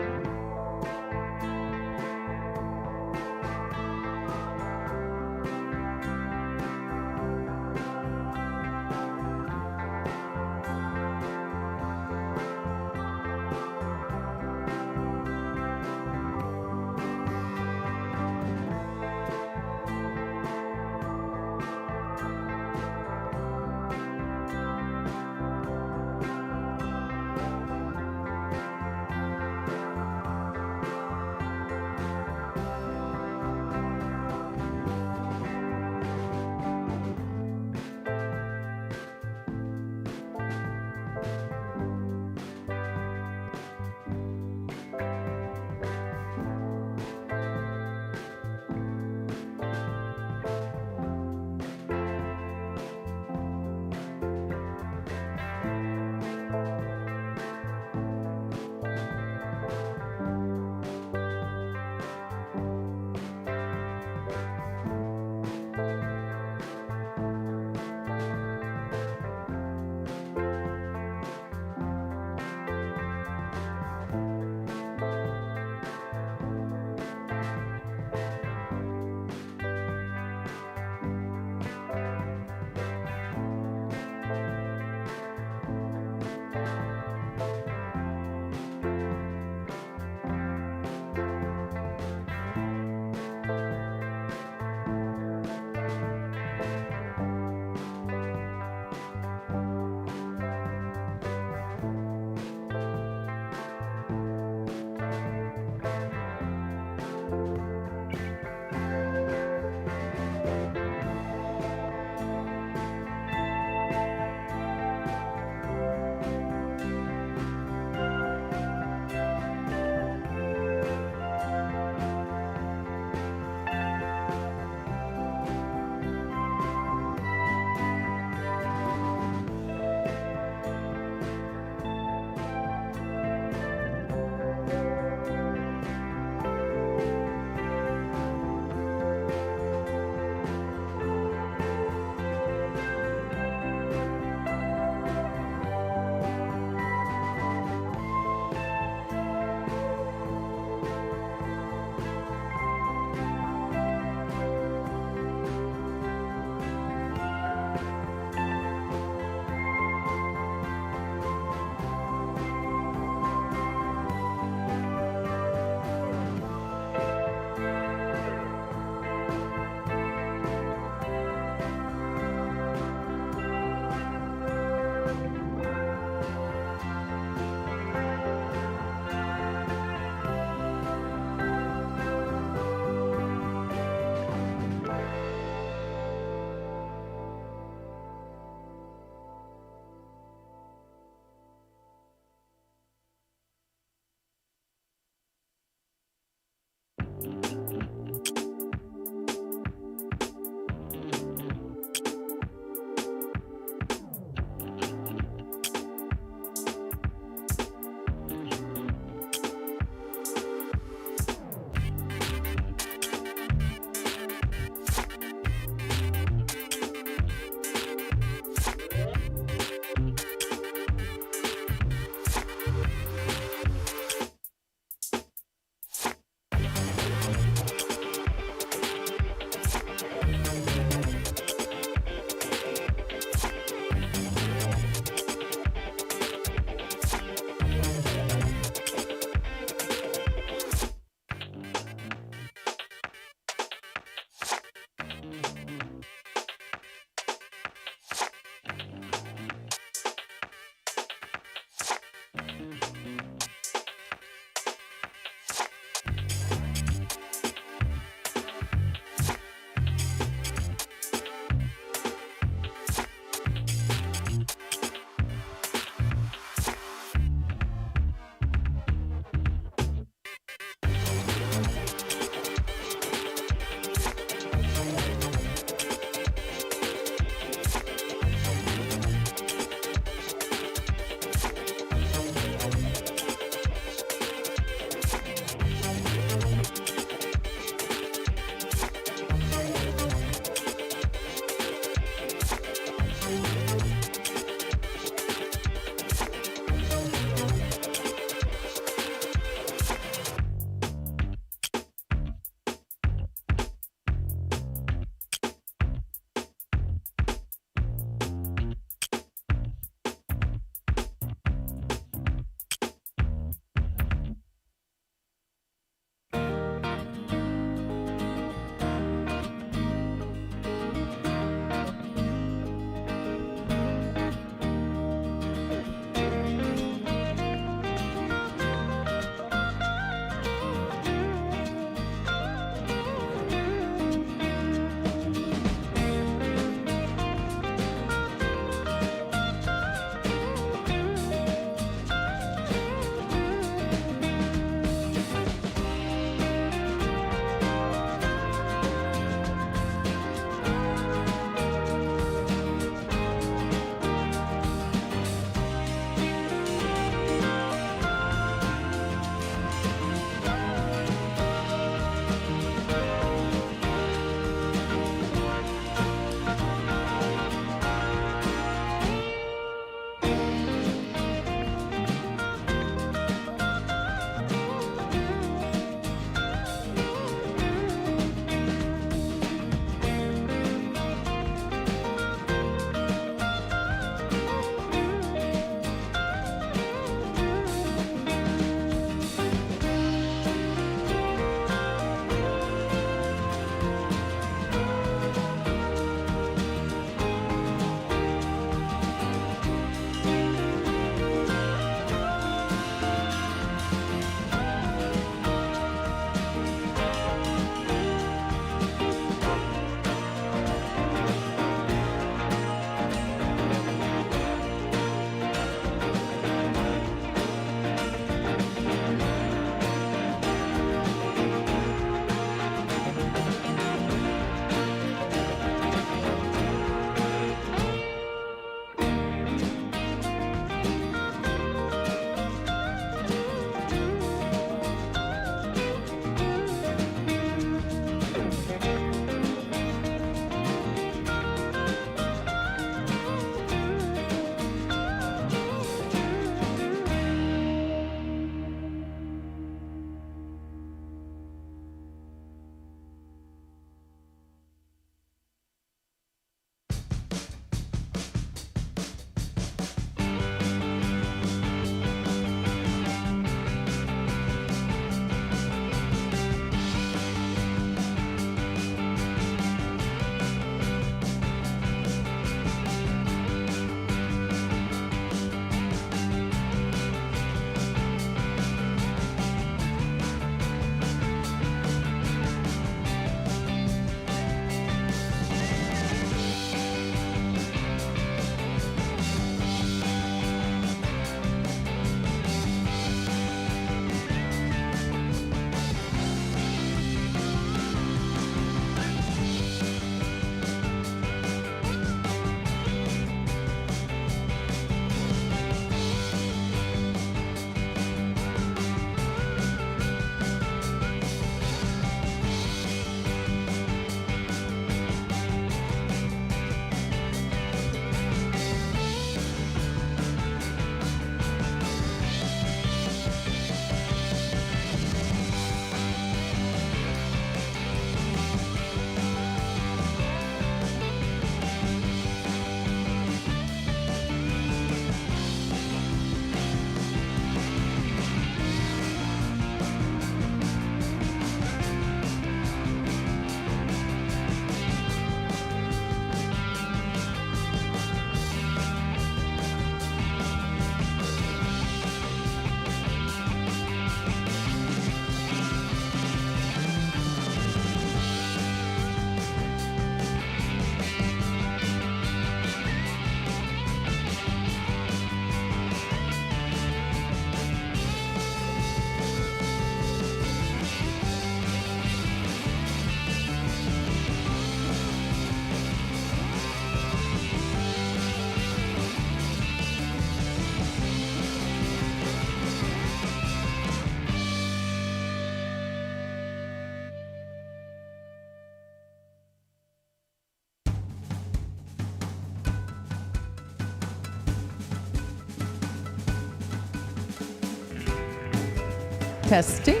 Testing.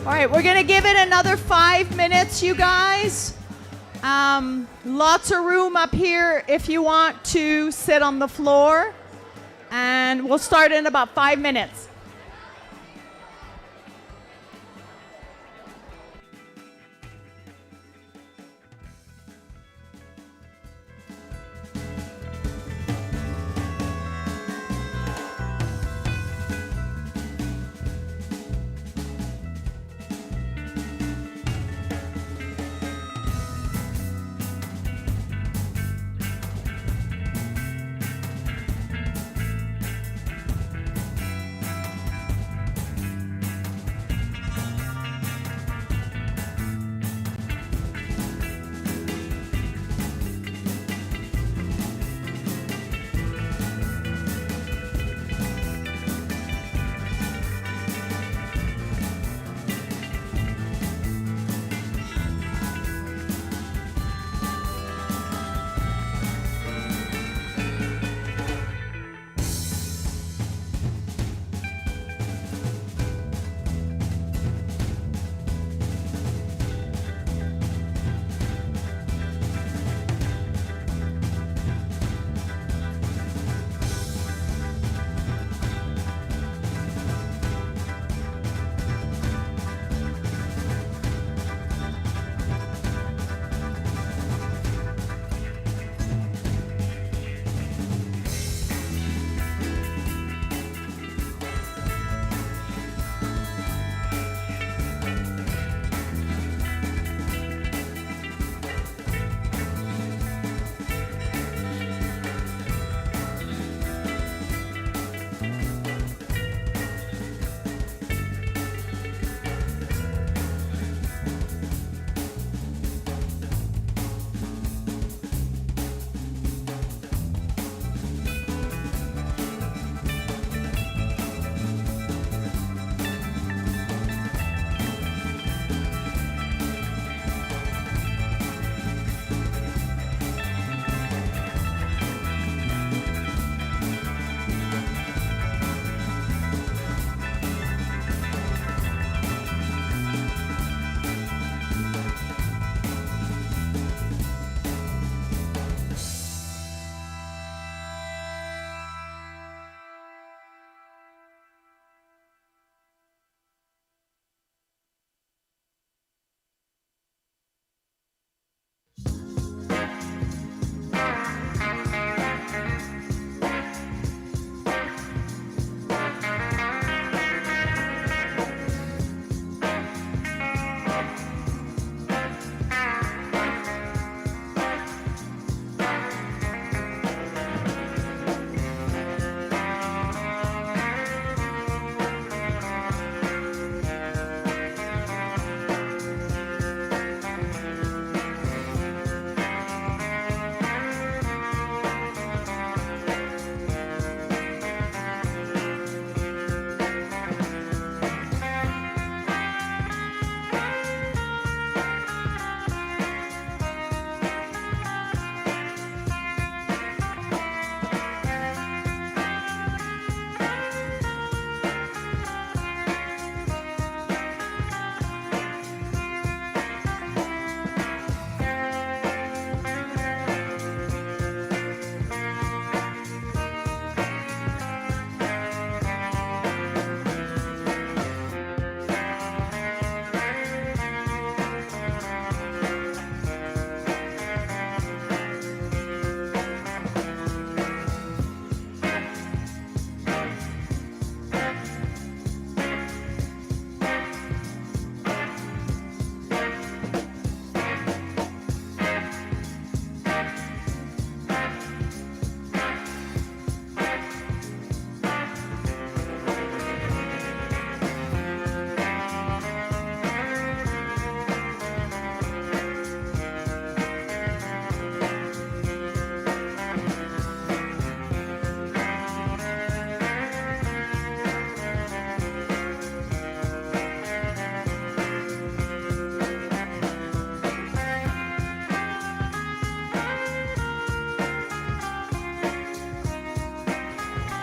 All right, we're gonna give it another 5 minutes, you guys. Lots of room up here if you want to sit on the floor. And we'll start in about 5 minutes.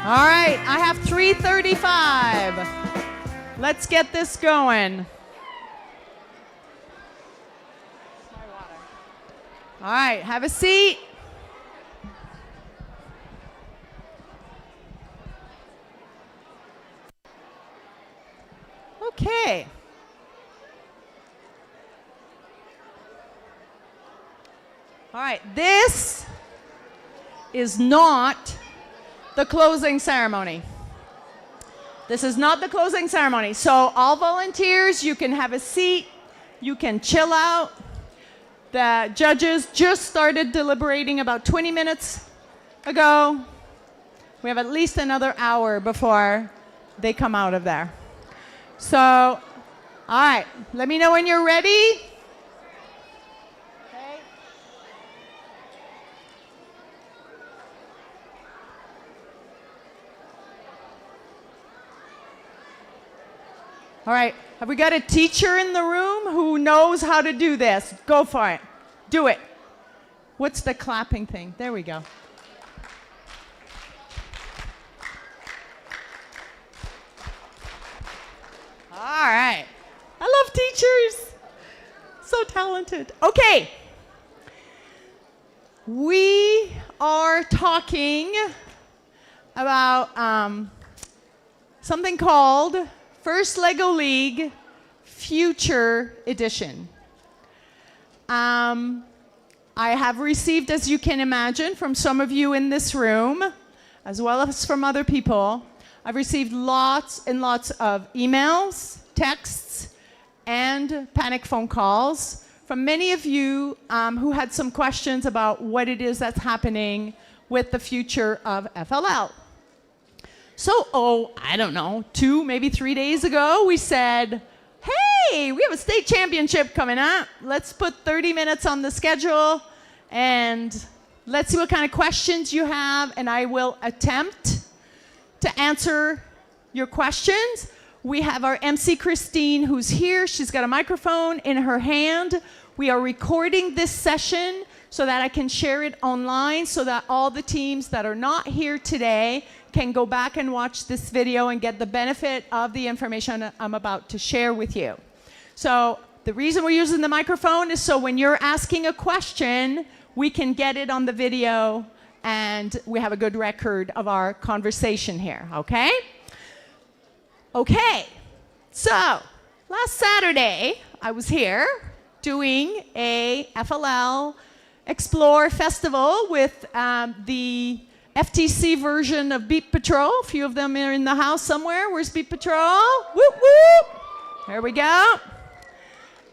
All right, I have 3:35. Let's get this going. All right, have a seat. Okay. All right, this is not the closing ceremony. This is not the closing ceremony. So all volunteers, you can have a seat, you can chill out. The judges just started deliberating about 20 minutes ago. We have at least another hour before they come out of there. So, all right, let me know when you're ready. Okay. All right, have we got a teacher in the room who knows how to do this? Go for it. Do it. What's the clapping thing? There we go. All right. I love teachers. So talented. Okay. We are talking about something called First Lego League Future Edition. I have received, as you can imagine, from some of you in this room, as well as from other people, I've received lots and lots of emails, texts, and panic phone calls from many of you who had some questions about what it is that's happening with the future of FLL. So, I don't know, 2, maybe 3 days ago, we said, hey, we have a state championship coming up. Let's put 30 minutes on the schedule, and let's see what kind of questions you have, and I will attempt to answer your questions. We have our MC Christine who's here. She's got a microphone in her hand. We are recording this session so that I can share it online so that all the teams that are not here today can go back and watch this video and get the benefit of the information I'm about to share with you. So the reason we're using the microphone is so when you're asking a question, we can get it on the video and we have a good record of our conversation here, okay? Okay, so last Saturday, I was here doing a FLL Explore Festival with the FTC version of Beat Patrol. A few of them are in the house somewhere. Where's Beat Patrol? Whoop, whoop. There we go.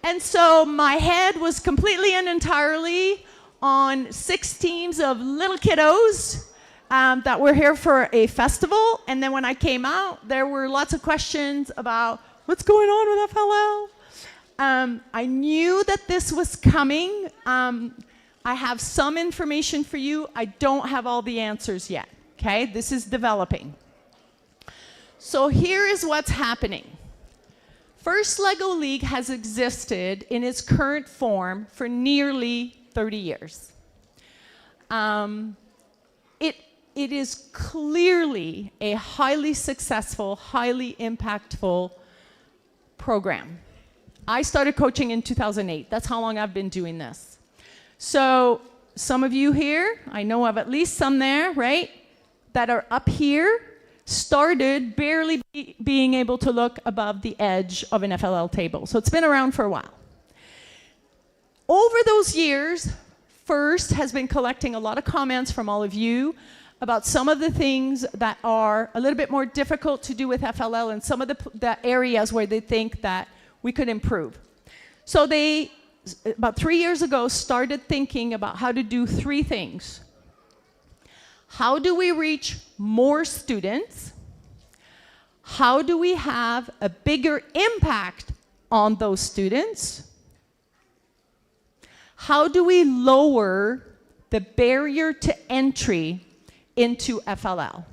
And so my head was completely and entirely on 6 teams of little kiddos that were here for a festival. And then when I came out, there were lots of questions about what's going on with FLL. I knew that this was coming. I have some information for you. I don't have all the answers yet, okay? This is developing. So here is what's happening. First Lego League has existed in its current form for nearly 30 years. It is clearly a highly successful, highly impactful program. I started coaching in 2008. That's how long I've been doing this. So some of you here, I know of at least some there, right, that are up here, started barely being able to look above the edge of an FLL table. So it's been around for a while. Over those years, First has been collecting a lot of comments from all of you about some of the things that are a little bit more difficult to do with FLL and some of the areas where they think that we could improve. So they, about 3 years ago, started thinking about how to do 3 things. How do we reach more students? How do we have a bigger impact on those students? How do we lower the barrier to entry into FLL?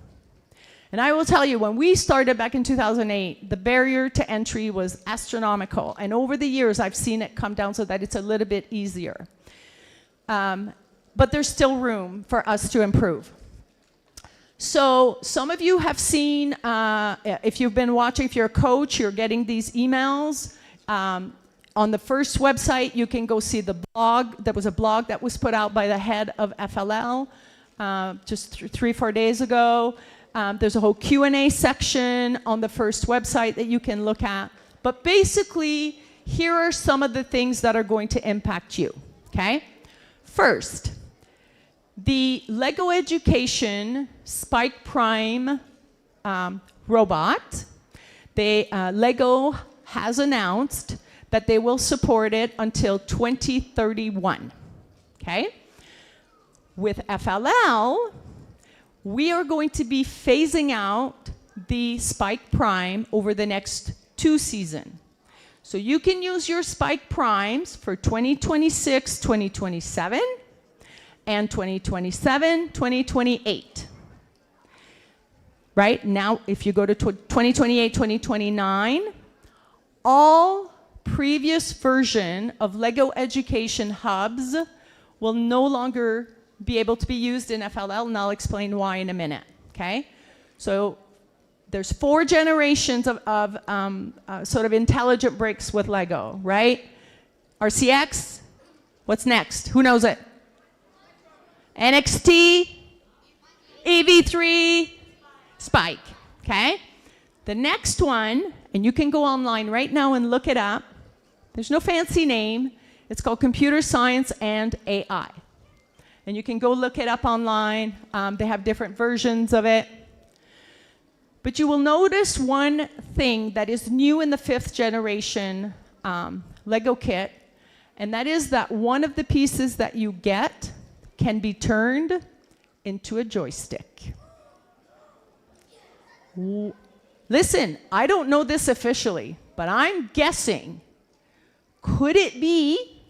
And I will tell you, when we started back in 2008, the barrier to entry was astronomical. And over the years, I've seen it come down so that it's a little bit easier. But there's still room for us to improve. So some of you have seen, if you've been watching, if you're a coach, you're getting these emails. On the first website, you can go see the blog. There was a blog that was put out by the head of FLL just 3-4 days ago. There's a whole Q&A section on the first website that you can look at. But basically, here are some of the things that are going to impact you, okay? First, the Lego Education Spike Prime robot. Lego has announced that they will support it until 2031, okay? With FLL, we are going to be phasing out the Spike Prime over the next 2 seasons. So you can use your Spike Primes for 2026, 2027, and 2027, 2028. Right? Now, if you go to 2028, 2029, all previous version of Lego Education hubs will no longer be able to be used in FLL, and I'll explain why in a minute, okay? So there's 4 generations of sort of intelligent bricks with Lego, right? RCX, what's next? Who knows it? NXT, EV3, Spike, okay? The next one, and you can go online right now and look it up. There's no fancy name. It's called Computer Science and AI. And you can go look it up online. They have different versions of it. But you will notice one thing that is new in the 5th generation Lego kit, and that is that one of the pieces that you get can be turned into a joystick. Listen, I don't know this officially, but I'm guessing, could it be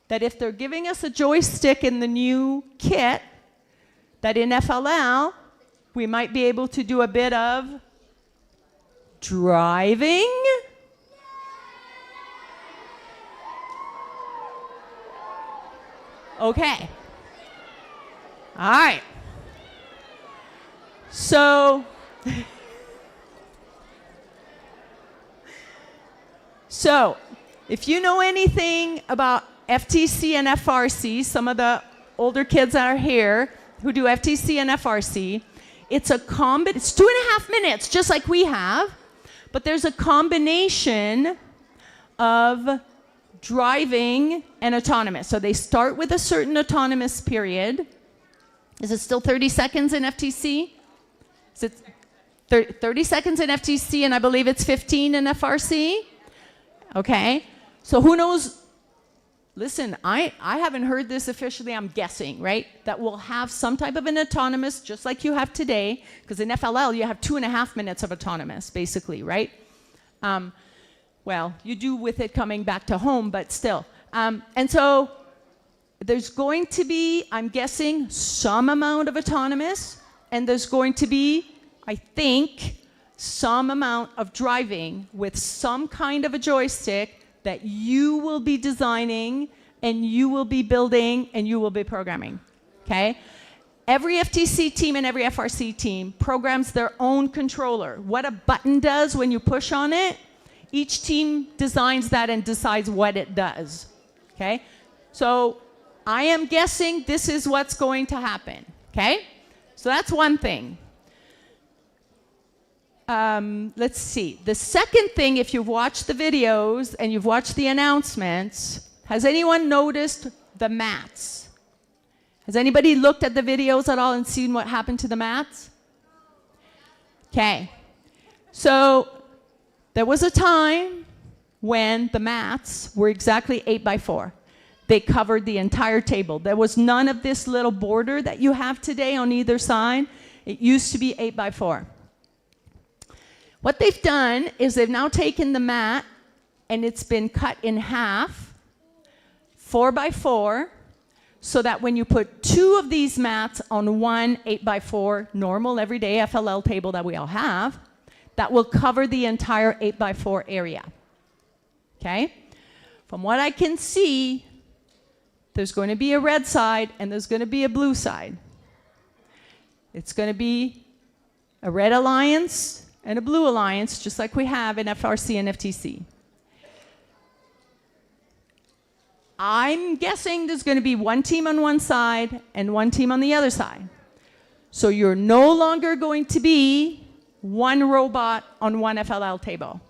that if they're giving us a joystick in the new kit, that in FLL, we might be able to do a bit of driving? Okay. All right. So, if you know anything about FTC and FRC, some of the older kids that are here who do FTC and FRC, it's 2.5 minutes, just like we have, but there's a combination of driving and autonomous. So they start with a certain autonomous period. Is it still 30 seconds in FTC? Is it 30 seconds in FTC, and I believe it's 15 in FRC? Okay. So who knows? Listen, I haven't heard this officially. I'm guessing, right? That we'll have some type of an autonomous, just like you have today, because in FLL, you have 2.5 minutes of autonomous, basically, right? Well, you do with it coming back to home, but still. And so there's going to be, I'm guessing, some amount of autonomous, and there's going to be, I think, some amount of driving with some kind of a joystick that you will be designing and you will be building and you will be programming, okay? Every FTC team and every FRC team programs their own controller. What a button does when you push on it, each team designs that and decides what it does, okay? So I am guessing this is what's going to happen, okay? So that's one thing. Let's see. The second thing, if you've watched the videos and you've watched the announcements, has anyone noticed the mats? Has anybody looked at the videos at all and seen what happened to the mats? Okay. So there was a time when the mats were exactly 8x4. They covered the entire table. There was none of this little border that you have today on either side. It used to be 8x4. What they've done is they've now taken the mat and it's been cut in half, 4x4, so that when you put 2 of these mats on one 8x4 normal everyday FLL table that we all have, that will cover the entire 8x4 area. Okay? From what I can see, there's going to be a red side and there's going to be a blue side. It's going to be a red alliance, and a blue alliance, just like we have in FRC and FTC. I'm guessing there's going to be one team on one side and one team on the other side. So you're no longer going to be one robot on one FLL table.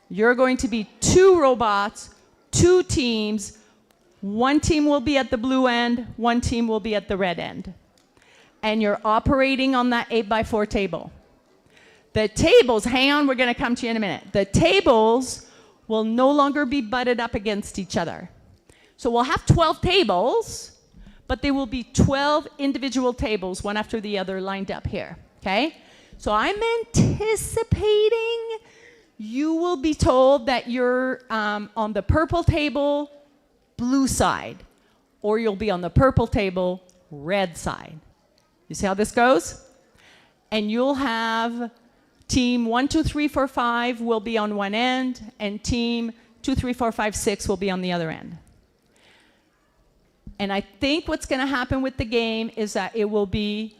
You're going to be two robots, two teams. One team will be at the blue end, one team will be at the red end. And you're operating on that 8x4 table. The tables, hang on, we're going to come to you in a minute. The tables will no longer be butted up against each other. So we'll have 12 tables, but they will be 12 individual tables, one after the other, lined up here, okay? So I'm anticipating you will be told that you're on the purple table, blue side, or you'll be on the purple table, red side. You see how this goes? And you'll have team 1, 2, 3, 4, 5 will be on one end, and team 2, 3, 4, 5, 6 will be on the other end. And I think what's going to happen with the game is that it will be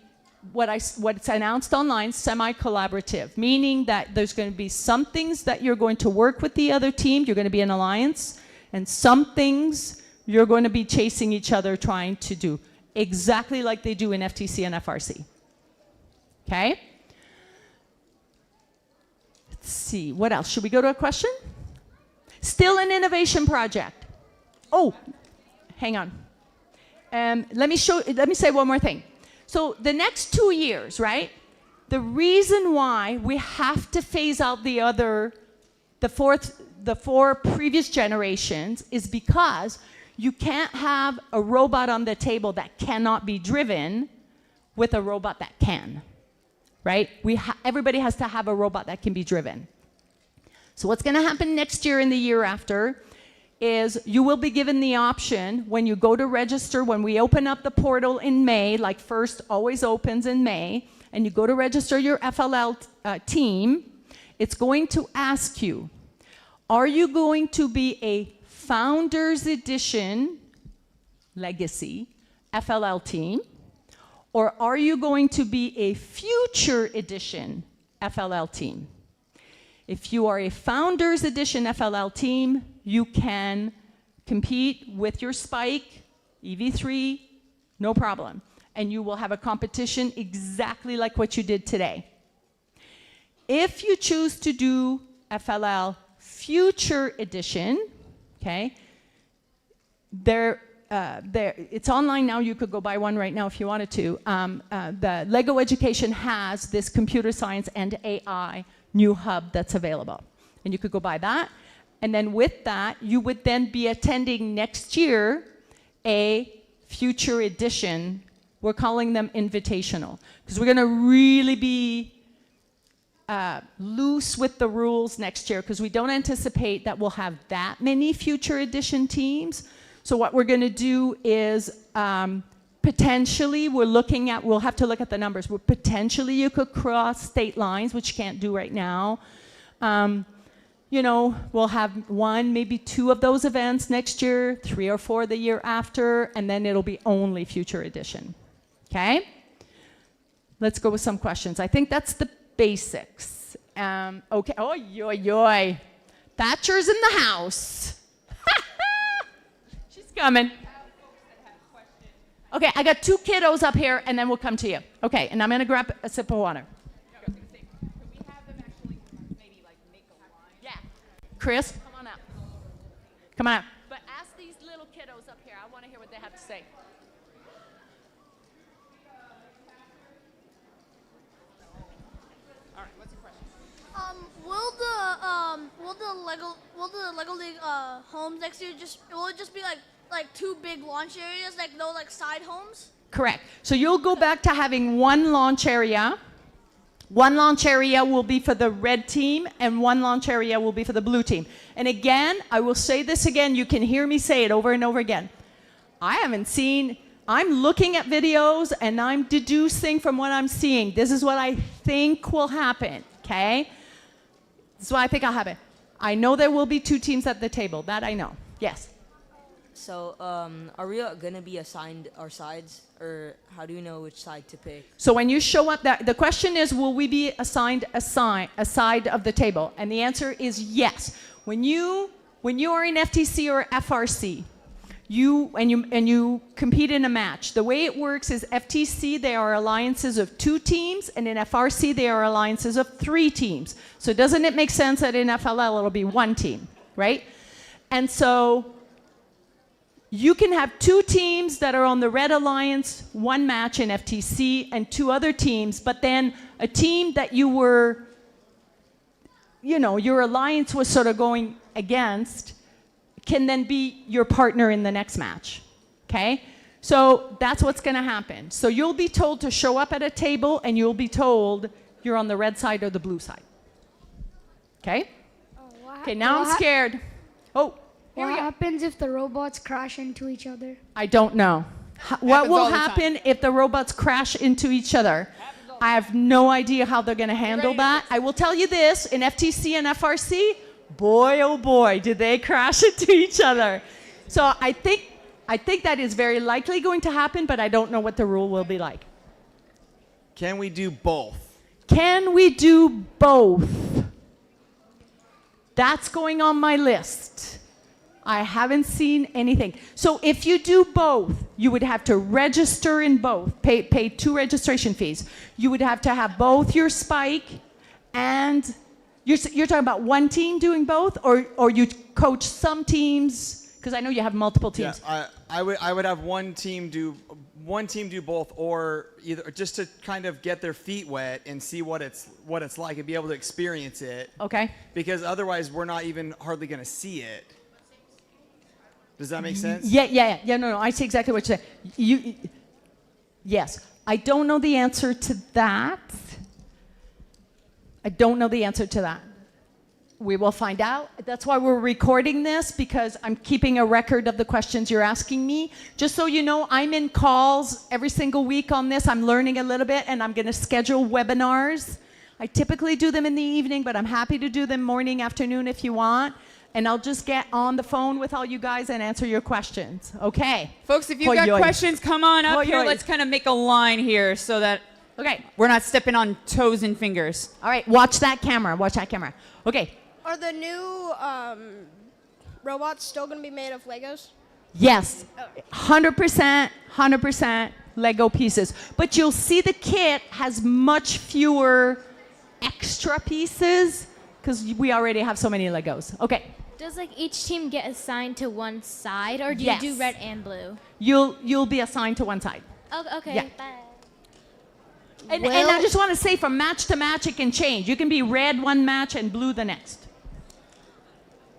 what's announced online, semi-collaborative, meaning that there's going to be some things that you're going to work with the other team, you're going to be an alliance, and some things you're going to be chasing each other trying to do, exactly like they do in FTC and FRC. Okay? Let's see, what else? Should we go to a question? Still an innovation project. Oh, hang on. Let me say one more thing. So the next 2 years, right? The reason why we have to phase out the four previous generations is because you can't have a robot on the table that cannot be driven with a robot that can, right? Everybody has to have a robot that can be driven. So what's going to happen next year and the year after is you will be given the option when you go to register, when we open up the portal in May, like FIRST always opens in May, and you go to register your FLL team, it's going to ask you, are you going to be a Founders Edition Legacy FLL team, or are you going to be a Future Edition FLL team? If you are a Founders Edition FLL team, you can compete with your Spike, EV3, no problem. And you will have a competition exactly like what you did today. If you choose to do FLL Future Edition, okay, it's online now. You could go buy one right now if you wanted to. The Lego Education has this computer science and AI new hub that's available. And you could go buy that. And then with that, you would then be attending next year a Future Edition. We're calling them invitational, because we're going to really be loose with the rules next year, because we don't anticipate that we'll have that many Future Edition teams. So what we're going to do is potentially we'll have to look at the numbers. Potentially you could cross state lines, which you can't do right now. You know, we'll have 1, maybe 2 of those events next year, 3 or 4 the year after, and then it'll be only Future Edition. Okay? Let's go with some questions. I think that's the basics. Okay. Oh, yoy. Thatcher's in the house. She's coming. Okay, I got 2 kiddos up here, and then we'll come to you. Okay, and I'm going to grab a sip of water. Chris, come on up. Come on up. But ask these little kiddos up here. I want to hear what they have to say. All right, what's your question? Will the Lego League homes next year will it just be like 2 big launch areas, like no like side homes? Correct. So you'll go back to having one launch area. One launch area will be for the red team, and one launch area will be for the blue team. And again, I will say this again, you can hear me say it over and over again. I'm looking at videos and I'm deducing from what I'm seeing. This is what I think will happen, okay? This is what I think will happen. I know there will be 2 teams at the table, that I know, yes. So, are we gonna be assigned our sides, or how do you know which side to pick? So when you show up, the question is, will we be assigned a side of the table? And the answer is yes. When you are in FTC or FRC, you compete in a match. The way it works is FTC, they are alliances of 2 teams, and in FRC, they are alliances of 3 teams. So doesn't it make sense that in FLL it'll be 1 team, right? And so you can have 2 teams that are on the red alliance, 1 match in FTC, and 2 other teams, but then a team that you were, your alliance was sort of going against can then be your partner in the next match, okay? So that's what's gonna happen. So you'll be told to show up at a table, and you'll be told you're on the red side or the blue side, okay? Okay, now I'm scared. Oh. What happens if the robots crash into each other? I don't know. What will happen if the robots crash into each other? I have no idea how they're going to handle that. I will tell you this, in FTC and FRC, boy, oh boy, did they crash into each other. So I think that is very likely going to happen, but I don't know what the rule will be like. Can we do both? Can we do both? That's going on my list. I haven't seen anything. So if you do both, you would have to register in both, pay 2 registration fees. You would have to have both your spike and, you're talking about 1 team doing both, or you coach some teams, because I know you have multiple teams. Yeah, I would have one team do both, or either just to kind of get their feet wet and see what it's like and be able to experience it. Okay. Because otherwise we're not even hardly going to see it. Does that make sense? Yeah, no, I see exactly what you're saying. Yes, I don't know the answer to that. We will find out. That's why we're recording this, because I'm keeping a record of the questions you're asking me. Just so you know, I'm in calls every single week on this. I'm learning a little bit, and I'm going to schedule webinars. I typically do them in the evening, but I'm happy to do them morning, afternoon if you want. And I'll just get on the phone with all you guys and answer your questions. Okay. Folks, if you've got questions, come on up here. Let's kind of make a line here so that we're not stepping on toes and fingers. All right, watch that camera. Okay. Are the new robots still going to be made of Legos? Yes, 100% Lego pieces. But you'll see the kit has much fewer extra pieces because we already have so many Legos. Okay. Does each team get assigned to one side, or do Yes. you do red and blue? You'll be assigned to one side. Oh, okay. Yeah. And I just want to say, from match to match, it can change. You can be red one match and blue the next.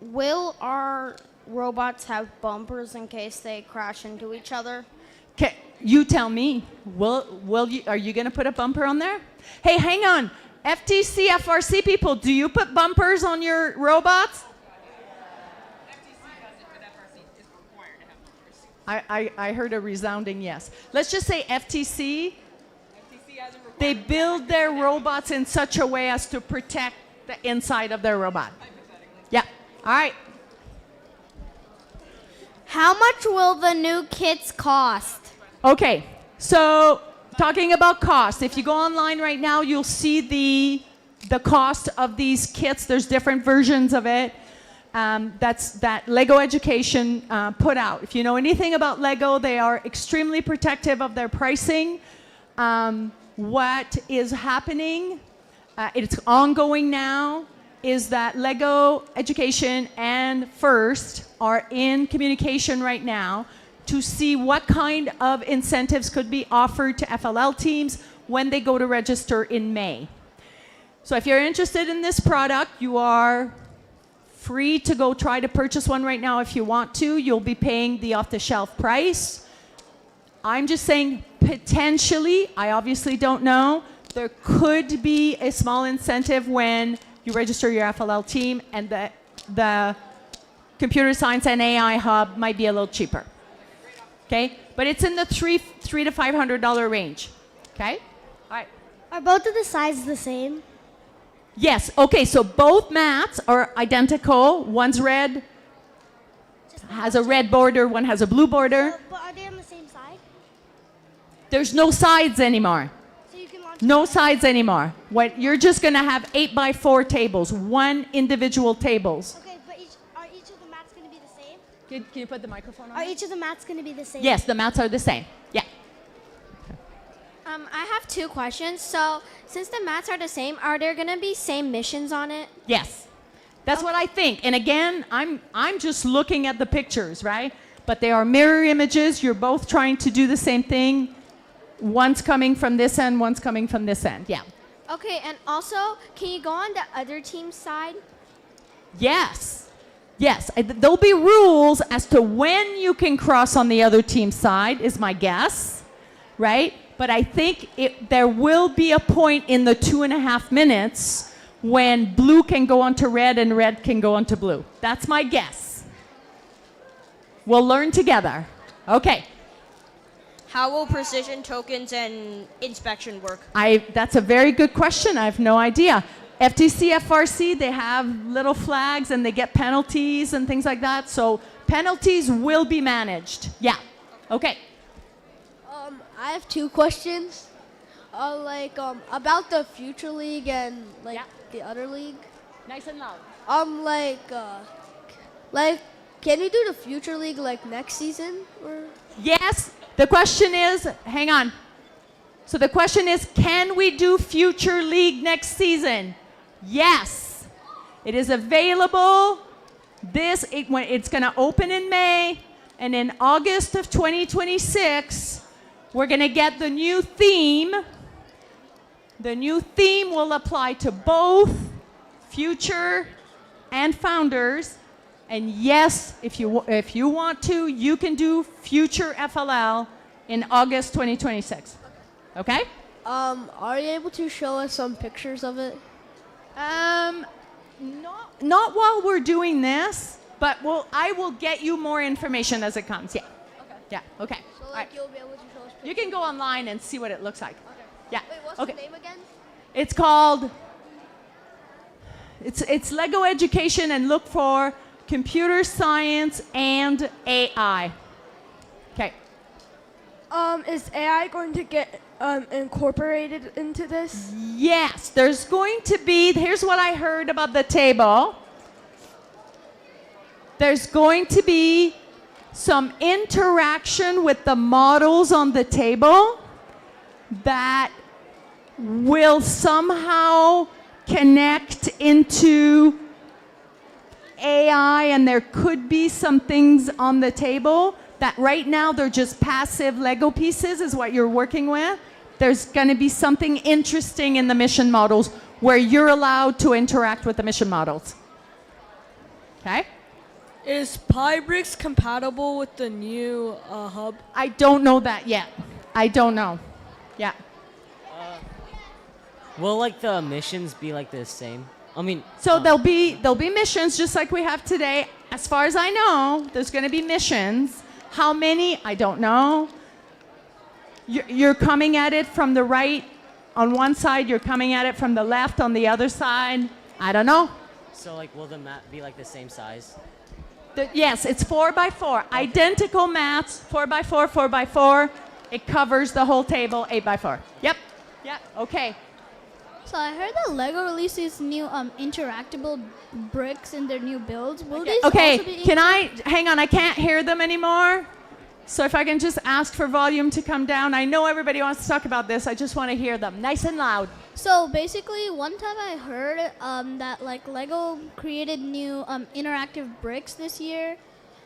Will our robots have bumpers in case they crash into each other? Okay, you tell me. Are you going to put a bumper on there? Hey, hang on. FTC, FRC people, do you put bumpers on your robots? I heard a resounding yes. Let's just say FTC, they build their robots in such a way as to protect the inside of their robot. Yeah. All right. How much will the new kits cost? Okay. So talking about cost, if you go online right now, you'll see the cost of these kits. There's different versions of it. That's that Lego Education put out. If you know anything about Lego, they are extremely protective of their pricing. What is happening, it's ongoing now, is that Lego Education and FIRST are in communication right now to see what kind of incentives could be offered to FLL teams when they go to register in May. So if you're interested in this product, you are free to go try to purchase one right now if you want to. You'll be paying the off-the-shelf price. I'm just saying, potentially, I obviously don't know, there could be a small incentive when you register your FLL team, and the Computer Science and AI Hub might be a little cheaper. Okay? But it's in the $300 to $500 range. Okay? All right. Are both of the sides the same? Yes. Okay, so both mats are identical. One's red. has a red border, one has a blue border. But are they on the same side? There's no sides anymore. So you can launch. No sides anymore. What you're just going to have 8x4 tables, one individual tables. Okay, but are each of the mats going to be the same? Can you put the microphone on? Are each of the mats going to be the same? Yes, the mats are the same. Yeah. I have two questions. So, since the mats are the same, are there gonna be same missions on it? Yes. That's what I think. And again, I'm just looking at the pictures, right? But they are mirror images. You're both trying to do the same thing. One's coming from this end, one's coming from this end. Yeah. Okay, and also, can you go on the other team's side? Yes. Yes. There'll be rules as to when you can cross on the other team's side, is my guess, right? But I think there will be a point in the 2.5 minutes when blue can go onto red and red can go onto blue. That's my guess. We'll learn together. Okay. How will precision tokens and inspection work? That's a very good question. I have no idea. FTC, FRC, they have little flags and they get penalties and things like that. So penalties will be managed. Yeah. Okay. I have two questions. About the Future League and the other league. Nice and loud. Can we do the Future League next season? Or? Yes. The question is, hang on. So the question is, can we do Future League next season? Yes. It is available. It's going to open in May, and in August of 2026, we're going to get the new theme. The new theme will apply to both Future and Founders. And yes, if you want to, you can do Future FLL in August 2026. Okay? Are you able to show us some pictures of it? Not while we're doing this, but I will get you more information as it comes. Yeah. Okay. Yeah. Okay. So All right. you'll be able to show us pictures? You can go online and see what it looks like. Okay. Yeah. Wait, what's okay. the name again? It's called. It's Lego Education, and look for computer science and AI. Okay. Is AI going to get incorporated into this? Yes, there's going to be, here's what I heard about the table. There's going to be some interaction with the models on the table that will somehow connect into AI, and there could be some things on the table that right now they're just passive Lego pieces is what you're working with. There's going to be something interesting in the mission models where you're allowed to interact with the mission models. Okay? Is Pybricks compatible with the new hub? I don't know that yet. I don't know. Yeah. Will the missions be the same? I mean, so there'll be missions just like we have today. As far as I know, there's going to be missions. How many? I don't know. You're coming at it from the right on one side. You're coming at it from the left on the other side. I don't know. So will the map be the same size? Yes, it's 4x4. Okay. Identical mats, 4x4, 4x4. It covers the whole table, 8x4. Yep. Yep. Okay. So I heard that Lego released these new interactable bricks in their new builds. Will these okay, also be can I, hang on, I can't hear them anymore. So if I can just ask for volume to come down. I know everybody wants to talk about this. I just want to hear them nice and loud. So basically, one time I heard that Lego created new interactive bricks this year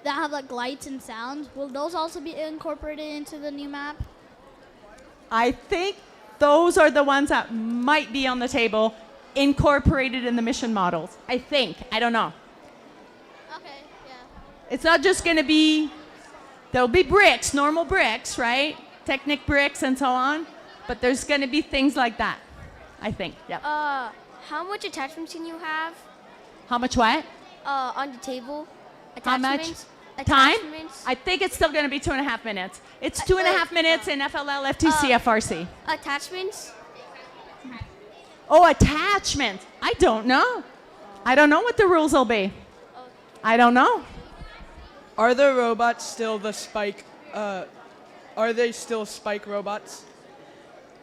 that have lights and sounds. Will those also be incorporated into the new map? I think those are the ones that might be on the table, incorporated in the mission models. I think. I don't know. Okay, yeah. It's not just going to be, there'll be bricks, normal bricks, right? Technic bricks and so on. But there's going to be things like that, I think. Yep. How much attachments can you have? How much what? On the table. How much? Time? I think it's still going to be 2.5 minutes. It's 2.5 minutes in FLL, FTC, FRC. Attachments? Oh, attachments. I don't know. I don't know what the rules will be. I don't know. Are the robots still the Spike? Are they still Spike robots?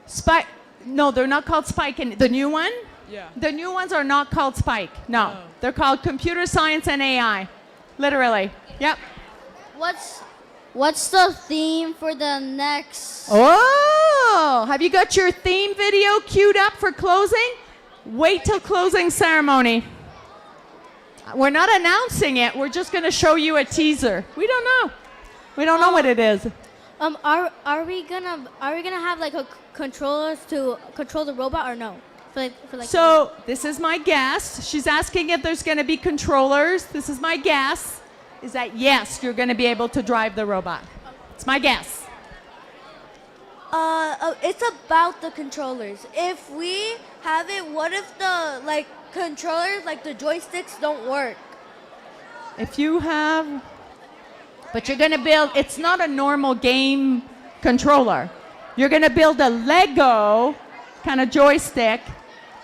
Spike? No, they're not called Spike. The new one? Yeah. The new ones are not called Spike. No, Oh. they're called computer science and AI. Literally. Yep. What's the theme for the next? Oh, have you got your theme video queued up for closing? Wait till closing ceremony. We're not announcing it. We're just going to show you a teaser. We don't know. We don't know what it is. Are we gonna have like a controllers to control the robot or no? So this is my guess. She's asking if there's going to be controllers. This is my guess. Is that yes, you're going to be able to drive the robot. It's my guess. It's about the controllers. If we have it, what if the controllers, the joysticks, don't work? If you have, but you're going to build. It's not a normal game controller. You're going to build a Lego kind of joystick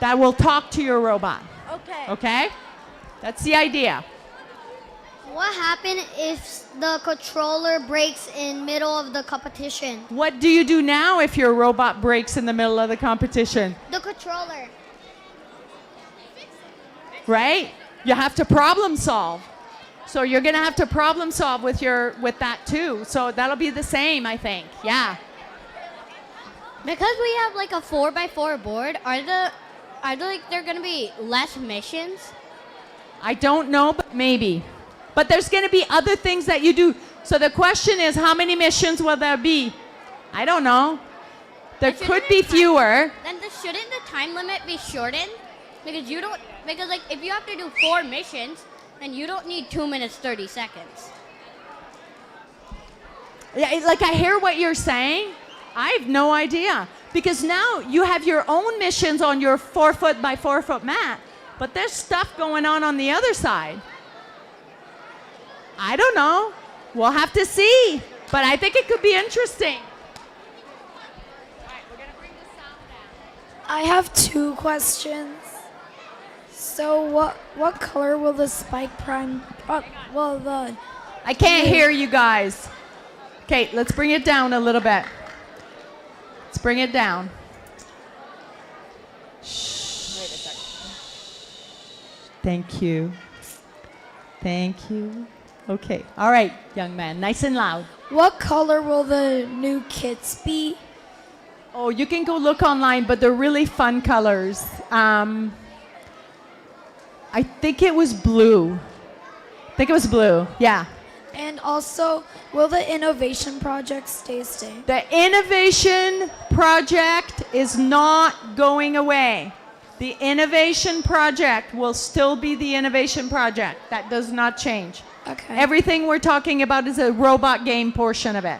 that will talk to your robot. Okay. Okay? That's the idea. What happens if the controller breaks in middle of the competition? What do you do now if your robot breaks in the middle of the competition? The controller. Right? You have to problem solve. So you're going to have to problem solve with that too. So that'll be the same, I think. Yeah. Because we have like a 4x4 board, are there going to be less missions? I don't know, but maybe. But there's going to be other things that you do. So the question is, how many missions will there be? I don't know. There could be fewer. Then shouldn't the time limit be shortened? Because if you have to do 4 missions, then you don't need 2 minutes 30 seconds. Yeah, I hear what you're saying. I have no idea. Because now you have your own missions on your 4-foot by 4-foot mat, but there's stuff going on the other side. I don't know. We'll have to see. But I think it could be interesting. All right, we're going to bring the sound down. I have 2 questions. So what color will the Spike Prime, I can't hear you guys. Okay, let's bring it down a little bit. Let's bring it down. Shh. Wait a second. Thank you. Thank you. Okay. All right, young man. Nice and loud. What color will the new kits be? Oh, you can go look online, but they're really fun colors. I think it was blue. Yeah. And also, will the innovation project stay? The innovation project is not going away. The innovation project will still be the innovation project. That does not change. Okay. Everything we're talking about is a robot game portion of it.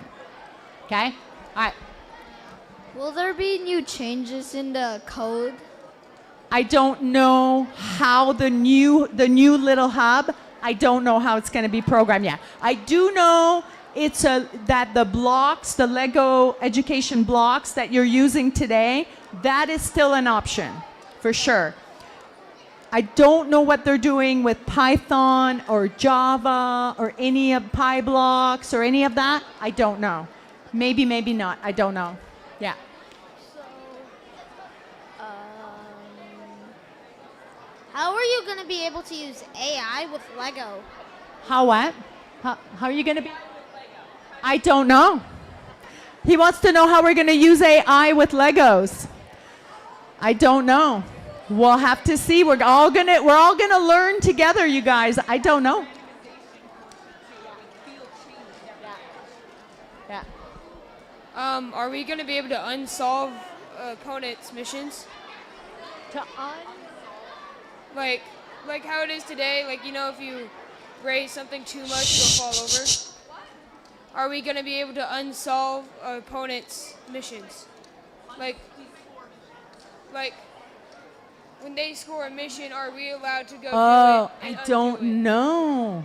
Okay? All right. Will there be new changes in the code? I don't know how the new little hub, I don't know how it's going to be programmed yet. I do know that the blocks, the Lego education blocks that you're using today, that is still an option, for sure. I don't know what they're doing with Python or Java or any of PyBlocks or any of that. I don't know. Maybe, maybe not. I don't know. Yeah. How are you going to be able to use AI with Lego? How what? How are you going to be? I don't know. He wants to know how we're going to use AI with Legos. I don't know. We'll have to see. We're all gonna learn together, you guys. I don't know. Yeah. Are we gonna be able to unsolve opponents' missions? Like how it is today, if you raise something too much, you'll fall over. Are we going to be able to unsolve opponents' missions? Like when they score a mission, are we allowed to go do it? I don't know.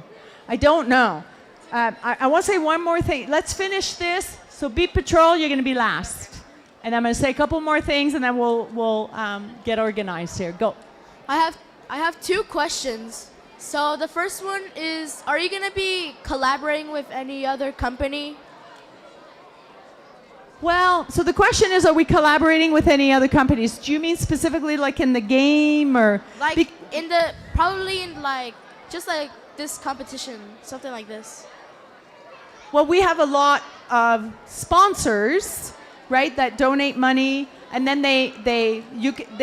I don't know. I want to say one more thing. Let's finish this. So Beat Patrol, you're going to be last. And I'm going to say a couple more things, and then we'll get organized here. Go. I have 2 questions. So the first one is, are you gonna be collaborating with any other company? Well, so the question is, are we collaborating with any other companies? Do you mean specifically like in the game or? Like in the, probably in like, just like this competition, something like this. Well, we have a lot of sponsors, right, that donate money, and then they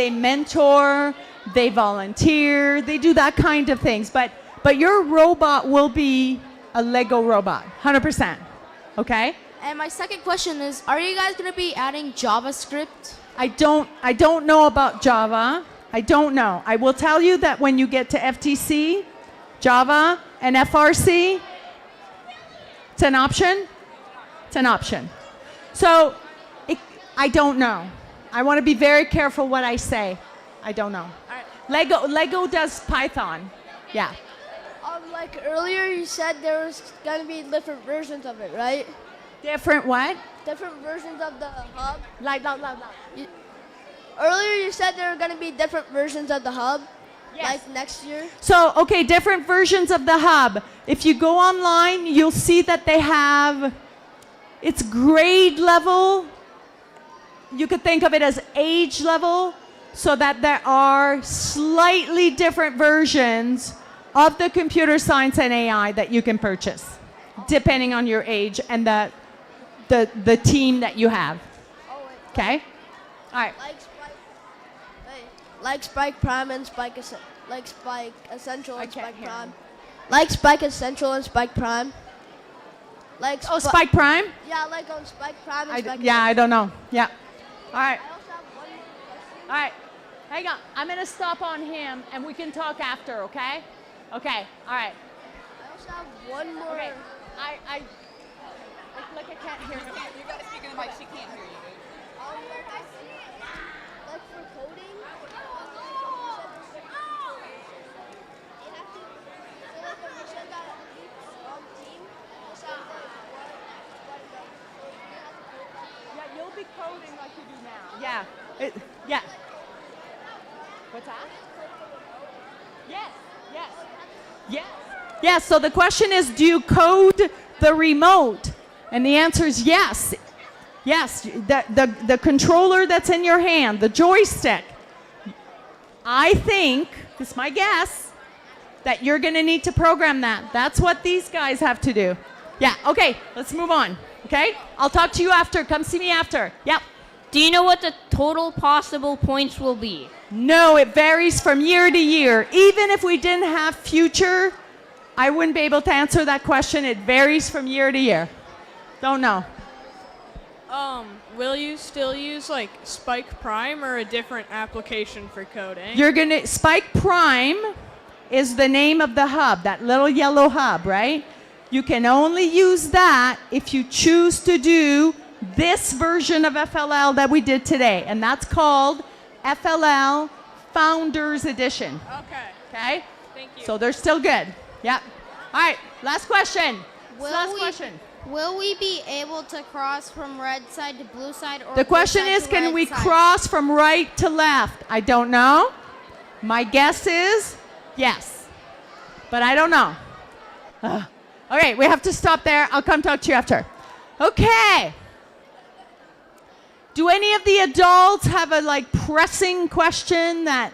mentor, they volunteer, they do that kind of things. But your robot will be a Lego robot, 100%. Okay? And my second question is, are you guys gonna be adding JavaScript? I don't know about Java. I don't know. I will tell you that when you get to FTC, Java and FRC, it's an option. It's an option. So I don't know. I want to be very careful what I say. I don't know. Lego does Python. Yeah. Like earlier you said there was gonna be different versions of it, right? Different what? Different versions of the hub. Loud. Earlier you said there were gonna be different versions of the hub. Yes. Like next year. So, okay, different versions of the hub. If you go online, you'll see that they have, it's grade level. You could think of it as age level, so that there are slightly different versions of the computer science and AI that you can purchase, depending on your age and the team that you have. Okay? All right. Like Spike Prime and Spike Essential and Spike Prime. Like Spike Essential and Spike Prime. Like Spike Prime? Yeah, like on Spike Prime and Spike Yeah, I don't know. Yeah. All right. I also have one more question. All right. Hang on. I'm going to stop on him and we can talk after, okay? Okay. All right. I also have one more. Okay. Look, I can't hear you. You gotta speak in the mic. She can't hear you. Like I see, like for coding, Yeah, you'll be coding like you do now. Yeah. Yeah. What's that? Yes. Yes, so the question is, do you code the remote? And the answer is yes. Yes, the controller that's in your hand, the joystick. I think, this is my guess, that you're going to need to program that. That's what these guys have to do. Yeah, okay, let's move on. Okay? I'll talk to you after. Come see me after. Yep. Do you know what the total possible points will be? No, it varies from year to year. Even if we didn't have future, I wouldn't be able to answer that question. It varies from year to year. Don't know. Will you still use like Spike Prime or a different application for coding? Spike Prime is the name of the hub, that little yellow hub, right? You can only use that if you choose to do this version of FLL that we did today, and that's called FLL Founders Edition. Okay? Thank you. So they're still good. Yep. All right, last question. Question. Will we be able to cross from red side to blue side? Or The question is, can we cross from right to left? I don't know. My guess is yes, but I don't know. Okay, we have to stop there. I'll come talk to you after. Okay. Do any of the adults have a pressing question that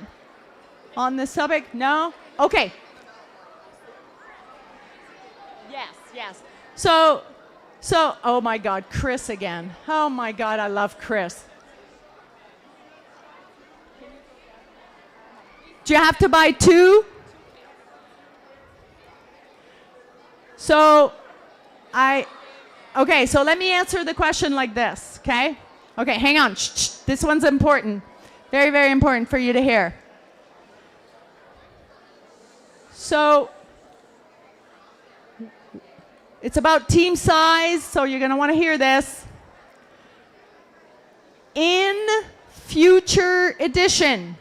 on this subject? No? Okay. Yes. So, oh my God, Chris again. Oh my God, I love Chris. Do you have to buy two? Okay, so let me answer the question like this, okay? Okay, hang on. Shh. This one's important. Very, very important for you to hear. So, it's about team size, so you're going to want to hear this. In future edition,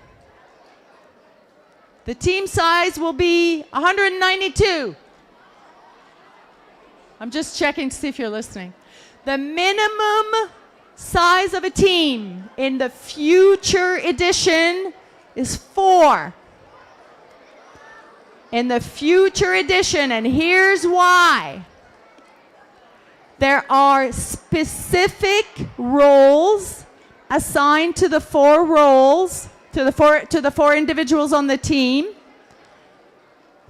the team size will be 192. I'm just checking to see if you're listening. The minimum size of a team in the future edition is 4. In the future edition, and here's why. There are specific roles assigned to the 4 roles, to the four individuals on the team,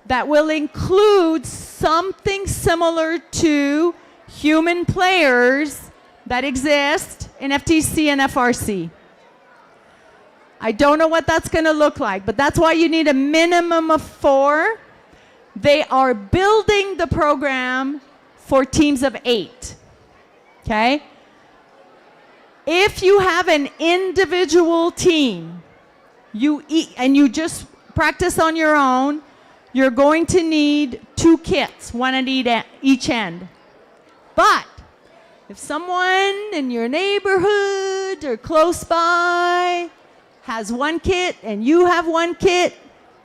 that will include something similar to human players that exist in FTC and FRC. I don't know what that's going to look like, but that's why you need a minimum of 4. They are building the program for teams of 8. Okay? If you have an individual team, and you just practice on your own, you're going to need 2 kits, one at each end. But if someone in your neighborhood or close by has 1 kit and you have 1 kit,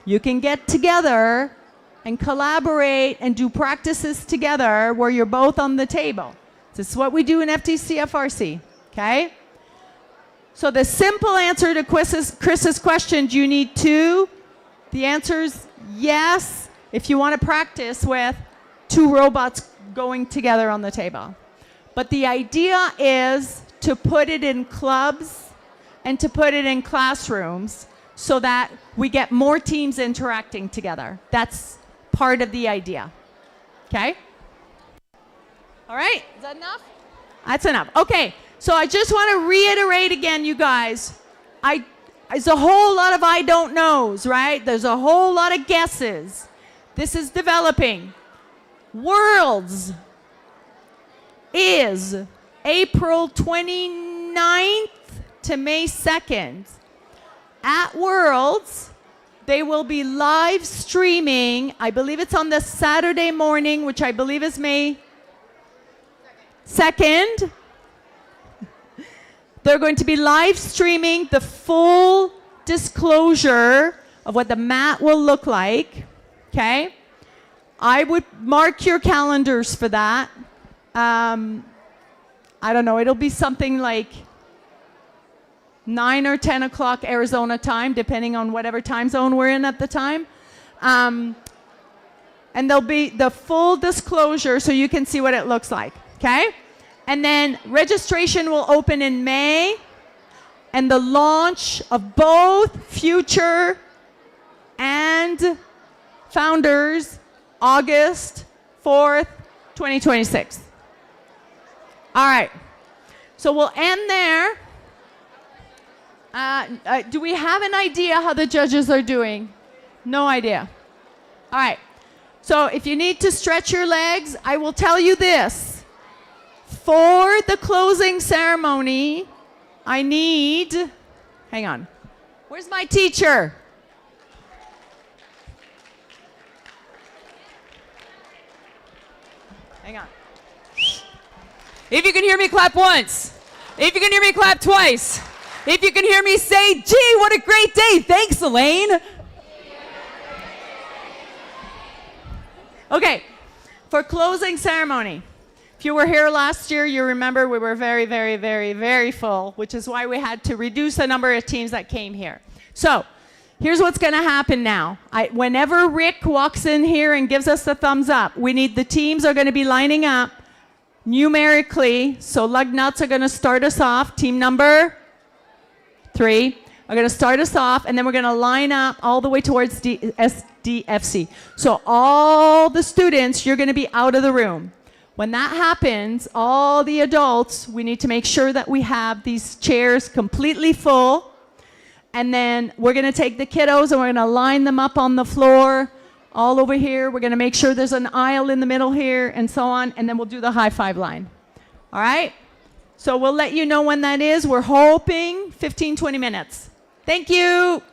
you can get together and collaborate and do practices together where you're both on the table. This is what we do in FTC FRC, okay? So the simple answer to Chris's question, do you need 2? The answer is yes, if you want to practice with 2 robots going together on the table. But the idea is to put it in clubs and to put it in classrooms so that we get more teams interacting together. That's part of the idea. Okay? All right, is that enough? That's enough. Okay, so I just want to reiterate again, you guys. There's a whole lot of I don't knows, right? There's a whole lot of guesses. This is developing. Worlds is April 29th to May 2nd. At Worlds, they will be live streaming. I believe it's on the Saturday morning, which I believe is May 2nd. They're going to be live streaming the full disclosure of what the mat will look like, okay? I would mark your calendars for that. I don't know, it'll be something like 9 or 10 o'clock Arizona time, depending on whatever time zone we're in at the time. And there'll be the full disclosure so you can see what it looks like, okay? And then registration will open in May, and the launch of both Future and Founders, August 4th, 2026. All right, so we'll end there. Do we have an idea how the judges are doing? No idea. All right, so if you need to stretch your legs, I will tell you this. For the closing ceremony, I need, hang on, where's my teacher? Hang on. If you can hear me, clap once. If you can hear me, clap twice. If you can hear me, say, gee, what a great day. Thanks, Elaine. Okay, for closing ceremony. If you were here last year, you remember we were very, very, very, very full, which is why we had to reduce the number of teams that came here. So here's what's going to happen now. Whenever Rick walks in here and gives us the thumbs up, the teams are going to be lining up numerically. So lug nuts are going to start us off. Team number 3 are going to start us off, and then we're going to line up all the way towards SDFC. So all the students, you're going to be out of the room. When that happens, all the adults, we need to make sure that we have these chairs completely full. And then we're going to take the kiddos and we're going to line them up on the floor all over here. We're going to make sure there's an aisle in the middle here and so on. And then we'll do the high five line. All right? So we'll let you know when that is. We're hoping 15, 20 minutes. Thank you.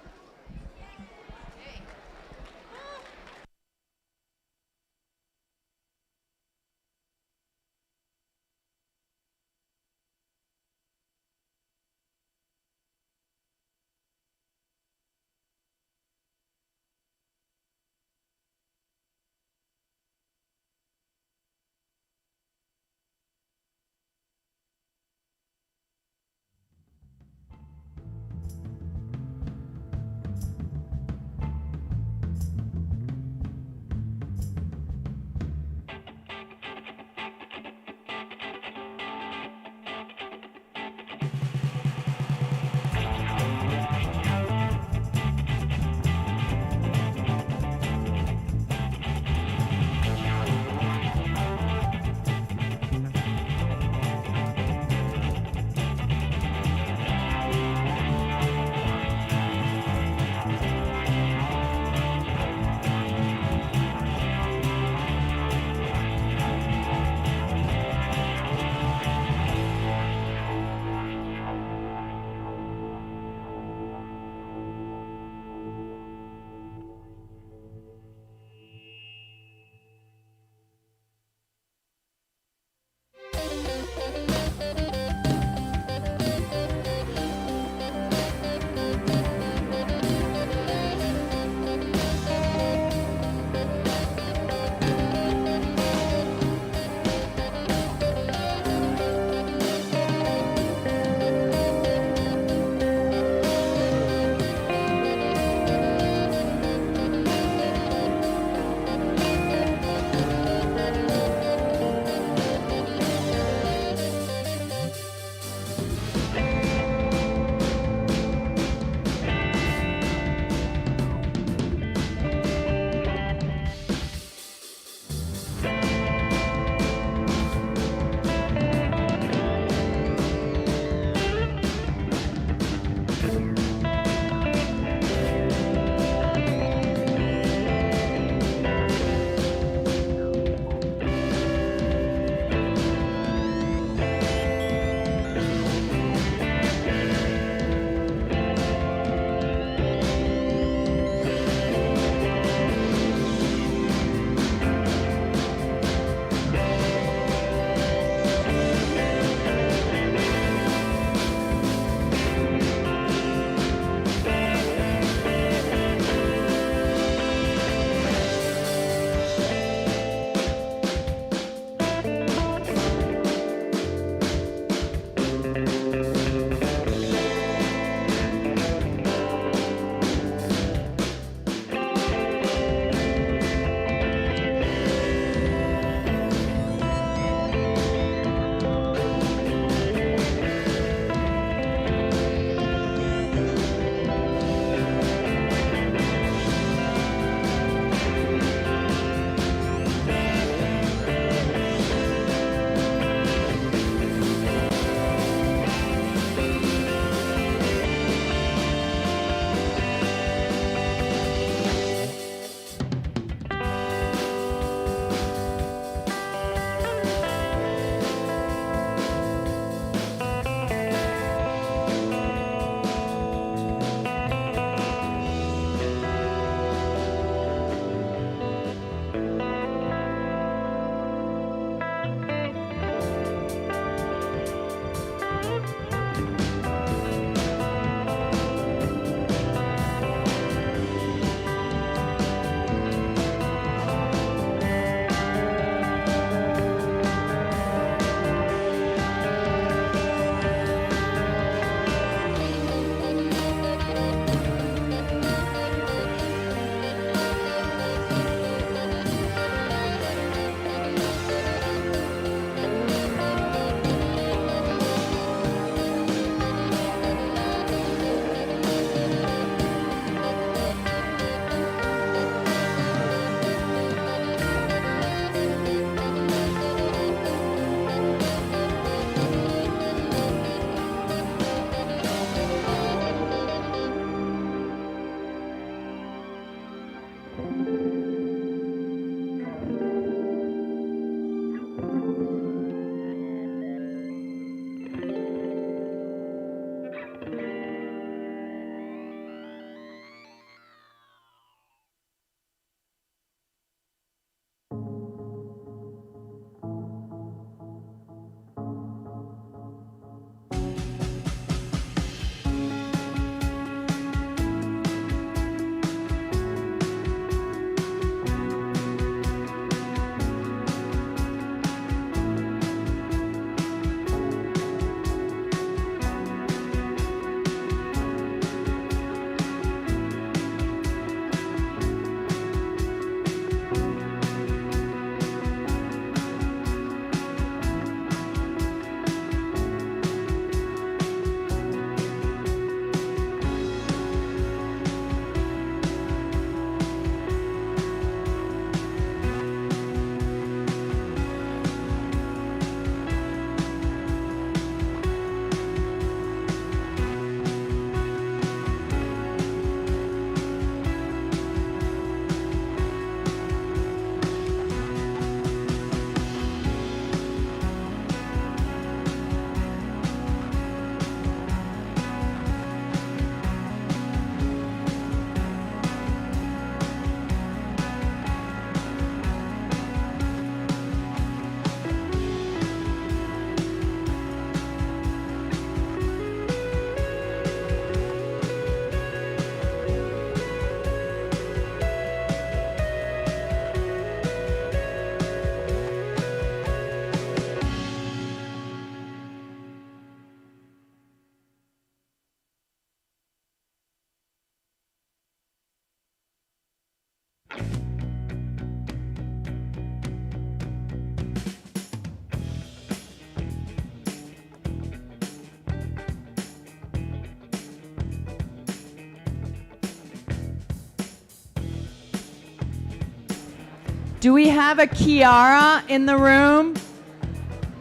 Do we have a Kiara in the room?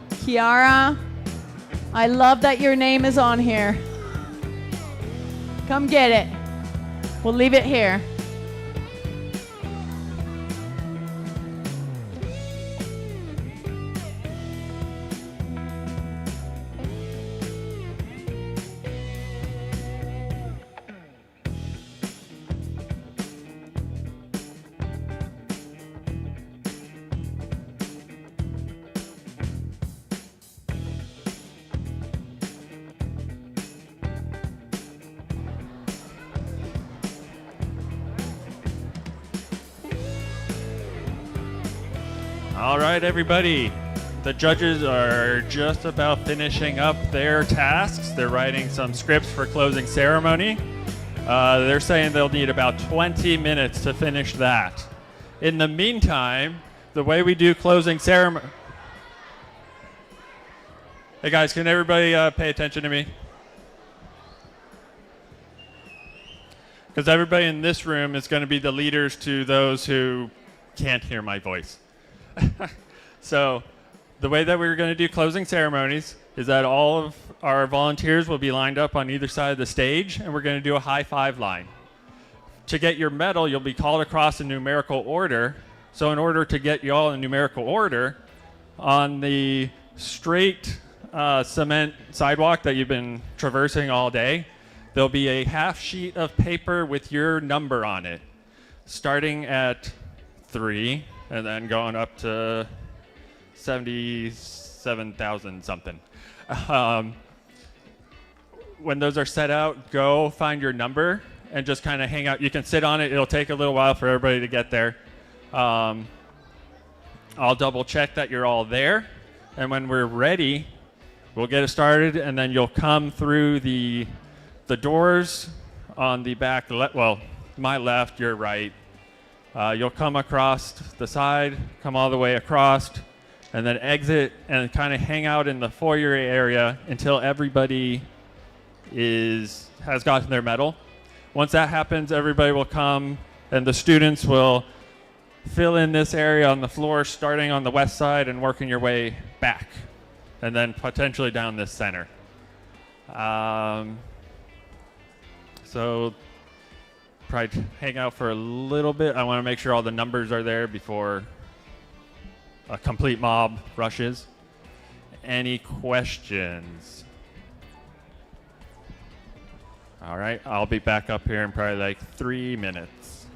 Kiara, I love that your name is on here. Come get it. We'll leave it here. All right, everybody. The judges are just about finishing up their tasks. They're writing some scripts for closing ceremony. They're saying they'll need about 20 minutes to finish that. In the meantime, the way we do closing ceremony... Hey guys, can everybody pay attention to me? Because everybody in this room is going to be the leaders to those who can't hear my voice. So the way that we're going to do closing ceremonies is that all of our volunteers will be lined up on either side of the stage, and we're going to do a high five line. To get your medal, you'll be called across in numerical order. So in order to get you all in numerical order, on the straight cement sidewalk that you've been traversing all day, there'll be a half sheet of paper with your number on it, starting at 3 and then going up to 77,000 something. When those are set out, go find your number and just kind of hang out. You can sit on it. It'll take a little while for everybody to get there. I'll double check that you're all there. And when we're ready, we'll get it started, and then you'll come through the doors on the back, well, my left, your right. You'll come across the side, come all the way across, and then exit and kind of hang out in the foyer area until everybody has gotten their medal. Once that happens, everybody will come, and the students will fill in this area on the floor, starting on the west side and working your way back, and then potentially down this center. So probably hang out for a little bit. I want to make sure all the numbers are there before a complete mob rushes. Any questions? All right, I'll be back up here in probably like 3 minutes.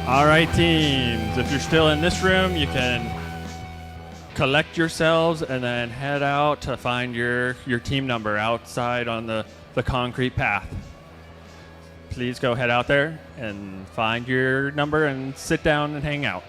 All right, teams. If you're still in this room, you can collect yourselves and then head out to find your team number outside on the concrete path. Please go head out there and find your number and sit down and hang out.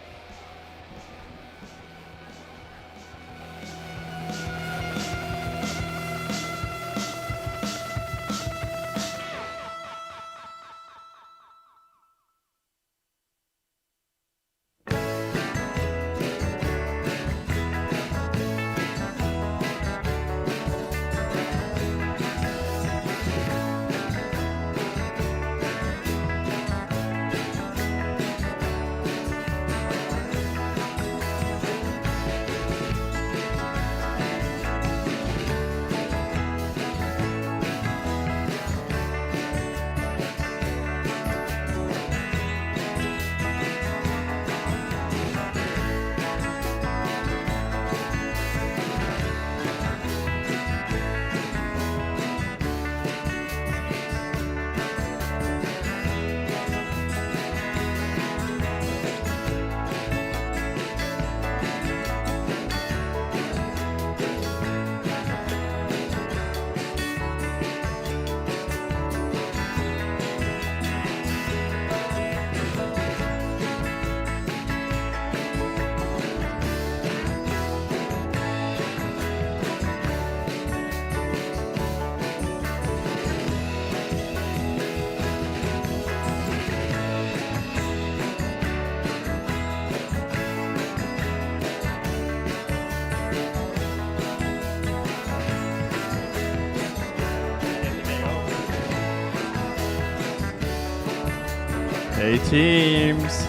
Hey teams,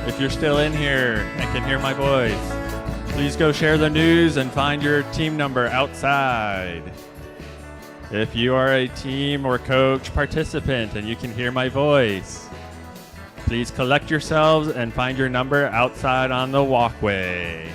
if you're still in here and can hear my voice, please go share the news and find your team number outside. If you are a team or coach participant and you can hear my voice, please collect yourselves and find your number outside on the walkway.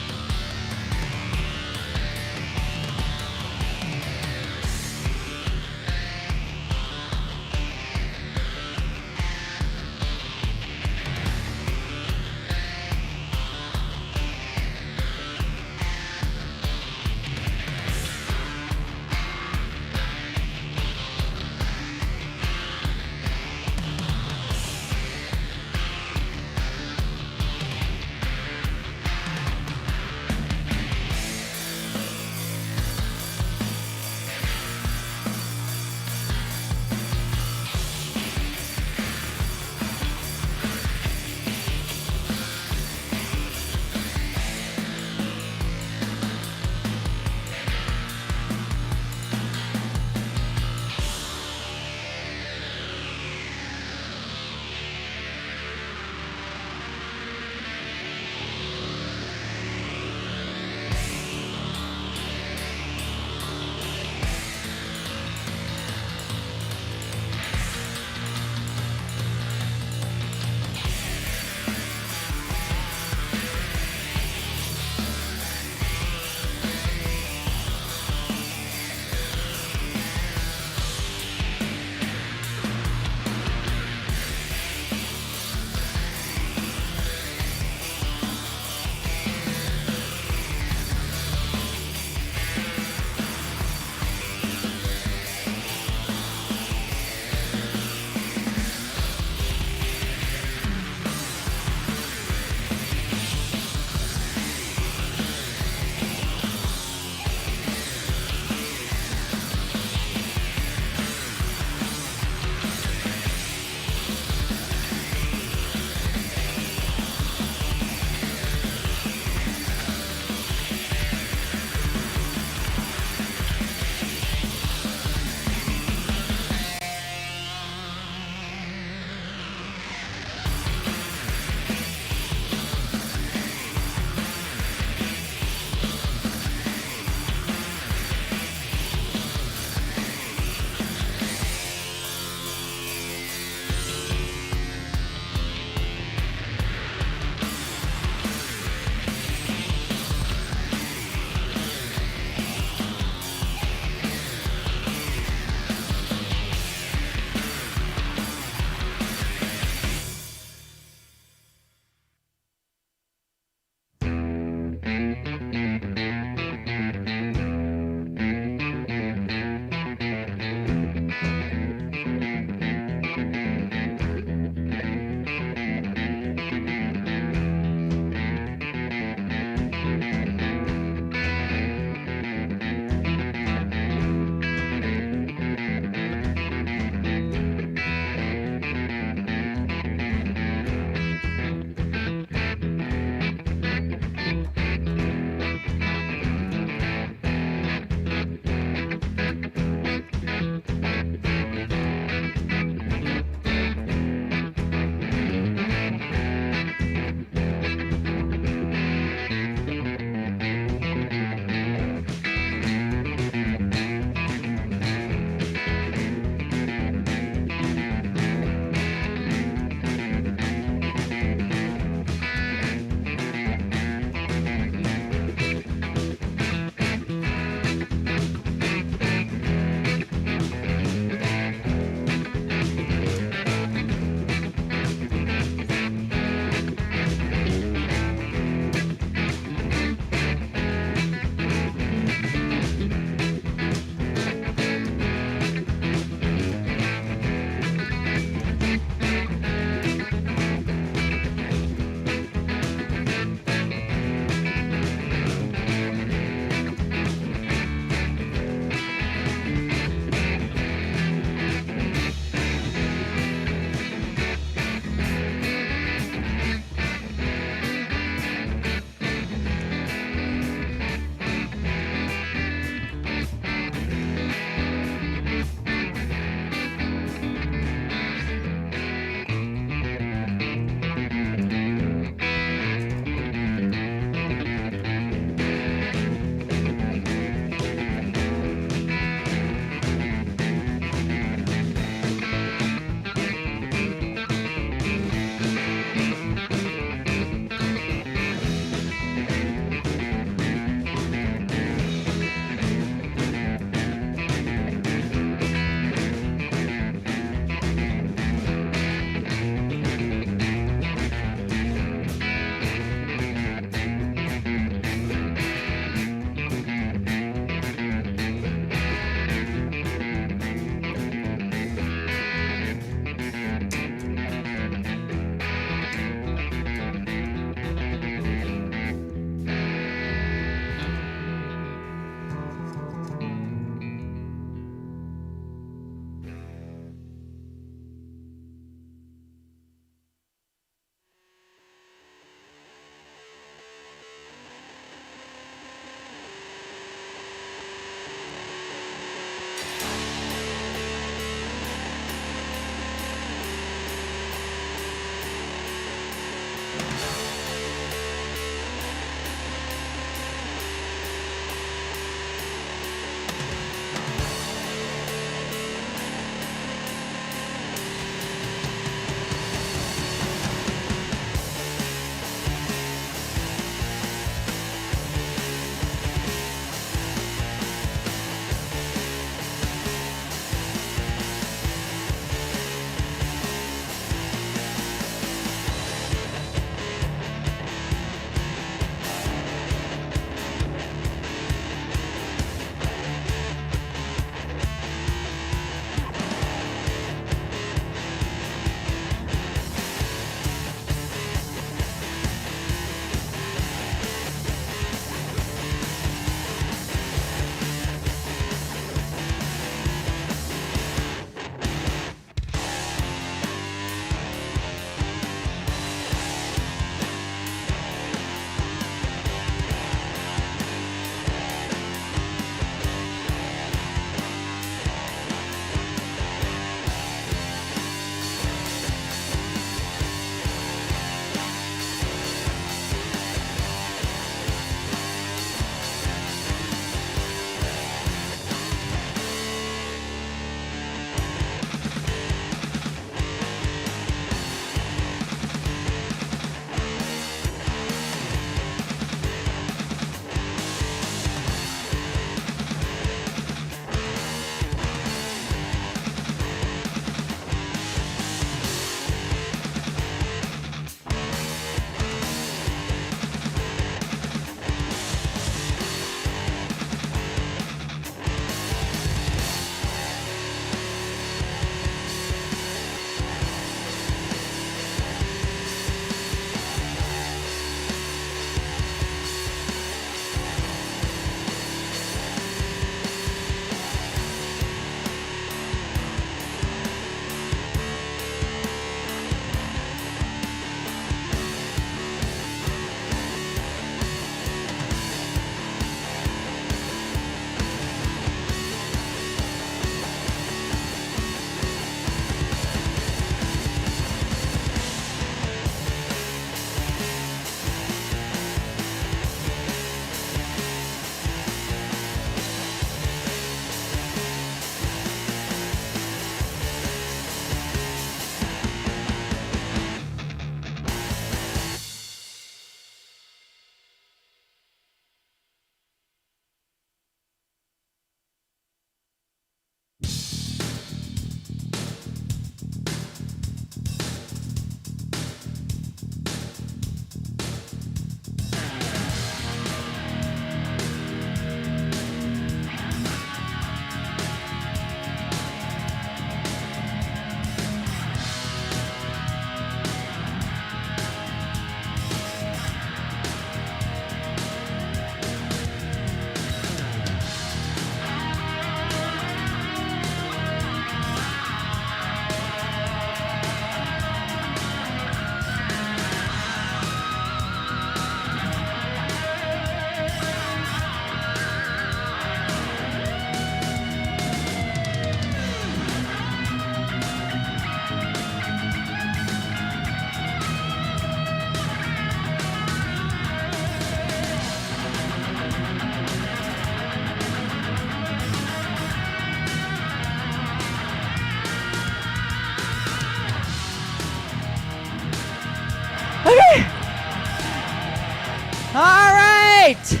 right.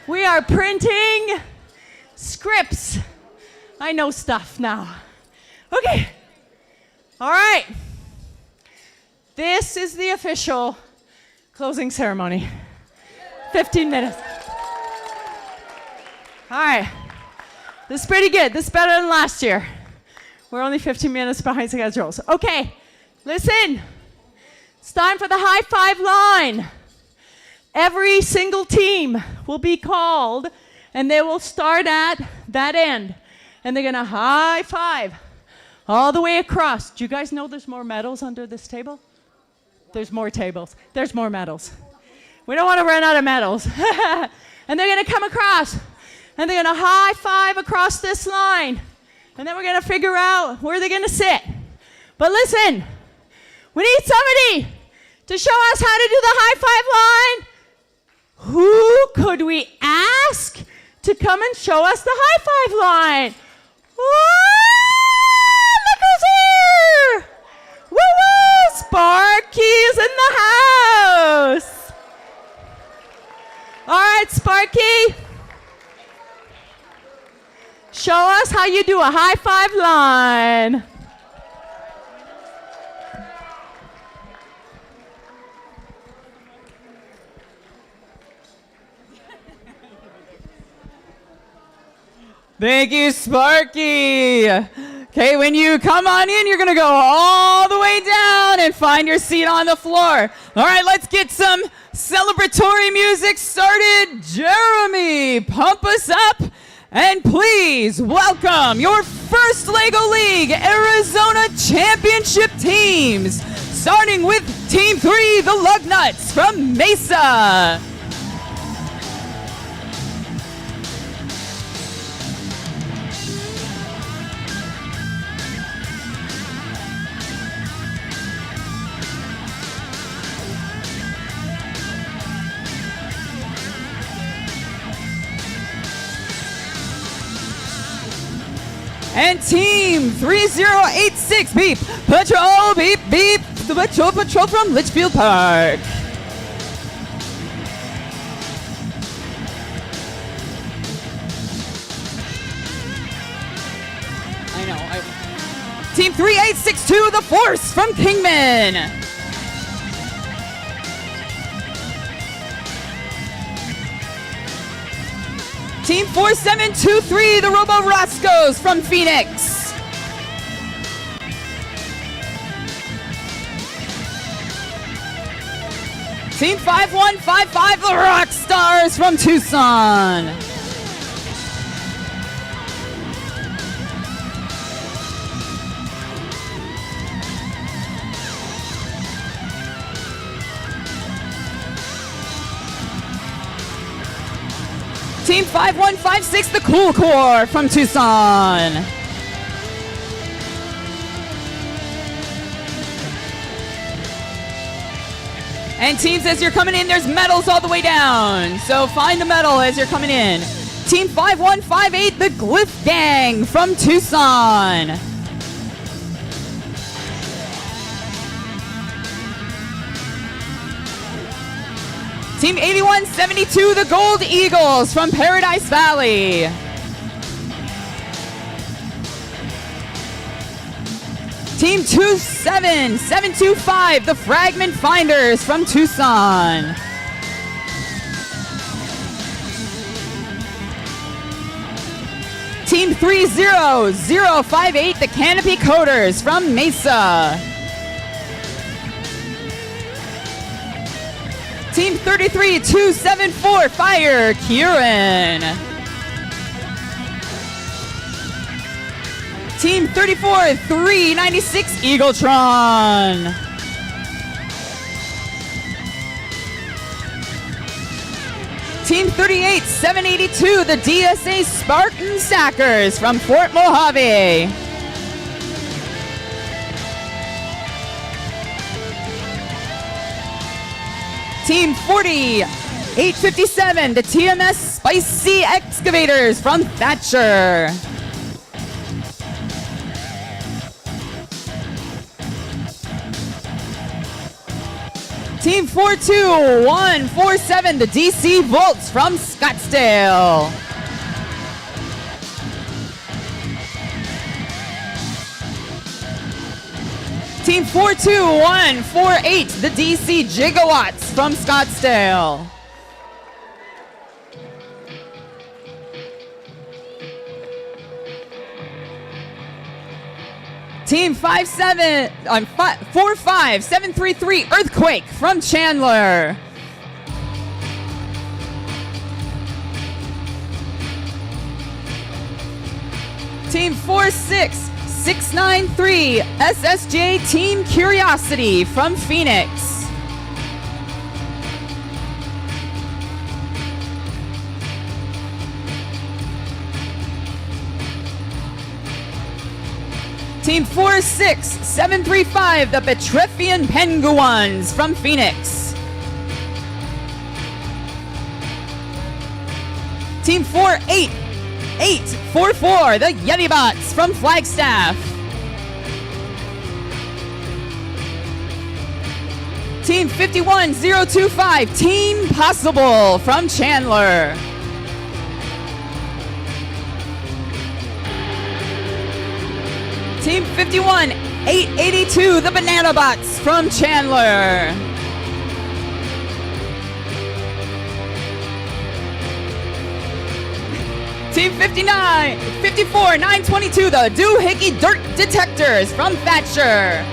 We are printing scripts. I know stuff now. Okay. All right. This is the official closing ceremony. 15 minutes. All right. This is pretty good. This is better than last year. We're only 15 minutes behind schedule. Okay, listen. It's time for the high five line. Every single team will be called, and they will start at that end. And they're going to high five all the way across. Do you guys know there's more medals under this table? There's more tables. There's more medals. We don't want to run out of medals. And they're going to come across, and they're going to high five across this line. And then we're going to figure out where they're going to sit. But listen, we need somebody to show us how to do the high five line. Who could we ask to come and show us the high five line? Look who's here! Woo-woo! Sparky's in the house. All right, Sparky. Show us how you do a high five line. Thank you, Sparky. Okay, when you come on in, you're going to go all the way down and find your seat on the floor. All right, let's get some celebratory music started. Jeremy, pump us up. And please welcome your first LEGO League Arizona Championship teams. Starting with Team 3, the Lugnuts from Mesa. And Team 3086, beep, patrol, beep, beep, the patrol from Litchfield Park. I know. Team 3862, the Force from Kingman. Team 4723, the Robo Roscoes from Phoenix. Team 5155, the Rock Stars from Tucson. Team 5156, the Cool Corps from Tucson. And teams, as you're coming in, there's medals all the way down. So find the medal as you're coming in. Team 5158, the Glyph Gang from Tucson. Team 8172, the Gold Eagles from Paradise Valley. Team 27725, the Fragment Finders from Tucson. Team 30058, the Canopy Coders from Mesa. Team 33274, Fire Kieran. Team 34396, Eagletron. Team 38782, the DSA Spartan Stackers from Fort Mojave. Team 4857, the TMS Spicy Excavators from Thatcher. Team 42147, the DC Volts from Scottsdale. Team 42148, the DC Gigawatts from Scottsdale. Team 45733 Earthquake from Chandler. Team 46693 SSJ Team Curiosity from Phoenix. Team 46735, the Petrefian Penguins from Phoenix. Team 48844, the Yeti Bots from Flagstaff. Team 51025, Team Possible from Chandler. Team 51882, the Banana Bots from Chandler. Team 54922, the Doohickey Dirt Detectors from Thatcher.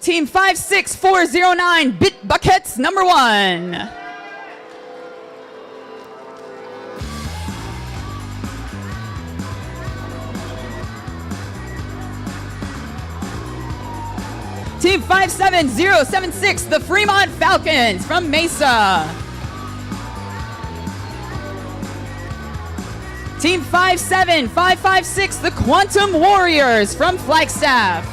Team 56409, Bit Buckets number 1. Team 57076, the Fremont Falcons from Mesa. Team 57556, the Quantum Warriors from Flagstaff.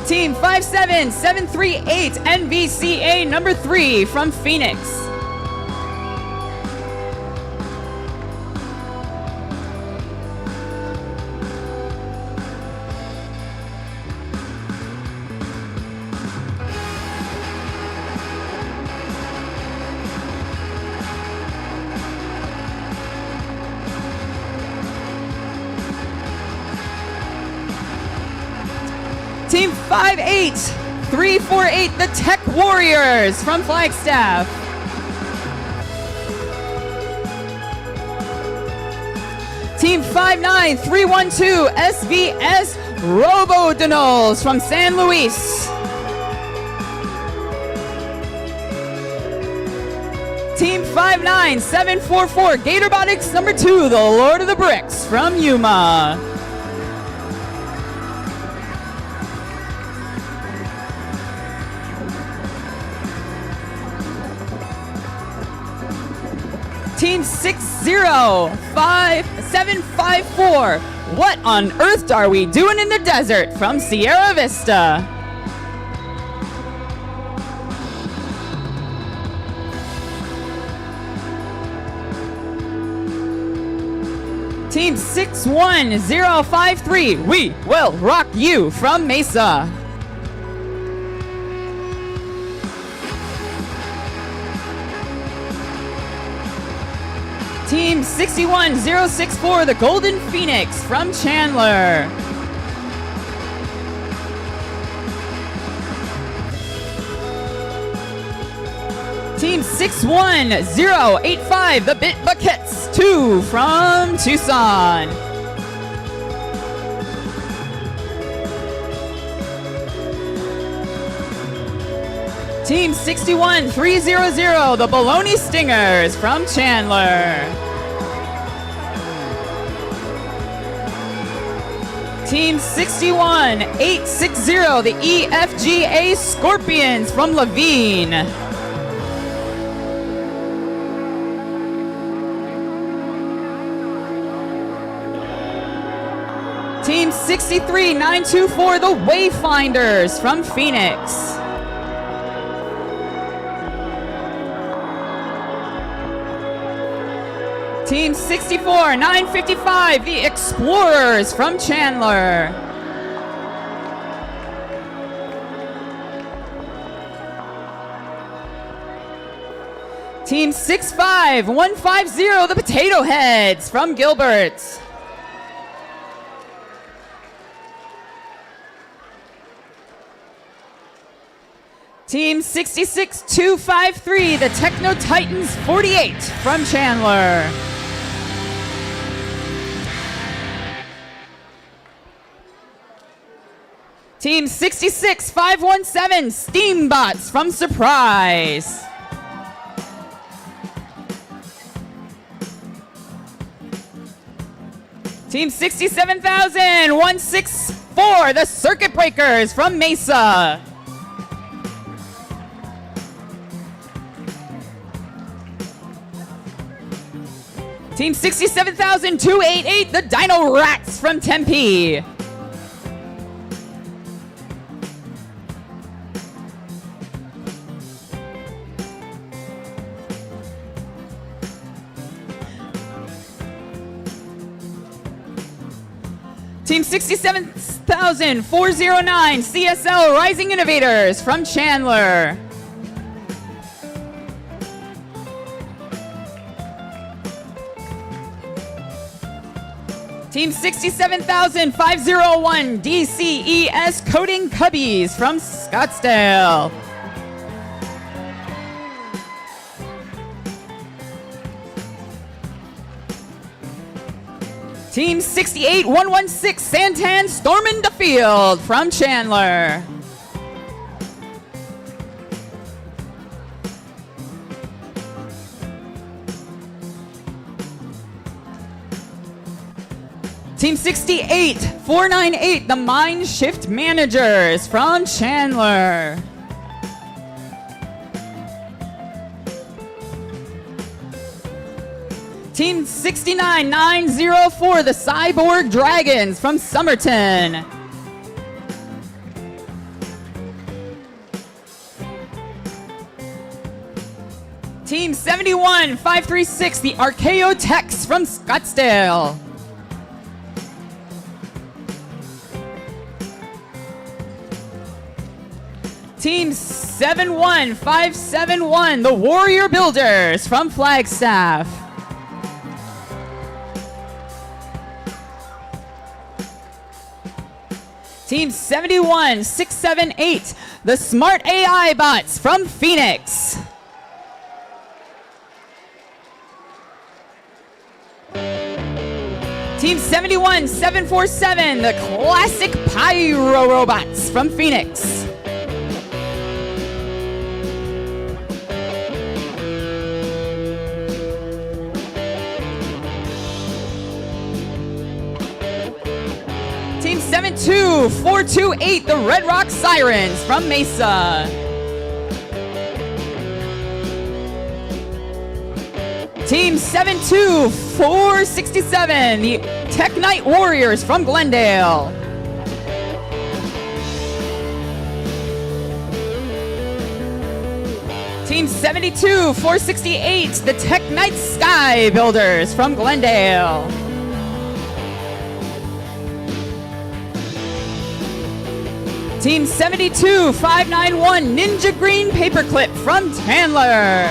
Team 57738, NVCA number 3 from Phoenix. Team 58348, the Tech Warriors from Flagstaff. Team 59312, SVS Robodinols from San Luis. Team 59744, Gatorbotics number 2, the Lord of the Bricks from Yuma. Team 605754, what on earth are we doing in the desert from Sierra Vista? Team 61053, we will rock you from Mesa. Team 61064, the Golden Phoenix from Chandler. Team 61085, the Bit Buckets 2 from Tucson. Team 61300, the Baloney Stingers from Chandler. Team 61860, the EFGA Scorpions from Levine. 63-924, the Wayfinders from Phoenix. Team 64-955, the Explorers from Chandler. Team 65150, the Potato Heads from Gilbert. Team 66253, the Techno Titans 48 from Chandler. Team 66517, Steambots from Surprise. Team 67,164, the Circuit Breakers from Mesa. Team 67,288, the Dino Rats from Tempe. Team 67,409, CSL Rising Innovators from Chandler. Team 67,501, DCES Coding Cubbies from Scottsdale. Team 68116, Santan Stormin' Duffield from Chandler. Team 68498, the Mind Shift Managers from Chandler. Team 69904, the Cyborg Dragons from Somerton. Team 71536, the Archaeotechs from Scottsdale. Team 71571, the Warrior Builders from Flagstaff. Team 71678, the Smart AI Bots from Phoenix. Team 71747, the Classic Pyro Robots from Phoenix. Team 72428, the Red Rock Sirens from Mesa. Team 72467, the Tech Knight Warriors from Glendale. Team 72468, the Tech Knight Sky Builders from Glendale. Team 72591, Ninja Green Paperclip from Chandler.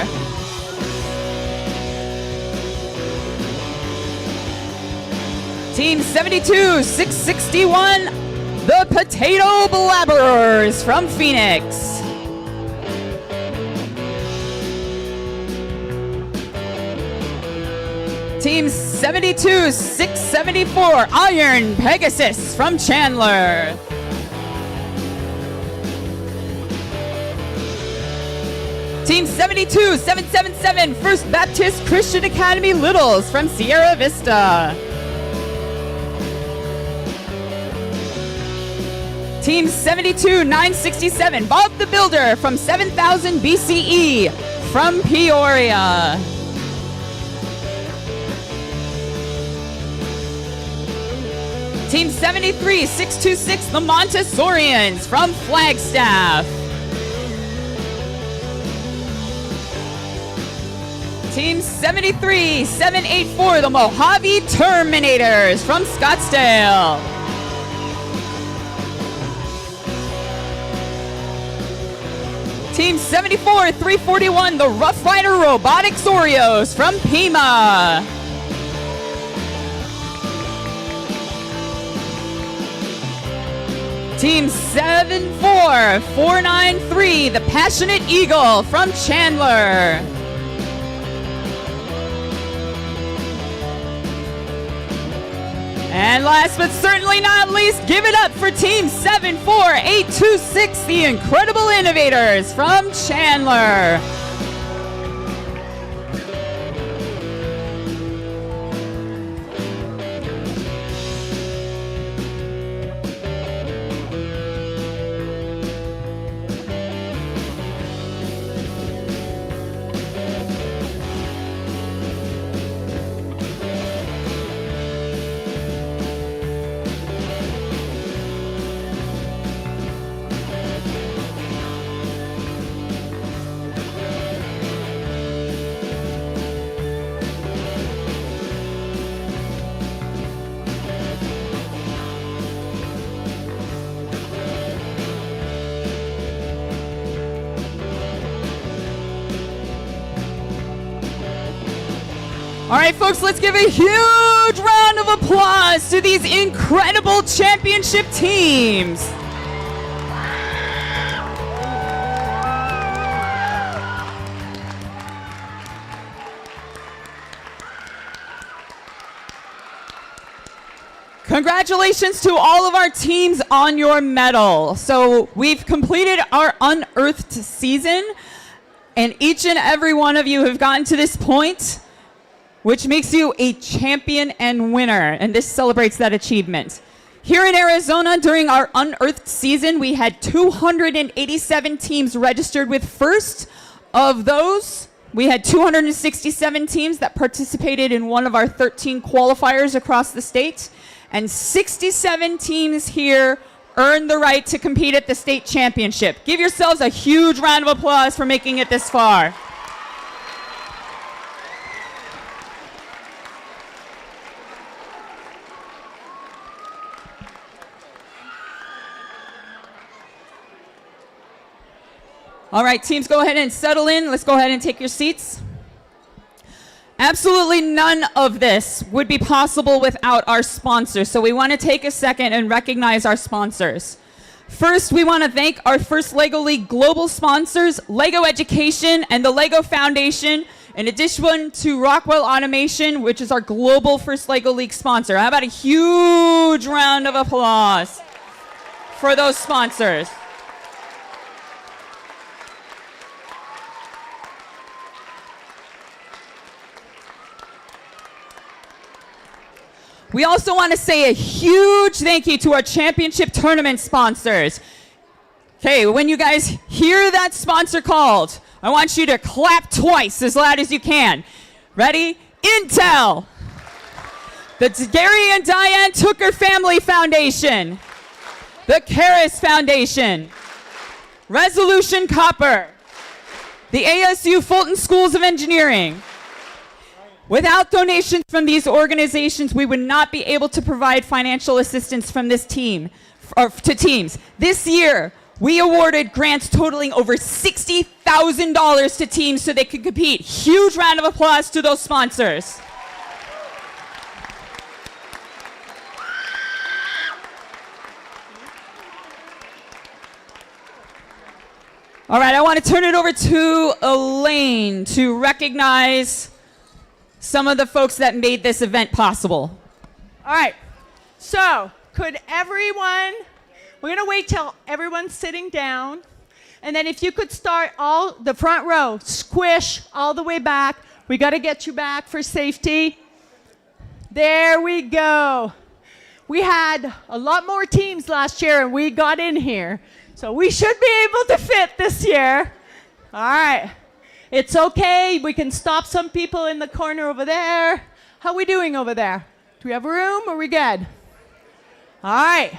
Team 72661, the Potato Blabberers from Phoenix. Team 72674, Iron Pegasus from Chandler. Team 72777, First Baptist Christian Academy Littles from Sierra Vista. Team 72967, Bob the Builder from 7000 BCE from Peoria. Team 73-626, the Montessorians from Flagstaff. Team 73-784, the Mojave Terminators from Scottsdale. Team 74-341, the Rough Rider Robotics Oreos from Pima. Team 74493, the Passionate Eagle from Chandler. And last but certainly not least, give it up for Team 74826, the Incredible Innovators from Chandler. All right, folks, let's give a huge round of applause to these incredible championship teams. Congratulations to all of our teams on your medal. So we've completed our unearthed season, and each and every one of you have gotten to this point, which makes you a champion and winner, and this celebrates that achievement. Here in Arizona, during our unearthed season, we had 287 teams registered with FIRST. Of those, we had 267 teams that participated in one of our 13 qualifiers across the state, and 67 teams here earned the right to compete at the state championship. Give yourselves a huge round of applause for making it this far. All right, teams, go ahead and settle in. Let's go ahead and take your seats. Absolutely none of this would be possible without our sponsors, so we want to take a second and recognize our sponsors. First, we want to thank our first LEGO League global sponsors, LEGO Education and the LEGO Foundation, in addition to Rockwell Automation, which is our global first LEGO League sponsor. How about a huge round of applause for those sponsors? We also want to say a huge thank you to our championship tournament sponsors. Okay, when you guys hear that sponsor called, I want you to clap twice as loud as you can. Ready? Intel, the Gary and Diane Tooker Family Foundation, the Karis Foundation, Resolution Copper, the ASU Fulton Schools of Engineering. Without donations from these organizations, we would not be able to provide financial assistance from this team, or to teams. This year, we awarded grants totaling over $60,000 to teams so they could compete. Huge round of applause to those sponsors. All right, I want to turn it over to Elaine to recognize some of the folks that made this event possible. All right, so could everyone, we're gonna wait till everyone's sitting down, and then if you could start all the front row, squish all the way back. We gotta get you back for safety. There we go. We had a lot more teams last year and we got in here. So we should be able to fit this year. All right. It's okay. We can stop some people in the corner over there. How are we doing over there? Do we have room? Are we good? All right.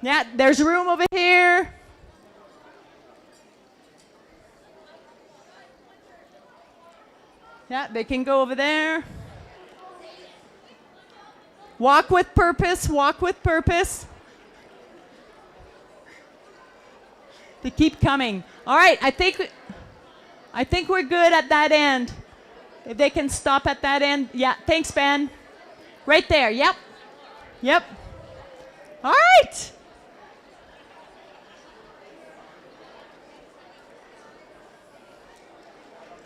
Yeah, there's room over here. Yeah, they can go over there. Walk with purpose, walk with purpose. They keep coming. All right, I think we're good at that end. If they can stop at that end. Yeah, thanks, Ben. Right there, yep. Yep. All right.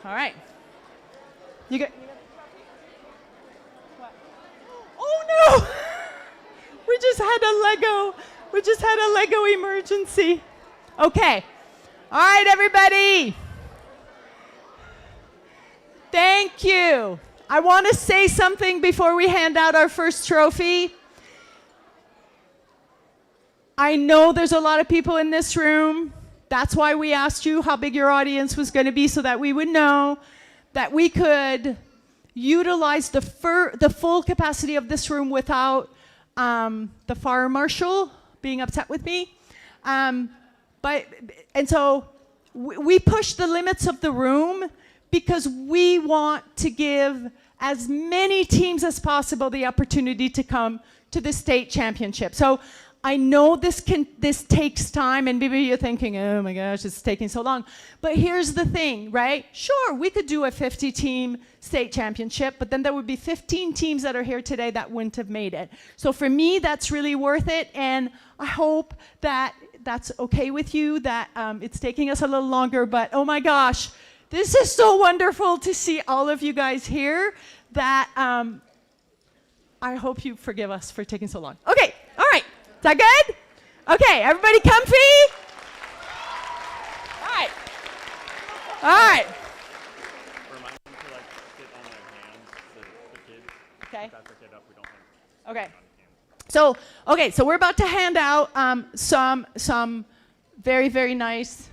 All right. You got. What? Oh no! We just had a Lego emergency. Okay. All right, everybody. Thank you. I want to say something before we hand out our first trophy. I know there's a lot of people in this room. That's why we asked you how big your audience was going to be, so that we would know that we could utilize the full capacity of this room without the fire marshal being upset with me. And so we push the limits of the room because we want to give as many teams as possible the opportunity to come to the state championship. So I know this takes time, and maybe you're thinking, oh my gosh, it's taking so long. But here's the thing, right? Sure, we could do a 50-team state championship, but then there would be 15 teams that are here today that wouldn't have made it. So for me, that's really worth it, and I hope that that's okay with you, that it's taking us a little longer, but oh my gosh, this is so wonderful to see all of you guys here that I hope you forgive us for taking so long. Okay, all right. Is that good? Okay, everybody comfy? All right. All right. Remind them to sit on their hands, the kids. Okay. If that's okay, we don't have Okay. So we're about to hand out some very, very nice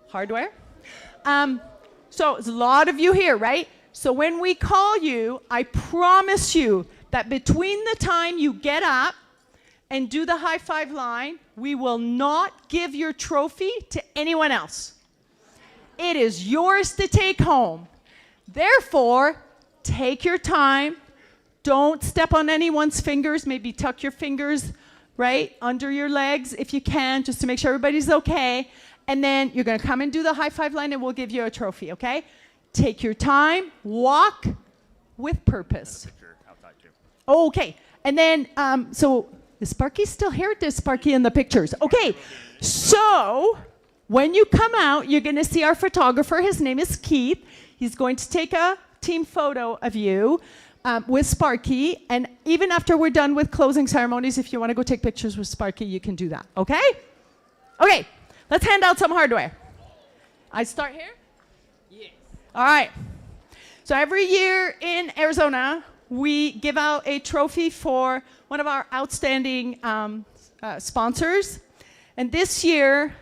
hardware. So there's a lot of you here, right? So when we call you, I promise you that between the time you get up and do the high five line, we will not give your trophy to anyone else. It is yours to take home. Therefore, take your time. Don't step on anyone's fingers. Maybe tuck your fingers right under your legs if you can, just to make sure everybody's okay. And then you're going to come and do the high five line, and we'll give you a trophy, okay? Take your time. Walk with purpose. Okay, and then, so is Sparky still here? There's Sparky in the pictures. Okay, so when you come out, you're going to see our photographer. His name is Keith. He's going to take a team photo of you with Sparky, and even after we're done with closing ceremonies, if you want to go take pictures with Sparky, you can do that, okay? Okay, let's hand out some hardware. I start here? Yes. All right. So every year in Arizona, we give out a trophy for one of our outstanding sponsors. And this year,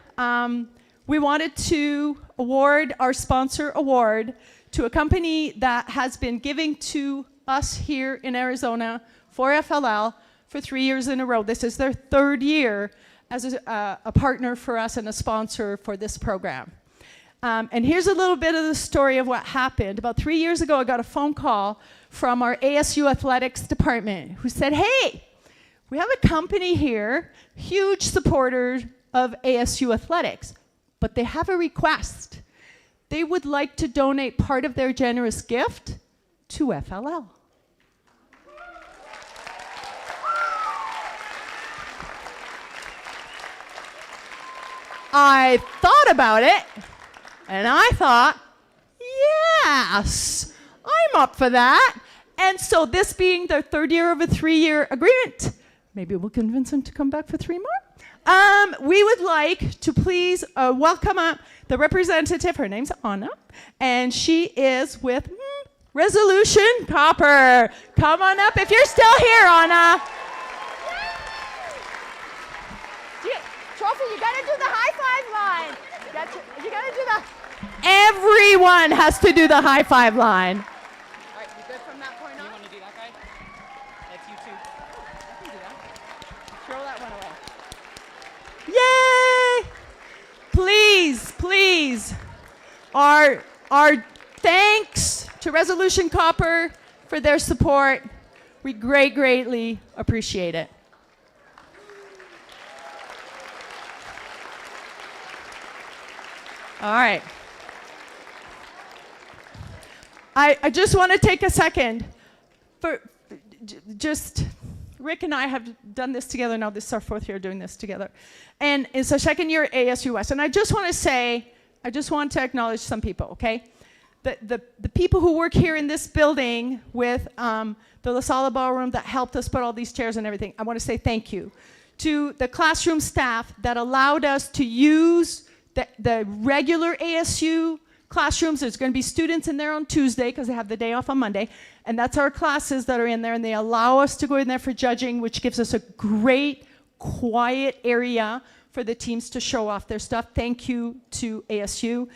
we wanted to award our sponsor award to a company that has been giving to us here in Arizona for FLL for 3 years in a row. This is their third year as a partner for us and a sponsor for this program. And here's a little bit of the story of what happened. About 3 years ago, I got a phone call from our ASU athletics department who said, hey, we have a company here, huge supporter of ASU athletics, but they have a request. They would like to donate part of their generous gift to FLL. I thought about it, and I thought, yes, I'm up for that. And so this being the third year of a 3-year agreement, maybe we'll convince them to come back for 3 more. We would like to please welcome up the representative. Her name's Anna, and she is with Resolution Copper. Come on up if you're still here, Anna. Trophy, you gotta do the high five line. You gotta do the. Everyone has to do the high five line. Our thanks to Resolution Copper for their support. We greatly appreciate it. All right. I just want to take a second for just Rick and I have done this together now. This is our 4th year doing this together. And it's our 2nd year at ASU West. And I just want to say, I just want to acknowledge some people, okay? The people who work here in this building with the La Sala Ballroom that helped us put all these chairs and everything, I want to say thank you. To the classroom staff that allowed us to use the regular ASU classrooms. There's going to be students in there on Tuesday because they have the day off on Monday. And that's our classes that are in there. And they allow us to go in there for judging, which gives us a great, quiet area for the teams to show off their stuff. Thank you to ASU.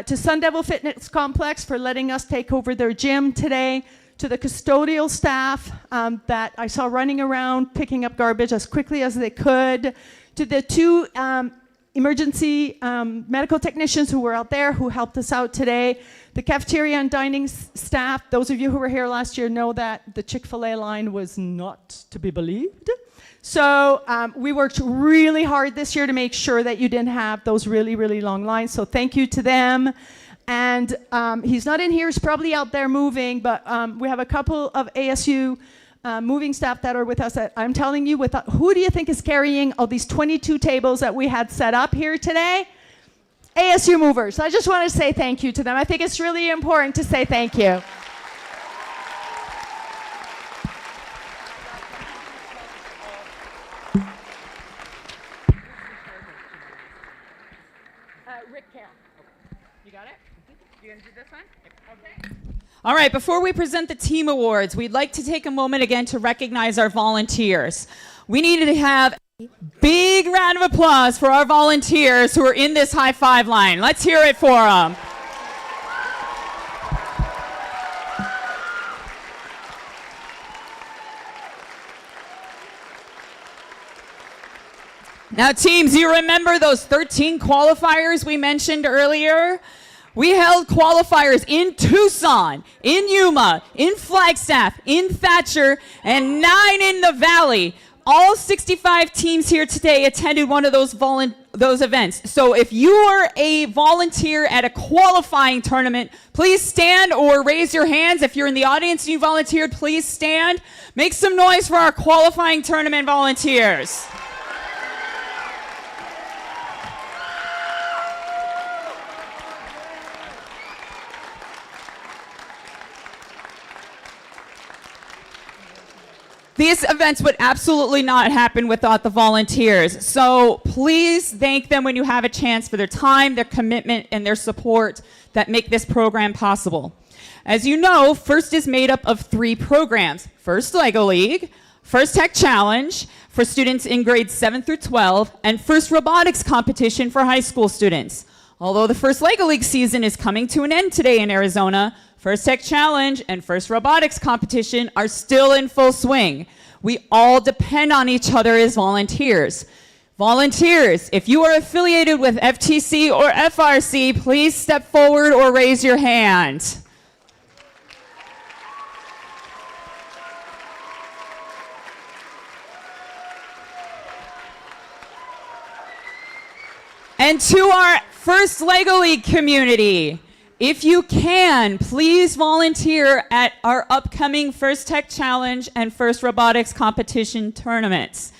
To Sun Devil Fitness Complex for letting us take over their gym today. To the custodial staff that I saw running around picking up garbage as quickly as they could. To the 2 emergency medical technicians who were out there who helped us out today. The cafeteria and dining staff, those of you who were here last year know that the Chick-fil-A line was not to be believed. So we worked really hard this year to make sure that you didn't have those really long lines. So thank you to them. And he's not in here, he's probably out there moving, but we have a couple of ASU moving staff that are with us. That I'm telling you, who do you think is carrying all these 22 tables that we had set up here today? ASU movers. I just want to say thank you to them. I think it's really important to say thank you. Rick Carroll. You got it? You gonna do this one? Okay. All right, before we present the team awards, we'd like to take a moment again to recognize our volunteers. We needed to have a big round of applause for our volunteers who are in this high five line. Let's hear it for them. Now, teams, you remember those 13 qualifiers we mentioned earlier? We held qualifiers in Tucson, in Yuma, in Flagstaff, in Thatcher, and 9 in the Valley. All 65 teams here today attended one of those events. So if you are a volunteer at a qualifying tournament, please stand or raise your hands. If you're in the audience and you volunteered, please stand. Make some noise for our qualifying tournament volunteers. These events would absolutely not happen without the volunteers. So please thank them when you have a chance for their time, their commitment, and their support that make this program possible. As you know, FIRST is made up of 3 programs. FIRST LEGO League, FIRST Tech Challenge for students in grades 7 through 12, and FIRST Robotics Competition for high school students. Although the FIRST LEGO League season is coming to an end today in Arizona, FIRST Tech Challenge and FIRST Robotics Competition are still in full swing. We all depend on each other as volunteers. Volunteers, if you are affiliated with FTC or FRC, please step forward or raise your hand. And to our FIRST LEGO League community, if you can, please volunteer at our upcoming FIRST Tech Challenge and FIRST Robotics Competition tournaments.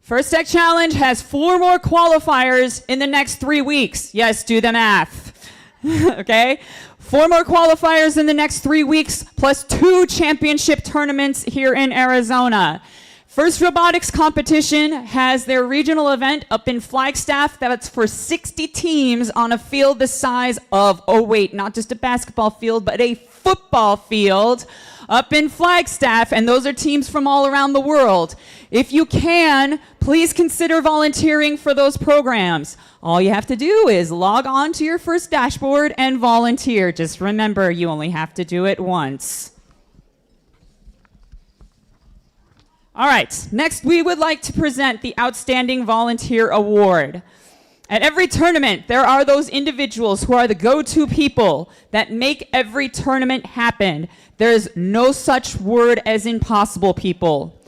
FIRST Tech Challenge has 4 more qualifiers in the next 3 weeks. Yes, do the math. Okay? 4 more qualifiers in the next 3 weeks, plus 2 championship tournaments here in Arizona. FIRST Robotics Competition has their regional event up in Flagstaff. That's for 60 teams on a field the size of, oh wait, not just a basketball field, but a football field up in Flagstaff, and those are teams from all around the world. If you can, please consider volunteering for those programs. All you have to do is log on to your FIRST dashboard and volunteer. Just remember, you only have to do it once. All right, next we would like to present the Outstanding Volunteer Award. At every tournament, there are those individuals who are the go-to people that make every tournament happen. There is no such word as impossible people.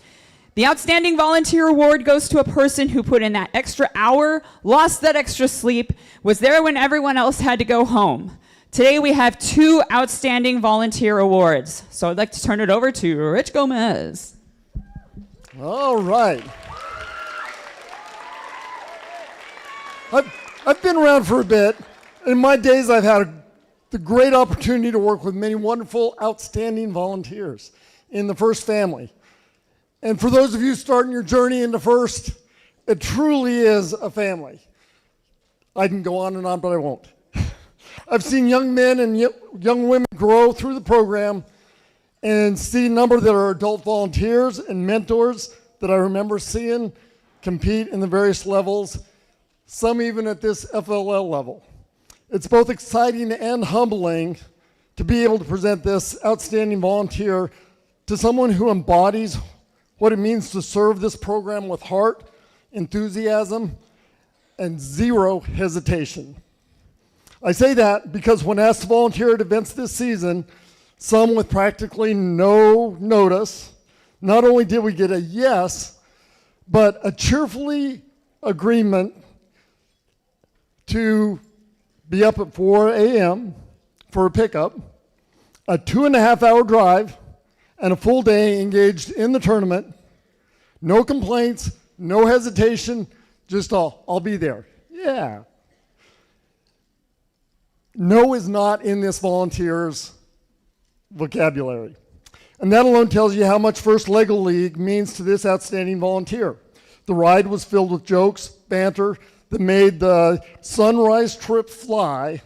The Outstanding Volunteer Award goes to a person who put in that extra hour, lost that extra sleep, was there when everyone else had to go home. Today we have 2 Outstanding Volunteer Awards. So I'd like to turn it over to Rich Gomez. All right. I've been around for a bit. In my days, I've had the great opportunity to work with many wonderful, outstanding volunteers in the FIRST family. And for those of you starting your journey into FIRST, it truly is a family. I can go on and on, but I won't. I've seen young men and young women grow through the program and see a number that are adult volunteers and mentors that I remember seeing compete in the various levels, some even at this FLL level. It's both exciting and humbling to be able to present this outstanding volunteer to someone who embodies what it means to serve this program with heart, enthusiasm, and zero hesitation. I say that because when asked to volunteer at events this season, some with practically no notice, not only did we get a yes, but a cheerfully agreement to be up at 4 a.m. for a pickup, a 2.5-hour drive, and a full day engaged in the tournament. No complaints, no hesitation, just I'll be there. Yeah. No is not in this volunteer's vocabulary. And that alone tells you how much First Lego League means to this outstanding volunteer. The ride was filled with jokes, banter that made the sunrise trip fly.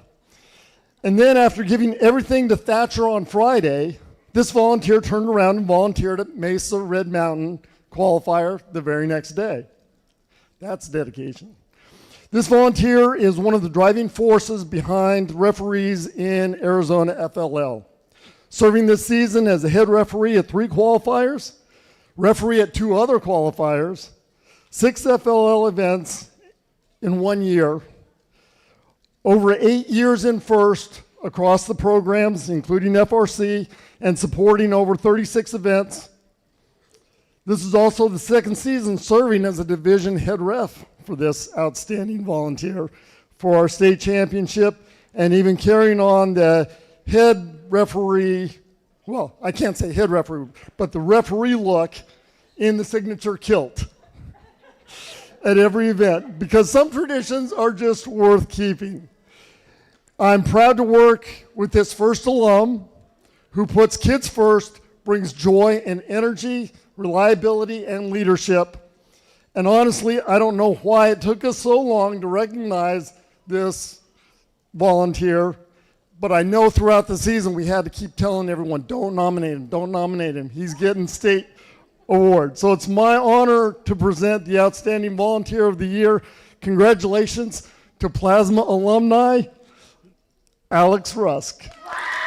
And then after giving everything to Thatcher on Friday, this volunteer turned around and volunteered at Mesa Red Mountain qualifier the very next day. That's dedication. This volunteer is one of the driving forces behind referees in Arizona FLL. Serving this season as a head referee at 3 qualifiers, referee at 2 other qualifiers, 6 FLL events in 1 year, over 8 years in FIRST across the programs, including FRC, and supporting over 36 events. This is also the 2nd season serving as a division head ref for this outstanding volunteer for our state championship, and even carrying on the head referee, well, I can't say head referee, but the referee look in the signature kilt at every event, because some traditions are just worth keeping. I'm proud to work with this FIRST alum who puts kids first, brings joy and energy, reliability and leadership. And honestly, I don't know why it took us so long to recognize this volunteer, but I know throughout the season we had to keep telling everyone, don't nominate him, don't nominate him. He's getting state award. So it's my honor to present the Outstanding Volunteer of the Year. Congratulations to Plasma alumni, Alex Rusk.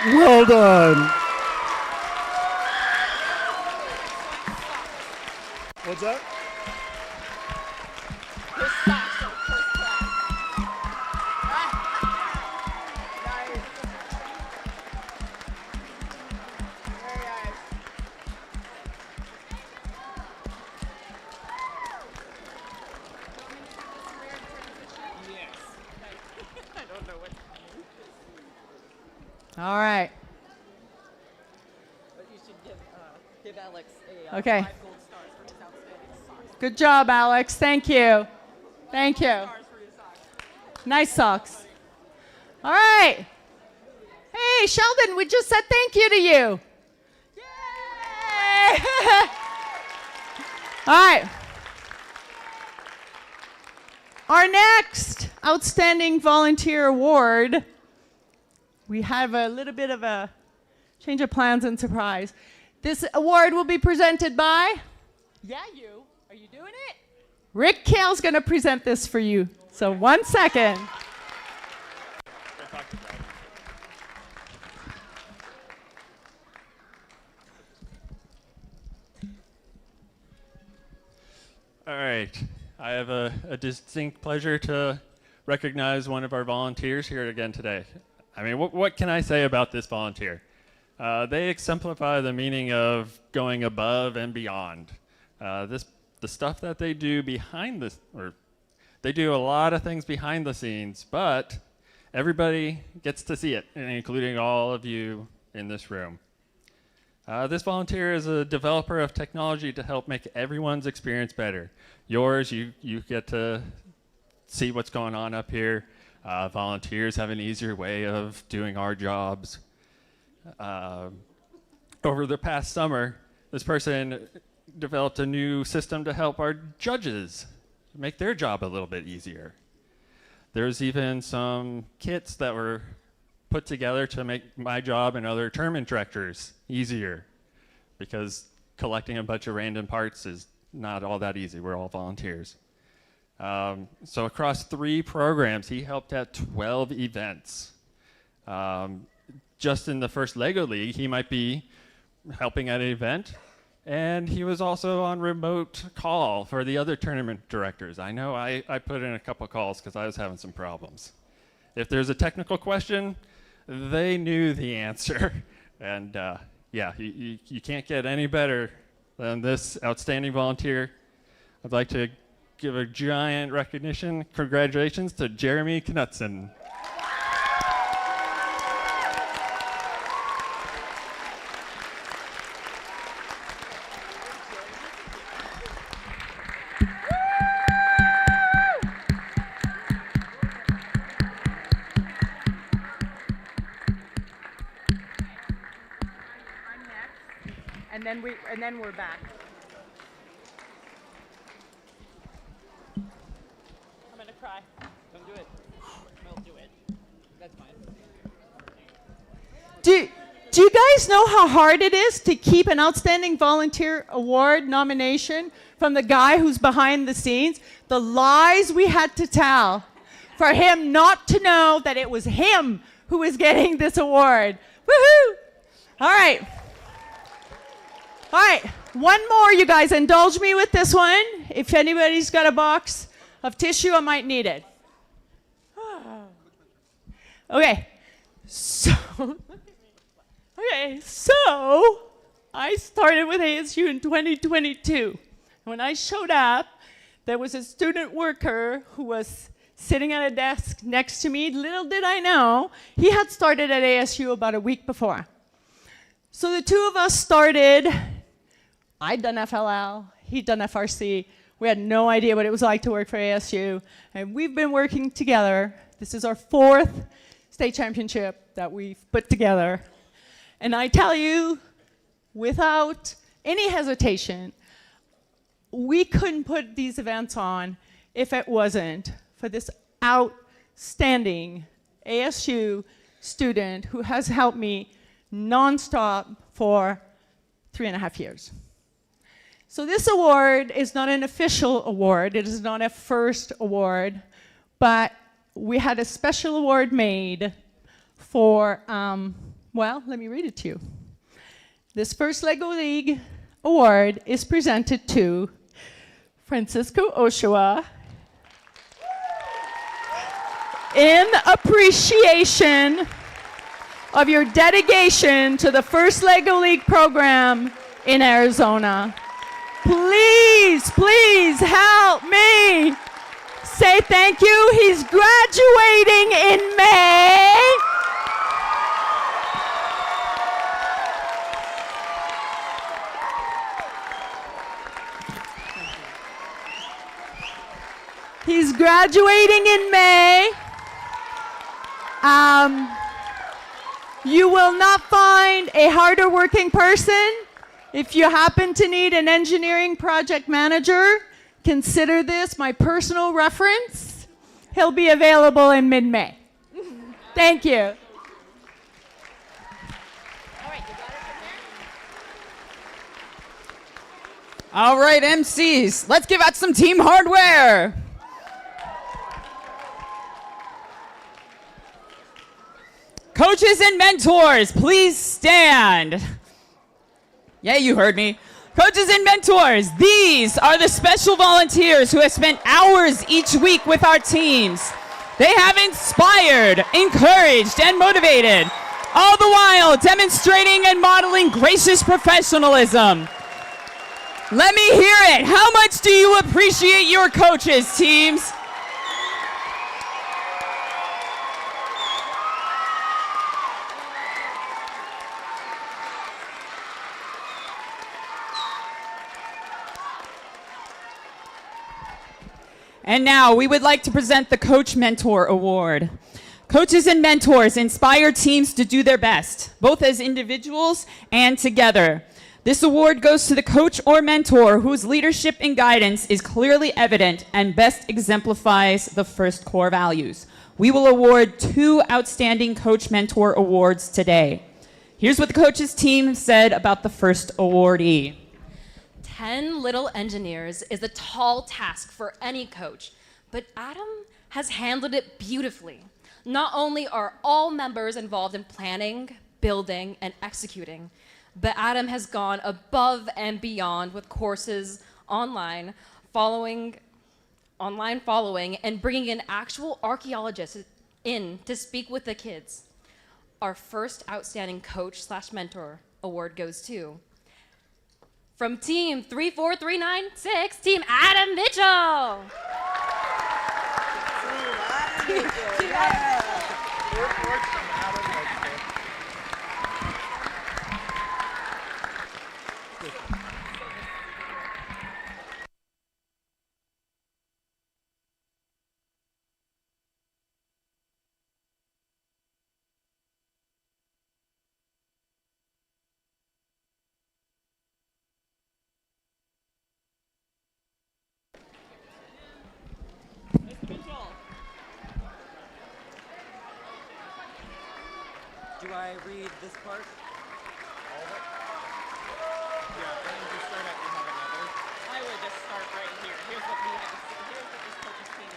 Well done. What's that? All right. But you should give Alex a Okay. 5 gold stars for his outstanding socks. Good job, Alex. Thank you. Thank you. Nice socks. All right. Hey, Sheldon, we just said thank you to you. Yay! All right. Our next Outstanding Volunteer Award, we have a little bit of a change of plans and surprise. This award will be presented by, you. Are you doing it? Rick Kale's going to present this for you. So 1 second. All right. I have a distinct pleasure to recognize one of our volunteers here again today. I mean, what can I say about this volunteer? They exemplify the meaning of going above and beyond. The stuff that they do they do a lot of things behind the scenes, but everybody gets to see it, including all of you in this room. This volunteer is a developer of technology to help make everyone's experience better. Yours, you get to see what's going on up here. Volunteers have an easier way of doing our jobs. Over the past summer, this person developed a new system to help our judges make their job a little bit easier. There's even some kits that were put together to make my job and other tournament directors easier, because collecting a bunch of random parts is not all that easy. We're all volunteers. So across 3 programs, he helped at 12 events. Just in the first LEGO League, he might be helping at an event, and he was also on remote call for the other tournament directors. I know I put in a couple calls because I was having some problems. If there's a technical question, they knew the answer. And yeah, you can't get any better than this outstanding volunteer. I'd like to give a giant recognition, congratulations to Jeremy Knutson. And then we're back. I'm gonna cry. Don't do it. I'll do it. That's fine. Do you guys know how hard it is to keep an Outstanding Volunteer Award nomination from the guy who's behind the scenes? The lies we had to tell for him not to know that it was him who was getting this award. Woohoo! All right. All right, one more, you guys. Indulge me with this one. If anybody's got a box of tissue, I might need it. Okay, so I started with ASU in 2022. When I showed up, there was a student worker who was sitting at a desk next to me. Little did I know, he had started at ASU about a week before. So the two of us started. I'd done FLL, he'd done FRC. We had no idea what it was like to work for ASU. And we've been working together. This is our 4th state championship that we've put together. And I tell you, without any hesitation, we couldn't put these events on if it wasn't for this outstanding ASU student who has helped me nonstop for 3.5 years. So this award is not an official award. It is not a first award, but we had a special award made for, well, let me read it to you. This first LEGO League award is presented to Francisco Ochoa in appreciation of your dedication to the first LEGO League program in Arizona. Please, please help me say thank you. He's graduating in May. He's graduating in May. You will not find a harder working person. If you happen to need an engineering project manager, consider this my personal reference. He'll be available in mid-May. Thank you. All right, MCs, let's give out some team hardware. Coaches and mentors, please stand. Yeah, you heard me. Coaches and mentors, these are the special volunteers who have spent hours each week with our teams. They have inspired, encouraged, and motivated, all the while demonstrating and modeling gracious professionalism. Let me hear it. How much do you appreciate your coaches, teams? And now we would like to present the Coach Mentor Award. Coaches and mentors inspire teams to do their best, both as individuals and together. This award goes to the coach or mentor whose leadership and guidance is clearly evident and best exemplifies the first core values. We will award 2 outstanding Coach Mentor Awards today. Here's what the coaches team said about the first awardee. 10 little engineers is a tall task for any coach, but Adam has handled it beautifully. Not only are all members involved in planning, building, and executing, but Adam has gone above and beyond with courses online following, and bringing in actual archaeologists in to speak with the kids. Our first outstanding coach/mentor award goes to, from team 34396, Team Adam Mitchell. Do I read this part? All of it? Yeah, and then just start at, you have another. I would just start right here. Here's what we have. Here's what this coach is team.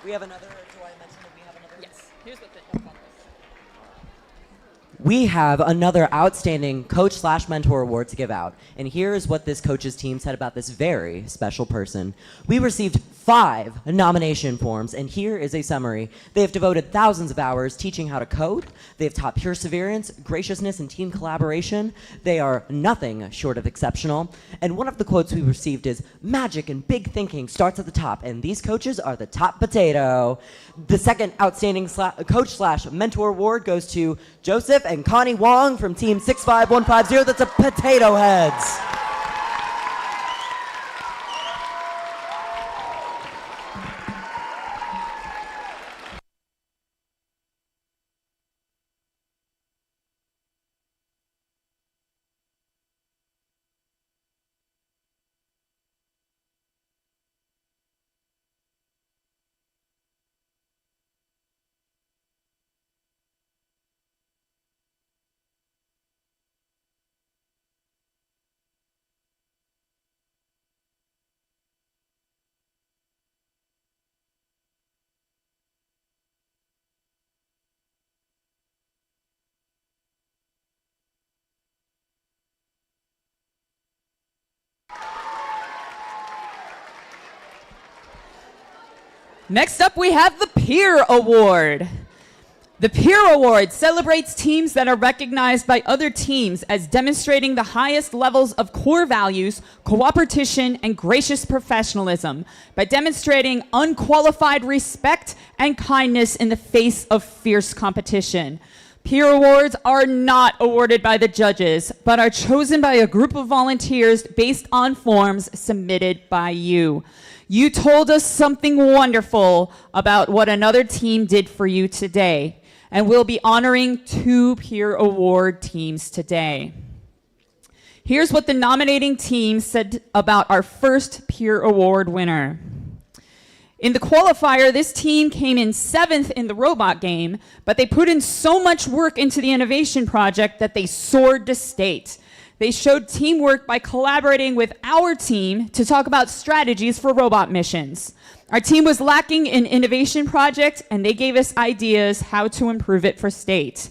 We have another. Do I mention that we have another? Yes. Here's what the We have another outstanding coach/mentor award to give out. And here is what this coach's team said about this very special person. We received 5 nomination forms, and here is a summary. They have devoted thousands of hours teaching how to code. They have taught perseverance, graciousness, and team collaboration. They are nothing short of exceptional. And one of the quotes we received is, "Magic and big thinking starts at the top, and these coaches are the top potato." The second outstanding coach/mentor award goes to Joseph and Connie Wong from Team 65150. That's a Potato Heads. Next up, we have the Peer Award. The Peer Award celebrates teams that are recognized by other teams as demonstrating the highest levels of core values, cooperation, and gracious professionalism by demonstrating unqualified respect and kindness in the face of fierce competition. Peer awards are not awarded by the judges, but are chosen by a group of volunteers based on forms submitted by you. You told us something wonderful about what another team did for you today, and we'll be honoring 2 peer award teams today. Here's what the nominating team said about our first peer award winner. In the qualifier, this team came in 7th in the robot game, but they put in so much work into the innovation project that they soared to state. They showed teamwork by collaborating with our team to talk about strategies for robot missions. Our team was lacking in innovation project, and they gave us ideas how to improve it for state.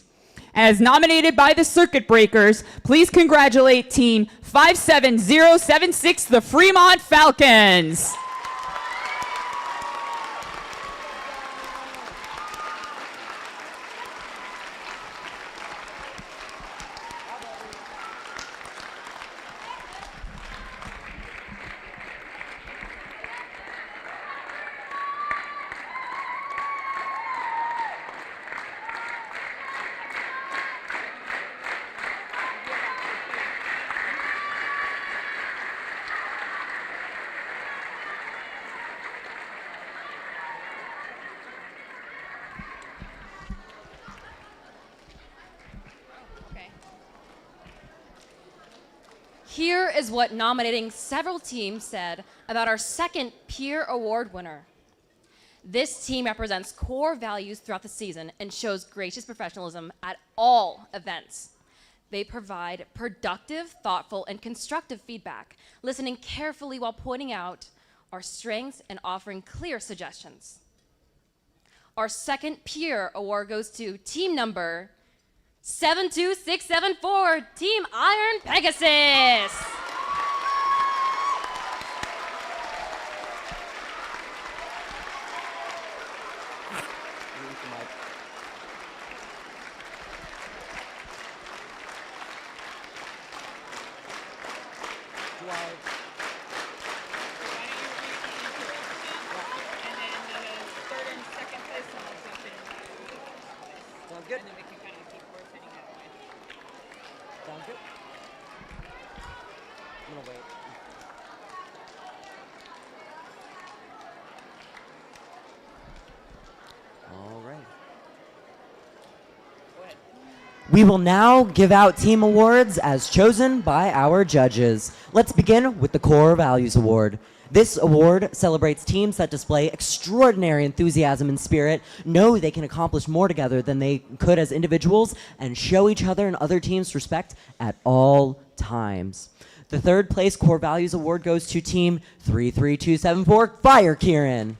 As nominated by the Circuit Breakers, please congratulate Team 57076, the Fremont Falcons. Here is what nominating several teams said about our second peer award winner. This team represents core values throughout the season and shows gracious professionalism at all events. They provide productive, thoughtful, and constructive feedback, listening carefully while pointing out our strengths and offering clear suggestions. Our second peer award goes to team number 72674, Team Iron Pegasus. Sounds good. And then we can kind of keep rotating that way. Sounds good. I'm gonna wait. All right. Go ahead. We will now give out team awards as chosen by our judges. Let's begin with the Core Values Award. This award celebrates teams that display extraordinary enthusiasm and spirit, know they can accomplish more together than they could as individuals, and show each other and other teams respect at all times. The third place Core Values Award goes to Team 33274, Fire Kieran.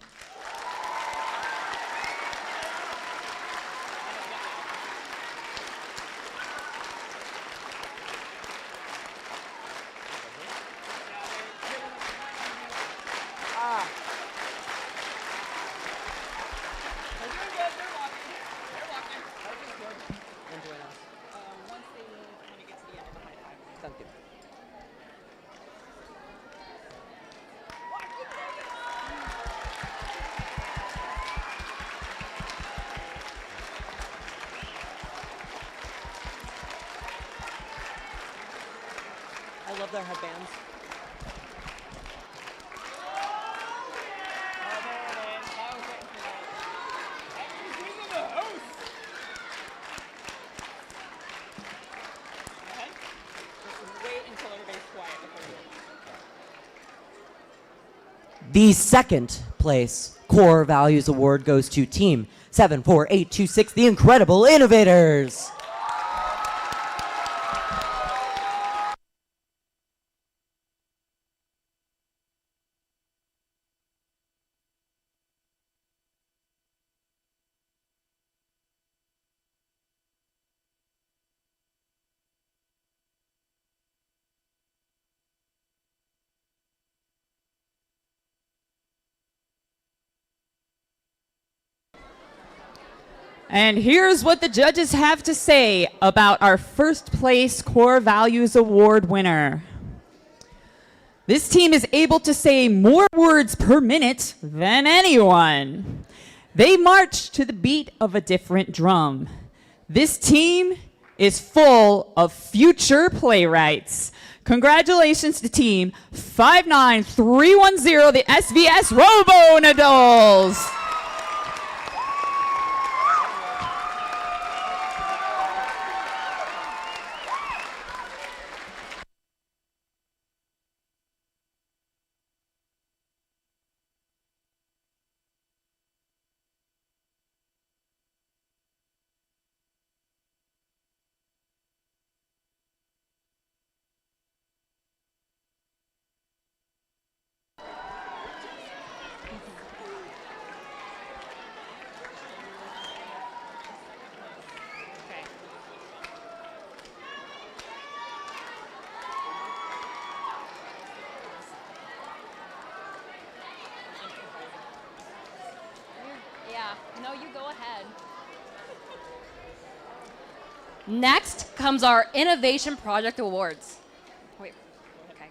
I love their headbands. The second place Core Values Award goes to Team 74826, The Incredible Innovators. And here's what the judges have to say about our first place Core Values Award winner. This team is able to say more words per minute than anyone. They march to the beat of a different drum. This team is full of future playwrights. Congratulations to Team 59310, the SVS Robo Nadals. Yeah, no, you go ahead. Next comes our Innovation Project Awards. Wait, okay.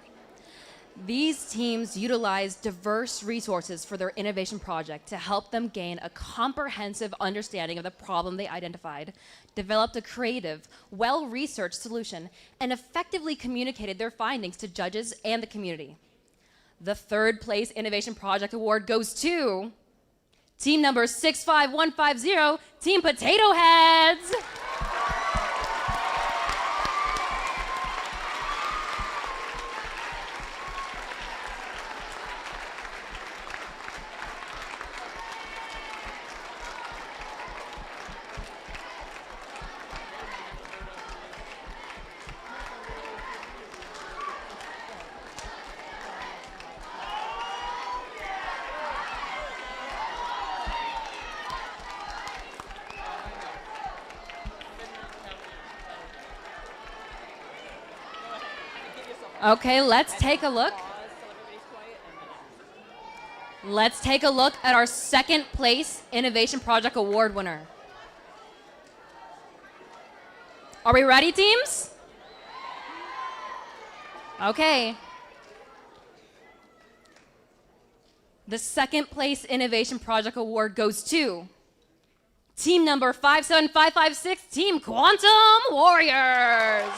These teams utilize diverse resources for their innovation project to help them gain a comprehensive understanding of the problem they identified, developed a creative, well-researched solution, and effectively communicated their findings to judges and the community. The third place Innovation Project Award goes to team number 65150, Team Potato Heads. Okay, let's take a look. Let's take a look at our second place Innovation Project Award winner. Are we ready, teams? Okay. The second place Innovation Project Award goes to team number 57556, Team Quantum Warriors.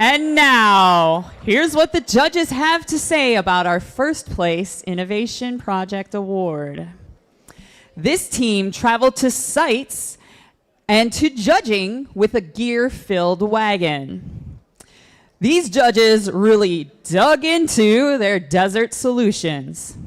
And now, here's what the judges have to say about our first place Innovation Project Award. This team traveled to sites and to judging with a gear-filled wagon. These judges really dug into their desert solutions.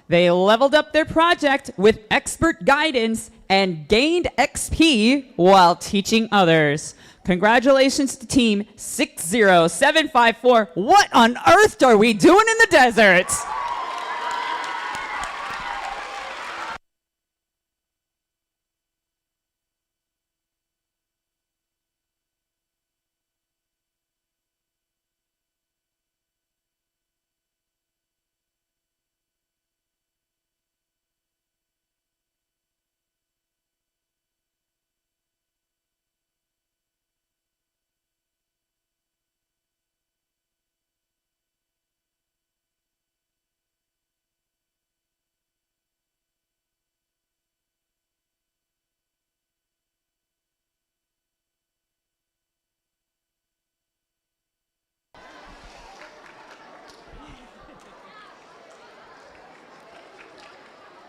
They leveled up their project with expert guidance and gained XP while teaching others. Congratulations to Team 60754. What on earth are we doing in the desert?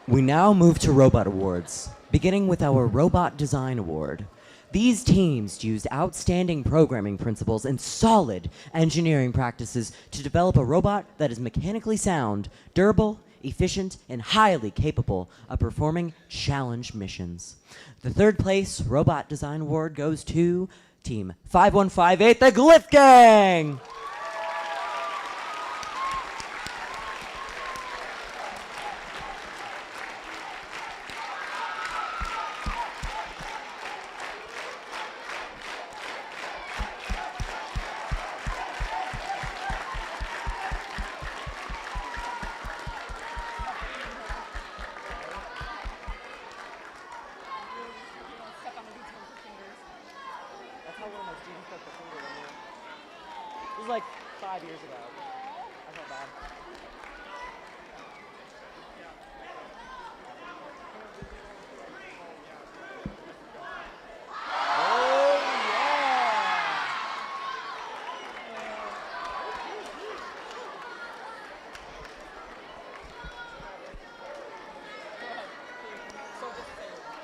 We now move to Robot Awards, beginning with our Robot Design Award. These teams used outstanding programming principles and solid engineering practices to develop a robot that is mechanically sound, durable, efficient, and highly capable of performing challenge missions. The third place Robot Design Award goes to Team 5158, the Glyph Gang! This was like 5 years ago. I felt bad.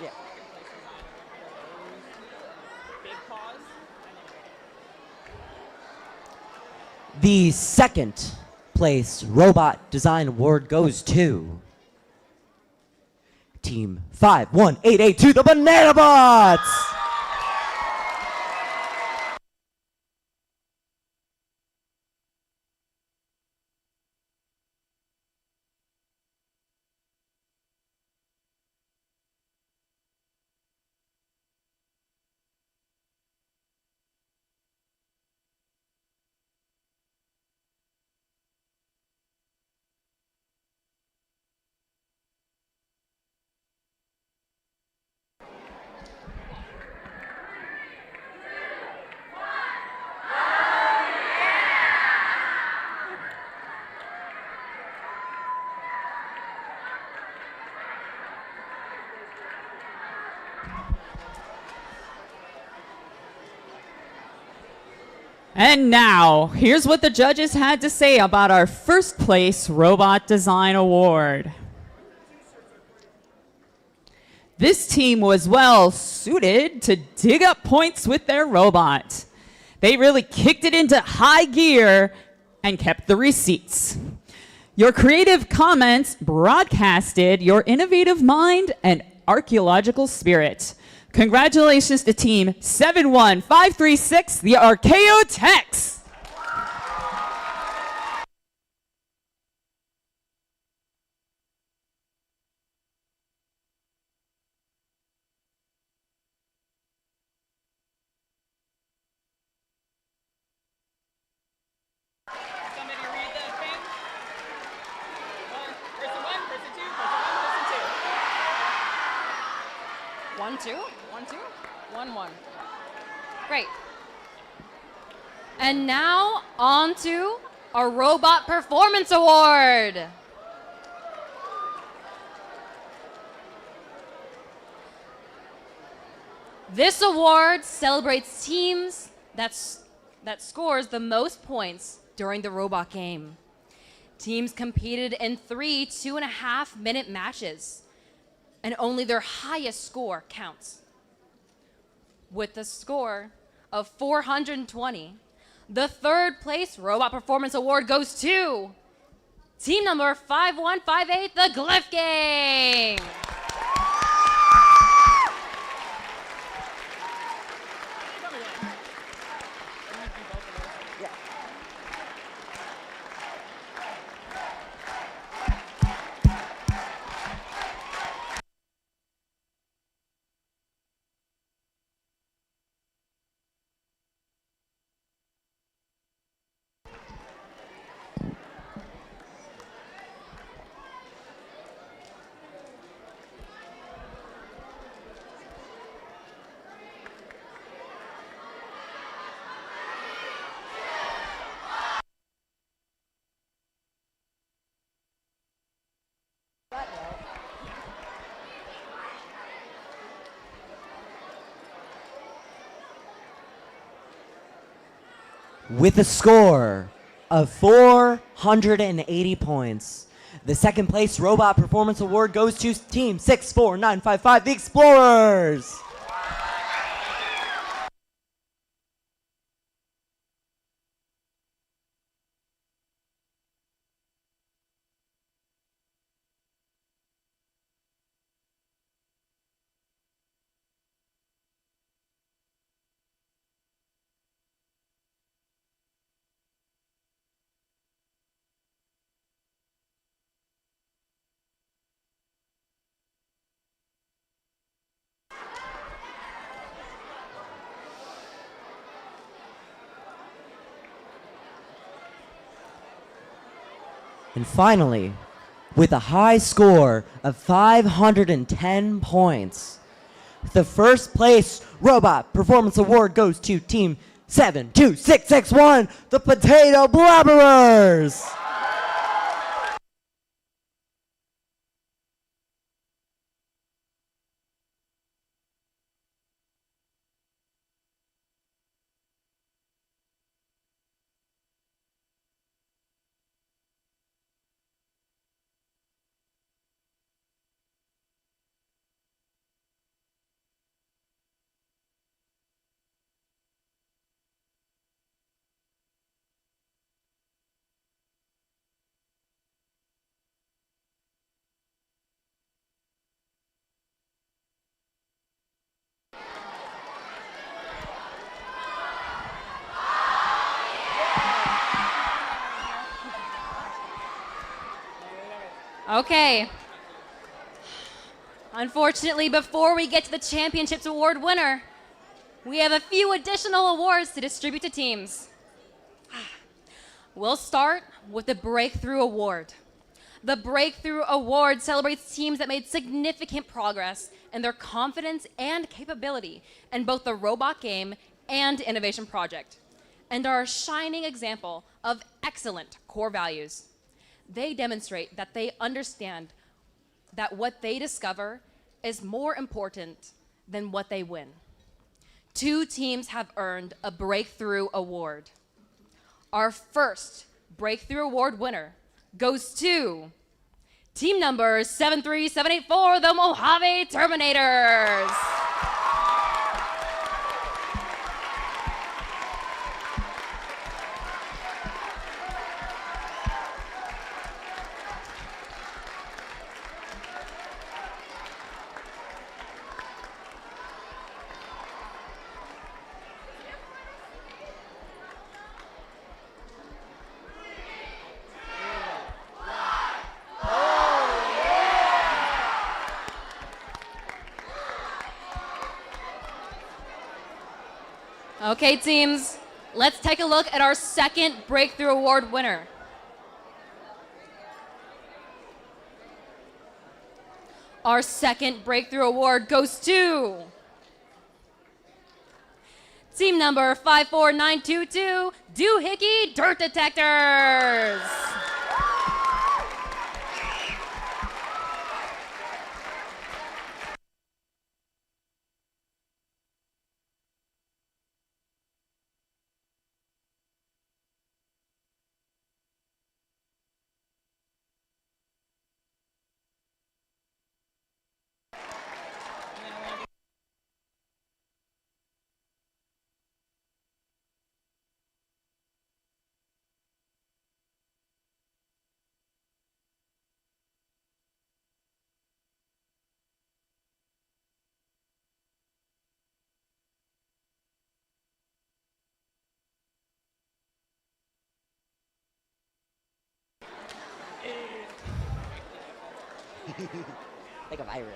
Yeah. The second place Robot Design Award goes to Team 51882, the Banana Bots! And now, here's what the judges had to say about our first place Robot Design Award. This team was well suited to dig up points with their robot. They really kicked it into high gear and kept the receipts. Your creative comments broadcasted your innovative mind and archaeological spirit. Congratulations to Team 71536, the Archaeotechs. Somebody read the thing. Person one, person two, person one, person two. 1, 2, 1, 2, 1, 1. Great. And now on to our Robot Performance Award. This award celebrates teams that scores the most points during the robot game. Teams competed in 3 2.5-minute matches, and only their highest score counts. With a score of 420, the third place Robot Performance Award goes to team number 5158, the Glyph Gang. With a score of 480 points, the second place Robot Performance Award goes to Team 64955, the Explorers. And finally, with a high score of 510 points, the first place Robot Performance Award goes to Team 72661, the Potato Blabberers. Okay. Unfortunately, before we get to the Championships Award winner, we have a few additional awards to distribute to teams. We'll start with the Breakthrough Award. The Breakthrough Award celebrates teams that made significant progress in their confidence and capability in both the robot game and innovation project, and are a shining example of excellent core values. They demonstrate that they understand that what they discover is more important than what they win. 2 teams have earned a Breakthrough Award. Our first Breakthrough Award winner goes to team number 73784, the Mojave Terminators. Okay, teams, let's take a look at our second Breakthrough Award winner. Our second Breakthrough Award goes to team number 54922, Doohickey Dirt Detectors. Like a virus.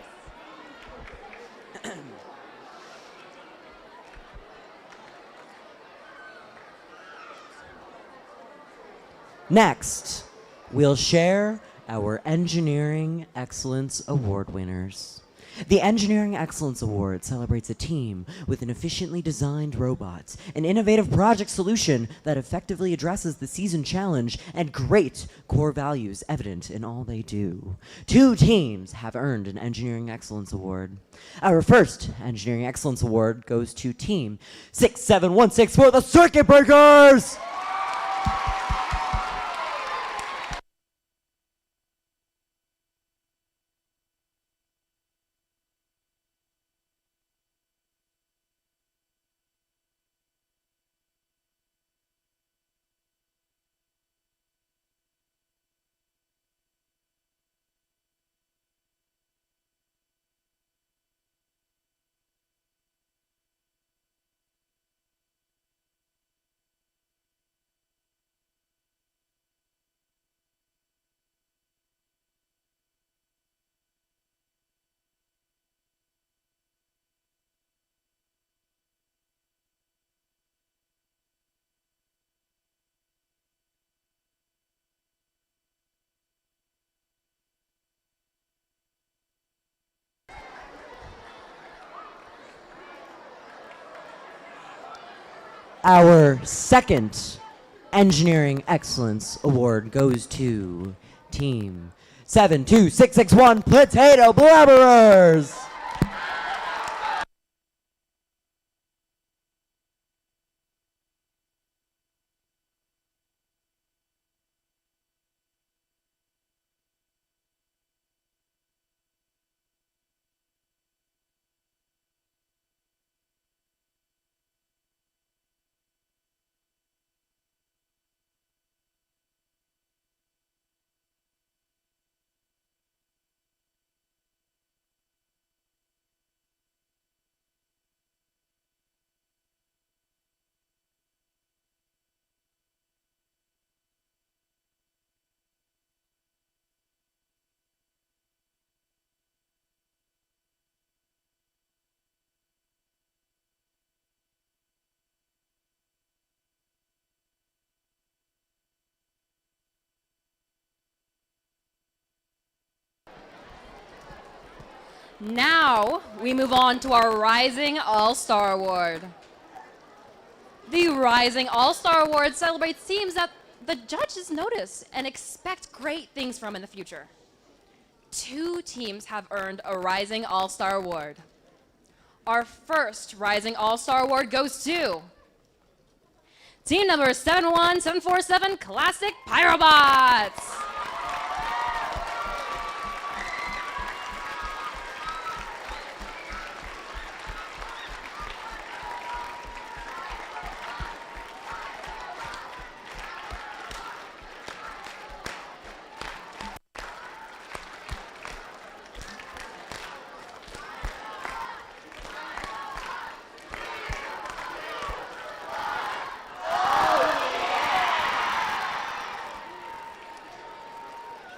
Next, we'll share our Engineering Excellence Award winners. The Engineering Excellence Award celebrates a team with an efficiently designed robot, an innovative project solution that effectively addresses the season challenge, and great core values evident in all they do. 2 teams have earned an Engineering Excellence Award. Our first Engineering Excellence Award goes to Team 67164, the Circuit Breakers! Our second Engineering Excellence Award goes to Team 72661, Potato Blabberers! Now, we move on to our Rising All-Star Award. The Rising All-Star Award celebrates teams that the judges notice and expect great things from in the future. 2 teams have earned a Rising All-Star Award. Our first Rising All-Star Award goes to Team number 71747, Classic Pyrobots.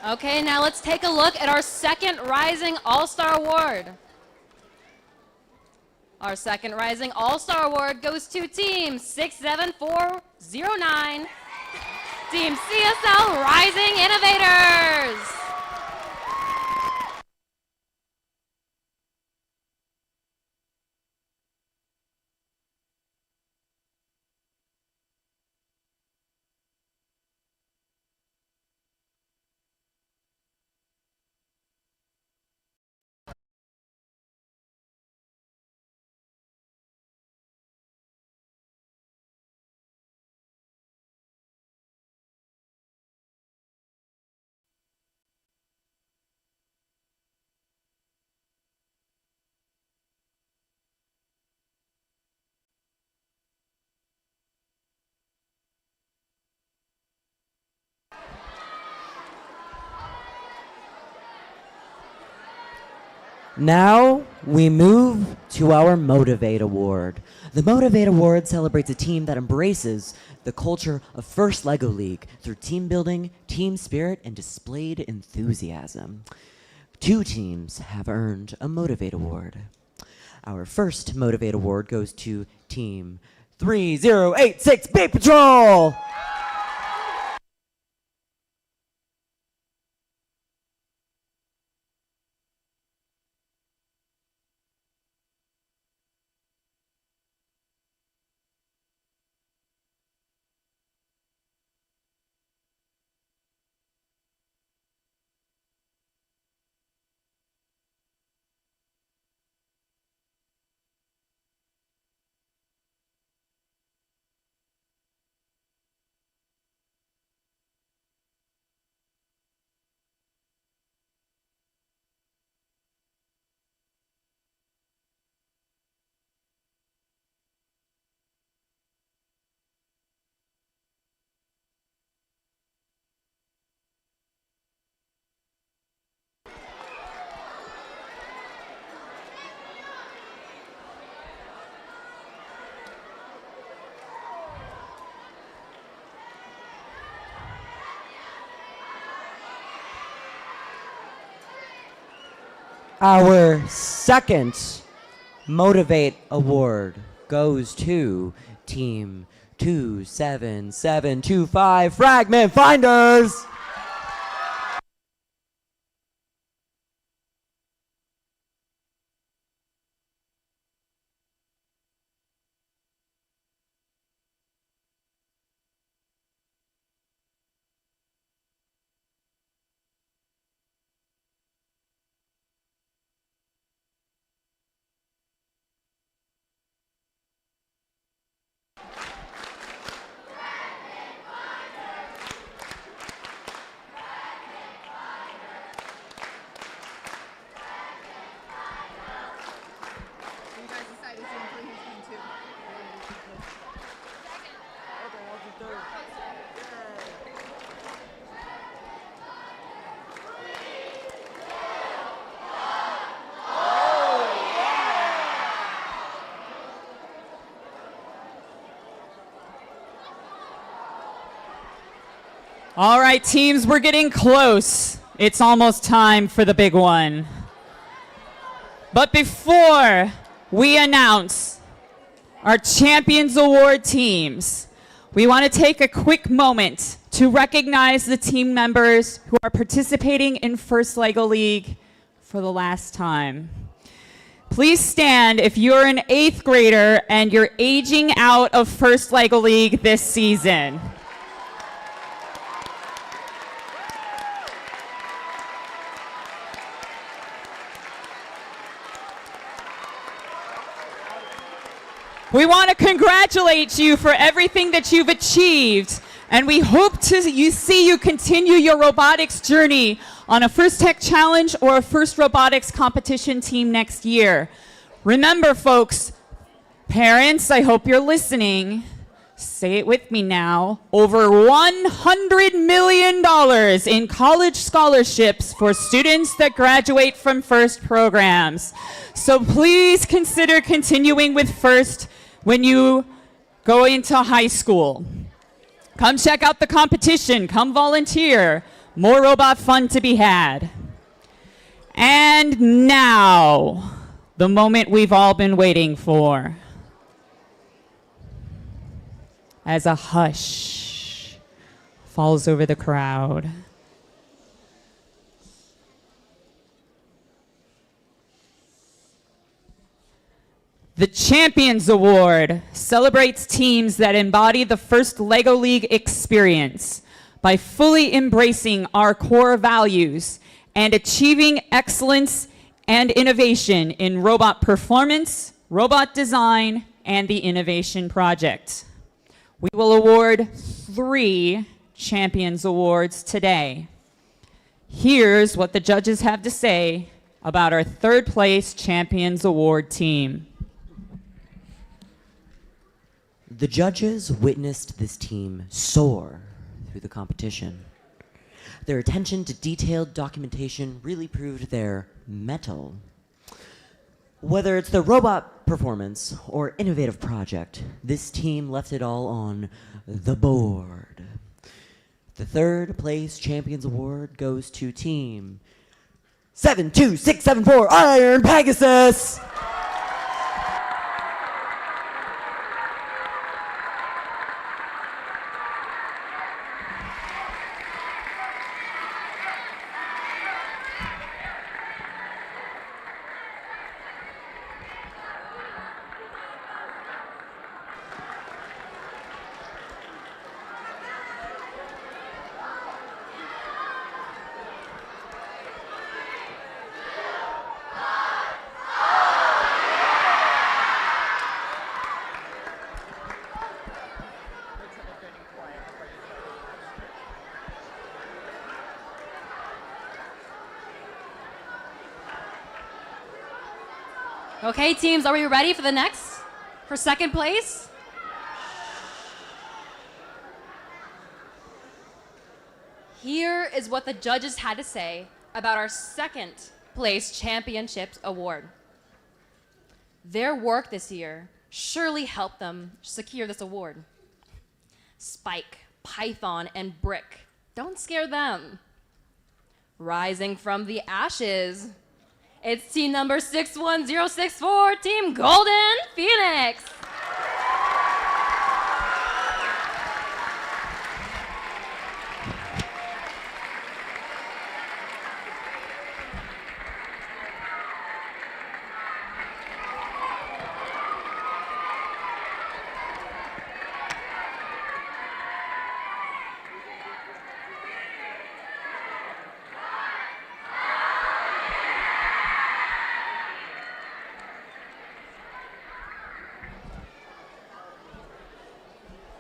Okay, now let's take a look at our second Rising All-Star Award. Our second Rising All-Star Award goes to Team 67409, Team CSL Rising Innovators. Now we move to our Motivate Award. The Motivate Award celebrates a team that embraces the culture of First LEGO League through team building, team spirit, and displayed enthusiasm. 2 teams have earned a Motivate Award. Our first Motivate Award goes to Team 3086 Bait Patrol! Our second Motivate Award goes to Team 27725 Fragment Finders! All right, teams, we're getting close. It's almost time for the big one. But before we announce our Champions Award teams, we want to take a quick moment to recognize the team members who are participating in First LEGO League for the last time. Please stand if you're an 8th grader and you're aging out of First LEGO League this season. We want to congratulate you for everything that you've achieved, and we hope to see you continue your robotics journey on a First Tech Challenge or a First Robotics competition team next year. Remember, folks, parents, I hope you're listening. Say it with me now. Over $100 million in college scholarships for students that graduate from FIRST programs. So please consider continuing with FIRST when you go into high school. Come check out the competition. Come volunteer. More robot fun to be had. And now, the moment we've all been waiting for. As a hush falls over the crowd. The Champions Award celebrates teams that embody the FIRST LEGO League experience by fully embracing our core values and achieving excellence and innovation in robot performance, robot design, and the innovation project. We will award 3 Champions Awards today. Here's what the judges have to say about our 3rd place Champions Award team. The judges witnessed this team soar through the competition. Their attention to detailed documentation really proved their mettle. Whether it's the robot performance or innovative project, this team left it all on the board. The 3rd place Champions Award goes to team 72674 Iron Pegasus! Okay, teams, are we ready for the next? For 2nd place? Here is what the judges had to say about our 2nd place Championships Award. Their work this year surely helped them secure this award. Spike, Python, and Brick, don't scare them. Rising from the ashes, it's team number 61064, Team Golden Phoenix.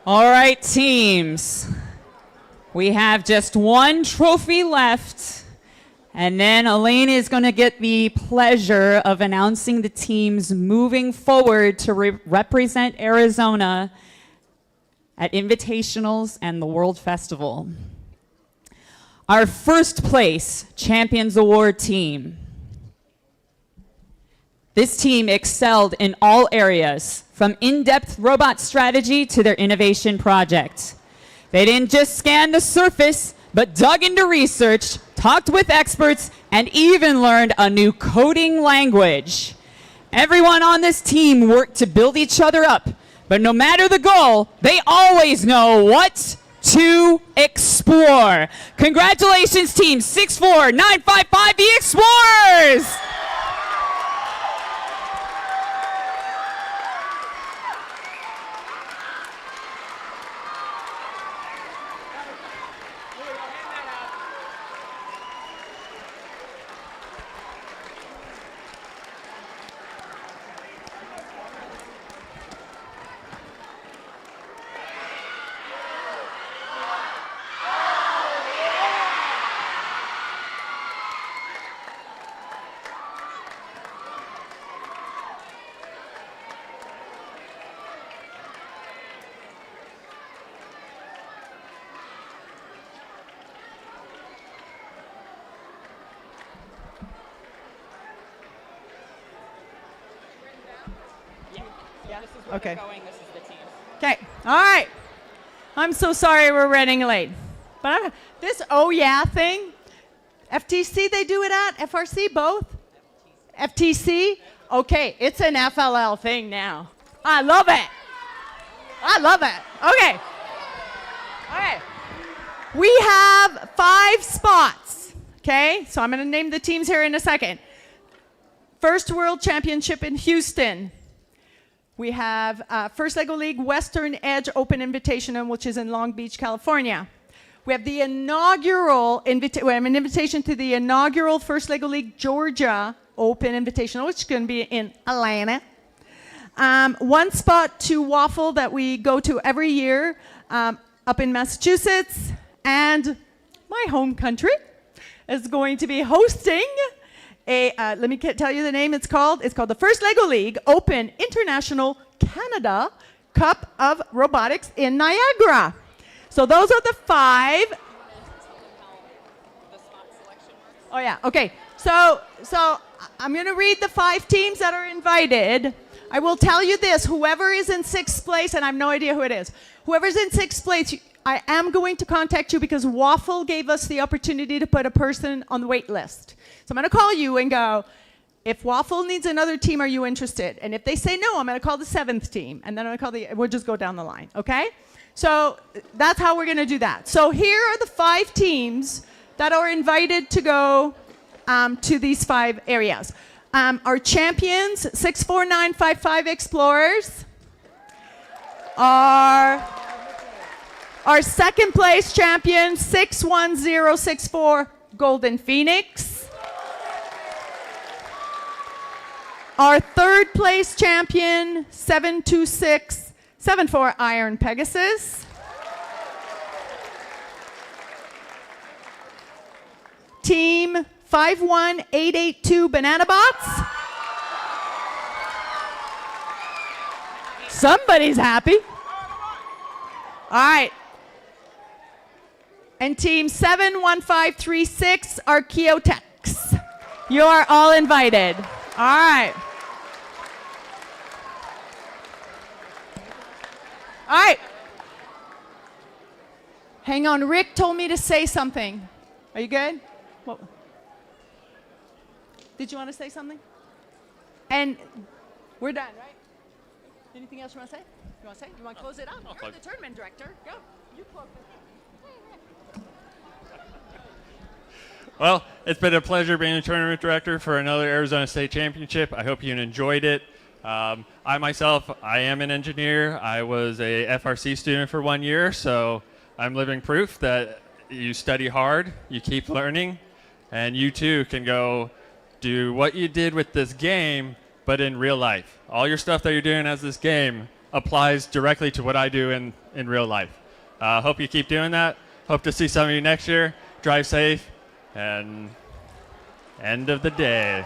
All right, teams. We have just 1 trophy left, and then Elaine is going to get the pleasure of announcing the teams moving forward to represent Arizona at Invitationals and the World Festival. Our 1st place Champions Award team. This team excelled in all areas, from in-depth robot strategy to their innovation project. They didn't just scan the surface, but dug into research, talked with experts, and even learned a new coding language. Everyone on this team worked to build each other up, but no matter the goal, they always know what to explore. Congratulations, team 64955, the Explorers! Yeah. This is where Okay. they're going. This is the team. Okay. All right. I'm so sorry we're running late. But this oh yeah thing, FTC they do it at? FRC both? FTC? Okay, it's an FLL thing now. I love it. I love it. Okay. Okay. We have 5 spots. Okay, so I'm going to name the teams here in a second. First World Championship in Houston. We have First Lego League Western Edge Open Invitational, which is in Long Beach, California. We have the inaugural we have an invitation to the inaugural First Lego League Georgia Open Invitational, which is going to be in Atlanta. 1 spot to Waffle that we go to every year up in Massachusetts. And my home country is going to be hosting let me tell you the name it's called. It's called the First Lego League Open International Canada Cup of Robotics in Niagara. So those are the 5. Oh yeah, okay. So I'm going to read the 5 teams that are invited. I will tell you this, whoever is in 6th place, and I have no idea who it is, whoever's in 6th place, I am going to contact you because Waffle gave us the opportunity to put a person on the wait list. So I'm going to call you and go, if Waffle needs another team, are you interested? And if they say no, I'm going to call the 7th team. And then I'm going to call we'll just go down the line, okay? So that's how we're going to do that. So here are the 5 teams that are invited to go to these 5 areas. Our champions, 64955 Explorers. Our 2nd place champion, 61064 Golden Phoenix. Our 3rd place champion, 72674 Iron Pegasus. Team 51882 Banana Bots. Somebody's happy. All right. And team 71536 Archaeotechs. You are all invited. All right. All right. Hang on. Rick told me to say something. Are you good? What? Did you want to say something? And we're done, right? Anything else you want to say? You want to say? You want to close it out? You're the tournament director. Go. You close it. Well, it's been a pleasure being the tournament director for another Arizona State Championship. I hope you enjoyed it. I myself, I am an engineer. I was a FRC student for 1 year, so I'm living proof that you study hard, you keep learning, and you too can go do what you did with this game, but in real life. All your stuff that you're doing as this game applies directly to what I do in real life. Hope you keep doing that. Hope to see some of you next year. Drive safe, and end of the day.